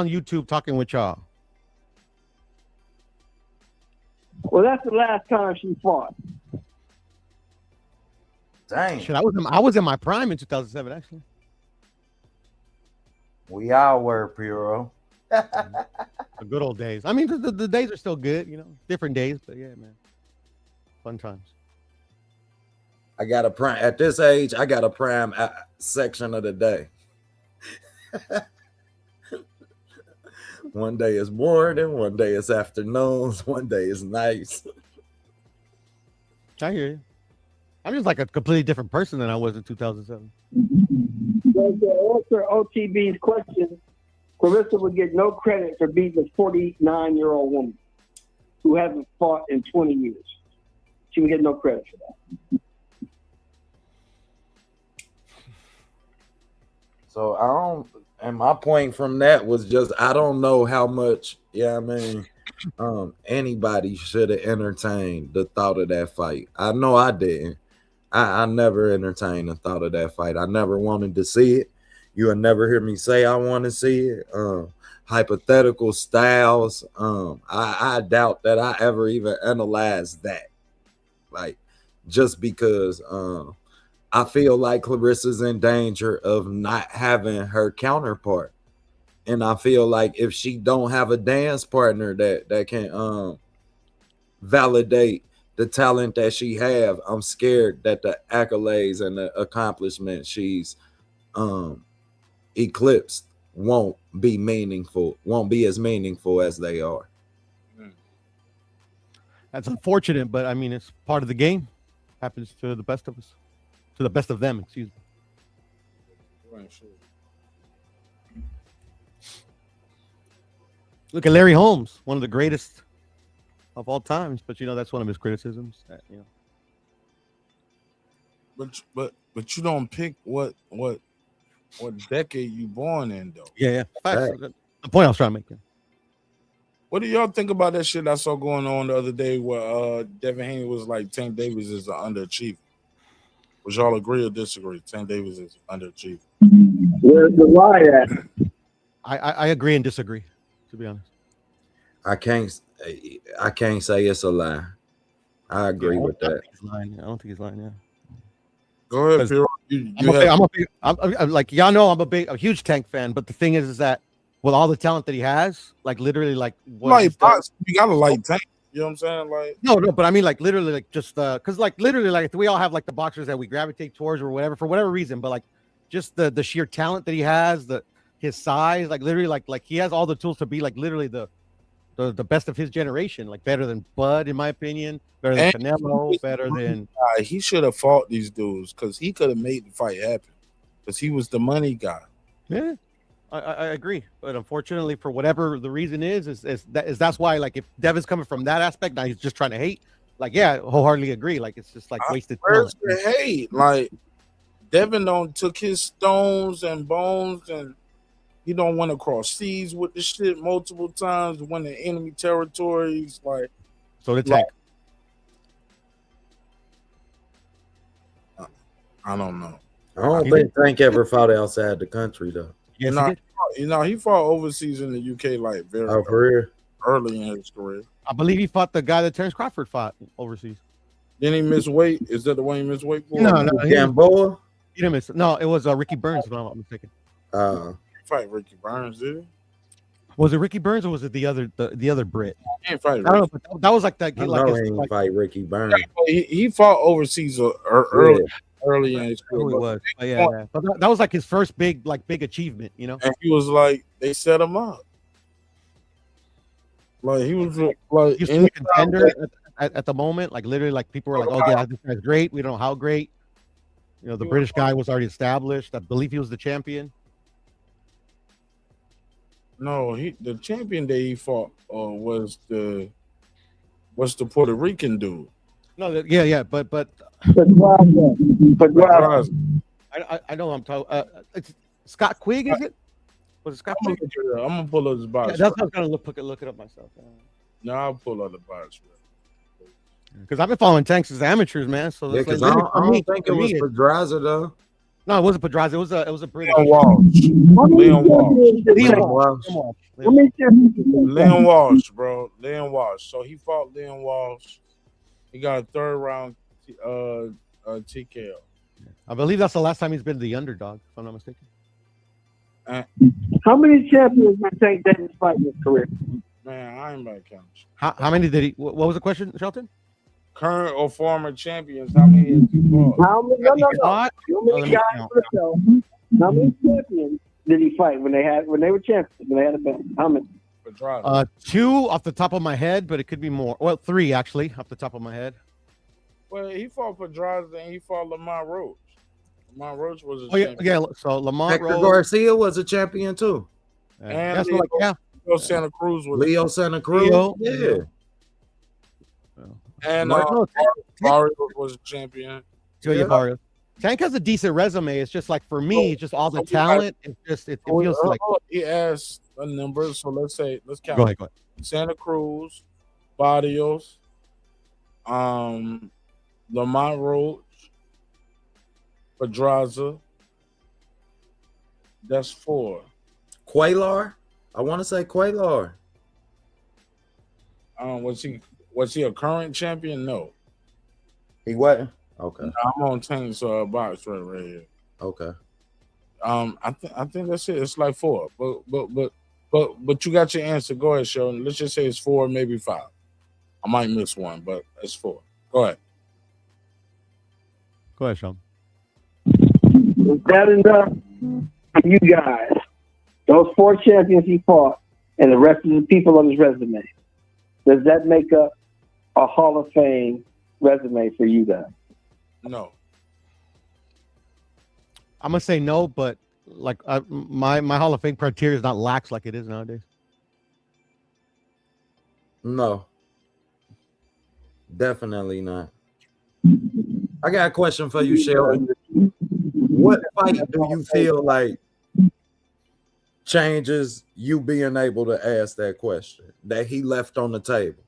Speaker 18: YouTube talking with y'all.
Speaker 21: Well, that's the last time she fought.
Speaker 2: Dang.
Speaker 18: Shit, I was in my prime in 2007, actually.
Speaker 2: We all were, Puro.
Speaker 18: The good old days. I mean, the days are still good, different days, but yeah, man. Fun times.
Speaker 2: I got a prime at this age. I got a prime section of the day. One day is morning, one day is afternoons, one day is nights.
Speaker 18: I hear you. I'm just like a completely different person than I was in 2007.
Speaker 21: So to answer OTB's question, Clarissa would get no credit for beating a 49-year-old woman who hasn't fought in 20 years. She would get no credit for that.
Speaker 2: So and my point from that was just, I don't know how much, anybody should have entertained the thought of that fight. I know I didn't. I never entertained the thought of that fight. I never wanted to see it. You'll never hear me say I want to see it. Hypothetical styles. I doubt that I ever even analyzed that. Like, just because I feel like Clarissa's in danger of not having her counterpart. And I feel like if she don't have a dance partner that can validate the talent that she have, I'm scared that the accolades and the accomplishments she's eclipsed won't be as meaningful as they are.
Speaker 18: That's unfortunate, but I mean, it's part of the game. Happens to the best of us. To the best of them, excuse me.
Speaker 1: Right, sure.
Speaker 18: Look at Larry Holmes, one of the greatest of all times, but that's one of his criticisms.
Speaker 1: But you don't pick what decade you born in, though.
Speaker 18: Yeah. The point I was trying to make.
Speaker 1: What do y'all think about that shit I saw going on the other day where Devin Haney was like Tank Davis is an underachiever? Would y'all agree or disagree? Tank Davis is underachiever.
Speaker 21: Where's the lie at?
Speaker 18: I agree and disagree, to be honest.
Speaker 2: I can't say it's a lie. I agree with that.
Speaker 18: I don't think he's lying. Yeah.
Speaker 1: Go ahead, Phil.
Speaker 18: I'm like, y'all know I'm a huge Tank fan, but the thing is that with all the talent that he has, like literally, like
Speaker 1: you gotta like Tank. You know what I'm saying? Like
Speaker 18: no, but I mean like literally like just because like literally like we all have like the boxers that we gravitate towards or whatever for whatever reason, but like just the sheer talent that he has, his size, like literally like he has all the tools to be like literally the best of his generation, like better than Bud in my opinion, better than Canelo, better than
Speaker 1: he should have fought these dudes because he could have made the fight happen because he was the money guy.
Speaker 18: Yeah. I agree, but unfortunately, for whatever the reason is that's why, like, if Devin's coming from that aspect, now he's just trying to hate. Like, yeah, wholeheartedly agree. Like, it's just like wasted
Speaker 1: Where's
Speaker 18: talent.
Speaker 1: the hate? Like, Devin don't took his stones and bones, and he don't went across seas with the shit multiple times, went in enemy territories. Like,
Speaker 18: so the Tank.
Speaker 1: I don't know.
Speaker 2: I don't think Tank ever fought outside the country though.
Speaker 18: Yes,
Speaker 1: he fought overseas in the UK like very early in his career.
Speaker 18: I believe he fought the guy that Terrence Crawford fought overseas.
Speaker 1: Then he missed weight. Is that the one he missed weight for?
Speaker 18: No,
Speaker 2: Gamboa.
Speaker 18: He didn't miss. No, it was Ricky Burns. If I'm not mistaken.
Speaker 1: Fight Ricky Burns, did he?
Speaker 18: Was it Ricky Burns or was it the other Brit?
Speaker 1: He didn't fight
Speaker 18: I don't know, but that was like that.
Speaker 2: I
Speaker 18: Like,
Speaker 2: know he didn't fight Ricky Burns.
Speaker 1: He fought overseas early in his career.
Speaker 18: He was. But yeah. But that was like his first big achievement, you know.
Speaker 1: And he was like, they set him up. Like he was like
Speaker 18: he was a contender at the moment. Like literally, like people were like, "Oh yeah, this guy's great." We don't know how great. You know, the British guy was already established. I believe he was the champion.
Speaker 1: No, the champion that he fought was the Puerto Rican dude.
Speaker 18: No, yeah, but
Speaker 1: Pedraza.
Speaker 18: I know I'm talking. It's Scott Quigg, is it? Was it Scott Quigg?
Speaker 1: I'm gonna pull up his box.
Speaker 18: Yeah, that's what I was gonna look it up myself.
Speaker 1: No, I'll pull up the box.
Speaker 18: Because I've been following Tanks as amateurs, man. So
Speaker 2: yeah, because I don't think it was Pedraza though.
Speaker 18: No, it wasn't Pedraza. It was a British.
Speaker 1: Leon Walsh, bro. Leon Walsh. So he fought Leon Walsh. He got a third round TKO.
Speaker 18: I believe that's the last time he's been the underdog, if I'm not mistaken.
Speaker 21: How many champions did Tank Davis fight in his career?
Speaker 1: Man, I ain't about to count.
Speaker 18: How many did he? What was the question, Shelton?
Speaker 1: Current or former champions? How many has he fought?
Speaker 21: How many? How many guys for the show? How many champions did he fight when they were champions? When they had a belt? How many?
Speaker 18: 2 off the top of my head, but it could be more. Well, 3 actually off the top of my head.
Speaker 1: Well, he fought Pedraza and he fought Lamont Roach. Lamont Roach was a champion.
Speaker 18: Yeah. So Lamont
Speaker 2: Hector
Speaker 18: Roach.
Speaker 2: Garcia was a champion too.
Speaker 1: And
Speaker 18: Leo
Speaker 1: Santa Cruz was
Speaker 2: Leo Santa Cruz. Yeah.
Speaker 1: And Barrios was a champion.
Speaker 18: Barrios. Tank has a decent resume. It's just like for me, just all the talent. It's just it feels like
Speaker 1: he asked a number. So let's count.
Speaker 18: Go ahead.
Speaker 1: Santa Cruz, Barrios, Lamont Roach, Pedraza. That's 4.
Speaker 2: Quaylar. I want to say Quaylar.
Speaker 1: Was he a current champion? No.
Speaker 2: He wasn't. Okay.
Speaker 1: I'm on Tank's box right here.
Speaker 2: Okay.
Speaker 1: I think that's it. It's like 4. But you got your answer. Go ahead, Sheldon. Let's just say it's 4, maybe 5. I might miss one, but it's 4. Go ahead.
Speaker 18: Go ahead, Sheldon.
Speaker 21: Is that enough for you guys? Those 4 champions he fought and the rest of the people on his resume. Does that make up a Hall of Fame resume for you guys?
Speaker 1: No.
Speaker 18: I'm gonna say no, but like my Hall of Fame criteria is not lax like it is nowadays.
Speaker 2: No. Definitely not. I got a question for you, Sheldon. What fight do you feel like changes you being able to ask that question that he left on the table?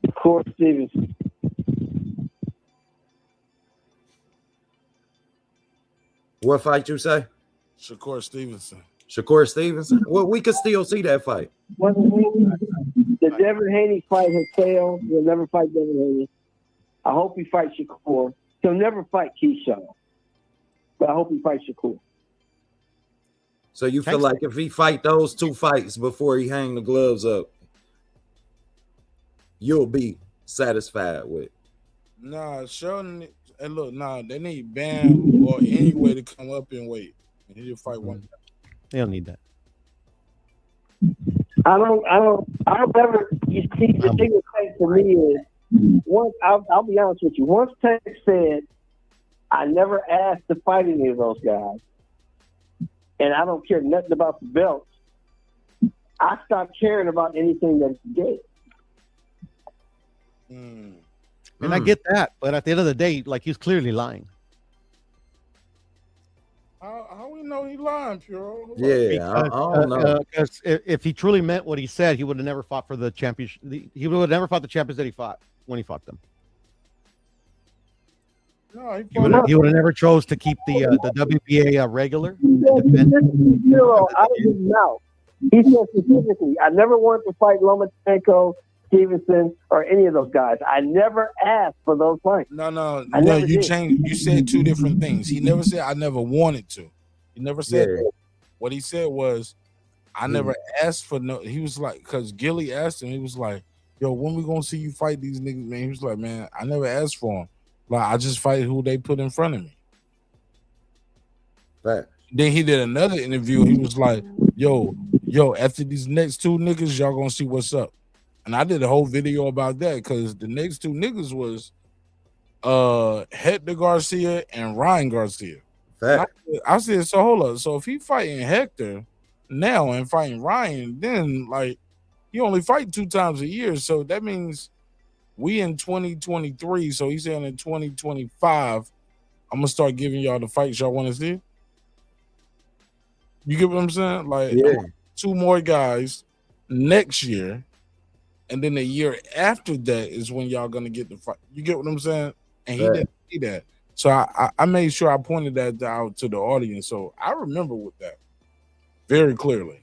Speaker 21: Shakur Stevenson.
Speaker 2: What fight you say?
Speaker 1: Shakur Stevenson.
Speaker 2: Shakur Stevenson? Well, we could still see that fight.
Speaker 21: The Devin Haney fight has failed. He'll never fight Devin Haney. I hope he fights Shakur. He'll never fight Keyshawn. But I hope he fights Shakur.
Speaker 2: So you feel like if he fight those 2 fights before he hang the gloves up, you'll be satisfied with?
Speaker 1: Nah, Sheldon. And look, they need Bam or any way to come up in weight. And he'll fight one.
Speaker 18: They don't need that.
Speaker 21: I don't ever. You see, the thing that Tank for me is once. I'll be honest with you. Once Tank said, "I never asked to fight any of those guys," and I don't care nothing about the belts, I stopped caring about anything that he did.
Speaker 18: And I get that, but at the end of the day, like, he's clearly lying.
Speaker 1: How we know he lying, Puro?
Speaker 2: Yeah, I don't know.
Speaker 18: Because if he truly meant what he said, he would have never fought for the championship. He would have never fought the champions that he fought when he fought them.
Speaker 1: No,
Speaker 18: He would have never chose to keep the WBA regular.
Speaker 21: Zero out of his mouth. He said specifically, I never wanted to fight Lomachenko, Stevenson, or any of those guys. I never asked for those fights.
Speaker 1: No, you changed. You said two different things. He never said I never wanted to. He never said that. What he said was, I never asked for no. He was like, because Gilly asked him, he was like, yo, when we gonna see you fight these niggas, man? He was like, man, I never asked for them. Like, I just fight who they put in front of me.
Speaker 2: Right.
Speaker 1: Then he did another interview. He was like, yo, after these next two niggas, y'all gonna see what's up. And I did a whole video about that because the next two niggas was Hector Garcia and Ryan Garcia. I said, so hold up. So if he fighting Hector now and fighting Ryan, then like he only fight 2 times a year. So that means we in 2023. So he's saying in 2025, I'm gonna start giving y'all the fights y'all want to see. You get what I'm saying? Like 2 more guys next year. And then the year after that is when y'all gonna get the fight. You get what I'm saying? And he didn't see that. So I made sure I pointed that out to the audience. So I remember with that very clearly.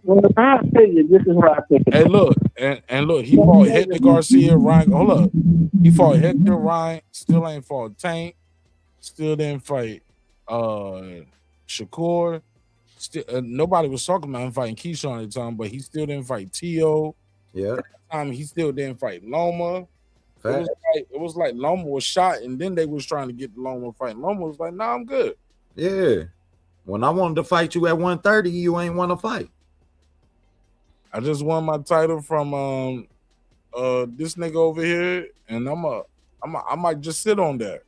Speaker 21: Well, I tell you, this is what I think.
Speaker 1: Hey, look, and look, he fought Hector Garcia, Ryan. Hold up. He fought Hector, Ryan, still ain't fought Tank, still didn't fight Shakur. Still, nobody was talking about him fighting Keyshawn at the time, but he still didn't fight T.O.
Speaker 2: Yeah.
Speaker 1: At the time, he still didn't fight Loma. It was like Loma was shot, and then they was trying to get Loma fight. Loma was like, "Nah, I'm good."
Speaker 2: Yeah. When I wanted to fight you at 130, you ain't want to fight.
Speaker 1: I just won my title from this nigga over here, and I might just sit on that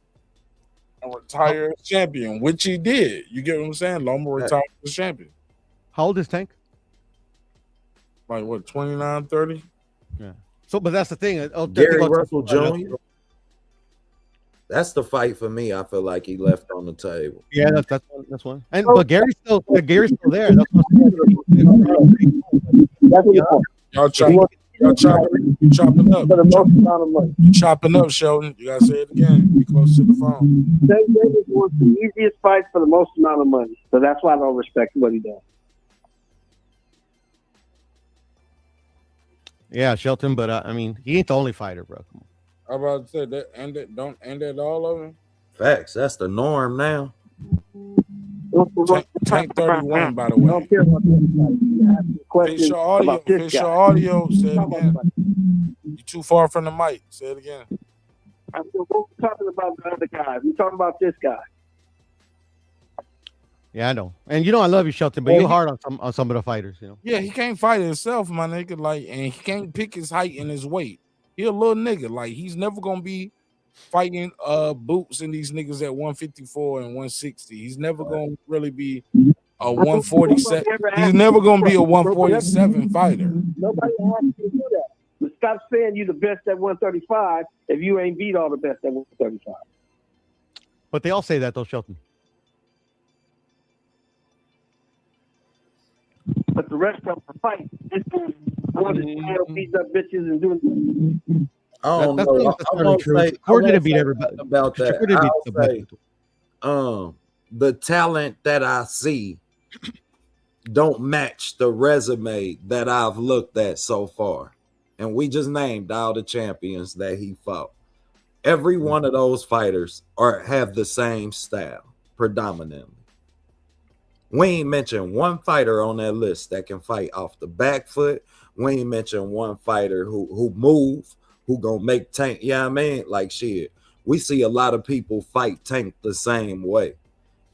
Speaker 1: and retire as champion, which he did. You get what I'm saying? Loma retired as champion.
Speaker 18: How old is Tank?
Speaker 1: Like what, 29, 30?
Speaker 18: Yeah. So, but that's the thing.
Speaker 2: Gary Russell Jr. That's the fight for me. I feel like he left on the table.
Speaker 18: Yeah, that's one. And but Gary's still there.
Speaker 1: Y'all chopping up. You chopping up, Sheldon. You gotta say it again. Be close to the phone.
Speaker 21: Tank Davis wants the easiest fights for the most amount of money. So that's why I don't respect what he does.
Speaker 18: Yeah, Shelton, but I mean, he ain't the only fighter, bro. Come on.
Speaker 1: I about to say that, and that all of them.
Speaker 2: Facts. That's the norm now.
Speaker 1: Tank 31, by the way. Fish your audio. Say it again. You too far from the mic. Say it again.
Speaker 21: I'm talking about the other guys. We're talking about this guy.
Speaker 18: Yeah, I know. And you know I love you, Shelton, but you're hard on some of the fighters, you know.
Speaker 1: Yeah, he can't fight himself, my nigga. Like, and he can't pick his height and his weight. He a little nigga. Like, he's never gonna be fighting Boots and these niggas at 154 and 160. He's never gonna really be a 147. He's never gonna be a 147 fighter.
Speaker 21: Nobody asked you to do that. But stop saying you the best at 135 if you ain't beat all the best at 135.
Speaker 18: But they all say that though, Shelton.
Speaker 21: But the rest of them fight. This dude beat up bitches and doing.
Speaker 2: I don't
Speaker 18: That's
Speaker 2: know.
Speaker 18: not necessarily true. Shakur didn't beat everybody
Speaker 2: about that.
Speaker 18: Shakur didn't beat
Speaker 2: I'll say, the talent that I see don't match the resume that I've looked at so far. And we just named all the champions that he fought. Every one of those fighters have the same style, predominantly. We ain't mentioned one fighter on that list that can fight off the back foot. We ain't mentioned one fighter who move, who gonna make Tank. Yeah, I mean, like shit. We see a lot of people fight Tank the same way,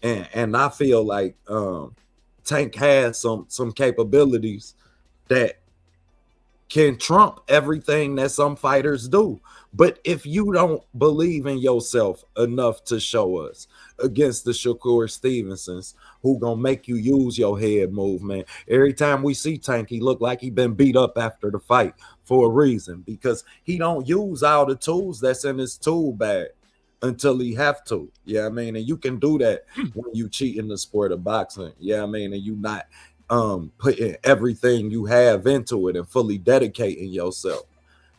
Speaker 2: and I feel like Tank has some capabilities that can trump everything that some fighters do. But if you don't believe in yourself enough to show us against the Shakur Stevensons, who gonna make you use your head movement. Every time we see Tank, he look like he been beat up after the fight for a reason, because he don't use all the tools that's in his tool bag until he have to. Yeah, I mean, and you can do that when you cheat in the sport of boxing. Yeah, I mean, and you not putting everything you have into it and fully dedicating yourself.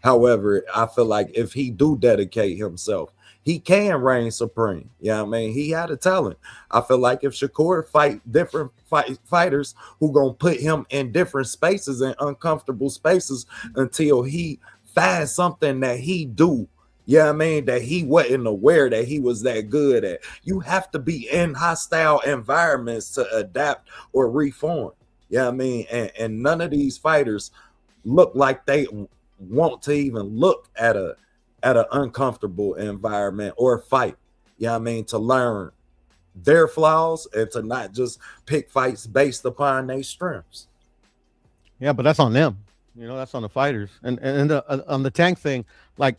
Speaker 2: However, I feel like if he do dedicate himself, he can reign supreme. Yeah, I mean, he had a talent. I feel like if Shakur fight different fighters who gonna put him in different spaces and uncomfortable spaces until he finds something that he do. Yeah, I mean, that he wasn't aware that he was that good at. You have to be in hostile environments to adapt or reform. Yeah, I mean, and none of these fighters look like they want to even look at an uncomfortable environment or fight. Yeah, I mean, to learn their flaws and to not just pick fights based upon their strengths.
Speaker 18: Yeah, but that's on them. You know, that's on the fighters. And on the Tank thing, like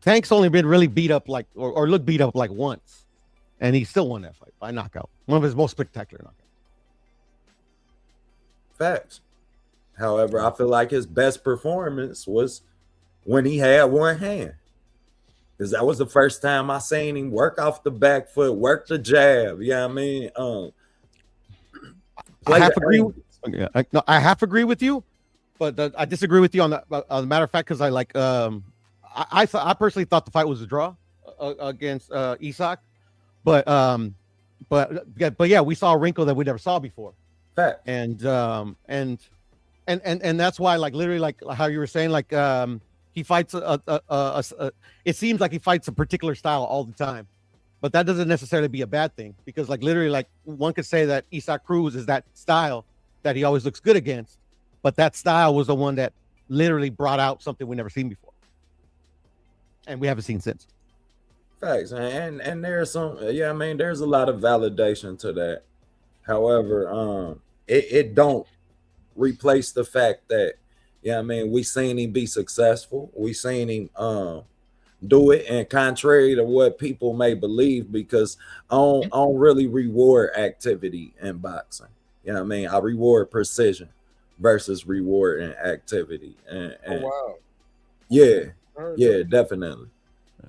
Speaker 18: Tank's only been really beat up like or looked beat up like once, and he still won that fight by knockout. One of his most spectacular knockouts.
Speaker 2: Facts. However, I feel like his best performance was when he had one hand, because that was the first time I seen him work off the back foot, work the jab. Yeah, I mean,
Speaker 18: I have to agree. I have to agree with you, but I disagree with you on that. As a matter of fact, because I like, I personally thought the fight was a draw against Isak, but yeah, we saw a wrinkle that we never saw before.
Speaker 2: Fact.
Speaker 18: And that's why, like, literally, like how you were saying, like he fights it seems like he fights a particular style all the time, but that doesn't necessarily be a bad thing, because like literally, like one could say that Isak Cruz is that style that he always looks good against, but that style was the one that literally brought out something we never seen before, and we haven't seen since.
Speaker 2: Facts. And there's some, yeah, I mean, there's a lot of validation to that. However, it don't replace the fact that, yeah, I mean, we seen him be successful. We seen him do it, and contrary to what people may believe, because I don't really reward activity in boxing. You know what I mean? I reward precision versus rewarding activity. And
Speaker 1: oh, wow.
Speaker 2: Yeah, definitely.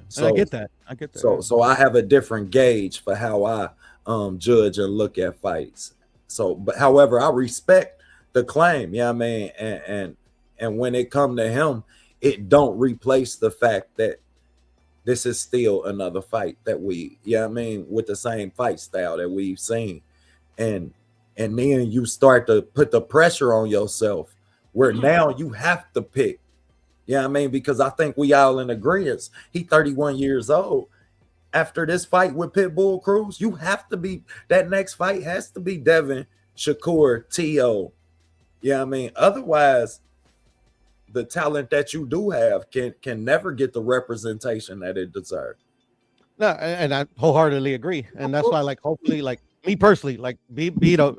Speaker 18: So I get that.
Speaker 2: So I have a different gauge for how I judge and look at fights. So, but however, I respect the claim. Yeah, I mean, and when it come to him, it don't replace the fact that this is still another fight that we, yeah, I mean, with the same fight style that we've seen, and then you start to put the pressure on yourself, where now you have to pick. Yeah, I mean, because I think we all in agreement. He 31 years old. After this fight with Pitbull Cruz, you have to be, that next fight has to be Devin, Shakur, T.O. Yeah, I mean, otherwise, the talent that you do have can never get the representation that it deserves.
Speaker 18: No, and I wholeheartedly agree, and that's why, like, hopefully, like me personally, like be a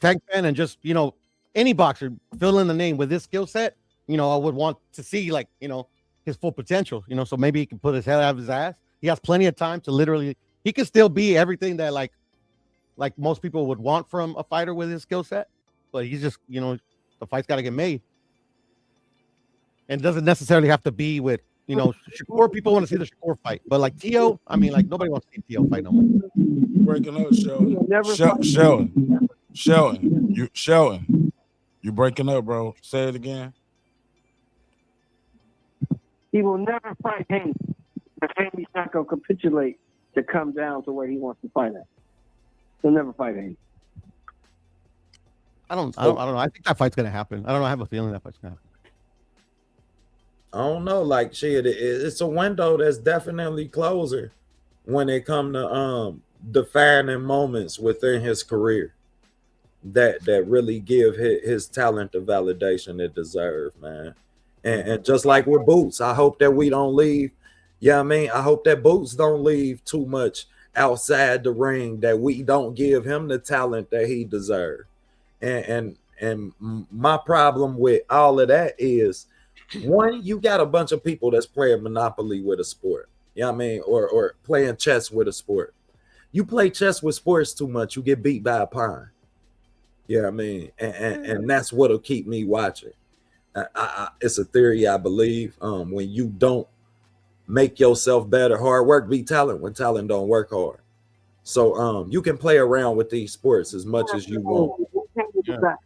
Speaker 18: Tank fan, and just, you know, any boxer fill in the name with this skill set, you know, I would want to see, like, you know, his full potential, you know, so maybe he can put his head out of his ass. He has plenty of time to literally, he can still be everything that like most people would want from a fighter with his skill set, but he's just, you know, the fight's got to get made. And it doesn't necessarily have to be with, you know, Shakur. People want to see the Shakur fight, but like T.O., I mean, like nobody wants to see T.O. fight no more.
Speaker 1: Breaking up, Sheldon, you breaking up, bro. Say it again.
Speaker 21: He will never fight Haney. Haney's not going to capitulate to come down to where he wants to fight at. He'll never fight Haney.
Speaker 18: I don't know. I think that fight's going to happen. I don't know. I have a feeling that fight's going to happen.
Speaker 2: I don't know. Like, shit, it's a window that's definitely closer when it come to defining moments within his career that really give his talent the validation it deserves, man. And just like with Boots, I hope that we don't leave. Yeah, I mean, I hope that Boots don't leave too much outside the ring, that we don't give him the talent that he deserves. And my problem with all of that is One, you got a bunch of people that's playing Monopoly with a sport. You know what I mean? Or playing chess with a sport. You play chess with sports too much, you get beat by a pawn. You know what I mean? And that's what'll keep me watching. It's a theory I believe. When you don't make yourself better, hard work beat talent when talent don't work hard. So you can play around with these sports as much as you want.
Speaker 1: Yeah.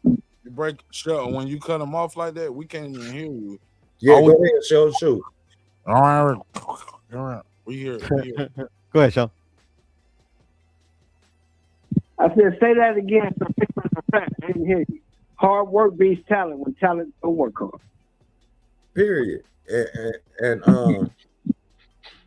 Speaker 1: You break show when you cut them off like that, we can't even hear you.
Speaker 2: Yeah, go ahead, show shoot.
Speaker 1: All right. We hear.
Speaker 18: Go ahead, Sean.
Speaker 21: I said, say that again. So I didn't hear you. Hard work beats talent when talent don't work hard.
Speaker 2: Period.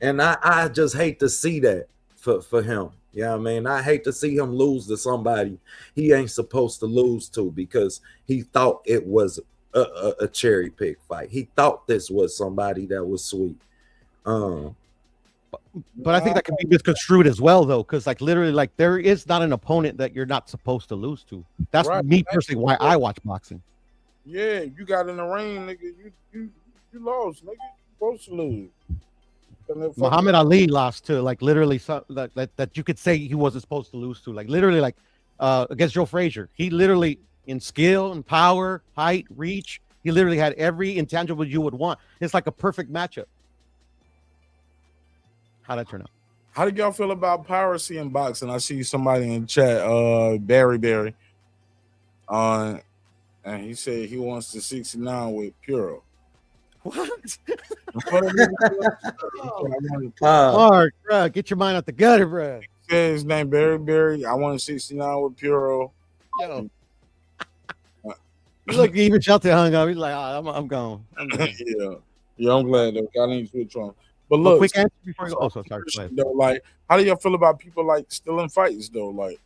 Speaker 2: And I just hate to see that for him. You know what I mean? I hate to see him lose to somebody he ain't supposed to lose to because he thought it was a cherry pick fight. He thought this was somebody that was sweet.
Speaker 18: But I think that can be misconstrued as well, though, because like literally, like there is not an opponent that you're not supposed to lose to. That's
Speaker 1: Right.
Speaker 18: me personally why I watch boxing.
Speaker 1: Yeah, you got in the ring, nigga. You lost, nigga. You supposed to lose.
Speaker 18: Muhammad Ali lost to like literally that you could say he wasn't supposed to lose to, like literally like against Joe Frazier. He literally in skill and power, height, reach, he literally had every intangible you would want. It's like a perfect matchup. How'd that turn out?
Speaker 1: How did y'all feel about piracy in boxing? I see somebody in chat, Barry, and he said he wants the 69 with Puro.
Speaker 18: What? Mark, bro, get your mind out the gutter, bro.
Speaker 1: He said his name Barry. I want a 69 with Puro.
Speaker 18: Yo. Look, even Shelton hung up. He's like, I'm gone.
Speaker 1: Yeah, I'm glad though. I didn't switch on. But look,
Speaker 18: quick answer before you go. Oh, sorry. Go ahead.
Speaker 1: Though, like, how do y'all feel about people like stealing fights though? Like,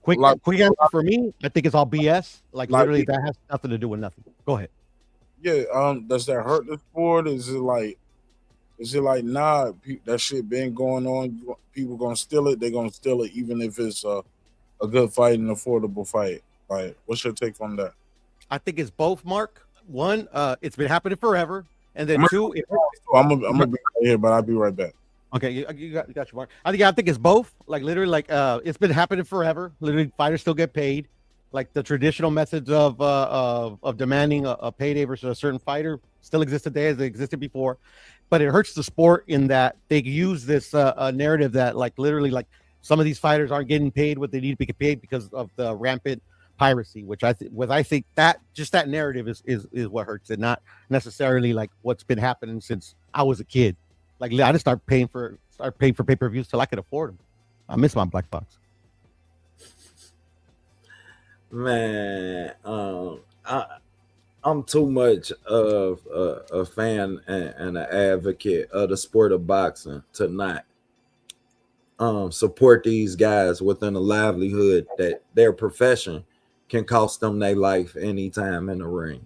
Speaker 18: quick answer for me, I think it's all BS. Like literally, that has nothing to do with nothing. Go ahead.
Speaker 1: Yeah. Does that hurt the sport? Is it like nah? That shit been going on. People gonna steal it. They gonna steal it even if it's a good fight and affordable fight. Like, what's your take on that?
Speaker 18: I think it's both, Mark. One, it's been happening forever, and then two,
Speaker 1: I'm gonna be right here, but I'll be right back.
Speaker 18: Okay, you got your Mark. I think it's both. Like literally, like it's been happening forever. Literally, fighters still get paid. Like the traditional methods of demanding a payday versus a certain fighter still exist today as they existed before, but it hurts the sport in that they use this narrative that like literally like some of these fighters aren't getting paid what they need to be paid because of the rampant piracy, which I think that just that narrative is what hurts it, not necessarily like what's been happening since I was a kid. Like I just started paying for pay-per-views till I could afford them. I miss my black box.
Speaker 2: Man, I'm too much of a fan and an advocate of the sport of boxing to not support these guys within a livelihood that their profession can cost them their life anytime in the ring.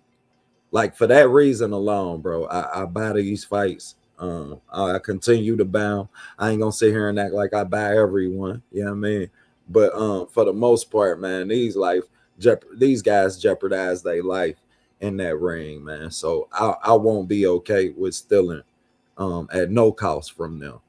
Speaker 2: Like for that reason alone, bro, I buy these fights. I continue to buy them. I ain't gonna sit here and act like I buy everyone. You know what I mean? But for the most part, man, these guys jeopardize their life in that ring, man. So I won't be okay with stealing at no cost from them.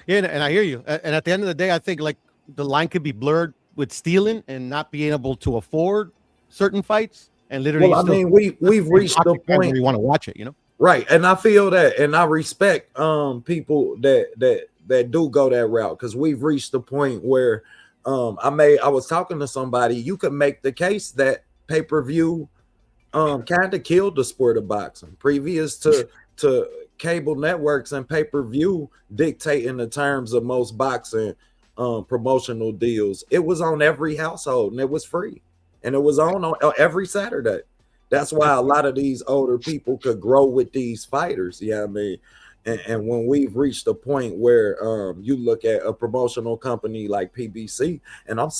Speaker 18: Yeah, and I hear you. And at the end of the day, I think like the line could be blurred with stealing and not being able to afford certain fights. And literally,
Speaker 2: well, I mean, we've reached the point
Speaker 18: where you want to watch it, you know?
Speaker 2: Right, and I feel that, and I respect people that do go that route because we've reached the point where I was talking to somebody. You could make the case that pay-per-view kind of killed the sport of boxing previous to cable networks and pay-per-view dictating the terms of most boxing promotional deals. It was on every household and it was free, and it was on every Saturday. That's why a lot of these older people could grow with these fighters. You know what I mean? And when we've reached a point where you look at a promotional company like PBC, and I'm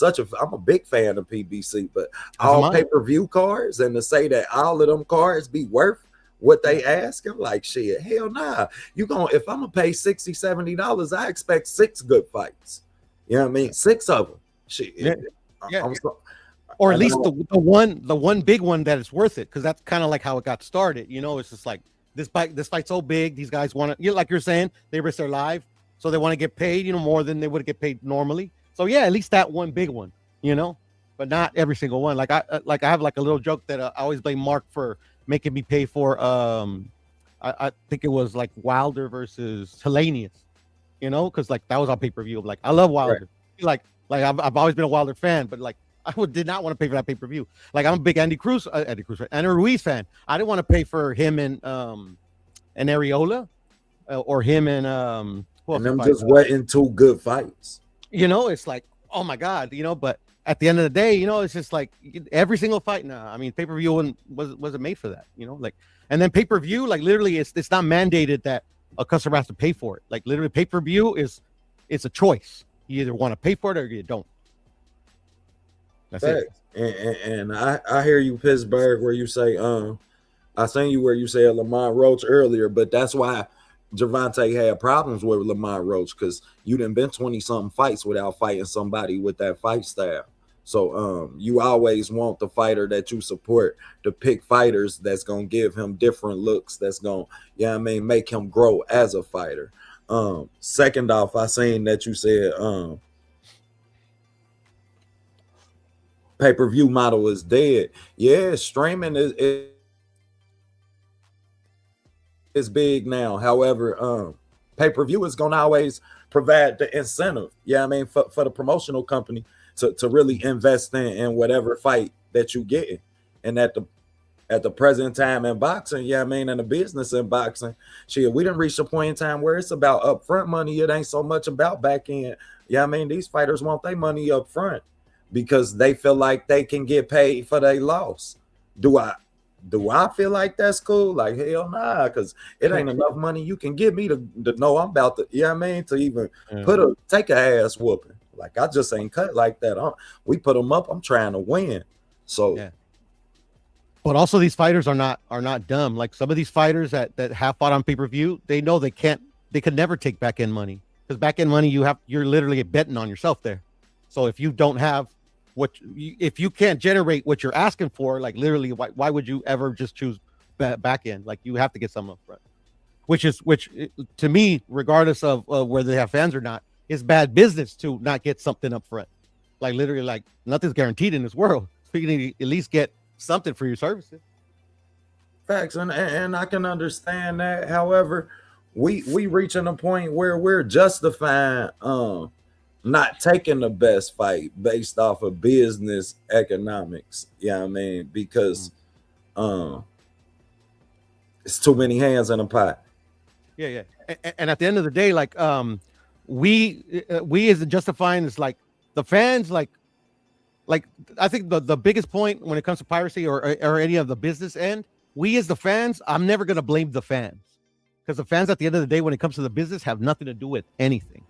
Speaker 2: a big fan of PBC, but all pay-per-view cards, and to say that all of them cards be worth what they ask, I'm like, shit, hell nah. If I'm gonna pay $60, $70, I expect 6 good fights. You know what I mean? 6 of them. Shit.
Speaker 18: Yeah. or at least the one big one that is worth it, because that's kind of like how it got started. You know, it's just like this fight's so big, these guys want to, like you're saying, they risk their life, so they want to get paid, more than they would get paid normally. So yeah, at least that one big one, but not every single one. Like I have like a little joke that I always blame Mark for making me pay for. I think it was like Wilder versus Hellenius, because like that was on pay-per-view. Like I love Wilder, right. like I've always been a Wilder fan, but like I did not want to pay for that pay-per-view. Like I'm a big Andy Ruiz fan. I didn't want to pay for him and Areola, or him and
Speaker 2: and them just wasn't two good fights.
Speaker 18: It's like, oh my God, but at the end of the day, it's just like every single fight now. I mean, pay-per-view wasn't made for that, like, and then pay-per-view, like literally it's not mandated that a customer has to pay for it. Like literally pay-per-view it's a choice. You either want to pay for it or you don't. That's it.
Speaker 2: And I hear you, Pittsburgh, where you say, I seen you where you said Lamont Roach earlier, but that's why Gervonta had problems with Lamont Roach, because you done been 20-something fights without fighting somebody with that fight style. So you always want the fighter that you support to pick fighters that's gonna give him different looks, that's gonna, make him grow as a fighter. Second off, I seen that you said pay-per-view model is dead. Yeah, streaming is big now. However, pay-per-view is gonna always provide the incentive, for the promotional company to really invest in whatever fight that you get. And at the present time in boxing, and the business in boxing, we done reached a point in time where it's about upfront money. It ain't so much about back end. These fighters want their money up front because they feel like they can get paid for their loss. Do I feel like that's cool? Like, hell nah, because it ain't enough money you can give me to know I'm about to, to even take a ass whooping. Like, I just ain't cut like that. We put them up. I'm trying to win. So,
Speaker 18: but also these fighters are not dumb. Like some of these fighters that have fought on pay-per-view, they know they could never take back end money, because back end money you're literally betting on yourself there. So if you don't have if you can't generate what you're asking for, like literally, why would you ever just choose back end? Like you have to get something up front, which to me, regardless of whether they have fans or not, is bad business to not get something up front. Like literally, like nothing's guaranteed in this world. So you need to at least get something for your services.
Speaker 2: Facts, and I can understand that. However, we reaching a point where we're justifying not taking the best fight based off of business economics. Because it's too many hands in a pot.
Speaker 18: Yeah. And at the end of the day, like we as justifying is like the fans, like I think the biggest point when it comes to piracy or any of the business end, we as the fans, I'm never gonna blame the fans, because the fans at the end of the day, when it comes to the business, have nothing to do with anything.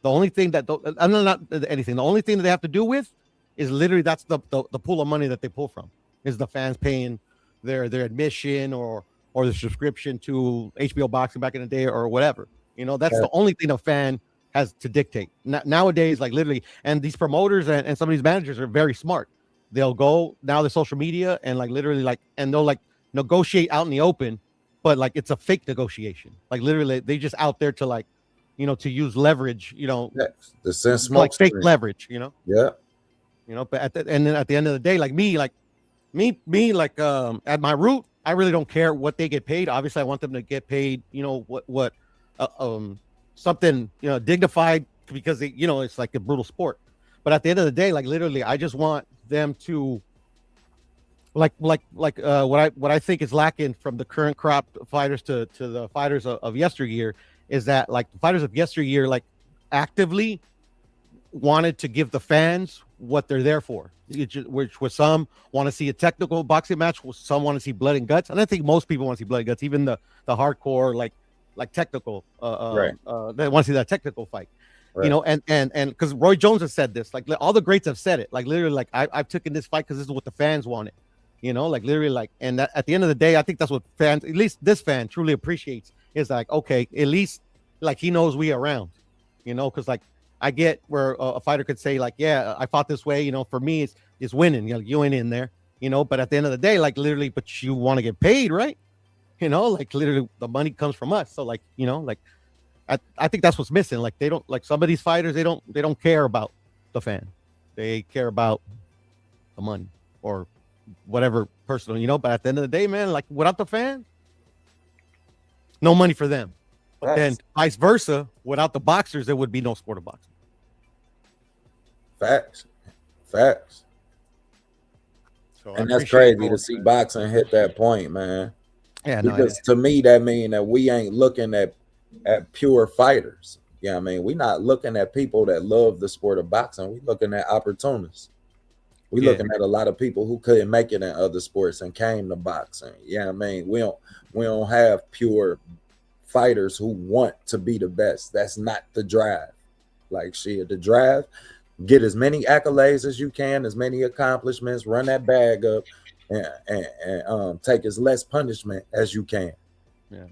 Speaker 18: The only thing that not anything. The only thing that they have to do with is literally that's the pool of money that they pull from, is the fans paying their admission or the subscription to HBO Boxing back in the day or whatever. That's the only thing a fan has to dictate nowadays. Like literally, and these promoters and some of these managers are very smart. They'll go now the social media and like literally like, and they'll like negotiate out in the open, but like it's a fake negotiation. Like literally, they just out there to like, to use leverage,
Speaker 2: the sense
Speaker 18: like fake leverage,
Speaker 2: but
Speaker 18: at the end of the day, like me, like at my root, I really don't care what they get paid. Obviously I want them to get paid, what something, dignified, because they, it's like a brutal sport. But at the end of the day, like literally, I just want them to what I think is lacking from the current crop fighters to the fighters of yesteryear, is that like the fighters of yesteryear like actively wanted to give the fans what they're there for, which was some want to see a technical boxing match, some want to see blood and guts, and I think most people want to see blood and guts, even the hardcore like technical they want to see that technical fight. And because Roy Jones has said this, like all the greats have said it, like literally, like I've taken this fight because this is what the fans wanted, like literally, like, and that, at the end of the day, I think that's what fans, at least this fan, truly appreciates, is like, okay, at least like he knows we around, because like I get where a fighter could say like, yeah, I fought this way, for me it's winning. You ain't in there, but at the end of the day, like literally, but you want to get paid, right? Like literally the money comes from us. So like, like I think that's what's missing. Like they don't, like some of these fighters, they don't care about the fan. They care about the money or whatever personal, but at the end of the day, man, like without the fan, no money for them. But then vice versa, without the boxers, there would be no sport of boxing.
Speaker 2: Facts.
Speaker 18: So
Speaker 2: and that's crazy to see boxing hit that point, man.
Speaker 18: Yeah,
Speaker 2: because to me that means that we ain't looking at pure fighters. Yeah, we're not looking at people that love the sport of boxing. We're looking at opportunists. We're looking at a lot of people who couldn't make it in other sports and came to boxing. Yeah, we don't have pure fighters who want to be the best. That's not the drive. Like shit, the drive, get as many accolades as you can, as many accomplishments, run that bag up, and take as less punishment as you can.
Speaker 18: Yeah.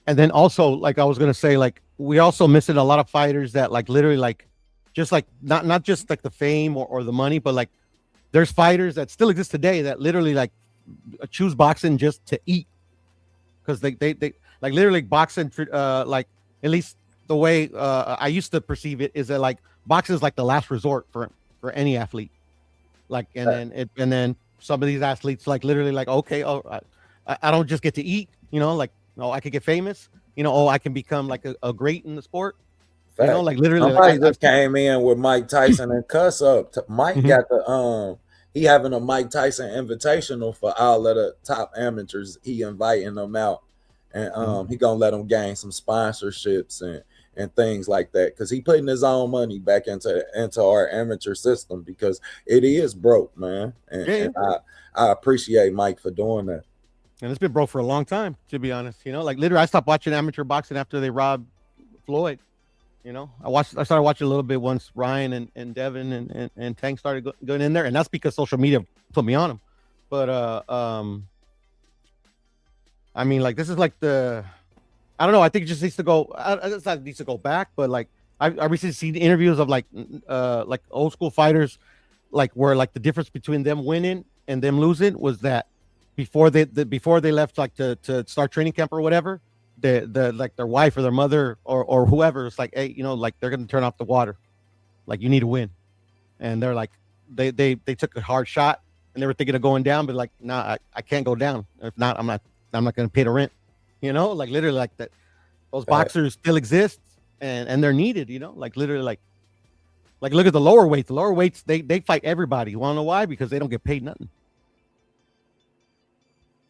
Speaker 18: And then also, like I was gonna say, like we also missing a lot of fighters that like literally like just like not just like the fame or the money, but like there's fighters that still exist today that literally like choose boxing just to eat, because they like literally boxing like at least the way I used to perceive it is that like boxing is like the last resort for any athlete. Like and then some of these athletes like literally like, okay, I don't just get to eat, like, no, I could get famous, I can become like a great in the sport. Like literally
Speaker 2: somebody just came in with Mike Tyson and cuss up. Mike got the he having a Mike Tyson invitational for all of the top amateurs. He inviting them out, and he gonna let them gain some sponsorships and things like that, because he putting his own money back into our amateur system, because it is broke, man. And I appreciate Mike for doing that.
Speaker 18: And it's been broke for a long time, to be honest. Like literally, I stopped watching amateur boxing after they robbed Floyd. I started watching a little bit once Ryan and Devin and Tank started going in there, and that's because social media put me on them. But like this is like I don't know. I think it just needs to go. It's not needs to go back, but like I recently seen interviews of like old school fighters, like where like the difference between them winning and them losing was that before they left like to start training camp or whatever, the like their wife or their mother or whoever is like, hey, like they're gonna turn off the water, like you need to win, and they're like they took a hard shot and they were thinking of going down, but like nah, I can't go down. If not, I'm not gonna pay the rent. Like literally like that. Those boxers still exist and they're needed. Like literally like look at the lower weights. The lower weights they fight everybody. You want to know why? Because they don't get paid nothing.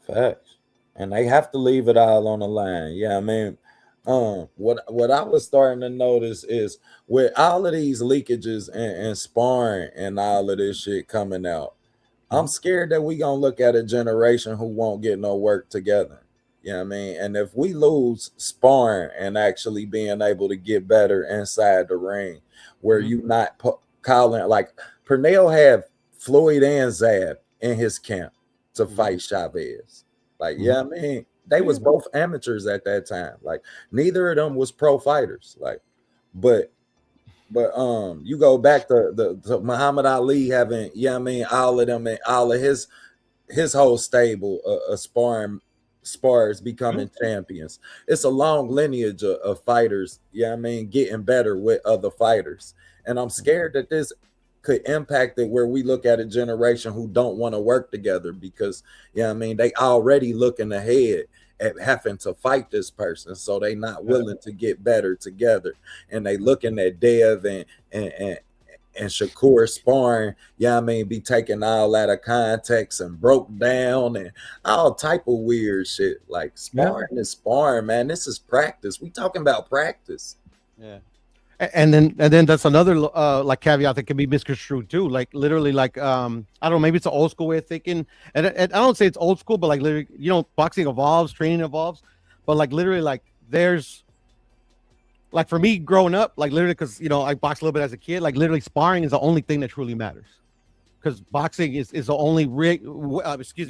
Speaker 2: Facts. And they have to leave it all on the line. Yeah, what I was starting to notice is with all of these leakages and sparring and all of this shit coming out, I'm scared that we gonna look at a generation who won't get no work together. And if we lose sparring and actually being able to get better inside the ring, where you not calling, like Pernell had Floyd and Zab in his camp to fight Chavez. Like, they was both amateurs at that time. Like, neither of them was pro fighters. Like, but you go back to Muhammad Ali having, all of them and all of his whole stable of spars becoming champions. It's a long lineage of fighters, getting better with other fighters. And I'm scared that this could impact it where we look at a generation who don't want to work together, because they already looking ahead at having to fight this person, so they not willing to get better together. And they looking at Dev and Shakur sparring, be taking all out of context and broke down and all type of weird shit. Like sparring is sparring, man. This is practice. We talking about practice.
Speaker 18: Yeah. And then that's another like caveat that can be misconstrued too. Like literally, like I don't know, maybe it's an old school way of thinking. And I don't say it's old school, but like literally, boxing evolves, training evolves. But like literally, like there's like for me growing up, like literally, because I boxed a little bit as a kid. Like literally, sparring is the only thing that truly matters. Because boxing is the only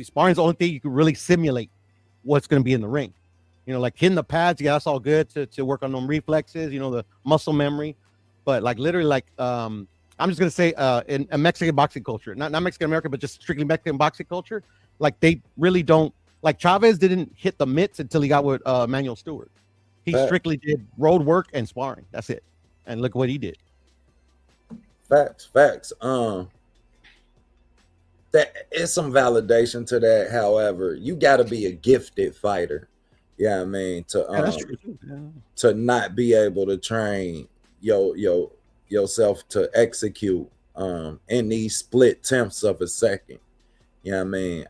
Speaker 18: sparring is the only thing you can really simulate what's going to be in the ring. Like hitting the pads, that's all good to work on them reflexes, the muscle memory. but like literally like I'm just gonna say in a Mexican boxing culture, not Mexican American, but just strictly Mexican boxing culture, like they really don't like Chavez didn't hit the mitts until he got with Manuel Stewart. He strictly did road work and sparring. That's it. And look what he did.
Speaker 2: Facts. That is some validation to that. However, you got to be a gifted fighter. Yeah, I mean to not be able to train yourself to execute in these split tenths of a second. You know what I mean?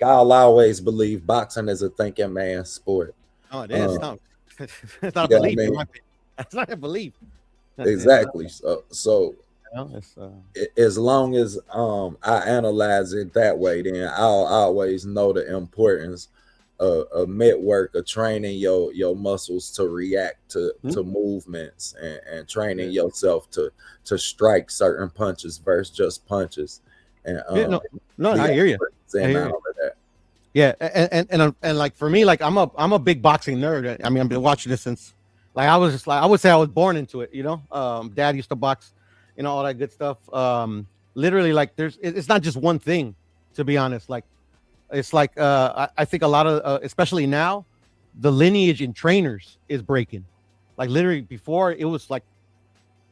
Speaker 2: I'll always believe boxing is a thinking man's sport.
Speaker 18: Oh, it is. It's not a belief. It's not a belief.
Speaker 2: Exactly. So as long as I analyze it that way, then I'll always know the importance of mitt work, of training your muscles to react to movements and training yourself to strike certain punches versus just punches. And
Speaker 18: I hear you. Yeah, and like for me, like I'm a big boxing nerd. I mean, I've been watching this since like I would say I was born into it, you know. Dad used to box, you know, all that good stuff. Literally, like it's not just one thing, to be honest. Like it's like I think a lot of especially now, the lineage in trainers is breaking. Like literally before it was like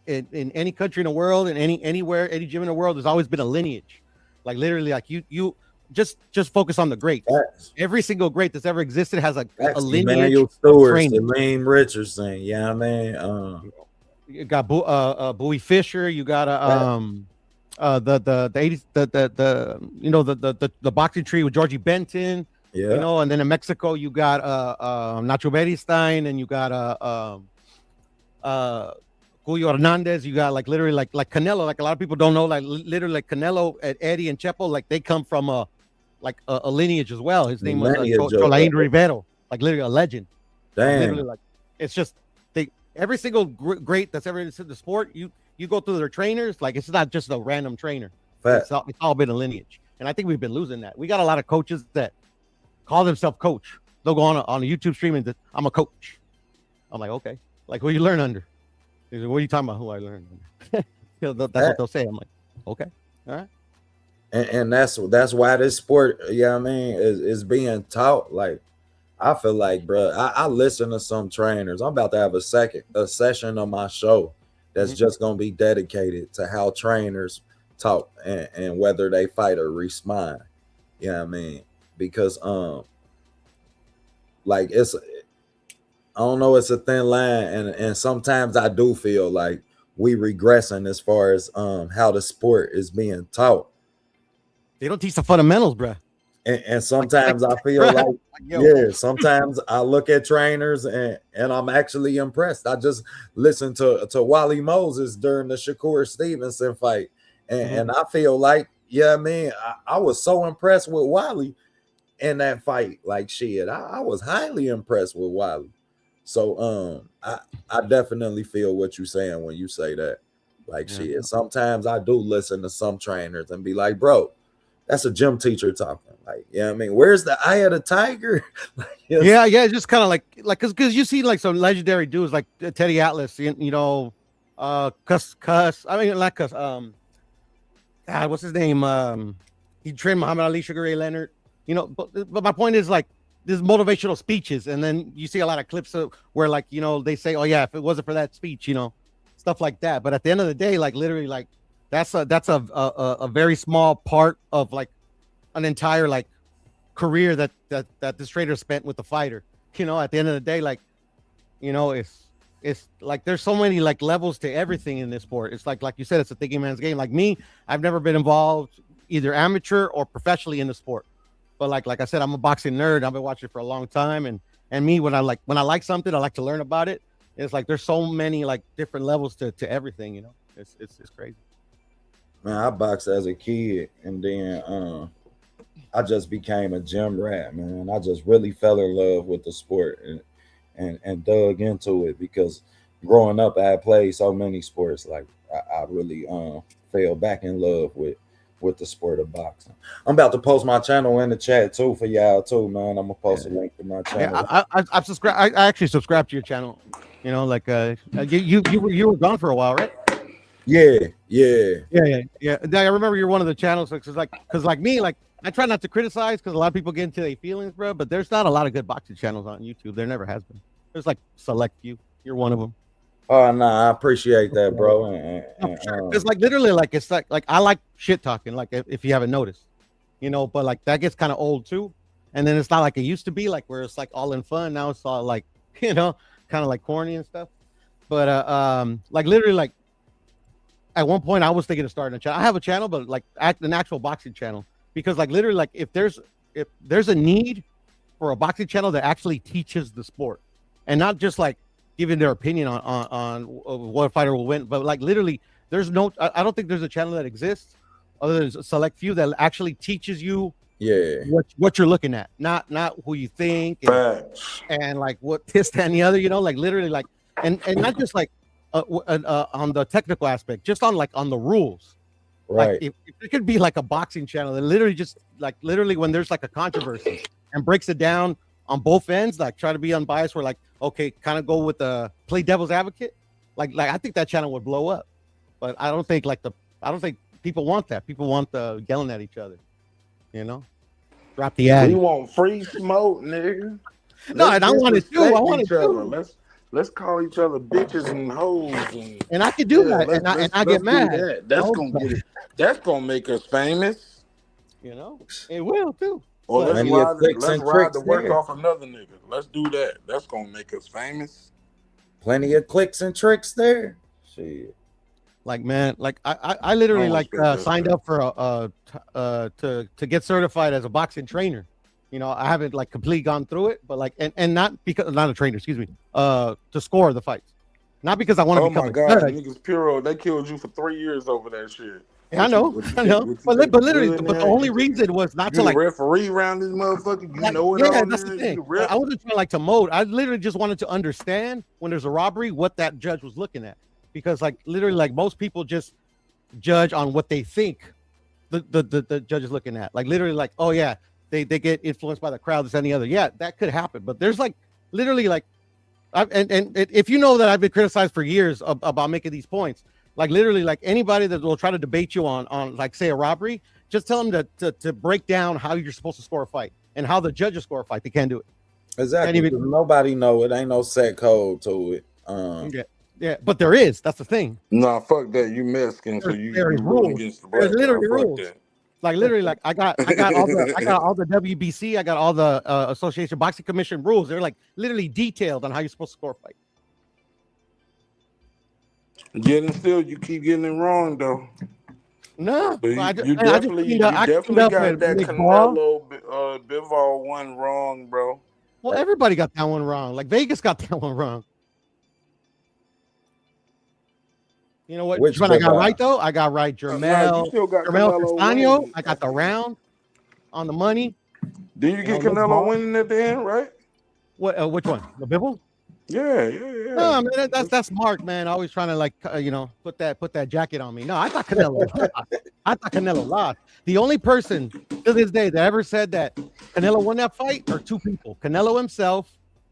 Speaker 18: in any country in the world, and anywhere, any gym in the world, there's always been a lineage. Like literally, like you just focus on the greats. Every single great that's ever existed has a lineage.
Speaker 2: Emmanuel Stewart, Elaine Richardson. Yeah, I mean,
Speaker 18: you got Bowie Fischer. You got the 80s, the boxing tree with Georgie Benton.
Speaker 2: Yeah,
Speaker 18: you know, and then in Mexico you got Nacho Beristain, and you got Julio Hernandez. You got like literally like Canelo. Like a lot of people don't know, like literally like Canelo, Eddie, and Chepo. Like they come from a lineage as well. His name was Cholain Rivero. Like literally a legend.
Speaker 2: Damn.
Speaker 18: Literally, like it's just every single great that's ever in the sport. You go through their trainers. Like it's not just a random trainer. It's all been a lineage, and I think we've been losing that. We got a lot of coaches that call themselves coach. They'll go on a YouTube stream and I'm a coach. I'm like, okay, like who you learn under? Like, what are you talking about? Who I learned under? That's what they'll say. I'm like, okay, all right.
Speaker 2: And that's why this sport, I mean, is being taught. Like I feel like, bro, I listen to some trainers. I'm about to have a session on my show that's just gonna be dedicated to how trainers talk and whether they fight or respond. You know what I mean? Because like I don't know, it's a thin line, and sometimes I do feel like we regressing as far as how the sport is being taught.
Speaker 18: They don't teach the fundamentals, bro.
Speaker 2: And sometimes I feel like sometimes I look at trainers and I'm actually impressed. I just listened to Wally Moses during the Shakur Stevenson fight, and I feel like, I mean, I was so impressed with Wally in that fight. Like shit, I was highly impressed with Wally. So I definitely feel what you're saying when you say that. Like shit, sometimes I do listen to some trainers and be like, bro, that's a gym teacher talking. Like, I mean, where's the eye of the tiger?
Speaker 18: Yeah, just kind of like because you see like some legendary dudes like Teddy Atlas, you know, Cuss. I mean, like Cuss. God, what's his name? He trained Muhammad Ali, Sugar Ray Leonard. You know, but my point is like there's motivational speeches, and then you see a lot of clips where like, you know, they say, oh yeah, if it wasn't for that speech, you know, stuff like that. But at the end of the day, like literally, like that's a very small part of like an entire like career that this trainer spent with the fighter. You know, at the end of the day, like, you know, it's like there's so many like levels to everything in this sport. It's like you said, it's a thinking man's game. Like me, I've never been involved either amateur or professionally in the sport. But like I said, I'm a boxing nerd. I've been watching it for a long time, and me, when I like something, I like to learn about it. It's like there's so many like different levels to everything, you know. It's crazy.
Speaker 2: Man, I boxed as a kid, and then I just became a gym rat, man. I just really fell in love with the sport and dug into it, because growing up I had played so many sports. Like I really fell back in love with the sport of boxing. I'm about to post my channel in the chat too for y'all too, man. I'm gonna post a link to my channel.
Speaker 18: Yeah, I subscribe. I actually subscribed to your channel. You know, like you were gone for a while, right?
Speaker 2: Yeah.
Speaker 18: Yeah. I remember you're one of the channels because like me, like I try not to criticize because a lot of people get into their feelings, bro. But there's not a lot of good boxing channels on YouTube. There never has been. There's like select few. You're one of them.
Speaker 2: Oh no, I appreciate that, bro.
Speaker 18: It's like literally like it's like I like shit talking, like if you haven't noticed, you know, but like that gets kind of old too. And then it's not like it used to be, like where it's like all in fun. Now it's all like, you know, kind of like corny and stuff. But like literally like at one point I was thinking of starting a channel. I have a channel, but like an actual boxing channel, because like literally like if there's a need for a boxing channel that actually teaches the sport and not just like giving their opinion on what fighter will win, but like literally there's no, I don't think there's a channel that exists other than a select few that actually teaches you what you're looking at, not who you think and like what this and the other, you know, like literally like and not just like on the technical aspect, just on like on the rules.
Speaker 2: Right.
Speaker 18: Like if it could be like a boxing channel that literally just like literally when there's like a controversy and breaks it down on both ends, like try to be unbiased, where like, okay, kind of go with the play devil's advocate. Like I think that channel would blow up. But I don't think people want that. People want the yelling at each other. You know? Drop the ad.
Speaker 5: We want free smoke, nigga.
Speaker 18: No, and I want it too. I want it too.
Speaker 5: Let's call each other bitches and hoes,
Speaker 18: and I could do that, and I get mad.
Speaker 5: That's gonna get it. That's gonna make us famous.
Speaker 18: You know, it will too.
Speaker 5: Or let's ride the work off another nigga. Let's do that. That's gonna make us famous.
Speaker 2: Plenty of clicks and tricks there. Shit.
Speaker 18: Like man, like I literally like signed up for to get certified as a boxing trainer. You know, I haven't like completely gone through it, but like and not because not a trainer, excuse me, to score the fights. Not because I want to become
Speaker 5: my God, niggas Puro, they killed you for 3 years over that shit.
Speaker 18: Yeah, I know. But literally, but the only reason was not to like
Speaker 5: referee around this motherfucker. You know what?
Speaker 18: Yeah, that's the thing. I wasn't trying like to mold. I literally just wanted to understand when there's a robbery what that judge was looking at, because like literally like most people just judge on what they think the judge is looking at. Like literally like, oh yeah, they get influenced by the crowd, this and the other. Yeah, that could happen. But there's like literally like, and if you know that I've been criticized for years about making these points, like literally like anybody that will try to debate you on like say a robbery, just tell them to break down how you're supposed to score a fight and how the judges score a fight. They can't do it.
Speaker 2: Exactly. Nobody know it. Ain't no set code to it.
Speaker 18: Yeah, but there is. That's the thing.
Speaker 5: Nah, fuck that. You Mexican, so you
Speaker 18: rules.
Speaker 5: Against the
Speaker 18: There's literally
Speaker 5: fuck
Speaker 18: rules.
Speaker 5: that.
Speaker 18: Like literally, like I got all the WBC, I got all the Association Boxing Commission rules. They're like literally detailed on how you're supposed to score a fight.
Speaker 5: Getting still, you keep getting it wrong though.
Speaker 18: No,
Speaker 5: you definitely got that Canelo Bivol one wrong, bro.
Speaker 18: Well, everybody got that one wrong. Like Vegas got that one wrong. You know what? Which one I got right though? I got right Jermel Castaño. I got the round on the money.
Speaker 5: Did you get Canelo winning at the end, right?
Speaker 18: What? Which one? The Bivol?
Speaker 5: Yeah.
Speaker 18: No, man, that's Mark, man. Always trying to like, put that jacket on me. No, I thought Canelo lost. The only person to this day that ever said that Canelo won that fight are two people: Canelo himself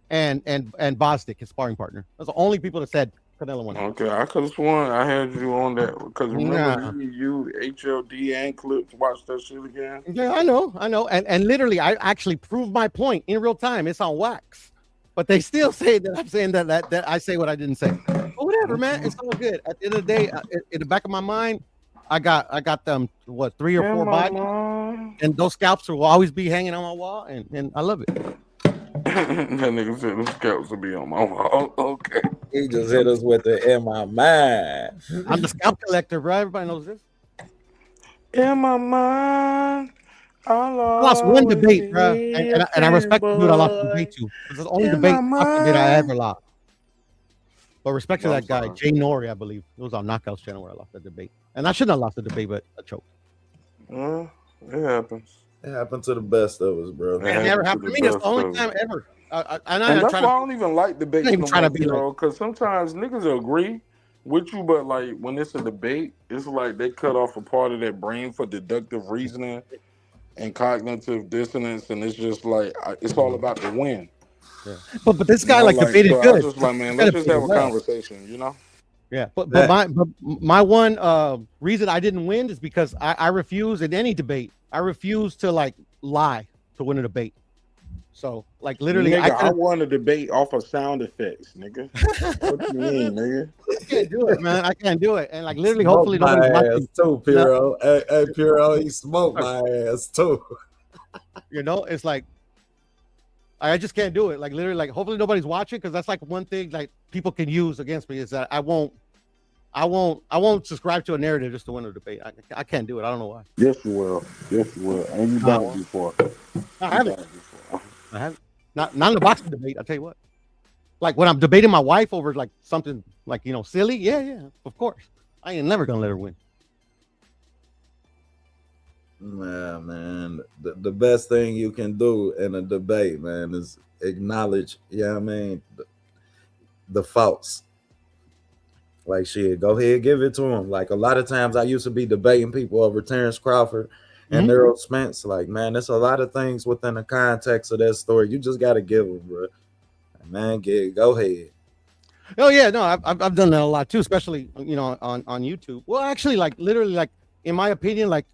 Speaker 18: and Bostic, his sparring partner. Those are the only people that said Canelo won.
Speaker 5: Okay, I could have sworn I had you on that because remember you HLD and Clips watched that shit again.
Speaker 18: Yeah, I know, and literally, I actually proved my point in real time. It's on wax. But they still say that I'm saying that I say what I didn't say. But whatever, man. It's all good. At the end of the day, in the back of my mind, I got them 3 or 4 bodies, and those scalps will always be hanging on my wall, and I love it.
Speaker 5: That nigga said the scalps will be on my wall. Okay.
Speaker 2: He just hit us with the in my mind.
Speaker 18: I'm the scalp collector, bro. Everybody knows this.
Speaker 5: In my mind.
Speaker 18: I lost one debate, bro, and I respect the dude I lost the debate to. It's the only debate I ever lost. But respect to that guy, Jay Nori, I believe. It was on Knockout's channel where I lost the debate. And I shouldn't have lost the debate, but I choked.
Speaker 5: It happens.
Speaker 2: It happened to the best of us, bro.
Speaker 18: It never happened to me. That's the only time ever.
Speaker 5: And that's why I don't even like debates no more, because sometimes niggas will agree with you, but like when it's a debate, it's like they cut off a part of their brain for deductive reasoning and cognitive dissonance, and it's just like it's all about the win.
Speaker 18: Yeah. But this guy
Speaker 5: You know,
Speaker 18: like debated
Speaker 5: so
Speaker 18: good.
Speaker 5: I just like, man, let's just have a conversation, you know?
Speaker 18: Yeah, but my one reason I didn't win is because I refuse in any debate. I refuse to like lie to win a debate. So like literally,
Speaker 5: nigga, I won a debate off of sound effects, nigga. What you mean, nigga?
Speaker 18: I can't do it, man. I can't do it. And like literally,
Speaker 2: Smoke
Speaker 18: hopefully
Speaker 2: my
Speaker 18: nobody's
Speaker 2: ass
Speaker 18: watching.
Speaker 2: too, Puro. Hey, Puro, he smoked my ass too.
Speaker 18: You know, it's like I just can't do it. Like literally, like hopefully nobody's watching, because that's like one thing like people can use against me is that I won't subscribe to a narrative just to win a debate. I can't do it. I don't know why.
Speaker 5: Yes, you will. Yes, you will. And you done it before.
Speaker 18: I haven't. I haven't. Not in the boxing debate. I'll tell you what. Like when I'm debating my wife over like something like, you know, silly. Yeah, of course. I ain't never gonna let her win.
Speaker 2: Man, the best thing you can do in a debate, man, is acknowledge, the faults. Like shit, go ahead, give it to him. Like a lot of times I used to be debating people over Terrence Crawford and Errol Spence. Like, man, there's a lot of things within the context of that story. You just got to give them, bro. Man, go ahead.
Speaker 18: Oh yeah, no, I've done that a lot too, especially you know on YouTube. Well, actually, like literally, like in my opinion, like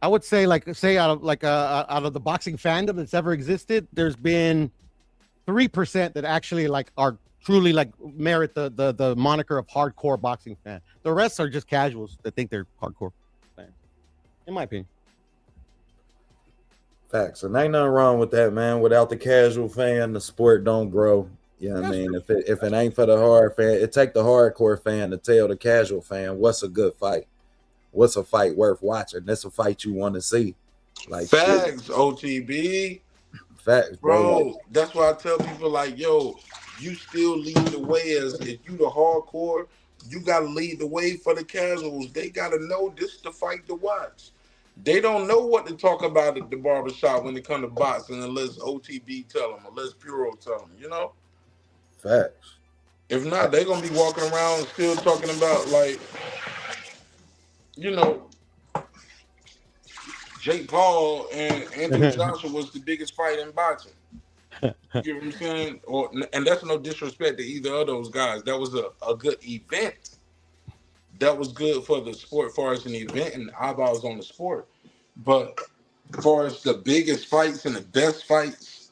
Speaker 18: I would say, like out of the boxing fandom that's ever existed, there's been 3% that actually like are truly like merit the moniker of hardcore boxing fan. The rest are just casuals that think they're hardcore fans, in my opinion.
Speaker 2: Facts. And ain't nothing wrong with that, man. Without the casual fan, the sport don't grow. You know what I mean? If it ain't for the hard fan, it take the hardcore fan to tell the casual fan what's a good fight. What's a fight worth watching? That's a fight you want to see. Like
Speaker 5: facts, shit. OTB.
Speaker 2: Facts,
Speaker 5: bro. That's why I tell people like, yo, you still lead the way as if you the hardcore, you gotta lead the way for the casuals. They gotta know this is the fight to watch. They don't know what to talk about at the barbershop when it comes to boxing unless OTB tell them, unless Puro tell them, you know?
Speaker 2: Facts.
Speaker 5: If not, they're going to be walking around still talking about, like, you know, Jake Paul and Anthony Joshua was the biggest fight in boxing. You know what I'm saying? And that's no disrespect to either of those guys. That was a good event. That was good for the sport, as far as an event and eyeballs on the sport. But as far as the biggest fights and the best fights,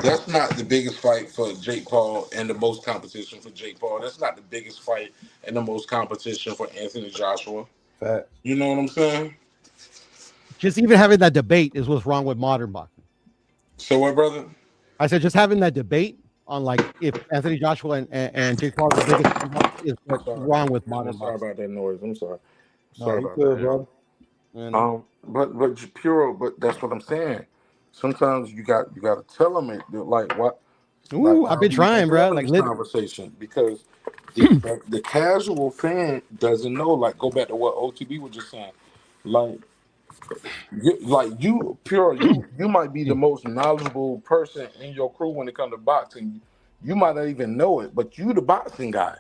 Speaker 5: that's not the biggest fight for Jake Paul and the most competition for Jake Paul. That's not the biggest fight and the most competition for Anthony Joshua.
Speaker 2: Fact.
Speaker 5: You know what I'm saying?
Speaker 18: Just even having that debate is what's wrong with modern boxing.
Speaker 5: So what, brother?
Speaker 18: I said just having that debate on like if Anthony Joshua and Jake Paul are the biggest is what's wrong with modern boxing.
Speaker 5: Sorry about that noise. I'm sorry.
Speaker 2: Sorry about that,
Speaker 5: bro. But Puro, but that's what I'm saying. Sometimes you got to tell them it like what.
Speaker 18: Ooh,
Speaker 5: like,
Speaker 18: I've been trying, bro. Like
Speaker 5: conversation because the casual fan doesn't know. Like, go back to what OTB was just saying. You, Pure, you might be the most knowledgeable person in your crew when it comes to boxing. You might not even know it, but you the boxing guy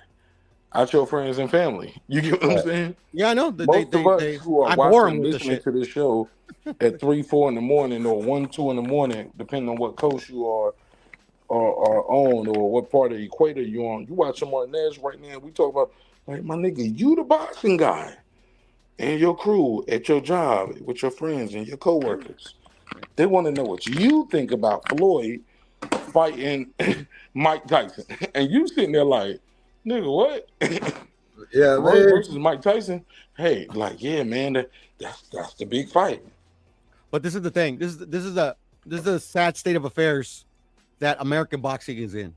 Speaker 5: out your friends and family. You get what I'm saying?
Speaker 18: Yeah, I know.
Speaker 5: Most of us who are watching, listening to this show at 3, 4 in the morning or 1, 2 in the morning, depending on what coast you are on or what part of the equator you on. You watch Martinez right now. We talk about, like, my nigga, you the boxing guy. And your crew at your job with your friends and your coworkers, they want to know what you think about Floyd fighting Mike Tyson, and you sitting there like, nigga, what?
Speaker 2: Yeah,
Speaker 5: Floyd versus Mike Tyson. Hey, like, yeah, man, that's the big fight.
Speaker 18: But this is the thing. This is the sad state of affairs that American boxing is in.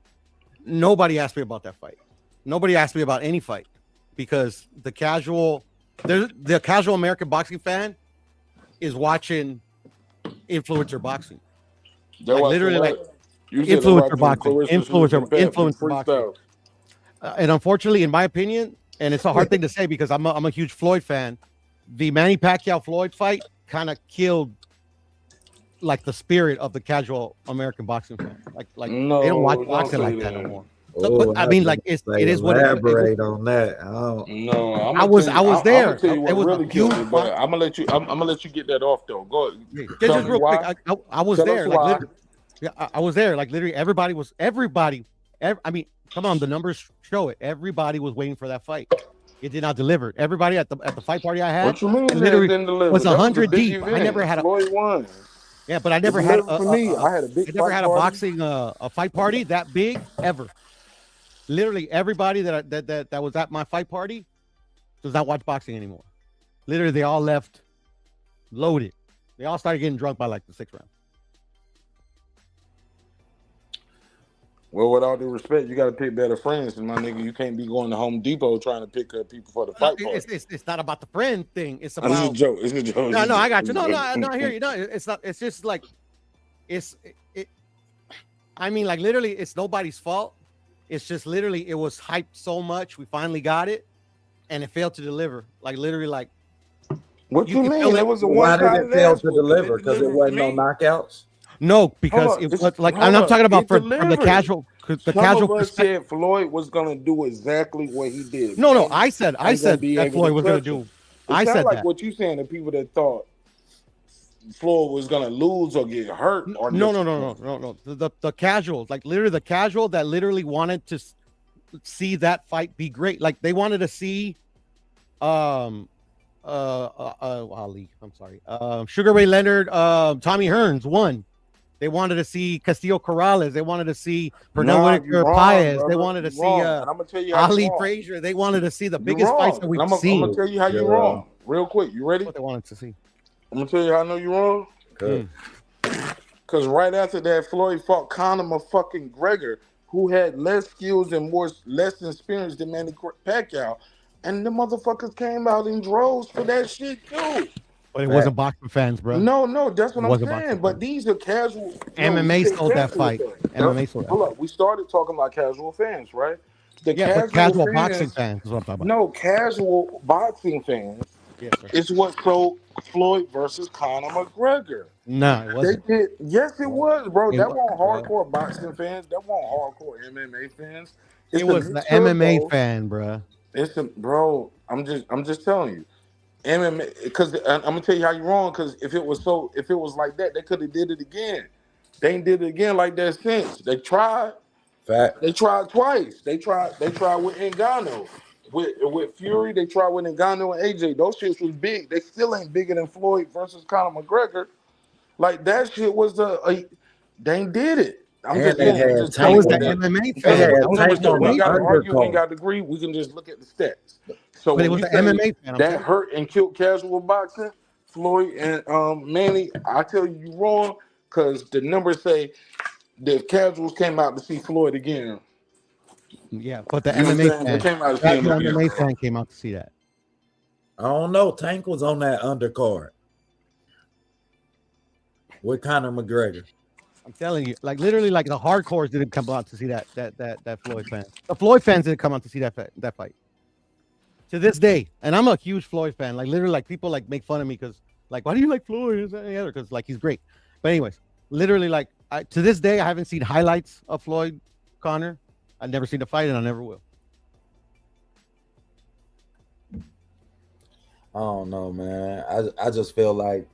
Speaker 18: Nobody asked me about that fight. Nobody asked me about any fight because the casual American boxing fan is watching influencer boxing.
Speaker 5: They're
Speaker 18: like literally like influencer boxing, influencer boxing. And unfortunately, in my opinion, and it's a hard thing to say because I'm a huge Floyd fan, the Manny Pacquiao Floyd fight kind of killed like the spirit of the casual American boxing fan. Like
Speaker 5: no,
Speaker 18: they don't watch boxing like that no more.
Speaker 2: So,
Speaker 18: but I mean, like it is what
Speaker 2: elaborate on that.
Speaker 5: No,
Speaker 18: I was there.
Speaker 5: I'm gonna tell you
Speaker 18: it was
Speaker 5: really killed me, but I'm gonna let you get that off though. Go ahead.
Speaker 18: Just real quick. I was there. Yeah, I was there. Like literally, everybody. I mean, come on, the numbers show it. Everybody was waiting for that fight. It did not deliver. Everybody at the fight party I had,
Speaker 5: What you mean
Speaker 18: and
Speaker 5: that it
Speaker 18: literally
Speaker 5: didn't deliver?
Speaker 18: was
Speaker 5: That was a
Speaker 18: 100
Speaker 5: big
Speaker 18: deep. I never
Speaker 5: event.
Speaker 18: had a
Speaker 5: Floyd won.
Speaker 18: yeah, but I
Speaker 5: It
Speaker 18: never had
Speaker 5: delivered for me. I had a big
Speaker 18: I never
Speaker 5: fight
Speaker 18: had a
Speaker 5: party.
Speaker 18: boxing a fight party that big ever. Literally, everybody that was at my fight party does not watch boxing anymore. Literally, they all left loaded. They all started getting drunk by like the 6th round.
Speaker 5: Well, with all due respect, you got to pick better friends, and my nigga, you can't be going to Home Depot trying to pick up people for the fight party.
Speaker 18: It's not about the friend thing. It's
Speaker 5: It's a
Speaker 18: about
Speaker 5: joke. It's a joke.
Speaker 18: No, I got you. No, I hear you. No, it's not. It's just like it. I mean, like literally, it's nobody's fault. It's just literally, it was hyped so much. We finally got it, and it failed to deliver. Like literally, like
Speaker 5: what you mean? It was a
Speaker 2: Why did
Speaker 5: one-sided
Speaker 2: it fail
Speaker 5: ass
Speaker 2: to
Speaker 5: whooping.
Speaker 2: deliver? Because it wasn't no knockouts.
Speaker 18: No, because it was like I'm talking about for the casual. The
Speaker 5: Some
Speaker 18: casual
Speaker 5: of us said Floyd was gonna do exactly what he did.
Speaker 18: No, I said that Floyd was gonna do. I said
Speaker 5: like
Speaker 18: that.
Speaker 5: what you saying. The people that thought Floyd was gonna lose or get hurt or
Speaker 18: No. The casuals, like literally the casual that literally wanted to see that fight be great. Like they wanted to see, Ali. I'm sorry. Sugar Ray Leonard, Tommy Hearns won. They wanted to see Castillo Corrales. They wanted to see Pernell Whitaker Paez. They wanted to see Ali Frazier. They wanted to see the biggest fights that we've seen.
Speaker 5: I'm gonna tell you how you're wrong. Real quick, you ready?
Speaker 18: What they wanted to see.
Speaker 5: I'm gonna tell you how I know you're wrong.
Speaker 2: Good.
Speaker 5: Because right after that, Floyd fought Conor motherfucking Gregor, who had less skills and less experience than Manny Pacquiao, and the motherfuckers came out in droves for that shit too.
Speaker 18: But it wasn't boxing fans, bro.
Speaker 5: No, that's what I'm saying. But these are casual.
Speaker 18: MMA sold that fight. MMA sold that.
Speaker 5: Hold up, we started talking about casual fans, right?
Speaker 18: But casual boxing fans is what I'm talking about.
Speaker 5: No, casual boxing fans.
Speaker 18: Yes, sir.
Speaker 5: It's what sold Floyd versus Conor McGregor.
Speaker 18: No, it wasn't.
Speaker 5: They did. Yes, it was, bro. That
Speaker 18: wasn't,
Speaker 5: wasn't hardcore boxing fans. That wasn't hardcore MMA fans.
Speaker 18: It was the MMA fan, bro.
Speaker 5: Bro. I'm just telling you. MMA, because I'm gonna tell you how you're wrong. Because if it was like that, they could have did it again. They ain't did it again like that since. They tried.
Speaker 2: Fact.
Speaker 5: They tried twice. They tried with Ngannou. With Fury, they tried with Ngannou and AJ. Those shits was big. They still ain't bigger than Floyd versus Conor McGregor. Like that shit was they did it. I'm just saying.
Speaker 18: That was the MMA fan.
Speaker 5: We got to argue. We ain't got to agree. We can just look at the stats. So
Speaker 18: but it was the MMA fan.
Speaker 5: That hurt and killed casual boxing. Floyd and Manny, I tell you wrong, because the numbers say the casuals came out to see Floyd again.
Speaker 18: Yeah, but the MMA fan came out to see that.
Speaker 2: I don't know. Tank was on that undercard with Conor McGregor.
Speaker 18: I'm telling you, like literally, like the hardcores didn't come out to see that Floyd fan. The Floyd fans didn't come out to see that fight. To this day, and I'm a huge Floyd fan. Like literally, like people like make fun of me because like, why do you like Floyd? Because like he's great. But anyways, literally, like to this day, I haven't seen highlights of Floyd Conor. I've never seen the fight, and I never will.
Speaker 2: I don't know, man. I just feel like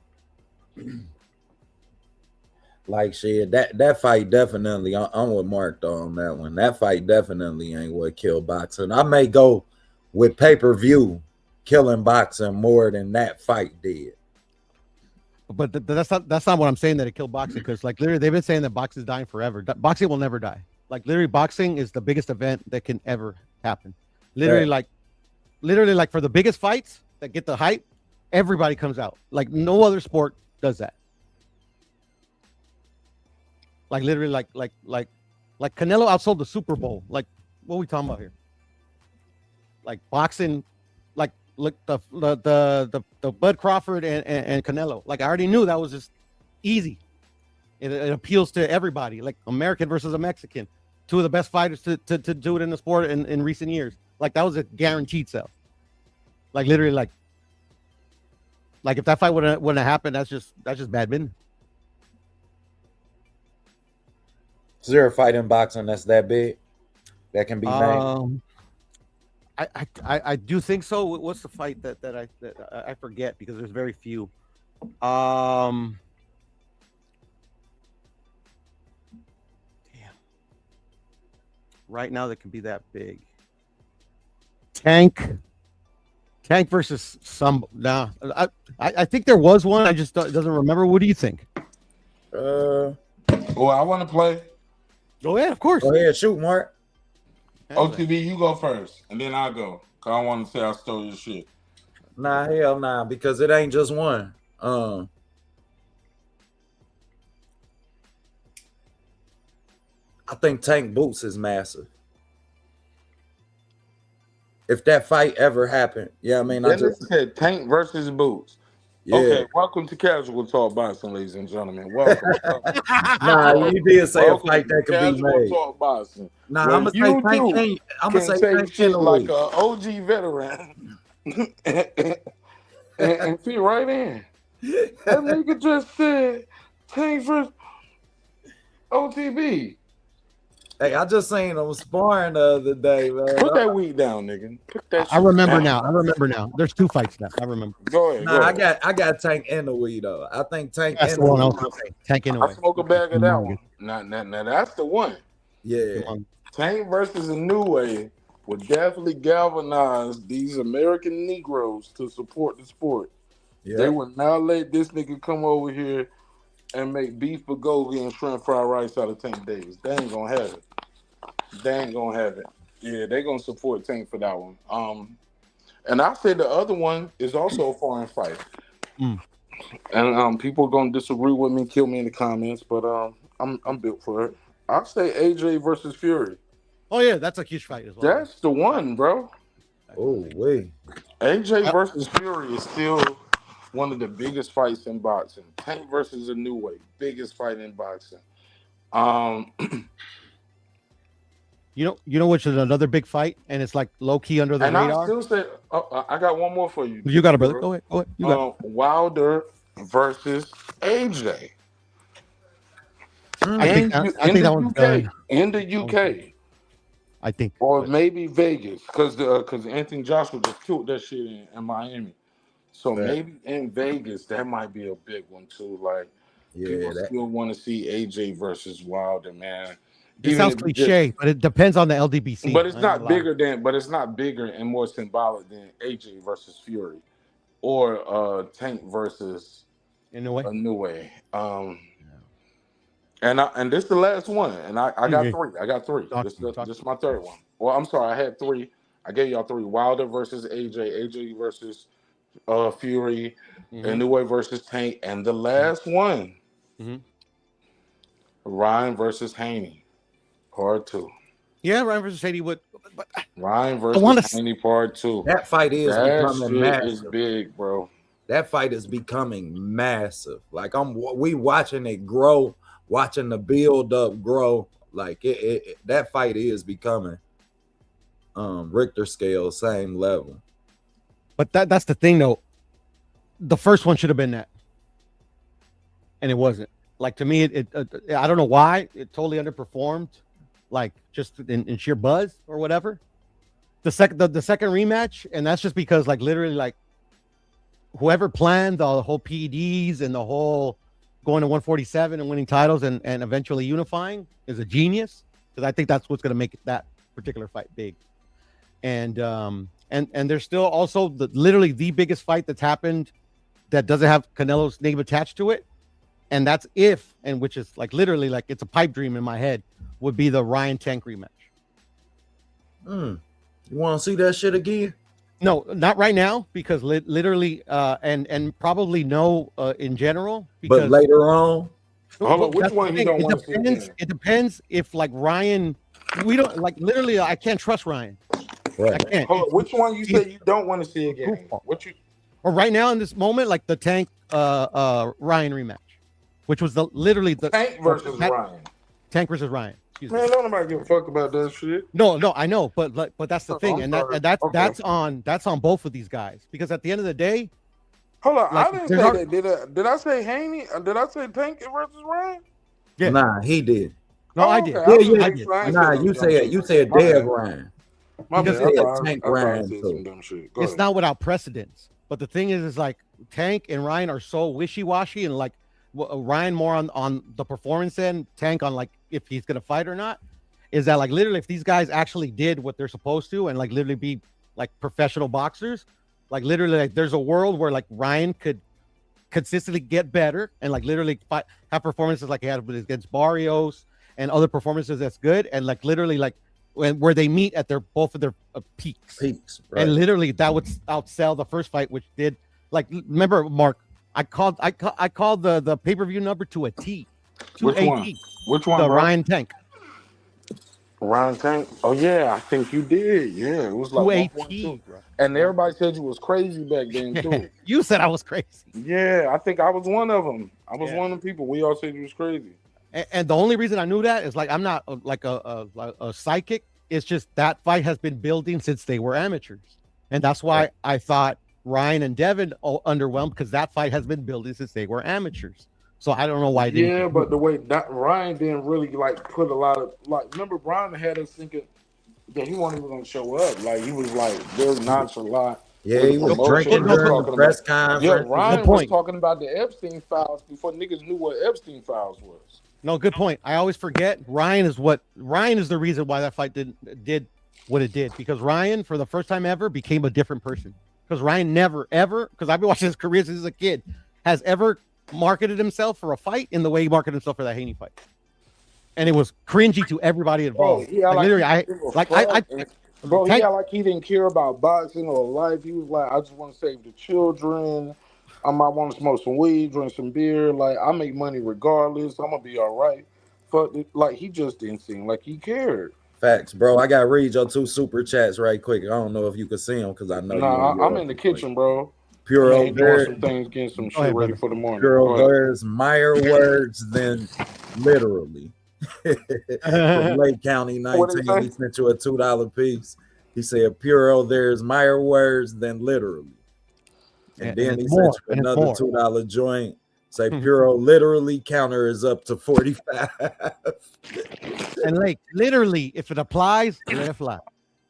Speaker 2: shit. That fight definitely. I'm with Mark though on that one. That fight definitely ain't what killed boxing. I may go with pay-per-view killing boxing more than that fight did.
Speaker 18: But that's not what I'm saying, that it killed boxing, because like literally they've been saying that boxing is dying forever. Boxing will never die. Like literally boxing is the biggest event that can ever happen. Literally like for the biggest fights that get the hype, everybody comes out. Like no other sport does that. Like literally like Canelo outsold the Super Bowl. Like what are we talking about here? Like boxing, like the Bud Crawford and Canelo. Like I already knew that was just easy. It appeals to everybody. Like American versus a Mexican, two of the best fighters to do it in the sport in recent years. Like that was a guaranteed sell. Like literally, like if that fight wouldn't have happened, that's just bad business.
Speaker 2: Is there a fight in boxing that's that big that can be made?
Speaker 18: I do think so. What's the fight that I forget, because there's very few. right now that can be that big. Tank versus some. Nah, I think there was one. I just doesn't remember. What do you think?
Speaker 5: Well, I want to play.
Speaker 18: Go ahead, of course.
Speaker 2: Go ahead, shoot, Mark.
Speaker 5: OTB, you go first, and then I'll go. Cause I want to say I stole your shit.
Speaker 2: Nah, hell nah, because it ain't just one. I think Tank Boots is massive. If that fight ever happened, yeah, I mean, I just
Speaker 5: said Tank versus Boots.
Speaker 2: Yeah.
Speaker 5: Okay, welcome to Casual Talk Boxing, ladies and gentlemen. Welcome.
Speaker 2: Nah, you did say
Speaker 5: Welcome
Speaker 2: a fight
Speaker 5: to
Speaker 2: that could be
Speaker 5: Casual
Speaker 2: made.
Speaker 5: Talk Boxing.
Speaker 2: Nah,
Speaker 5: Where
Speaker 2: I'm gonna
Speaker 5: you
Speaker 2: say Tank.
Speaker 5: two
Speaker 2: I'm gonna
Speaker 5: can
Speaker 2: say
Speaker 5: say
Speaker 2: Tank
Speaker 5: shit like
Speaker 2: Kenneally.
Speaker 5: a OG veteran and fit right in. That nigga just said Tank versus OTB.
Speaker 2: Hey, I just seen them sparring the other day, man.
Speaker 5: Put that weed down, nigga. Put that
Speaker 18: I
Speaker 5: shit
Speaker 18: remember
Speaker 5: down.
Speaker 18: now. I remember now. There's 2 fights now. I remember.
Speaker 5: Go ahead.
Speaker 2: Nah,
Speaker 5: go ahead.
Speaker 2: I got Tank in the weed though. I think Tank
Speaker 18: That's
Speaker 2: in
Speaker 18: the
Speaker 2: the
Speaker 18: one I
Speaker 2: weed.
Speaker 18: was gonna say. Tank in the
Speaker 5: I
Speaker 18: way.
Speaker 5: smoke a bag of that one. Now that's the one.
Speaker 2: Yeah.
Speaker 5: Tank versus a new way would definitely galvanize these American Negroes to support the sport.
Speaker 2: Yeah.
Speaker 5: They would not let this nigga come over here and make beef bulgogi and shrimp fried rice out of Tank Davis. They ain't gonna have it. They ain't gonna have it. Yeah, they gonna support Tank for that one. And I said the other one is also a foreign fight. And people are gonna disagree with me, kill me in the comments, but I'm built for it. I'll say AJ versus Fury.
Speaker 18: Oh yeah, that's a huge fight as well.
Speaker 5: That's the one, bro.
Speaker 2: Oh wait.
Speaker 5: AJ versus Fury is still one of the biggest fights in boxing. Tank versus a new way, biggest fight in boxing.
Speaker 18: You know which is another big fight, and it's like low key under the
Speaker 5: And
Speaker 18: radar.
Speaker 5: I still say, I got one more for you.
Speaker 18: You got it, brother. Go ahead. Go ahead. You got it.
Speaker 5: Wilder versus AJ.
Speaker 18: I think that one's done.
Speaker 5: In the UK.
Speaker 18: I think.
Speaker 5: Or maybe Vegas, because Anthony Joshua just killed that shit in Miami. So maybe in Vegas, that might be a big one too. Like people still want to see AJ versus Wilder, man.
Speaker 18: It sounds cliche, but it depends on the LDBC.
Speaker 5: But it's not bigger and more symbolic than AJ versus Fury, or Tank versus a new way. And this is the last one, and I got three. I got three. This is my third one. Well, I'm sorry, I had three. I gave y'all three: Wilder versus AJ versus Fury, and New Way versus Tank, and the last one, Ryan versus Haney, part 2.
Speaker 18: Yeah, Ryan versus Haney would.
Speaker 5: Ryan versus Haney, part 2.
Speaker 2: That fight is becoming massive.
Speaker 5: Is big, bro.
Speaker 2: That fight is becoming massive. Like we watching it grow, watching the build up grow. Like that fight is becoming Richter scale, same level.
Speaker 18: But that's the thing though. The first one should have been that, and it wasn't. Like to me, it I don't know why it totally underperformed. Like just in sheer buzz or whatever. The second rematch, and that's just because like literally like whoever planned the whole PEDs and the whole going to 147 and winning titles and eventually unifying is a genius, because I think that's what's going to make that particular fight big. And there's still also literally the biggest fight that's happened that doesn't have Canelo's name attached to it, and that's which is like literally like it's a pipe dream in my head, would be the Ryan Tank rematch.
Speaker 2: You want to see that shit again?
Speaker 18: No, not right now, because literally and probably no in general. Because,
Speaker 2: but later on,
Speaker 5: which one you don't want to see again?
Speaker 18: It depends if like Ryan, we don't like literally. I can't trust Ryan.
Speaker 2: Right.
Speaker 18: I can't.
Speaker 5: Which one you say you don't want to see again? What you?
Speaker 18: Or right now in this moment, like the Tank Ryan rematch, which was literally the
Speaker 5: Tank versus Ryan.
Speaker 18: Tank versus Ryan.
Speaker 5: Man, don't nobody give a fuck about that shit.
Speaker 18: No, I know, but that's the thing, that's on both of these guys, because at the end of the day,
Speaker 5: hold on,
Speaker 18: like,
Speaker 5: I didn't say that. Did I say Haney? Did I say Tank versus Ryan?
Speaker 18: Yeah.
Speaker 2: Nah, he did.
Speaker 18: No, I did.
Speaker 2: Yeah,
Speaker 18: I did.
Speaker 2: Nah, you said dead Ryan.
Speaker 5: Because
Speaker 2: Tank Ryan.
Speaker 18: It's not without precedence, but the thing is like Tank and Ryan are so wishy-washy, and like Ryan more on the performance end, Tank on like if he's gonna fight or not. is that like literally if these guys actually did what they're supposed to and like literally be like professional boxers, like literally like there's a world where like Ryan could consistently get better and like literally have performances like he had against Barrios and other performances that's good, and like literally like where they meet at both of their peaks,
Speaker 2: right.
Speaker 18: And literally that would outsell the first fight, which did like remember Mark, I called the pay-per-view number to a T.
Speaker 5: Which one? Which one?
Speaker 18: The
Speaker 5: bro?
Speaker 18: Ryan Tank.
Speaker 5: Ryan Tank. Oh yeah, I think you did. Yeah, it was like 1.2. And everybody said you was crazy back then too.
Speaker 18: You said I was crazy.
Speaker 5: Yeah, I think I was one of them. I was one of the people. We all said you was crazy.
Speaker 18: And the only reason I knew that is like I'm not like a psychic. It's just that fight has been building since they were amateurs, and that's why I thought Ryan and Devin underwhelmed, because that fight has been building since they were amateurs. So I don't know why.
Speaker 5: Yeah, but the way that Ryan didn't really like put a lot of like. Remember, Brian had us thinking that he wasn't even gonna show up. Like he was like very nonchalant.
Speaker 2: Yeah, he was drinking during the press conference.
Speaker 5: Yeah, Ryan was talking about the Epstein files before niggas knew what Epstein files was.
Speaker 18: No, good point. I always forget Ryan is the reason why that fight did what it did, because Ryan, for the first time ever, became a different person. Because Ryan never ever, because I've been watching his career since he was a kid, has ever marketed himself for a fight in the way he marketed himself for that Haney fight, and it was cringy to everybody involved.
Speaker 5: Bro,
Speaker 18: like
Speaker 5: he didn't care about boxing or life. He was like, I just want to save the children. I might want to smoke some weed, drink some beer. Like, I make money regardless. I'm gonna be all right. But like, he just didn't seem like he cared.
Speaker 2: Facts, bro. I gotta read your 2 super chats right quick. I don't know if you can see them because I know.
Speaker 5: I'm in the kitchen, bro.
Speaker 2: Pure
Speaker 5: doing some things, getting some shit ready for the morning.
Speaker 2: Pure words, Meyer words, then literally. From Lake County 19, he sent you a $2 piece. He said, Puro, there's Meyer words, then literally. And then he sent you another $2 joint. Say Puro, literally counter is up to 45.
Speaker 18: And like literally, if it applies, let it fly.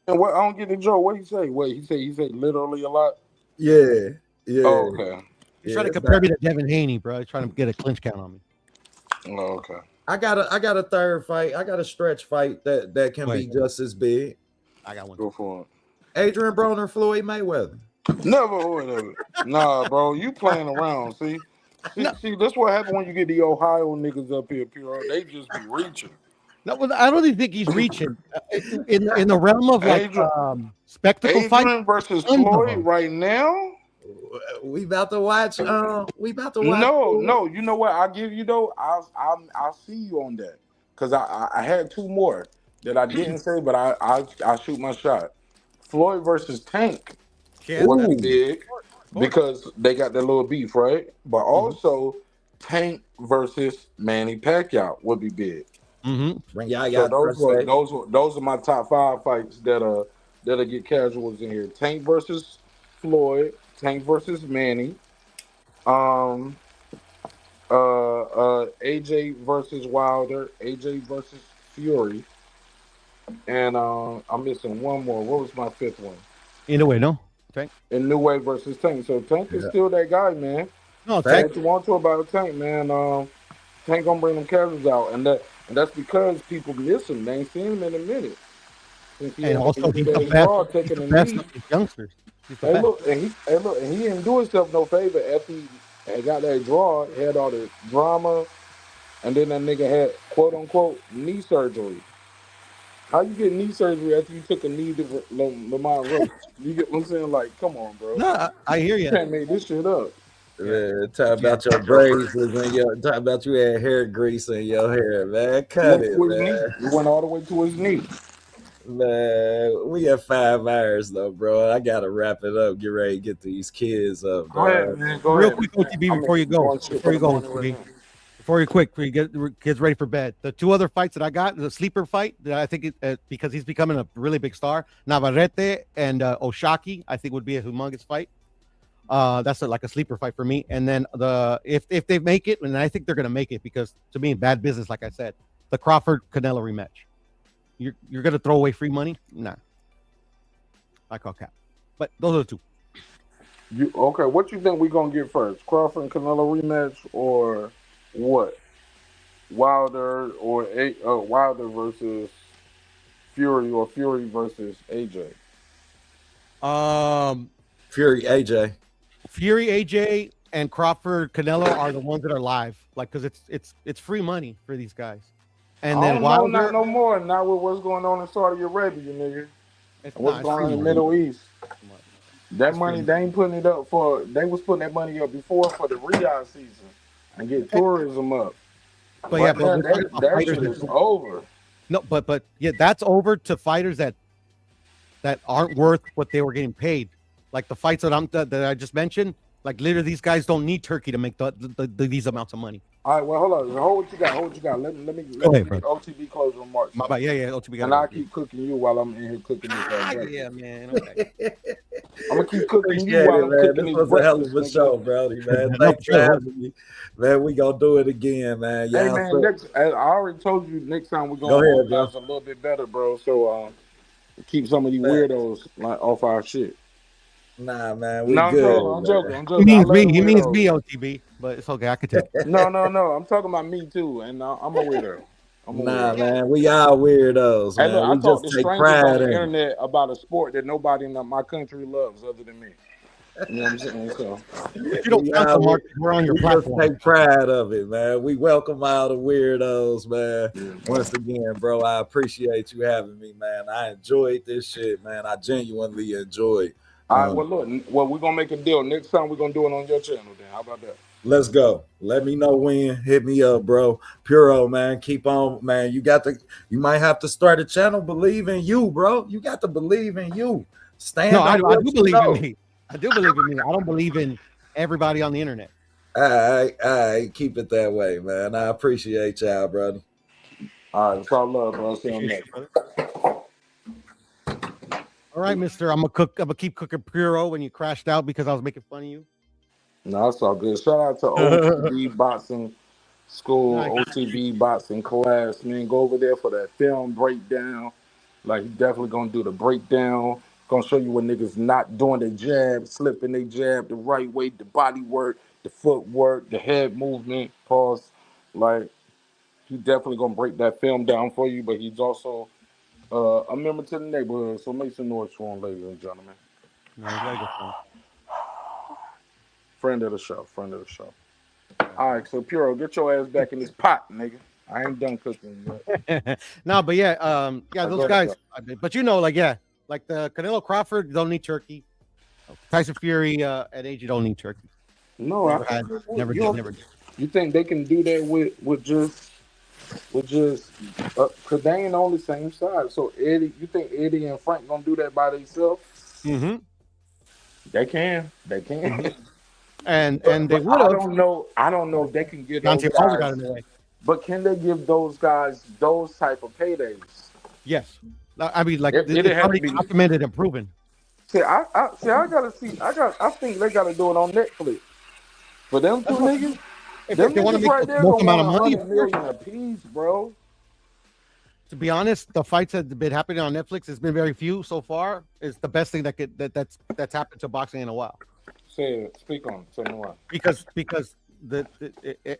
Speaker 5: And what I don't get the joke. What he say? Wait, he said literally a lot.
Speaker 2: Yeah.
Speaker 5: Oh, okay.
Speaker 18: He's trying to compare me to Devin Haney, bro. He's trying to get a clinch count on me.
Speaker 5: Oh, okay.
Speaker 2: I got a third fight. I got a stretch fight that can be just as big.
Speaker 18: I got one.
Speaker 5: Go for it.
Speaker 2: Adrian Broner, Floyd Mayweather.
Speaker 5: Never heard of it. Nah, bro, you playing around. See, that's what happens when you get the Ohio niggas up here, Pure. They just be reaching.
Speaker 18: No, I don't even think he's reaching in the realm of like spectacle fight.
Speaker 5: Adrian versus Floyd right now.
Speaker 2: We about to watch.
Speaker 5: No. You know what? I'll give you though. I'll see you on that because I had 2 more that I didn't say, but I'll shoot my shot. Floyd versus Tank would be big because they got their little beef, right? But also Tank versus Manny Pacquiao would be big. So those are my top 5 fights that'll get casuals in here. Tank versus Floyd. Tank versus Manny, AJ versus Wilder, AJ versus Fury, and I'm missing one more. What was my 5th one?
Speaker 18: Inoue, no? Tank.
Speaker 5: Inoue versus Tank. So Tank is still that guy, man.
Speaker 18: No,
Speaker 5: Say what you want to about Tank, man. Tank gonna bring them casuals out, and that's because people miss him. They ain't seen him in a minute.
Speaker 18: And also he's the best of these youngsters.
Speaker 5: Hey, look, and he didn't do himself no favor after he got that draw, had all the drama, and then that nigga had quote unquote knee surgery. How you get knee surgery after you took a knee to Lamont Roach? You get what I'm saying? Like, come on, bro.
Speaker 18: No, I hear you.
Speaker 5: You can't make this shit up.
Speaker 2: Man, talk about your braids and talk about you had hair grease in your hair, man. Cut it, man.
Speaker 5: You went all the way to his knee.
Speaker 2: Man, we have 5 hours though, bro. I gotta wrap it up. Get ready to get these kids up.
Speaker 5: Go ahead, man.
Speaker 18: Real quick, OTB, before you go, before you get kids ready for bed. The 2 other fights that I got, the sleeper fight that I think because he's becoming a really big star, Navarrete and Oshaki, I think would be a humongous fight. That's like a sleeper fight for me. And then if they make it, and I think they're gonna make it because to me, bad business, like I said, the Crawford Canelo rematch. You're gonna throw away free money? Nah. I call cap. But those are the 2.
Speaker 5: Okay, what you think we gonna get first? Crawford and Canelo rematch or what? Wilder or Wilder versus Fury or Fury versus AJ?
Speaker 2: Fury, AJ.
Speaker 18: Fury, AJ, and Crawford, Canelo are the ones that are live, like, because it's free money for these guys. And then
Speaker 5: Wilder,
Speaker 18: Wilder,
Speaker 5: not no more. Not with what's going on in Saudi Arabia, nigga.
Speaker 18: It's
Speaker 5: What's
Speaker 18: not,
Speaker 5: going on in the
Speaker 18: money.
Speaker 5: Middle East? That
Speaker 18: It's
Speaker 5: money,
Speaker 18: free.
Speaker 5: they ain't putting it up for. They was putting that money up before for the Riyadh season and get tourism up.
Speaker 18: But yeah,
Speaker 5: now,
Speaker 18: but
Speaker 5: that shit is over.
Speaker 18: No, but yeah, that's over to fighters that aren't worth what they were getting paid. Like the fights that I just mentioned, like literally these guys don't need Turkey to make these amounts of money.
Speaker 5: All right, well, hold on. Hold what you got. Hold what you got. Let me
Speaker 18: ahead,
Speaker 5: get OTB closing remarks.
Speaker 18: My bad. Yeah, OTB.
Speaker 5: And I'll keep cooking you while I'm in here cooking this.
Speaker 18: Yeah, man. Okay.
Speaker 5: I'm gonna keep cooking
Speaker 2: Appreciate
Speaker 5: you while
Speaker 2: it,
Speaker 5: I'm
Speaker 2: man.
Speaker 5: cooking
Speaker 2: This
Speaker 5: this
Speaker 2: was a hell of
Speaker 5: breakfast,
Speaker 2: a show, Brody, man. Thanks for having me. Man, we gonna do it again, man.
Speaker 5: Hey,
Speaker 2: Y'all
Speaker 5: man, I already told you next time we're
Speaker 2: Go
Speaker 5: gonna
Speaker 2: ahead,
Speaker 5: organize a little bit better, bro. So keep some of these weirdos like off our shit.
Speaker 2: Nah, man, we
Speaker 5: No,
Speaker 2: good.
Speaker 5: I'm joking.
Speaker 18: He means me. He means me, OTB. But it's okay. I can take it.
Speaker 5: No. I'm talking about me too, and I'm a weirdo.
Speaker 2: Nah, man, we all weirdos,
Speaker 5: Hey,
Speaker 2: man.
Speaker 5: look, I
Speaker 2: We
Speaker 5: talk
Speaker 2: just
Speaker 5: to
Speaker 2: take
Speaker 5: strangers on
Speaker 2: pride
Speaker 5: the
Speaker 2: in it.
Speaker 5: internet about a sport that nobody in my country loves other than me. You know what I'm saying? So,
Speaker 18: you don't count the market. We're on your platform.
Speaker 2: Just take pride of it, man. We welcome all the weirdos, man. Once again, bro, I appreciate you having me, man. I enjoyed this shit, man. I genuinely enjoyed.
Speaker 5: All right, well, look, we're gonna make a deal. Next time we're gonna do it on your channel. Then, how about that?
Speaker 2: Let's go. Let me know when. Hit me up, bro. Puro, man. Keep on, man. You might have to start a channel. Believe in you, bro. You got to believe in you. Stand up.
Speaker 18: I do believe in me. I do believe in me. I don't believe in everybody on the internet.
Speaker 2: All right. Keep it that way, man. I appreciate y'all, brother.
Speaker 5: All right, it's all love, bro. See you next.
Speaker 18: All right, mister. I'm gonna keep cooking Puro when you crashed out because I was making fun of you.
Speaker 5: No, that's all good. Shout out to OTB Boxing School, OTB Boxing Class. Man, go over there for that film breakdown. Like, he's definitely gonna do the breakdown. Gonna show you when niggas not doing their jab, slipping their jab the right way, the body work, the footwork, the head movement, pause. Like, he definitely gonna break that film down for you, but he's also a member to the neighborhood. So make some noise for him, ladies and gentlemen. Friend of the show. All right, so Puro, get your ass back in this pot, nigga. I ain't done cooking yet.
Speaker 18: No, but yeah, those guys. But you know, like the Canelo Crawford don't need turkey. Tyson Fury and AJ don't need turkey.
Speaker 5: No,
Speaker 18: never did.
Speaker 5: You think they can do that with just because they ain't on the same side. So Eddie, you think Eddie and Frank gonna do that by themselves?
Speaker 18: Mm-hmm.
Speaker 5: They can.
Speaker 18: And they would have.
Speaker 5: I don't know if they can get those guys. But can they give those guys those type of paydays?
Speaker 18: Yes. I mean, like,
Speaker 5: it
Speaker 18: it's already documented and proven.
Speaker 5: See, I think they gotta do it on Netflix. For them two niggas,
Speaker 18: If
Speaker 5: them
Speaker 18: they want to
Speaker 5: niggas
Speaker 18: make
Speaker 5: right
Speaker 18: the
Speaker 5: there
Speaker 18: most
Speaker 5: gonna
Speaker 18: amount of
Speaker 5: want
Speaker 18: money,
Speaker 5: $100 million a piece, bro.
Speaker 18: To be honest, the fights that have been happening on Netflix has been very few so far. It's the best thing that's happened to boxing in a while.
Speaker 5: Speak on. Tell me why.
Speaker 18: Because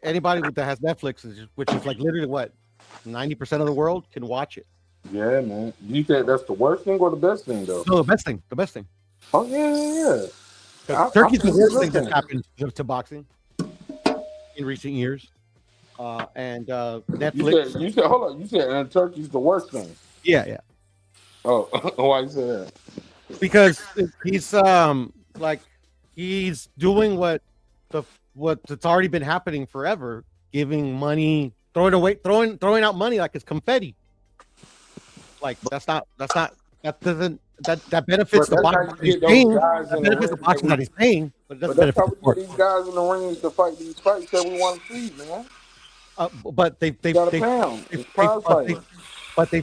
Speaker 18: anybody that has Netflix, which is like literally what 90% of the world, can watch it.
Speaker 5: Yeah, man. You think that's the worst thing or the best thing, though?
Speaker 18: No, the best thing.
Speaker 5: Oh yeah.
Speaker 18: Turkey's the worst thing that's happened to boxing in recent years. And Netflix.
Speaker 5: You said hold on. You said Turkey's the worst thing.
Speaker 18: Yeah.
Speaker 5: Oh, why you say that?
Speaker 18: Because he's he's doing what's already been happening forever, giving money, throwing out money like it's confetti. Like that benefits the boxing that he's paying. That benefits the boxing that he's paying, but it doesn't benefit the sport.
Speaker 5: These guys in the rings to fight these fights that we want to see, man.
Speaker 18: But they've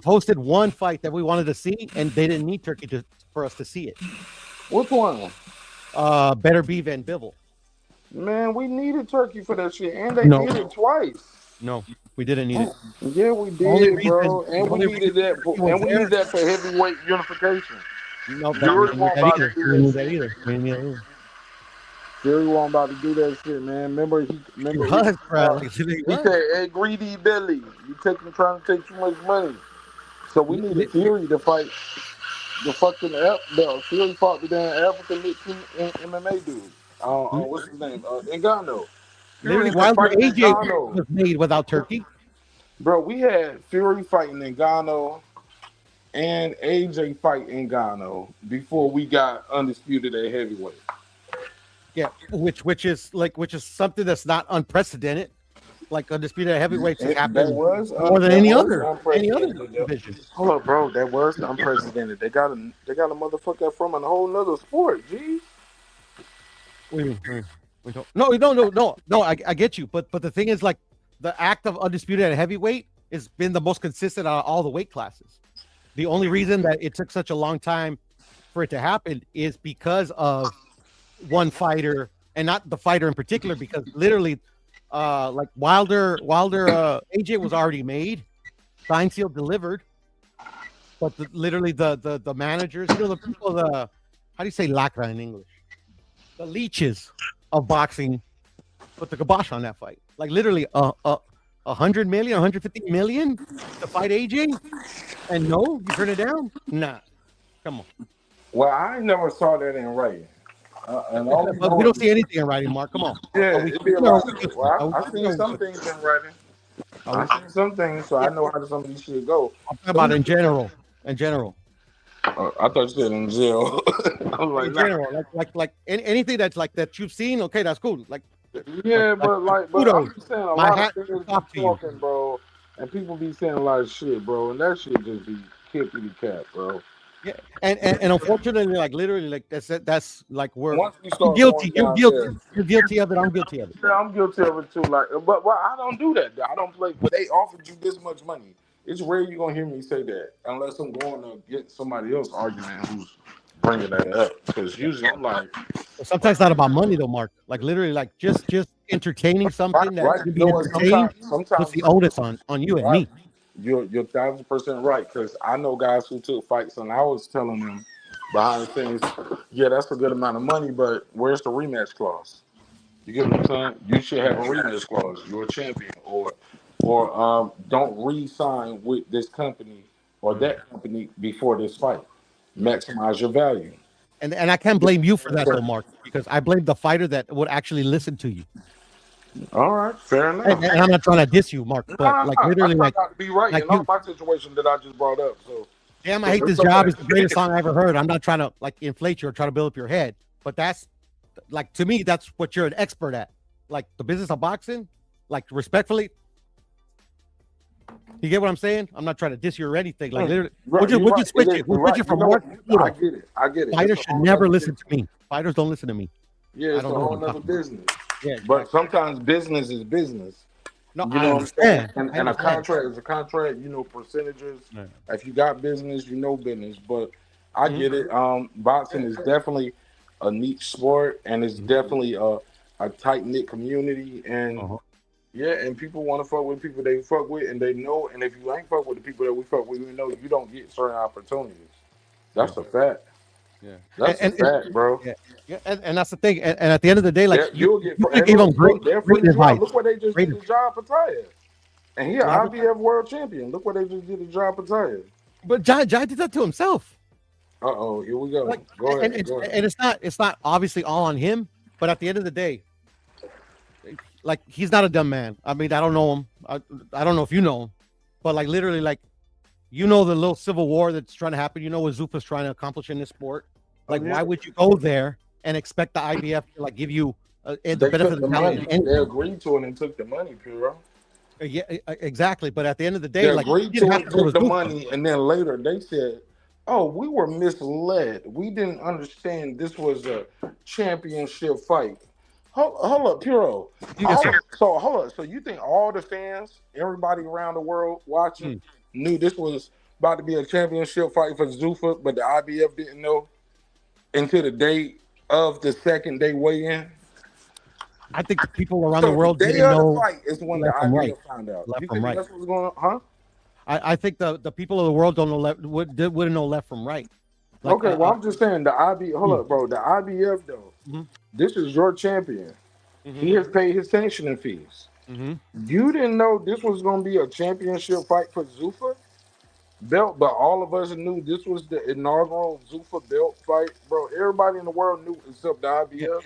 Speaker 18: hosted one fight that we wanted to see, and they didn't need Turkey for us to see it.
Speaker 5: Which one?
Speaker 18: Better Be Van Bivell.
Speaker 5: Man, we needed Turkey for that shit, and they did it twice.
Speaker 18: No, we didn't need it.
Speaker 5: Yeah, we did, bro. And we needed that. And we needed that for heavyweight unification.
Speaker 18: No, Fury won't about to do that either.
Speaker 5: Fury won't about to do that shit, man. Remember he said, "Hey, greedy Billy, you trying to take too much money." So we need a Fury to fight the fucking Fury fought the damn African MMA dude. What's his name? Ngannou. Fury
Speaker 18: Literally,
Speaker 5: has been
Speaker 18: Wilder
Speaker 5: fighting
Speaker 18: AJ
Speaker 5: Ngannou.
Speaker 18: was made without Turkey.
Speaker 5: Bro, we had Fury fighting Ngannou and AJ fighting Ngannou before we got undisputed at heavyweight.
Speaker 18: Yeah, which is something that's not unprecedented. Like undisputed heavyweights has happened more than any other division.
Speaker 5: Hold up, bro. That was unprecedented. They got a motherfucker from a whole nother sport. Geez.
Speaker 18: No. I get you, but the thing is, like, the act of undisputed at heavyweight has been the most consistent out of all the weight classes. The only reason that it took such a long time for it to happen is because of one fighter, and not the fighter in particular, because literally, like Wilder, AJ was already made, signed, sealed, delivered, but literally the managers, the people, how do you say lacra in English? The leeches of boxing put the kibosh on that fight. Like literally, 100 million, 150 million to fight AJ, and no, you turn it down? Nah, come on.
Speaker 5: Well, I never saw that in writing.
Speaker 18: But we don't see anything in writing, Mark. Come on.
Speaker 5: Yeah, it'd be a lot. Well, I've seen some things in writing. I've seen some things, so I know how some of these shit go.
Speaker 18: I'm talking about in general.
Speaker 5: I thought you said in jail. I was like,
Speaker 18: in general, like anything that's like that you've seen. Okay, that's cool. Like,
Speaker 5: yeah, but I'm just saying a
Speaker 18: my
Speaker 5: lot
Speaker 18: hat
Speaker 5: of things
Speaker 18: off
Speaker 5: be
Speaker 18: to you.
Speaker 5: talking, bro, and people be saying a lot of shit, bro, and that shit just be kippity cap, bro.
Speaker 18: Yeah, and unfortunately, like literally, like that's like we're
Speaker 5: start
Speaker 18: guilty.
Speaker 5: going
Speaker 18: You're
Speaker 5: down
Speaker 18: guilty. You're guilty of it. I'm guilty of it.
Speaker 5: Yeah, I'm guilty of it too. Like, but I don't do that. I don't play. But they offered you this much money. It's rare you're gonna hear me say that, unless I'm going to get somebody else argument who's bringing that up. Because usually I'm like,
Speaker 18: sometimes it's not about money though, Mark. Like literally, like just entertaining something that you be entertained.
Speaker 5: Sometimes
Speaker 18: Puts the onus on you and me.
Speaker 5: You're 1,000% right, because I know guys who took fights and I was telling them behind the scenes, yeah, that's a good amount of money, but where's the rematch clause? You get what I'm saying? You should have a rematch clause. You're a champion, or don't re-sign with this company or that company before this fight. Maximize your value.
Speaker 18: And I can't blame you for that though, Mark, because I blame the fighter that would actually listen to you.
Speaker 5: All right, fair enough.
Speaker 18: And I'm not trying to diss you, Mark, but like literally, like,
Speaker 5: to be right
Speaker 18: like
Speaker 5: in all my situation that I just brought up. So,
Speaker 18: damn, I hate this job is the greatest song I ever heard. I'm not trying to like inflate you or try to build up your head, but that's like, to me, that's what you're an expert at. Like the business of boxing, like respectfully. You get what I'm saying? I'm not trying to diss you or anything. Like literally, would you switch it? We'll switch it from Mark to Pluto.
Speaker 5: I get it.
Speaker 18: Fighters should never listen to me. Fighters don't listen to me.
Speaker 5: Yeah, it's a whole other business.
Speaker 18: Yeah,
Speaker 5: but sometimes business is business.
Speaker 18: No,
Speaker 5: you know
Speaker 18: I understand.
Speaker 5: And a contract is a contract. You know percentages. Yeah. If you got business, you know business. But I get it. Boxing is definitely a niche sport, and it's definitely a tight knit community. And yeah, and people want to fuck with people they fuck with, and they know. And if you ain't fuck with the people that we fuck with, you know you don't get certain opportunities. That's a fact. Yeah, that's a fact, bro.
Speaker 18: Yeah, and that's the thing. And at the end of the day, like
Speaker 5: you'll get
Speaker 18: gave them great advice.
Speaker 5: Look what they just did to John Pataya, and he an IBF world champion. Look what they just did to John Pataya.
Speaker 18: But John did that to himself.
Speaker 5: Here we go.
Speaker 18: Like,
Speaker 5: go ahead.
Speaker 18: And it's not obviously all on him. But at the end of the day, like he's not a dumb man. I mean, I don't know him. I don't know if you know him, but like literally, like. You know the little civil war that's trying to happen. You know what Zupa's trying to accomplish in this sport. Like, why would you go there and expect the IBF to like give you the benefit of the doubt?
Speaker 5: They agreed to it and took the money, Piro.
Speaker 18: Yeah, exactly. But at the end of the day,
Speaker 5: they
Speaker 18: like
Speaker 5: agreed to it, took the money, and then later they said, "Oh, we were misled. We didn't understand this was a championship fight." Hold up, Piro. So hold up. So you think all the fans, everybody around the world watching? Knew this was about to be a championship fight for Zuffa, but the IBF didn't know until the day of the second day weigh-in?
Speaker 18: I think the people around the world didn't know.
Speaker 5: The fight is when the IBF found out.
Speaker 18: Left
Speaker 5: you
Speaker 18: from
Speaker 5: think
Speaker 18: right.
Speaker 5: That's what's going on, huh?
Speaker 18: I think the people of the world don't know wouldn't know left from right.
Speaker 5: Like, okay, well, I'm just saying the IBF. Hold up, bro. The IBF though, this is your champion. He has paid his sanctioning fees. You didn't know this was going to be a championship fight for Zuffa? belt, but all of us knew this was the inaugural Zuffa belt fight, bro. Everybody in the world knew except the IBF.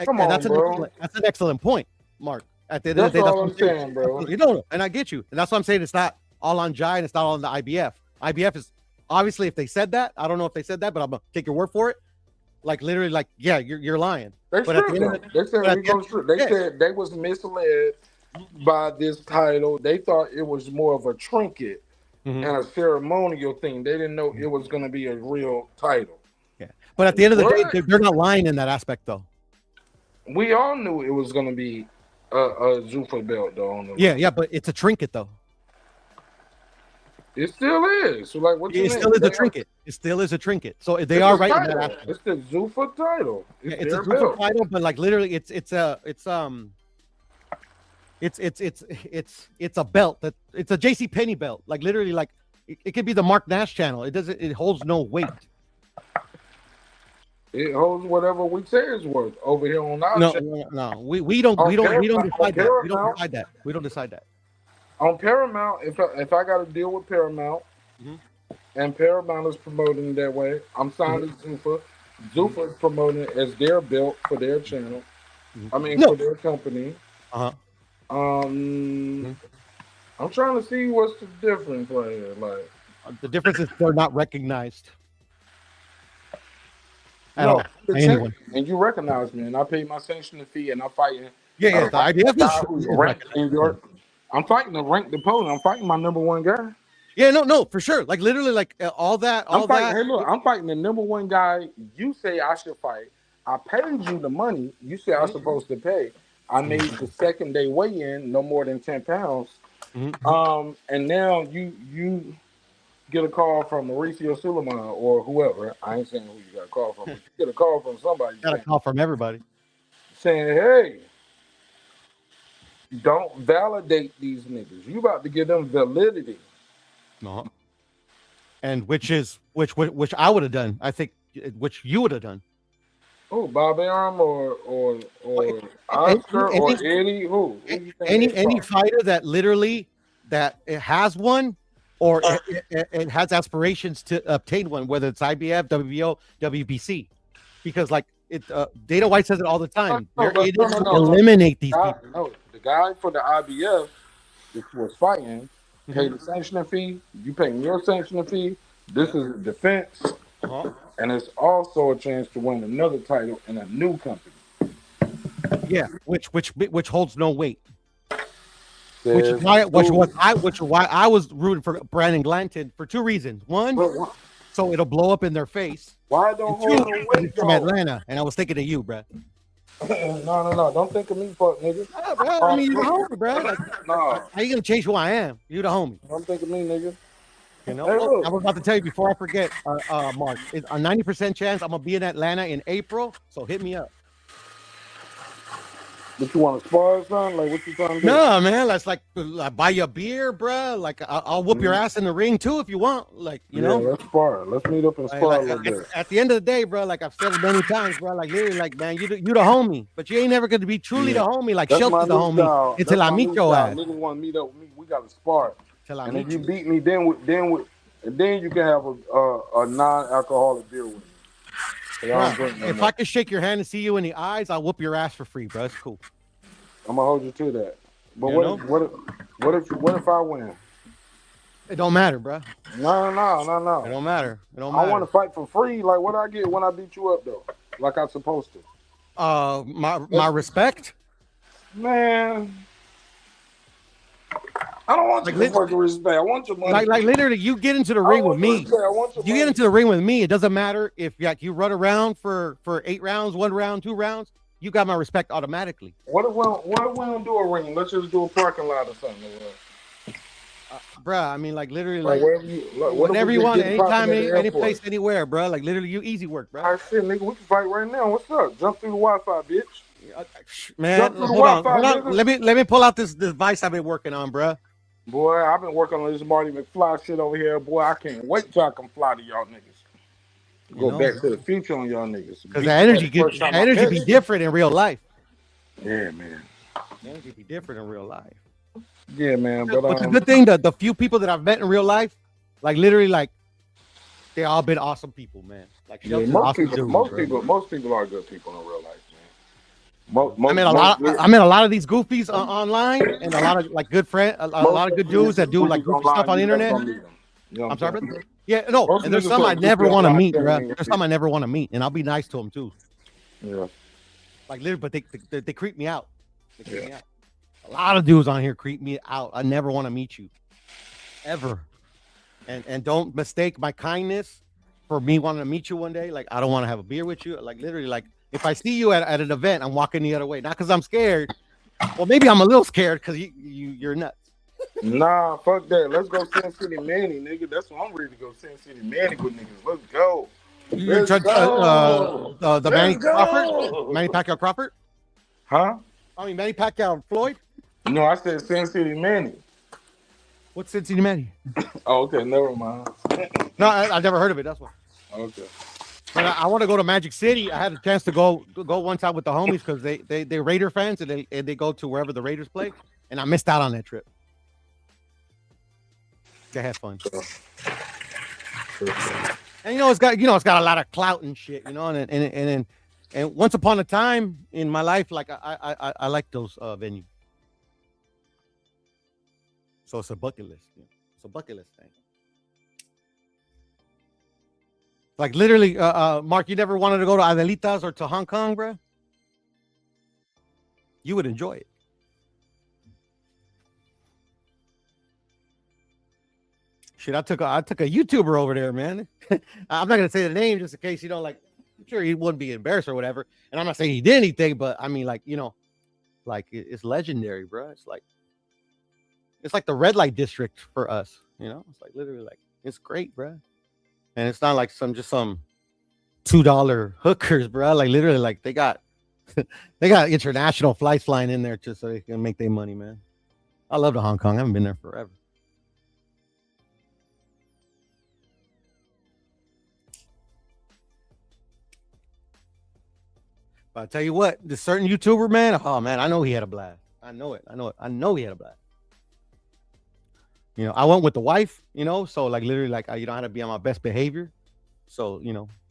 Speaker 18: Come
Speaker 5: on,
Speaker 18: bro. That's an excellent point, Mark. At the end of the day,
Speaker 5: all I'm saying, bro.
Speaker 18: You know, and I get you, and that's what I'm saying. It's not all on Jai, and it's not all on the IBF. IBF is obviously, if they said that, I don't know if they said that, but I'm gonna take your word for it. Like literally, like yeah, you're lying.
Speaker 5: They said they was misled by this title. They thought it was more of a trinket and a ceremonial thing. They didn't know it was going to be a real title.
Speaker 18: Yeah, but at the end of the day, they're not lying in that aspect, though.
Speaker 5: We all knew it was going to be a Zuffa belt, though.
Speaker 18: Yeah, but it's a trinket, though.
Speaker 5: It still is. So, like, what you mean?
Speaker 18: It still is a trinket. It still is a trinket. So they are right in that aspect.
Speaker 5: It's the Zuffa title.
Speaker 18: It's a Zuffa title, but like literally, it's a belt that it's a JCPenney belt. Like literally, like it could be the Mark Nash channel. It holds no weight.
Speaker 5: It holds whatever we say it's worth over here on our channel.
Speaker 18: No. We don't decide that. We don't decide that. We don't decide that.
Speaker 5: On Paramount, if I got to deal with Paramount, and Paramount is promoting it that way, I'm signed to Zuffa. Zuffa is promoting it as their belt for their channel. I mean, for their company. I'm trying to see what's the difference right here. Like
Speaker 18: the difference is they're not recognized.
Speaker 5: No, and you recognize me, and I paid my sanctioning fee, and I'm fighting.
Speaker 18: Yeah, the IBF
Speaker 5: is ranked in your. I'm fighting a ranked opponent. I'm fighting my number one guy.
Speaker 18: Yeah, no, for sure. Like literally, like all that.
Speaker 5: I'm fighting the number one guy. You say I should fight. I paid you the money. You say I'm supposed to pay. I made the second day weigh-in no more than 10 pounds. And now you get a call from Mauricio Suleiman or whoever. I ain't saying who you got a call from. But you get a call from somebody.
Speaker 18: Got a call from everybody
Speaker 5: saying, "Hey, don't validate these niggas. You about to give them validity."
Speaker 18: No. And which I would have done. I think which you would have done.
Speaker 5: Oh, Bob Arum or Oscar or Eddie? Who?
Speaker 18: Any fighter that literally that it has one or it has aspirations to obtain one, whether it's IBF, WBO, WBC, because like it Dana White says it all the time. Eliminate these people.
Speaker 5: No, the guy for the IBF that was fighting paid the sanctioning fee. You pay me your sanctioning fee. This is a defense. And it's also a chance to win another title in a new company.
Speaker 18: Yeah, which holds no weight. Which is why I was rooting for Brandon Glanton for two reasons. One, so it'll blow up in their face.
Speaker 5: Why don't hold no weight
Speaker 18: from Atlanta? And I was thinking of you, bro.
Speaker 5: No. Don't think of me, fuck nigga.
Speaker 18: Yeah, bro. I mean, you're the homie, bro. Like, how you gonna change who I am? You the homie.
Speaker 5: Don't think of me, nigga.
Speaker 18: You know, I was about to tell you before I forget, Mark. It's a 90% chance I'm gonna be in Atlanta in April. So hit me up.
Speaker 5: What you want to spar or something? Like what you trying to do?
Speaker 18: No, man. Let's like buy you a beer, bro. Like I'll whoop your ass in the ring too if you want. Like you know.
Speaker 5: Let's spar. Let's meet up and spar a little bit.
Speaker 18: At the end of the day, bro. Like I've said it many times, bro. Like literally, like man, you the homie, but you ain't never gonna be truly the homie. Like Shelby's the homie until I meet your ass.
Speaker 5: Niggas want to meet up with me. We gotta spar. And if you beat me, then you can have a non-alcoholic beer with me.
Speaker 18: If I could shake your hand and see you in the eyes, I'll whoop your ass for free, bro. It's cool.
Speaker 5: I'm gonna hold you to that. But what if I win?
Speaker 18: It don't matter, bro.
Speaker 5: No.
Speaker 18: It don't matter.
Speaker 5: I want to fight for free. Like what I get when I beat you up though, like I'm supposed to.
Speaker 18: My respect,
Speaker 5: man. I don't want your fucking respect. I want your money.
Speaker 18: Like literally, you get into the ring with me. You get into the ring with me. It doesn't matter if you run around for 8 rounds, 1 round, 2 rounds. You got my respect automatically.
Speaker 5: What if we don't do a ring? Let's just do a parking lot or something.
Speaker 18: Bruh, I mean, like literally,
Speaker 5: like
Speaker 18: whenever you want, anytime, any place, anywhere, bruh. Like literally, you easy work, bro.
Speaker 5: I said, nigga, we can fight right now. What's up? Jump through the Wi-Fi, bitch.
Speaker 18: Man, hold on. Let me pull out this device I've been working on, bruh.
Speaker 5: Boy, I've been working on this Marty McFly shit over here. Boy, I can't wait till I can fly to y'all niggas. Go back to the future on y'all niggas.
Speaker 18: Because the energy be different in real life.
Speaker 5: Yeah, man.
Speaker 18: The energy be different in real life.
Speaker 5: Yeah, man.
Speaker 18: But the good thing, the few people that I've met in real life, Like literally, like they all been awesome people, man. Like
Speaker 5: Yeah,
Speaker 18: most people,
Speaker 5: most people are good people in real life, man.
Speaker 18: I met a lot of these goofies online, and a lot of like good friends, a lot of good dudes that do like goofy stuff on the internet. I'm sorry, brother. Yeah, no, and there's some I never want to meet, bro. There's some I never want to meet, and I'll be nice to them too.
Speaker 5: Yeah.
Speaker 18: Like literally, but they creep me out. They creep me out. A lot of dudes on here creep me out. I never want to meet you, ever. And don't mistake my kindness for me wanting to meet you one day. Like I don't want to have a beer with you. Like literally, like if I see you at an event, I'm walking the other way, not because I'm scared. Well, maybe I'm a little scared because you're nuts.
Speaker 5: Nah, fuck that. Let's go Sin City Manny, nigga. That's what I'm ready to go Sin City Manny with niggas. Let's go.
Speaker 18: You tried the Manny Crawford, Manny Pacquiao Crawford,
Speaker 5: huh?
Speaker 18: I mean Manny Pacquiao Floyd.
Speaker 5: No, I said Sin City Manny.
Speaker 18: What's Sin City Manny?
Speaker 5: Oh, okay, never mind.
Speaker 18: No, I've never heard of it. That's why.
Speaker 5: Okay.
Speaker 18: But I want to go to Magic City. I had a chance to go one time with the homies because they Raider fans and they go to wherever the Raiders play, and I missed out on that trip. They had fun. And it's got a lot of clout and shit, and once upon a time in my life, like I like those venues. So it's a bucket list. It's a bucket list thing. Like literally, Mark, you never wanted to go to Adelitas or to Hong Kong, bro? You would enjoy it. Shit, I took a YouTuber over there, man. I'm not gonna say the name just in case I'm sure he wouldn't be embarrassed or whatever. And I'm not saying he did anything, but I mean, it's legendary, bro. It's like the red light district for us, It's like literally it's great, bro. And it's not like some $2 hookers, bro. Like literally, like they got international flights flying in there just so they can make their money, man. I love the Hong Kong. I haven't been there forever. But I tell you what, this certain YouTuber, man, oh man, I know he had a blast. I know it. I know he had a blast. I went with the wife, so like literally like I had to be on my best behavior. So,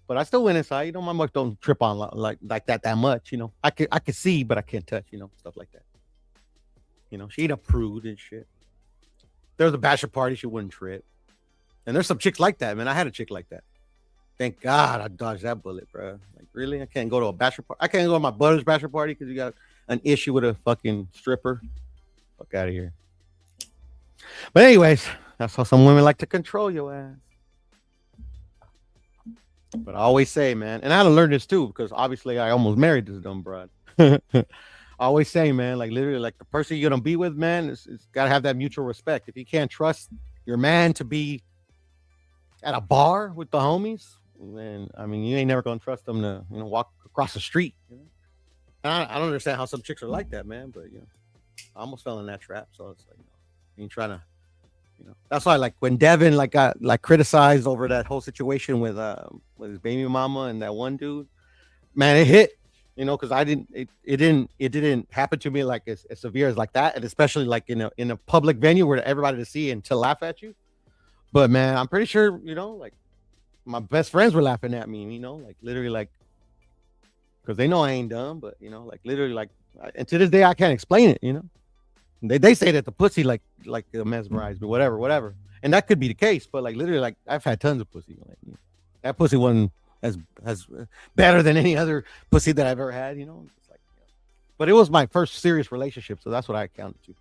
Speaker 18: but I still went inside. My wife don't trip on like that much, I could see, but I can't touch, stuff like that. She ain't a prude and shit. There was a bachelor party, she wouldn't trip. And there's some chicks like that, man. I had a chick like that. Thank God I dodged that bullet, bro. Like, really? I can't go to a bachelor party. I can't go to my brother's bachelor party because you got an issue with a fucking stripper. Fuck out of here. But anyways, that's how some women like to control your ass. But I always say, man, and I had to learn this too because obviously I almost married this dumb broad. I always say, man, like literally, like the person you're gonna be with, man, it's gotta have that mutual respect. If you can't trust your man to be at a bar with the homies, then I mean, you ain't never gonna trust them to walk across the street. And I don't understand how some chicks are like that, man. But I almost fell in that trap, so it's like you ain't trying to. That's why, like when Devin got criticized over that whole situation with his baby mama and that one dude, man, it hit, because it didn't happen to me like as severe as like that, and especially like in a public venue where everybody to see and to laugh at you. But man, I'm pretty sure like my best friends were laughing at me, like literally like because they know I ain't dumb, but like literally like, and to this day I can't explain it, They say that the pussy like mesmerized me, whatever, and that could be the case. But like literally, like I've had tons of pussy. Like, that pussy wasn't as better than any other pussy that I've ever had. It's like, but it was my first serious relationship, so that's what I counted to.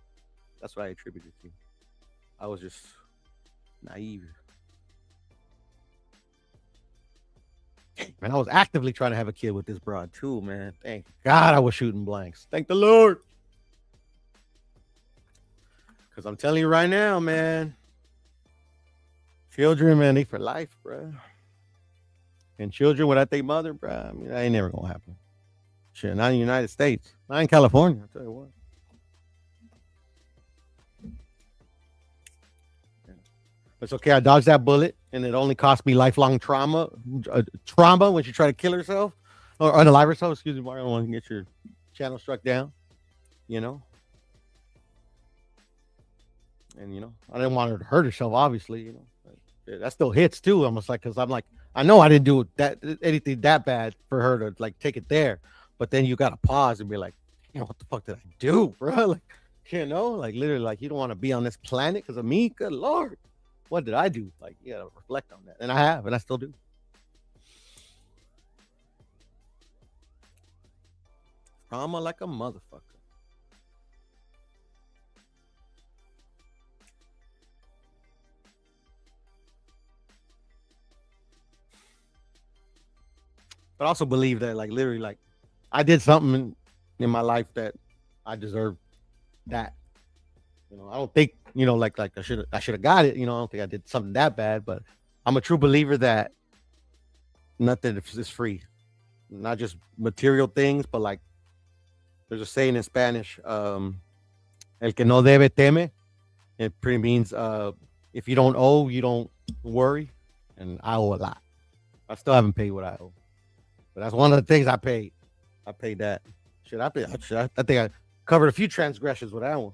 Speaker 18: That's what I attributed to. I was just naive. Man, I was actively trying to have a kid with this broad too, man. Thank God I was shooting blanks. Thank the Lord. Because I'm telling you right now, man, children, man, they for life, bro. And children without their mother, bro, I mean, that ain't never going to happen. Shit, not in the United States. Not in California, I'll tell you what. It's okay, I dodged that bullet, and it only cost me lifelong trauma when she tried to kill herself, or unalive herself. Excuse me, Mario, I don't want to get your channel struck down, And, I didn't want her to hurt herself, obviously, that still hits too. Almost like, because I'm like, I know I didn't do anything that bad for her to like take it there, but then you gotta pause and be like, what the fuck did I do, bro? Like, like literally, like you don't want to be on this planet because of me. Good Lord, what did I do? Like, you gotta reflect on that, and I have, and I still do. Trauma like a motherfucker. But I also believe that, like, literally, like, I did something in my life that I deserve that. I don't think, like I should have got it. I don't think I did something that bad, but I'm a true believer that nothing is free. Not just material things, but like there's a saying in Spanish, el que no debe teme. It pretty means if you don't owe, you don't worry. And I owe a lot. I still haven't paid what I owe. But that's one of the things I paid. I paid that. I think I covered a few transgressions with that one.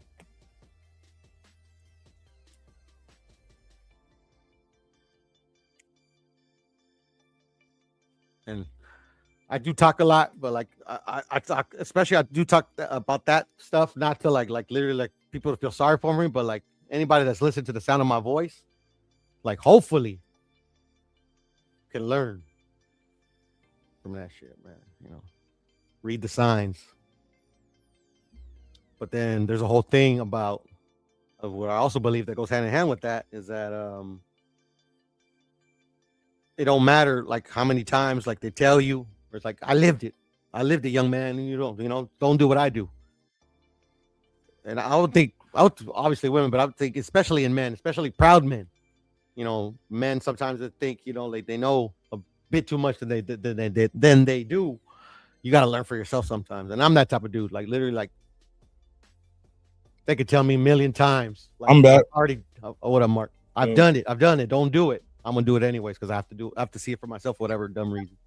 Speaker 18: And I do talk a lot, but like I talk, especially I do talk about that stuff, not to like literally like people to feel sorry for me, but like anybody that's listened to the sound of my voice, like hopefully can learn from that shit, man. Read the signs. But then there's a whole thing of what I also believe that goes hand in hand with that is that it don't matter like how many times like they tell you, or it's like I lived it, young man, and you don't do what I do. And I would think, obviously women, but I would think especially in men, especially proud men, men sometimes they think like they know a bit too much than they do. You got to learn for yourself sometimes, and I'm that type of dude. Like literally, like they could tell me a million times. Like,
Speaker 1: I'm back.
Speaker 18: What up, Mark? I've done it. Don't do it. I'm gonna do it anyways because I have to see it for myself for whatever dumb reason.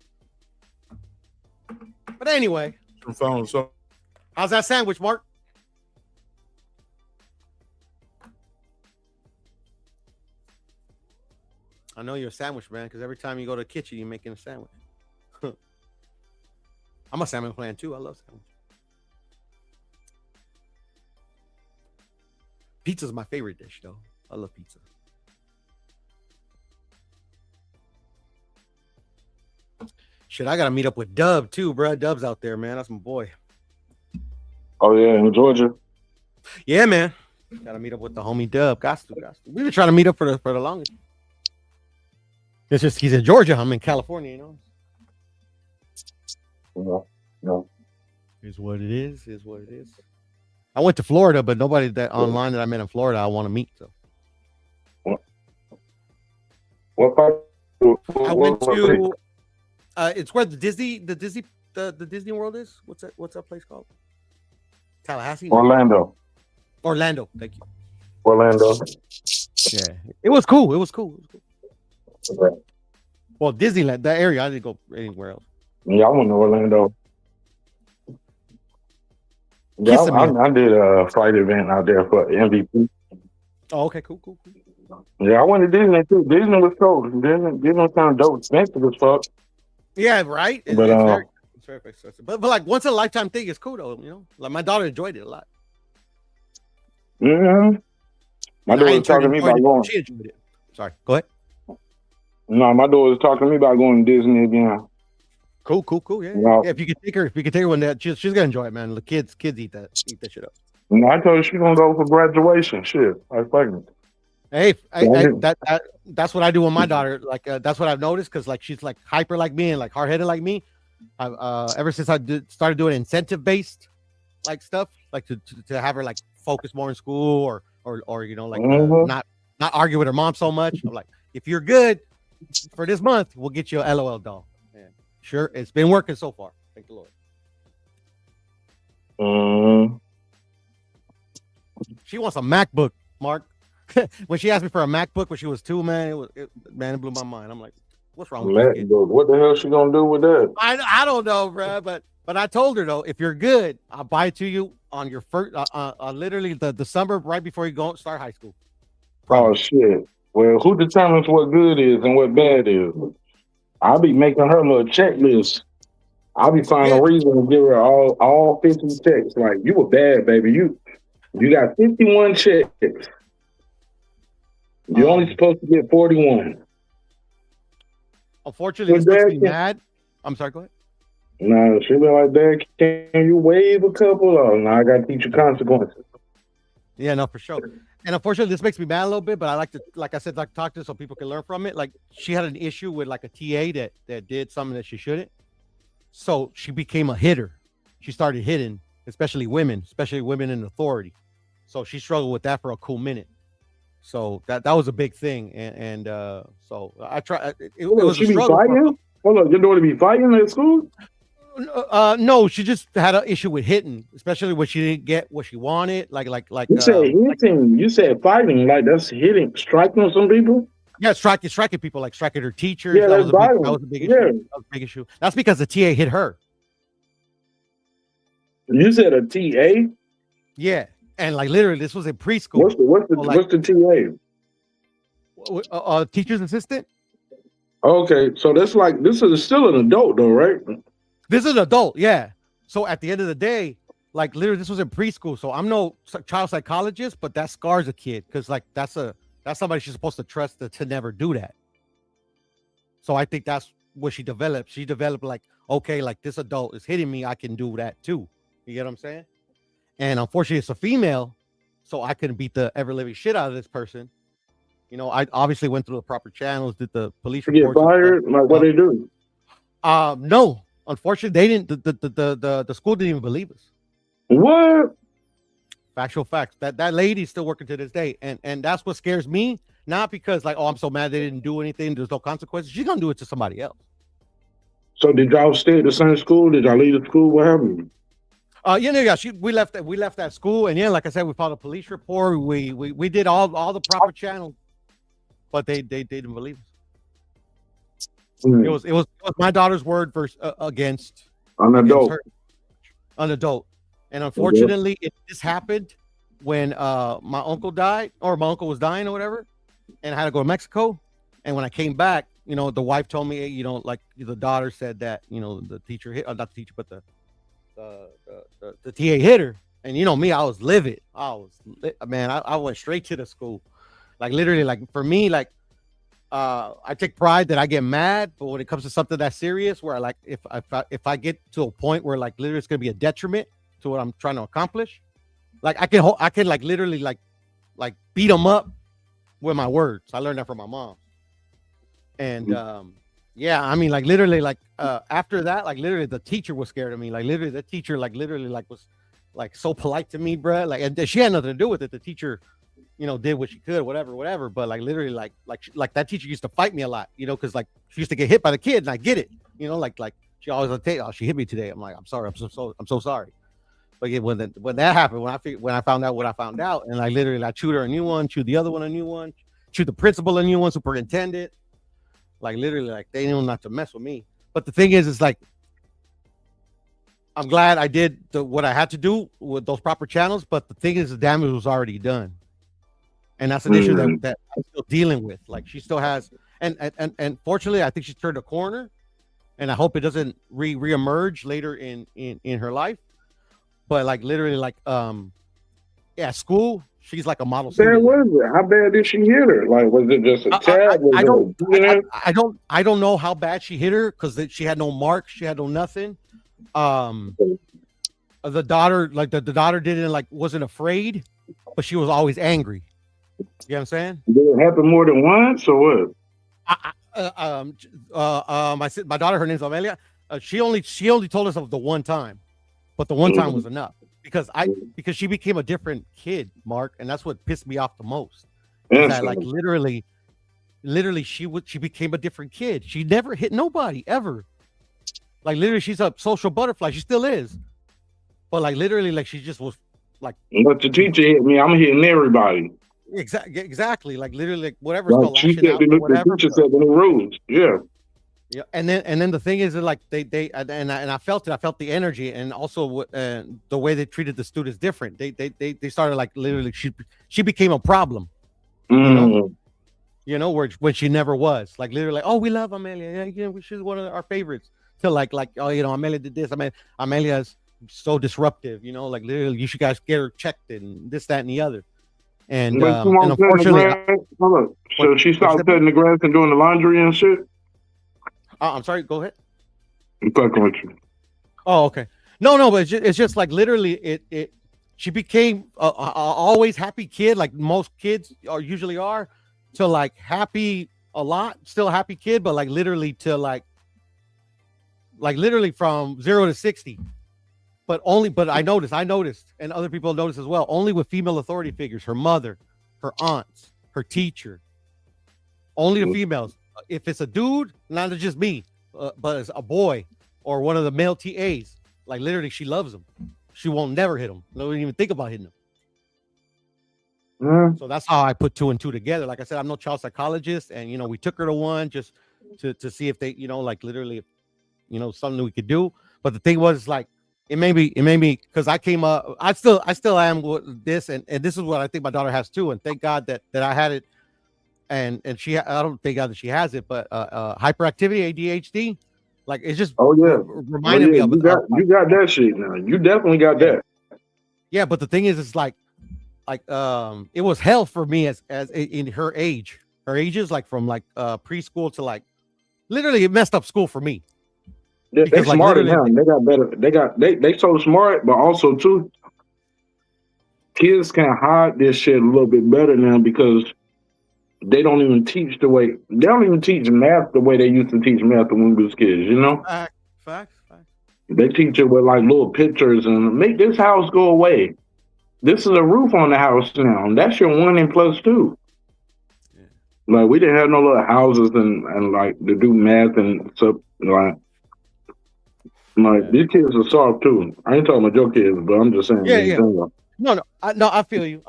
Speaker 18: But anyway, how's that sandwich, Mark? I know you're a sandwich man because every time you go to the kitchen, you're making a sandwich. I'm a salmon fan too. I love sandwich. Pizza's my favorite dish, though. I love pizza. Shit, I gotta meet up with Dub too, bro. Dub's out there, man. That's my boy.
Speaker 5: Oh yeah, in Georgia.
Speaker 18: Yeah, man. Gotta meet up with the homie Dub. Got to. We've been trying to meet up for the longest. It's just he's in Georgia. I'm in California,
Speaker 5: No.
Speaker 18: Is what it is. I went to Florida, but nobody that online that I met in Florida I want to meet. So.
Speaker 5: What part?
Speaker 18: I went to. It's where the Disney World is. What's that place called? Tallahassee.
Speaker 5: Orlando.
Speaker 18: Thank you.
Speaker 5: Orlando.
Speaker 18: Yeah, it was cool. Okay. Well, Disneyland, that area. I didn't go anywhere else.
Speaker 5: Yeah, I went to Orlando. Yeah, I did a fight event out there for MVP.
Speaker 18: Oh, okay, cool.
Speaker 5: Yeah, I went to Disney too. Disney was cool. Disney was kind of dope, expensive as fuck.
Speaker 18: Yeah, right. It's very expensive. But like once in a lifetime thing is cool though. Like my daughter enjoyed it a lot.
Speaker 5: Mm-hmm. My daughter was talking to me about going.
Speaker 18: She enjoyed it. Sorry, go ahead.
Speaker 5: No, my daughter was talking to me about going to Disney again.
Speaker 18: Cool. Yeah. Yeah. If you could take her one day, she's gonna enjoy it, man. The kids eat that shit up.
Speaker 5: No, I told her she's gonna go for graduation. Shit, I fucking.
Speaker 18: Hey, that's what I do with my daughter. Like that's what I've noticed because like she's like hyper like me and like hard headed like me. Ever since I started doing incentive based like stuff, like to have her like focus more in school or not argue with her mom so much. I'm like, if you're good for this month, we'll get you a LOL doll. And sure, it's been working so far. Thank the Lord. She wants a MacBook, Mark. When she asked me for a MacBook when she was 2, man, it blew my mind. I'm like, what's wrong with this kid?
Speaker 5: What the hell she gonna do with that?
Speaker 18: I don't know, bro. But I told her though, if you're good, I'll buy it to you on your first, literally the December right before you go start high school.
Speaker 5: Oh shit! Well, who determines what good is and what bad is? I'll be making her a little checklist. I'll be finding a reason to give her all 50 checks. Like, you were bad, baby. You got 51 checks. You're only supposed to get 41.
Speaker 18: Unfortunately, this makes me mad. I'm sorry, go ahead.
Speaker 5: No, she'll be like, Dad, can you waive a couple? Oh, no, I got to teach you consequences.
Speaker 18: Yeah, no, for sure. And unfortunately, this makes me mad a little bit, but I like to, like I said, like talk to her so people can learn from it. Like, she had an issue with like a TA that did something that she shouldn't. So she became a hitter. She started hitting, especially women in authority. So she struggled with that for a cool minute. So that was a big thing. And so I try. It was
Speaker 5: she
Speaker 18: a
Speaker 5: be
Speaker 18: struggle.
Speaker 5: fighting? Hold on, your daughter be fighting at school?
Speaker 18: No, she just had an issue with hitting, especially when she didn't get what she wanted. Like
Speaker 5: You said hitting. You said fighting. Like, that's hitting, striking on some people?
Speaker 18: Yeah, striking people, like striking her teachers.
Speaker 5: Yeah,
Speaker 18: that was
Speaker 5: violent.
Speaker 18: a big issue. That was a big issue. That's because the TA hit her.
Speaker 5: You said a TA?
Speaker 18: Yeah, and like literally, this was in preschool.
Speaker 5: What's the
Speaker 18: TA? Teacher's assistant.
Speaker 5: Okay, so that's like, this is still an adult though, right?
Speaker 18: This is an adult, yeah. So at the end of the day, like literally, this was in preschool. So I'm no child psychologist, but that scars a kid because like that's somebody she's supposed to trust to never do that. So I think that's what she developed. She developed like, okay, like this adult is hitting me, I can do that too. You get what I'm saying? And unfortunately, it's a female, so I couldn't beat the ever living shit out of this person. You know, I obviously went through the proper channels, did the police
Speaker 5: report. Get fired? Like, what they do?
Speaker 18: No. Unfortunately, they didn't. The school didn't even believe us.
Speaker 5: What?
Speaker 18: Factual facts. That lady's still working to this day, and that's what scares me. Not because like, oh, I'm so mad they didn't do anything. There's no consequences. She's gonna do it to somebody else.
Speaker 5: So did y'all stay at the same school? Did y'all leave the school? What happened?
Speaker 18: Yeah. We left that school, and yeah, like I said, we filed a police report. We did all the proper channels, but they didn't believe us. It was my daughter's word versus against
Speaker 5: an adult.
Speaker 18: An adult. And unfortunately, this happened when my uncle died, or my uncle was dying or whatever, and I had to go to Mexico. And when I came back, you know, the wife told me, you know, like the daughter said that, you know, the teacher hit, not the teacher, but the TA hit her. And you know me, I was livid. Man, I went straight to the school. Like literally, like for me, like I take pride that I get mad, but when it comes to something that serious, where like if I get to a point where like literally it's gonna be a detriment to what I'm trying to accomplish, like I can like literally like beat them up with my words. I learned that from my mom. And yeah, I mean, like literally, like after that, like literally the teacher was scared of me. Like literally the teacher like literally like was like so polite to me, bro. Like, and she had nothing to do with it. The teacher, you know, did what she could, whatever. But like literally, like that teacher used to fight me a lot, you know, because like she used to get hit by the kid, and I get it, you know, like she always would take, oh, she hit me today. I'm like, I'm sorry, I'm so sorry. But yeah, when that happened, when I found out what I found out, and I literally I chewed her a new one, chewed the other one a new one, chewed the principal a new one, superintendent, like literally, like they knew not to mess with me. But the thing is like I'm glad I did what I had to do with those proper channels. But the thing is, the damage was already done. And that's an issue that I'm still dealing with. Like she still has, and fortunately, I think she's turned a corner, and I hope it doesn't reemerge later in her life. But like literally, like at school, she's like a model.
Speaker 5: Bad was it? How bad did she hit her? Like, was it just a tag?
Speaker 18: I don't know how bad she hit her because she had no marks, she had no nothing. The daughter, like the daughter didn't like wasn't afraid, but she was always angry. You know what I'm saying?
Speaker 5: Did it happen more than once or
Speaker 18: what? My daughter, her name's Amelia. She only told us of the one time, but the one time was enough because she became a different kid, Mark, and that's what pissed me off the most. That like literally she became a different kid. She never hit nobody ever. Like literally, she's a social butterfly. She still is, but like literally, like she just was like.
Speaker 5: But the teacher hit me. I'm hitting everybody.
Speaker 18: Exactly. Like literally, like whatever.
Speaker 5: Like she said, the teacher said the rules. Yeah.
Speaker 18: Yeah, and then the thing is that like they and I felt it. I felt the energy, and also the way they treated the students different. They started like literally she became a problem. You know? you know, when she never was. Like literally, like, oh, we love Amelia. Yeah, she's one of our favorites. Till like, oh, you know, Amelia did this. I mean, Amelia's so disruptive. You know, like literally, you should guys get her checked and this, that, and the other. And unfortunately,
Speaker 5: so she stopped cutting the grass and doing the laundry and shit.
Speaker 18: I'm sorry. Go ahead.
Speaker 5: I'm fucking with you.
Speaker 18: Oh, okay. No, but it's just like literally, she became a always happy kid, like most kids usually are, to like happy a lot, still a happy kid, but like literally to like literally from 0 to 60. But I noticed, and other people noticed as well, only with female authority figures, her mother, her aunts, her teacher, only the females. If it's a dude, not just me, but it's a boy or one of the male TAs, like literally she loves him. She won't never hit him. Don't even think about hitting him. So that's how I put 2 and 2 together. Like I said, I'm no child psychologist, and you know, we took her to one just to see if they, you know, like literally, you know, something we could do. But the thing was, like, it made me because I came up. I still am with this, and this is what I think my daughter has too. And thank God that I had it, and I don't thank God that she has it, but hyperactivity, ADHD. Like it's just reminded me of
Speaker 5: you got that shit now. You definitely got that.
Speaker 18: Yeah, but the thing is, it's like it was hell for me as in her age. Her age is like from like preschool to like literally it messed up school for me.
Speaker 5: They smarter now. They got better. They so smart, but also too, kids can hide this shit a little bit better now because they don't even teach math the way they used to teach math when we was kids, you know?
Speaker 18: Facts.
Speaker 5: They teach it with like little pictures and make this house go away. This is a roof on the house now. That's your 1 and +2. Yeah. Like we didn't have no little houses and like to do math and stuff like these kids are soft too. I ain't talking about your kids, but I'm just saying.
Speaker 18: Yeah. No, I feel you.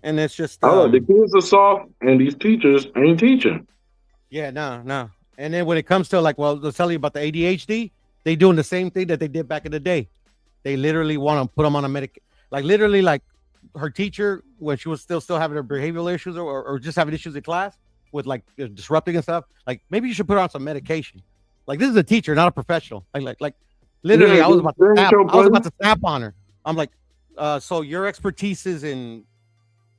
Speaker 18: And it's just
Speaker 5: the kids are soft, and these teachers ain't teaching.
Speaker 18: Yeah, no. And then when it comes to like, well, they'll tell you about the ADHD, they doing the same thing that they did back in the day. They literally want to put them on a like literally like her teacher when she was still having her behavioral issues or just having issues in class with like disrupting and stuff. Like maybe you should put her on some medication. Like this is a teacher, not a professional. Like literally, I was about to snap on her. I'm like, so your expertise is in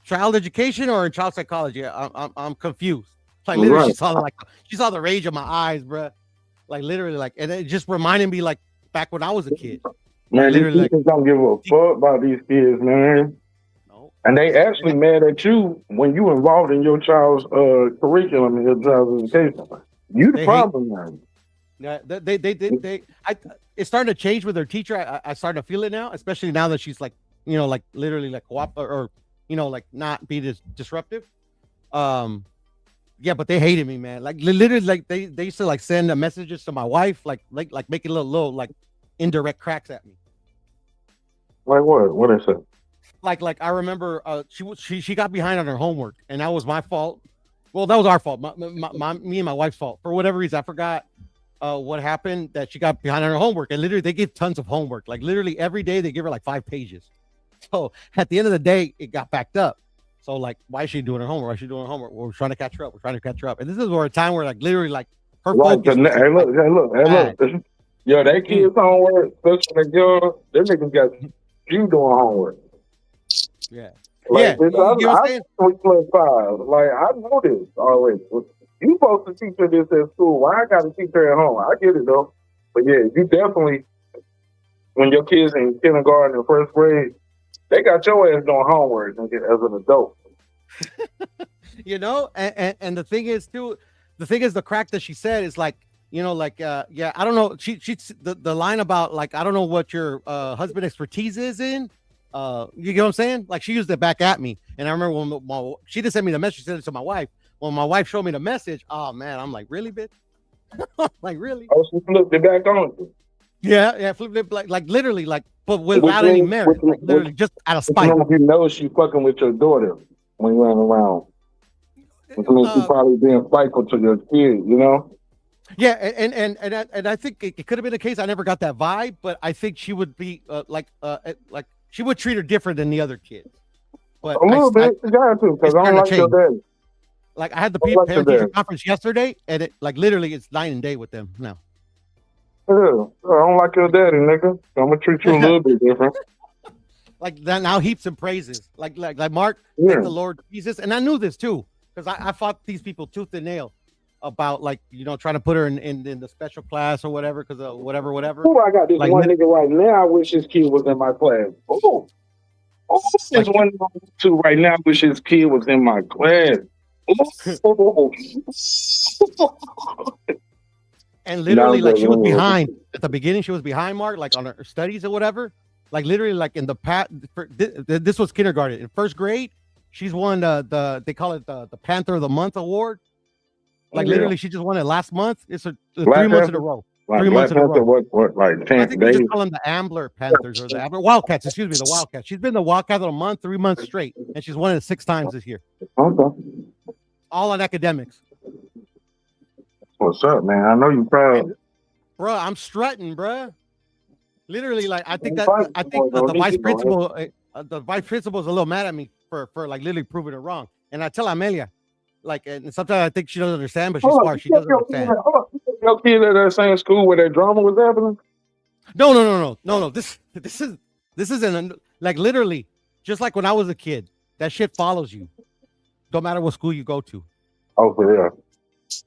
Speaker 18: child education or in child psychology? I'm confused. Like literally, she saw the rage in my eyes, bro. Like literally, like, and it just reminded me like back when I was a kid.
Speaker 5: Man, these teachers don't give a fuck about these kids, man. No. And they actually mad at you when you involved in your child's curriculum and your child's education. You the problem, man.
Speaker 18: Yeah, it's starting to change with her teacher. I started to feel it now, especially now that she's like, you know, like literally like or you know, like not be disruptive. Yeah, but they hated me, man. Like literally, like they used to like send messages to my wife, like making little like indirect cracks at me.
Speaker 5: Like what? What is it?
Speaker 18: Like I remember she got behind on her homework, and that was my fault. Well, that was our fault. Me and my wife's fault. For whatever reason, I forgot what happened, that she got behind on her homework. And literally, they give tons of homework. Like literally every day, they give her like 5 pages. So at the end of the day, it got backed up. So like, why is she doing her homework? Well, we're trying to catch her up. And this is where a time where like literally like her focus.
Speaker 5: Hey, look. Yo, that kid's homework, especially girl, them niggas got you doing homework.
Speaker 18: Yeah.
Speaker 5: Like,
Speaker 18: yeah.
Speaker 5: I'm 3 + 5. Like, I know this already. You supposed to teach her this at school. Why I got to teach her at home? I get it though. But yeah, you definitely, when your kids in kindergarten and first grade, they got your ass doing homework as an adult.
Speaker 18: You know, and the thing is too, the crack that she said is like, you know, like yeah, I don't know. She the line about like, I don't know what your husband expertise is in. You get what I'm saying? Like she used it back at me. And I remember when she didn't send me the message, she sent it to my wife. When my wife showed me the message, oh man, I'm like, really, bitch? Like really?
Speaker 5: Oh, she flipped it back on you.
Speaker 18: Yeah, flipped it like literally, like, but without any merit, like literally just out of spite.
Speaker 5: You know she fucking with your daughter when you ran around. Which means she probably being spiteful to your kid, you know?
Speaker 18: Yeah, and I think it could have been a case. I never got that vibe, but I think she would be like she would treat her different than the other kids. But
Speaker 5: a little bit, you got to, because I don't like your daddy.
Speaker 18: Like I had the
Speaker 5: I like your
Speaker 18: parent-teacher
Speaker 5: dad.
Speaker 18: conference yesterday, and it like literally it's night and day with them now.
Speaker 5: Yeah, I don't like your daddy, nigga. I'm gonna treat you a little bit different.
Speaker 18: Like that now, heaps and praises. Like Mark,
Speaker 5: Yeah.
Speaker 18: thank the Lord Jesus, and I knew this too because I fought these people tooth and nail about like trying to put her in the special class or whatever because of whatever.
Speaker 5: Ooh, I got this
Speaker 18: Like,
Speaker 5: one nigga right now. I wish his kid was in my class. Oh, this one too right now. I wish his kid was in my class.
Speaker 18: And literally, like she was behind at the beginning. She was behind Mark, like on her studies or whatever. Like literally, like in the past, this was kindergarten. In first grade, she's won they call it the Panther of the Month award. Like literally, she just won it last month. It's 3 months in a row.
Speaker 5: Like
Speaker 18: 3 months in a row.
Speaker 5: What like
Speaker 18: I
Speaker 5: 10
Speaker 18: think we
Speaker 5: days?
Speaker 18: just call them the Ambler Panthers or the Ambler Wildcats. Excuse me, the Wildcats. She's been the Wildcat of the Month 3 months straight, and she's won it 6 times this year.
Speaker 5: Okay.
Speaker 18: All on academics.
Speaker 5: What's up, man? I know you proud.
Speaker 18: Bro, I'm strutting, bro. Literally, like I think the vice principal is a little mad at me for like literally proving it wrong. And I tell Amelia, like, and sometimes I think she doesn't understand, but she's smart. She doesn't understand.
Speaker 5: Your kid at that same school where that drama was happening?
Speaker 18: No. This isn't like literally just like when I was a kid. That shit follows you, no matter what school you go to.
Speaker 5: Oh, for real.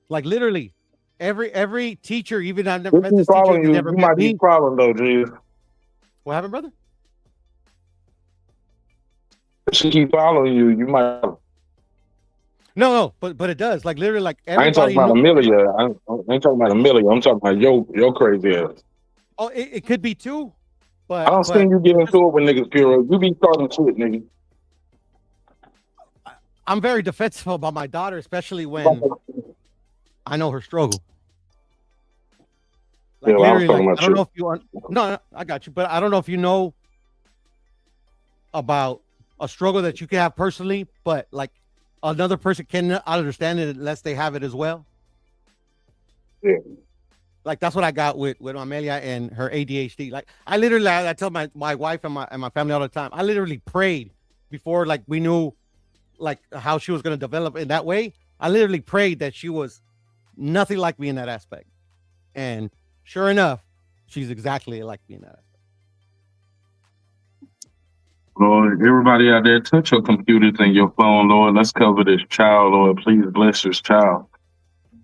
Speaker 18: Like literally, every teacher, even I've never met
Speaker 5: This
Speaker 18: this teacher.
Speaker 5: following you.
Speaker 18: Never
Speaker 5: You
Speaker 18: met
Speaker 5: might
Speaker 18: me.
Speaker 5: be a problem though, Jesus.
Speaker 18: What happened, brother?
Speaker 5: She keep following you. You might.
Speaker 18: No, but it does. Like literally, like
Speaker 5: I ain't talking about Amelia. I ain't talking about Amelia. I'm talking about your crazy ass.
Speaker 18: Oh, it could be too. But
Speaker 5: I don't see you get into it with niggas, Puro. You be starting shit, nigga.
Speaker 18: I'm very defensive about my daughter, especially when I know her struggle. Like
Speaker 5: Yeah, well, I was
Speaker 18: literally,
Speaker 5: talking
Speaker 18: like,
Speaker 5: about
Speaker 18: I don't
Speaker 5: you.
Speaker 18: know if you no, I got you, but I don't know if you know about a struggle that you can have personally, but like another person cannot understand it unless they have it as well.
Speaker 5: Yeah.
Speaker 18: Like that's what I got with Amelia and her ADHD. Like I tell my wife and my family all the time. I literally prayed before like we knew like how she was going to develop in that way. I literally prayed that she was nothing like me in that aspect. And sure enough, she's exactly like me in that aspect.
Speaker 5: Lord, everybody out there, touch your computers and your phone, Lord. Let's cover this child, Lord. Please bless this child.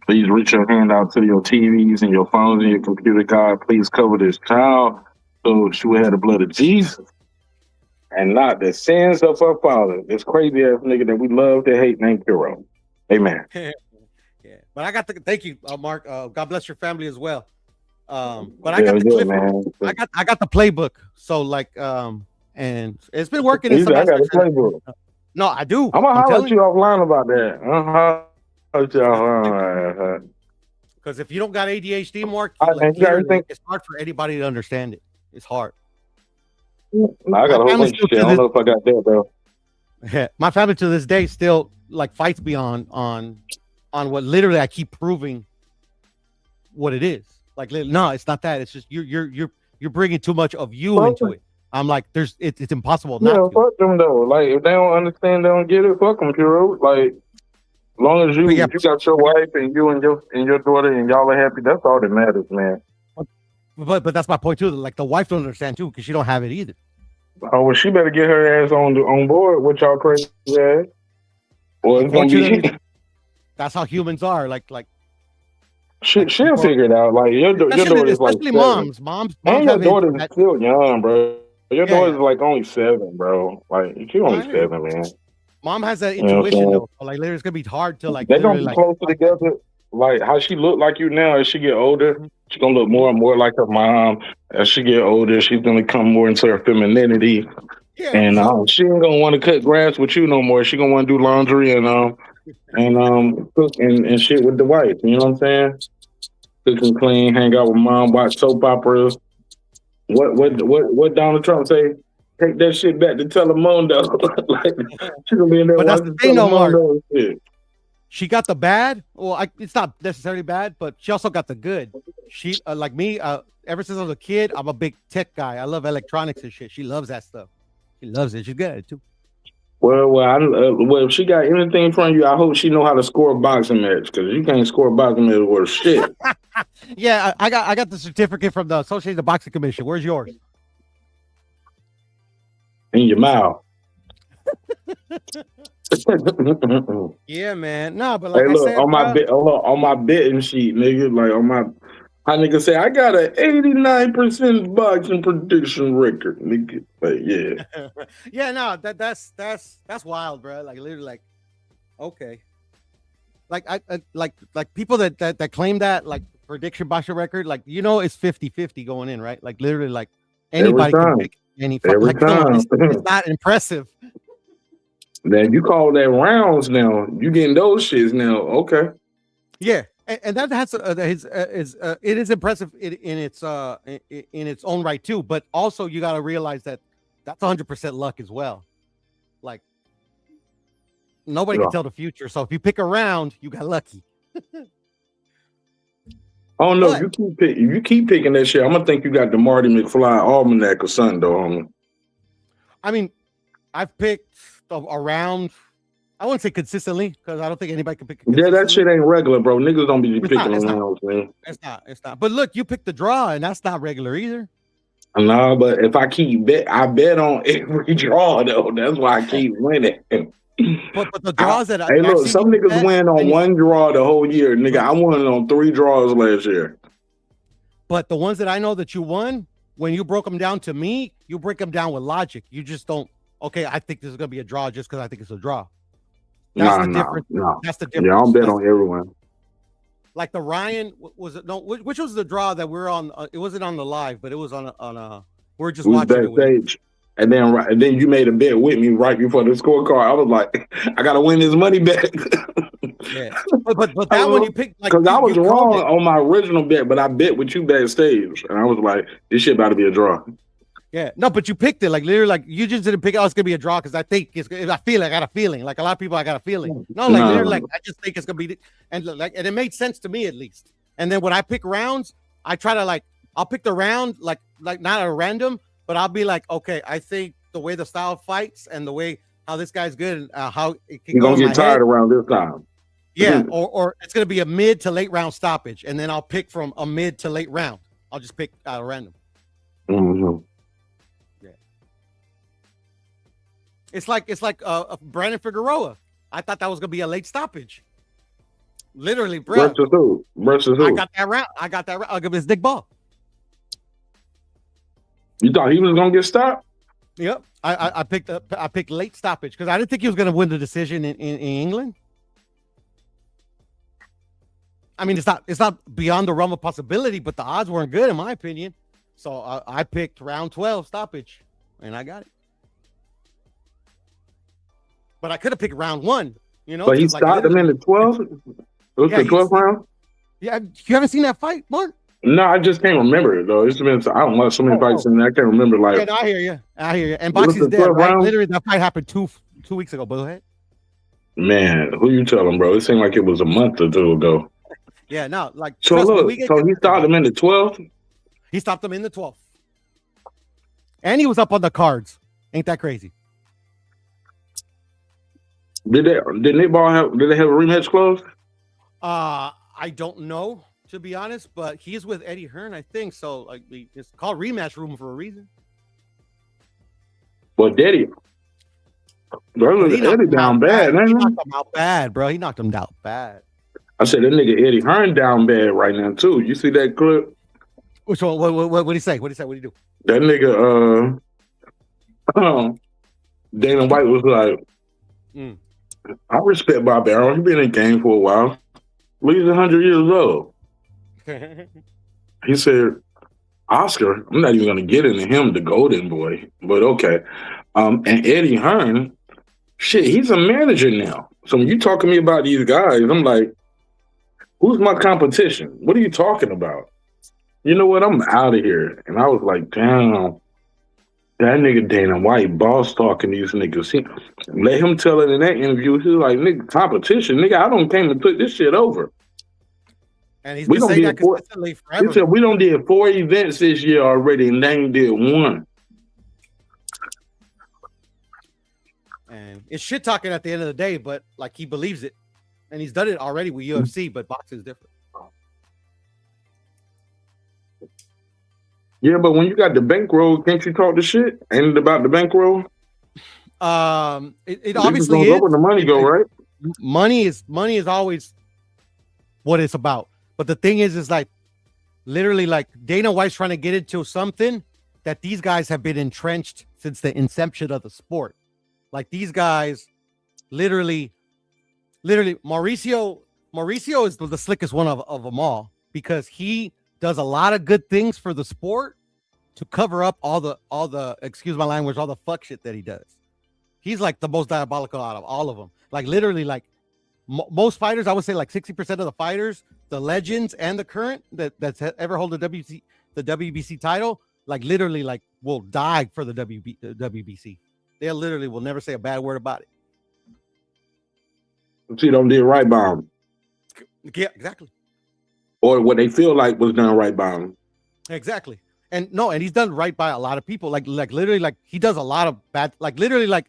Speaker 5: Please reach your hand out to your TVs and your phones and your computer, God. Please cover this child so she will have the blood of Jesus and not the sins of her father. This crazy ass nigga that we love to hate named Puro. Amen.
Speaker 18: Yeah. But I got thank you, Mark. God bless your family as well. But I got the clip.
Speaker 5: Man.
Speaker 18: I got the playbook. So like, and it's been working. In some
Speaker 5: I got a
Speaker 18: aspects.
Speaker 5: playbook.
Speaker 18: No, I do.
Speaker 5: I'm gonna holler at you offline about that.
Speaker 18: Because if you don't got ADHD, Mark,
Speaker 5: I
Speaker 18: like,
Speaker 5: think
Speaker 18: it's hard for anybody to understand it. It's hard.
Speaker 5: I got a whole bunch of shit. I don't know if I got that though.
Speaker 18: Yeah, my family to this day still like fights me on what literally I keep proving what it is. Like, no, it's not that. It's just you're bringing too much of you into it. I'm like, it's impossible not to.
Speaker 5: Fuck them though. Like, if they don't understand, they don't get it. Fuck them, Puro. Like, as long as you got your wife and you and your daughter and y'all are happy, that's all that matters, man.
Speaker 18: But that's my point too. Like, the wife don't understand too because she don't have it either.
Speaker 5: Oh well, she better get her ass on board with y'all crazy ass. Or it's gonna be.
Speaker 18: That's how humans are. Like
Speaker 5: she'll figure it out. Like your daughter is like 7.
Speaker 18: Moms
Speaker 5: and your daughter's
Speaker 18: have
Speaker 5: still young, bro. Your daughter's like only 7, bro. Like she's only 7, man.
Speaker 18: Mom has that intuition though. So, like later it's gonna be hard to like.
Speaker 5: They're gonna be closer together. Like how she look like you now. As she get older, she's gonna look more and more like her mom. As she get older, she's gonna come more into her femininity. Yeah, and she ain't gonna want to cut grass with you no more. She gonna want to do laundry and cook and shit with the wife. You know what I'm saying? Cook and clean, hang out with mom, watch soap operas. What Donald Trump say? Take that shit back to Telemundo. Like, she gonna be in there.
Speaker 18: But that's the thing, though, Mark.
Speaker 5: Shit.
Speaker 18: She got the bad. Well, it's not necessarily bad, but she also got the good. She like me. Ever since I was a kid, I'm a big tech guy. I love electronics and shit. She loves that stuff. She loves it. She's good at it too.
Speaker 5: Well, if she got anything from you, I hope she know how to score a boxing match, because you can't score a boxing match worth shit.
Speaker 18: Yeah, I got the certificate from the Associated Boxing Commission. Where's yours?
Speaker 5: In your mouth.
Speaker 18: Yeah, man. No, but like
Speaker 5: hey,
Speaker 18: I
Speaker 5: look,
Speaker 18: said,
Speaker 5: on my betting sheet, nigga, like on my, how nigga say I got an 89% boxing prediction record, nigga. But yeah,
Speaker 18: yeah, no, that's wild, bro. Like literally, like okay, like I like people that claim that like prediction boxing record, like it's 50-50 going in, right? Like literally, like anybody can pick any.
Speaker 5: Every
Speaker 18: like, come on,
Speaker 5: time.
Speaker 18: it's not impressive.
Speaker 5: Man, you call that rounds now. You getting those shits now? Okay.
Speaker 18: Yeah, and that has it is impressive in its own right too. But also, you got to realize that that's 100% luck as well. Like nobody can tell the future. So if you pick a round, you got lucky.
Speaker 5: Oh no, you keep picking that shit, I'm gonna think you got the Marty McFly almanac or something, though, homie. I
Speaker 18: mean, I've picked around. I wouldn't say consistently, because I don't think anybody can pick it.
Speaker 5: Yeah, that shit ain't regular, bro. Niggas don't be picking around, man.
Speaker 18: It's not. But look, you picked the draw, and that's not regular either.
Speaker 5: No, but if I I bet on every draw though. That's why I keep winning.
Speaker 18: But the draws that
Speaker 5: hey, look, some niggas win on one draw the whole year, nigga. I won on 3 draws last year.
Speaker 18: But the ones that I know that you won, when you broke them down to me, you break them down with logic. You just don't. Okay, I think this is gonna be a draw just because I think it's a draw. That's the difference.
Speaker 5: No.
Speaker 18: That's the difference.
Speaker 5: Yeah, I'll bet on everyone.
Speaker 18: Like the Ryan was it? No, which was the draw that we're on? It wasn't on the live, but it was on a. We're just watching
Speaker 5: backstage. And then you made a bet with me right before the scorecard. I was like, I gotta win this money back.
Speaker 18: Yeah, but that one you picked, like,
Speaker 5: because I was wrong on my original bet, but I bet with you backstage, and I was like, this shit about to be a draw.
Speaker 18: Yeah, no, but you picked it like literally, like you just didn't pick. Oh, it's gonna be a draw because I think it's. I feel like I got a feeling. Like a lot of people, I got a feeling. No, like literally, like I just think it's gonna be, and it made sense to me at least. And then when I pick rounds, I try to I'll pick the round like not a random, but I'll be like, okay, I think the way the style fights and the way how this guy's good and how it can
Speaker 5: go. You're gonna get tired around this time.
Speaker 18: Yeah, or it's gonna be a mid to late round stoppage, and then I'll pick from a mid to late round. I'll just pick out of random.
Speaker 5: Mm-hmm.
Speaker 18: It's like Brandon Figueroa. I thought that was gonna be a late stoppage. Literally, bro.
Speaker 5: Versus who?
Speaker 18: I got that round. I'll give this Dick Ball.
Speaker 5: You thought he was gonna get stopped?
Speaker 18: Yep. I picked late stoppage because I didn't think he was gonna win the decision in England. I mean, it's not beyond the realm of possibility, but the odds weren't good in my opinion. So I picked round 12 stoppage, and I got it. But I could have picked round 1,
Speaker 5: But he stopped him in the 12th? It was the 12th round?
Speaker 18: Yeah, you haven't seen that fight, Mark?
Speaker 5: No, I just can't remember it, though. It's been, I don't watch so many fights, and I can't remember, like...
Speaker 18: Yeah, no, I hear you. And boxing's dead, right? Round? Literally, that fight happened two weeks ago, but go ahead.
Speaker 5: Man, who you telling, bro? It seemed like it was a month or 2 ago.
Speaker 18: Yeah, no, like...
Speaker 5: So, look, he stopped him in the 12th?
Speaker 18: He stopped him in the 12th. And he was up on the cards. Ain't that crazy?
Speaker 5: Did they have a rematch clause?
Speaker 18: I don't know, to be honest, but he's with Eddie Hearn, I think. So like it's called rematch room for a reason.
Speaker 5: Well, Eddie down bad.
Speaker 18: He knocked him out bad, bro. He knocked him down bad.
Speaker 5: I said that nigga Eddie Hearn down bad right now too. You see that clip?
Speaker 18: Which one? What did he say? What did he do?
Speaker 5: That nigga Dana White was like, I respect Bobby Arrow. He been in the game for a while. Well, he's 100 years old. He said, Oscar, I'm not even going to get into him, the golden boy, but okay. And Eddie Hearn, shit, he's a manager now. So when you talk to me about these guys, I'm like, who's my competition? What are you talking about? You know what? I'm out of here. And I was like, damn. That nigga Dana White boss talking these niggas. Let him tell it in that interview. He's like, nigga, competition, nigga. I don't came to put this shit over.
Speaker 18: And he's been saying that consistently forever.
Speaker 5: He said we don't did 4 events this year already, and they ain't did 1.
Speaker 18: And it's shit talking at the end of the day, but like he believes it, and he's done it already with UFC, but boxing is different.
Speaker 5: Yeah, but when you got the bankroll, can't you talk the shit? Ain't it about the bankroll?
Speaker 18: It obviously is.
Speaker 5: Where the money go, right?
Speaker 18: Money is always what it's about. But the thing is like literally like Dana White's trying to get into something that these guys have been entrenched since the inception of the sport. Like these guys, literally, Mauricio is the slickest one of them all because he does a lot of good things for the sport to cover up all the excuse my language, all the fuck shit that he does. He's like the most diabolical out of all of them. Like literally, like most fighters, I would say like 60% of the fighters, the legends and the current that's ever hold the WBC title, like literally like will die for the WBC. They literally will never say a bad word about it.
Speaker 5: So you don't do right by them.
Speaker 18: Yeah, exactly.
Speaker 5: Or what they feel like was done right by them.
Speaker 18: Exactly. And he's done right by a lot of people. Like literally, like he does a lot of bad. Like literally, like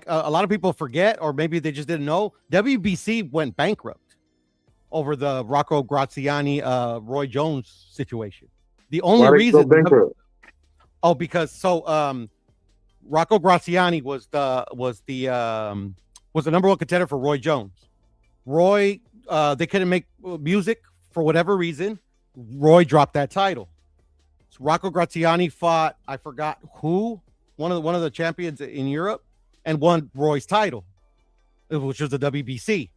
Speaker 18: a lot of people forget, or maybe they just didn't know. WBC went bankrupt over the Rocco Graziani, Roy Jones situation. The only reason. Because Rocco Graziani was the number one contender for Roy Jones. Roy, they couldn't make music for whatever reason. Roy dropped that title. So Rocco Graziani fought, I forgot who, one of the champions in Europe, and won Roy's title, which was the WBC.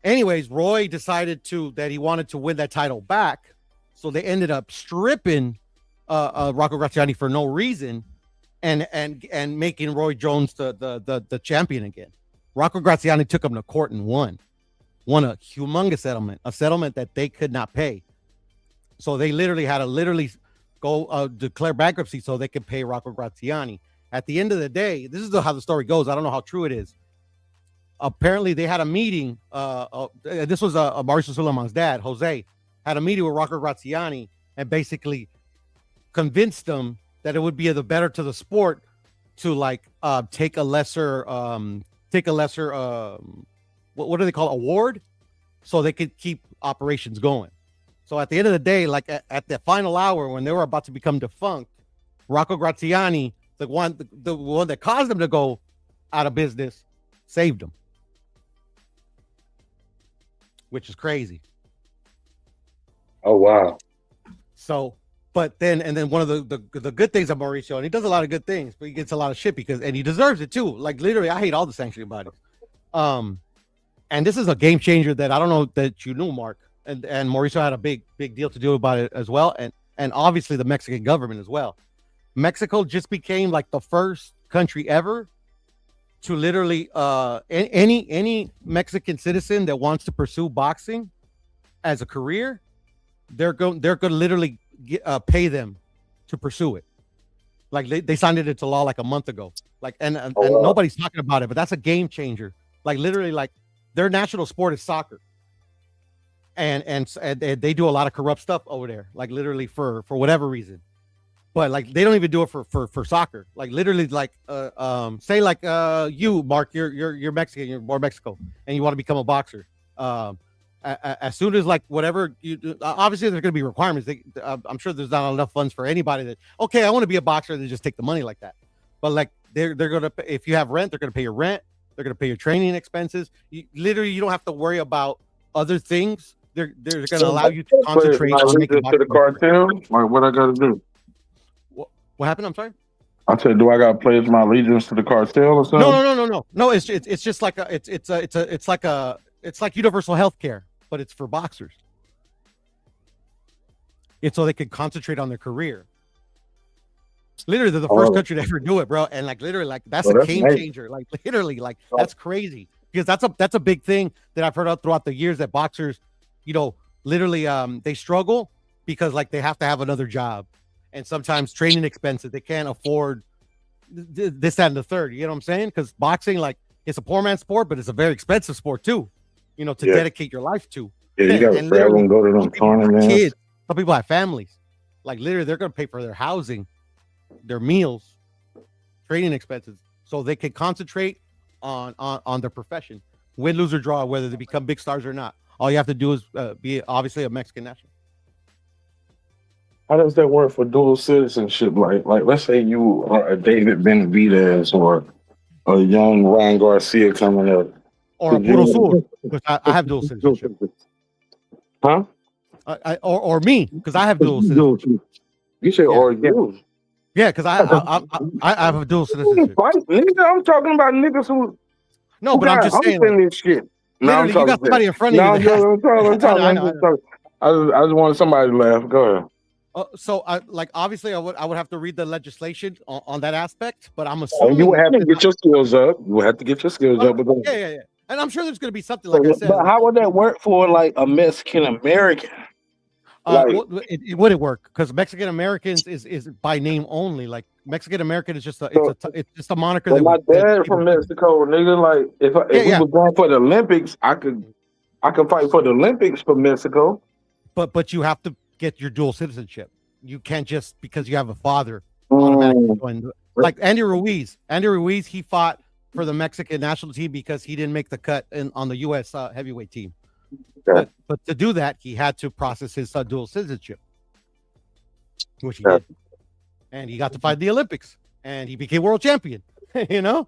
Speaker 18: Anyways, Roy decided that he wanted to win that title back, so they ended up stripping Rocco Graziani for no reason, and making Roy Jones the champion again. Rocco Graziani took him to court and won a humongous settlement, a settlement that they could not pay. So they literally had to go declare bankruptcy so they could pay Rocco Graziani. At the end of the day, this is how the story goes. I don't know how true it is. Apparently, they had a meeting. This was Mauricio Sulaiman's dad, Jose, had a meeting with Rocco Graziani and basically convinced them that it would be the better to the sport to take a lesser what do they call it? Award, so they could keep operations going. So at the end of the day, like at the final hour when they were about to become defunct, Rocco Graziani, the one that caused them to go out of business, saved them, which is crazy.
Speaker 5: Oh wow!
Speaker 18: So, but then one of the good things of Mauricio, and he does a lot of good things, but he gets a lot of shit and he deserves it too. Like literally, I hate all the sanctioning bodies. And this is a game changer that I don't know that you knew, Mark, and Mauricio had a big deal to do about it as well, and obviously the Mexican government as well. Mexico just became like the first country ever to literally any Mexican citizen that wants to pursue boxing as a career, they're going to literally pay them to pursue it. Like they signed it into law like a month ago. Like and nobody's talking about it, but that's a game changer. Like literally, like their national sport is soccer, and they do a lot of corrupt stuff over there. Like literally for whatever reason, but like they don't even do it for soccer. Like literally, like say like you, Mark, you're Mexican, you're born in Mexico, and you want to become a boxer. As soon as like whatever you do, obviously there's going to be requirements. I'm sure there's not enough funds for anybody that I want to be a boxer and just take the money like that. But like they're going to, if you have rent, they're going to pay your rent. They're going to pay your training expenses. You don't have to worry about other things. They're going to allow you to concentrate on making
Speaker 5: to the cartel. Like what I got to do?
Speaker 18: What happened? I'm sorry.
Speaker 5: I said, do I got to pledge my allegiance to the cartel or something?
Speaker 18: No. It's just like it's like universal health care, but it's for boxers. It's so they can concentrate on their career. Literally, they're the first country to ever do it, bro. And like literally, like that's a game changer. Like literally, like that's crazy because that's a big thing that I've heard of throughout the years that boxers, literally they struggle because like they have to have another job, and sometimes training expenses they can't afford this, that, and the third. You know what I'm saying? Because boxing, like it's a poor man's sport, but it's a very expensive sport too. To dedicate your life to.
Speaker 5: Yeah, you got to travel and go to them tournaments.
Speaker 18: Kids, some people have families. Like literally, they're going to pay for their housing, their meals, training expenses. so they can concentrate on their profession, win, lose or draw, whether they become big stars or not. All you have to do is be obviously a Mexican national.
Speaker 5: How does that work for dual citizenship? Like let's say you are a David Benavidez or a young Ryan Garcia coming up.
Speaker 18: Or a Puro Sur, because I have dual citizenship.
Speaker 5: Huh?
Speaker 18: Or me, because I have dual citizenship.
Speaker 5: You say or you?
Speaker 18: Yeah, because I have a dual citizenship.
Speaker 5: I'm talking about niggas who.
Speaker 18: No, but I'm just saying
Speaker 5: this shit.
Speaker 18: Literally, you got somebody in front of you.
Speaker 5: I'm talking. I just wanted somebody to laugh. Go ahead.
Speaker 18: So, obviously, I would have to read the legislation on that aspect, but I'm assuming
Speaker 5: you would have to get your skills up. You would have to get your skills up.
Speaker 18: Yeah. And I'm sure there's going to be something like I said.
Speaker 1: But how would that work for like a Mexican American?
Speaker 18: It wouldn't work because Mexican Americans is by name only. Like Mexican American is just it's just a moniker.
Speaker 5: But my dad from Mexico, nigga. Like if we were going for the Olympics, I could fight for the Olympics for Mexico.
Speaker 18: But you have to get your dual citizenship. You can't just because you have a father automatically join. Like Andy Ruiz, he fought for the Mexican national team because he didn't make the cut on the U.S. Heavyweight team. But to do that, he had to process his dual citizenship, which he did, and he got to fight the Olympics, and he became world champion. You know,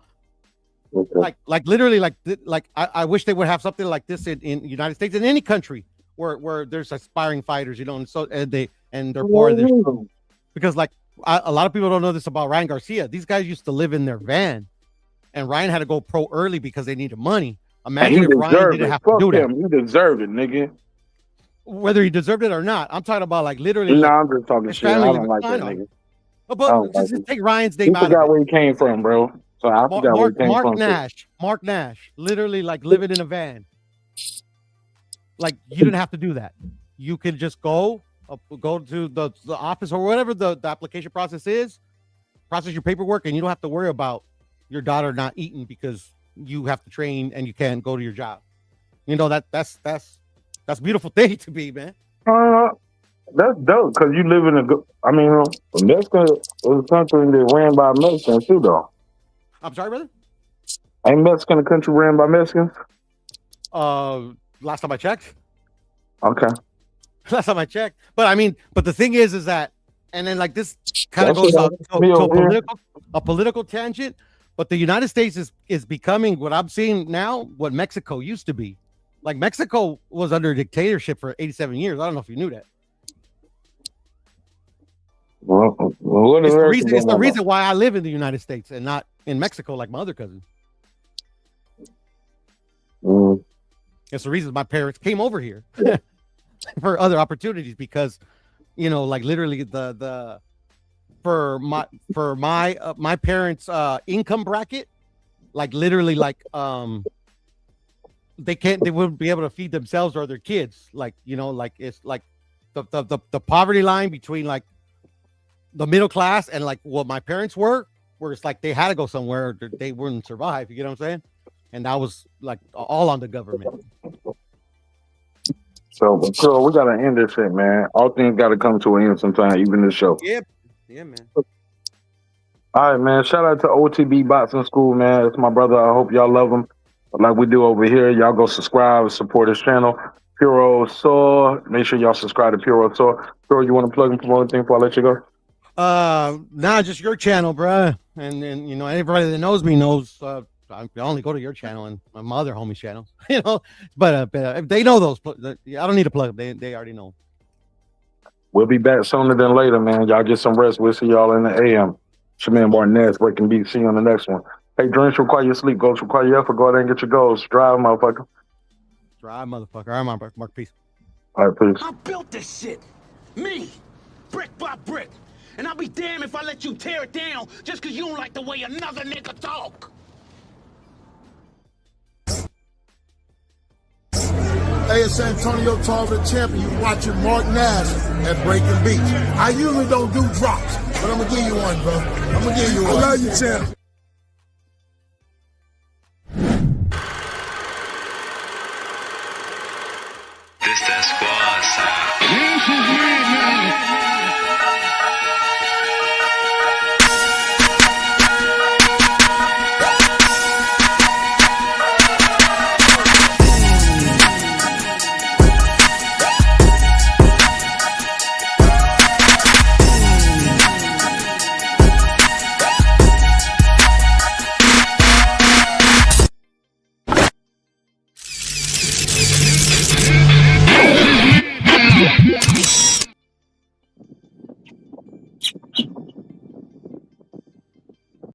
Speaker 18: like literally, like I wish they would have something like this in the United States, in any country where there's aspiring fighters, you know, and they're poor, because like a lot of people don't know this about Ryan Garcia. These guys used to live in their van, and Ryan had to go pro early because they needed money. Imagine if Ryan didn't have to do that.
Speaker 5: You deserve it, nigga.
Speaker 18: Whether he deserved it or not, I'm talking about like literally.
Speaker 5: No, I'm just talking shit. I don't like that nigga.
Speaker 18: But just take Ryan's name out.
Speaker 5: I forgot where he came from, bro. So I forgot where he came from.
Speaker 18: Mark Nash, literally like living in a van. Like you didn't have to do that. You could just go to the office or whatever the application process is, process your paperwork, and you don't have to worry about your daughter not eating because you have to train and you can't go to your job. You know, that's a beautiful thing to be, man.
Speaker 5: That's dope because you live in Mexico is a country that ran by Mexicans too, though.
Speaker 18: I'm sorry, brother?
Speaker 5: Ain't Mexico a country ran by Mexicans?
Speaker 18: Last time I checked.
Speaker 5: Okay.
Speaker 18: Last time I checked. But the thing is that, and then like this kind of goes out to a political tangent. But the United States is becoming what I'm seeing now, what Mexico used to be. Like Mexico was under dictatorship for 87 years. I don't know if you knew that. It's the reason why I live in the United States and not in Mexico like my other cousins. It's the reason my parents came over here for other opportunities because, you know, like literally for my parents' income bracket, like literally like they wouldn't be able to feed themselves or their kids. Like, you know, like it's like the poverty line between like the middle class and like what my parents were, where it's like they had to go somewhere or they wouldn't survive. You get what I'm saying? And that was like all on the government.
Speaker 5: So we gotta end this shit, man. All things gotta come to an end sometime, even this show.
Speaker 18: Yeah, man.
Speaker 5: All right, man. Shout out to OTB Boxing School, man. It's my brother. I hope y'all love him like we do over here. Y'all go subscribe and support his channel. Puro Saw. Make sure y'all subscribe to Puro Saw. Puro, you want to plug and promote anything before I let you go?
Speaker 18: Nah, just your channel, bro. And you know, everybody that knows me knows I only go to your channel and my other homies' channels, you know. But they know those. I don't need to plug them. They already know.
Speaker 5: We'll be back sooner than later, man. Y'all get some rest. We'll see y'all in the AM. It's your man Martinez, Breaking Beats. See you on the next one. Hey, dreams require your sleep. Goals require your effort. Go ahead and get your goals. Drive, motherfucker.
Speaker 18: Drive, motherfucker. All right, Mark. Peace.
Speaker 5: All right, peace.
Speaker 7: I built this shit. Me. Brick by brick. And I'll be damned if I let you tear it down just because you don't like the way another nigga talk.
Speaker 8: Hey, it's Antonio Tarver, champion. You watching Mark Nash at Breaking Beats. I usually don't do drops, but I'm gonna give you one, bro. I'm gonna give you one. I love you, champ.
Speaker 23: This that squad sound.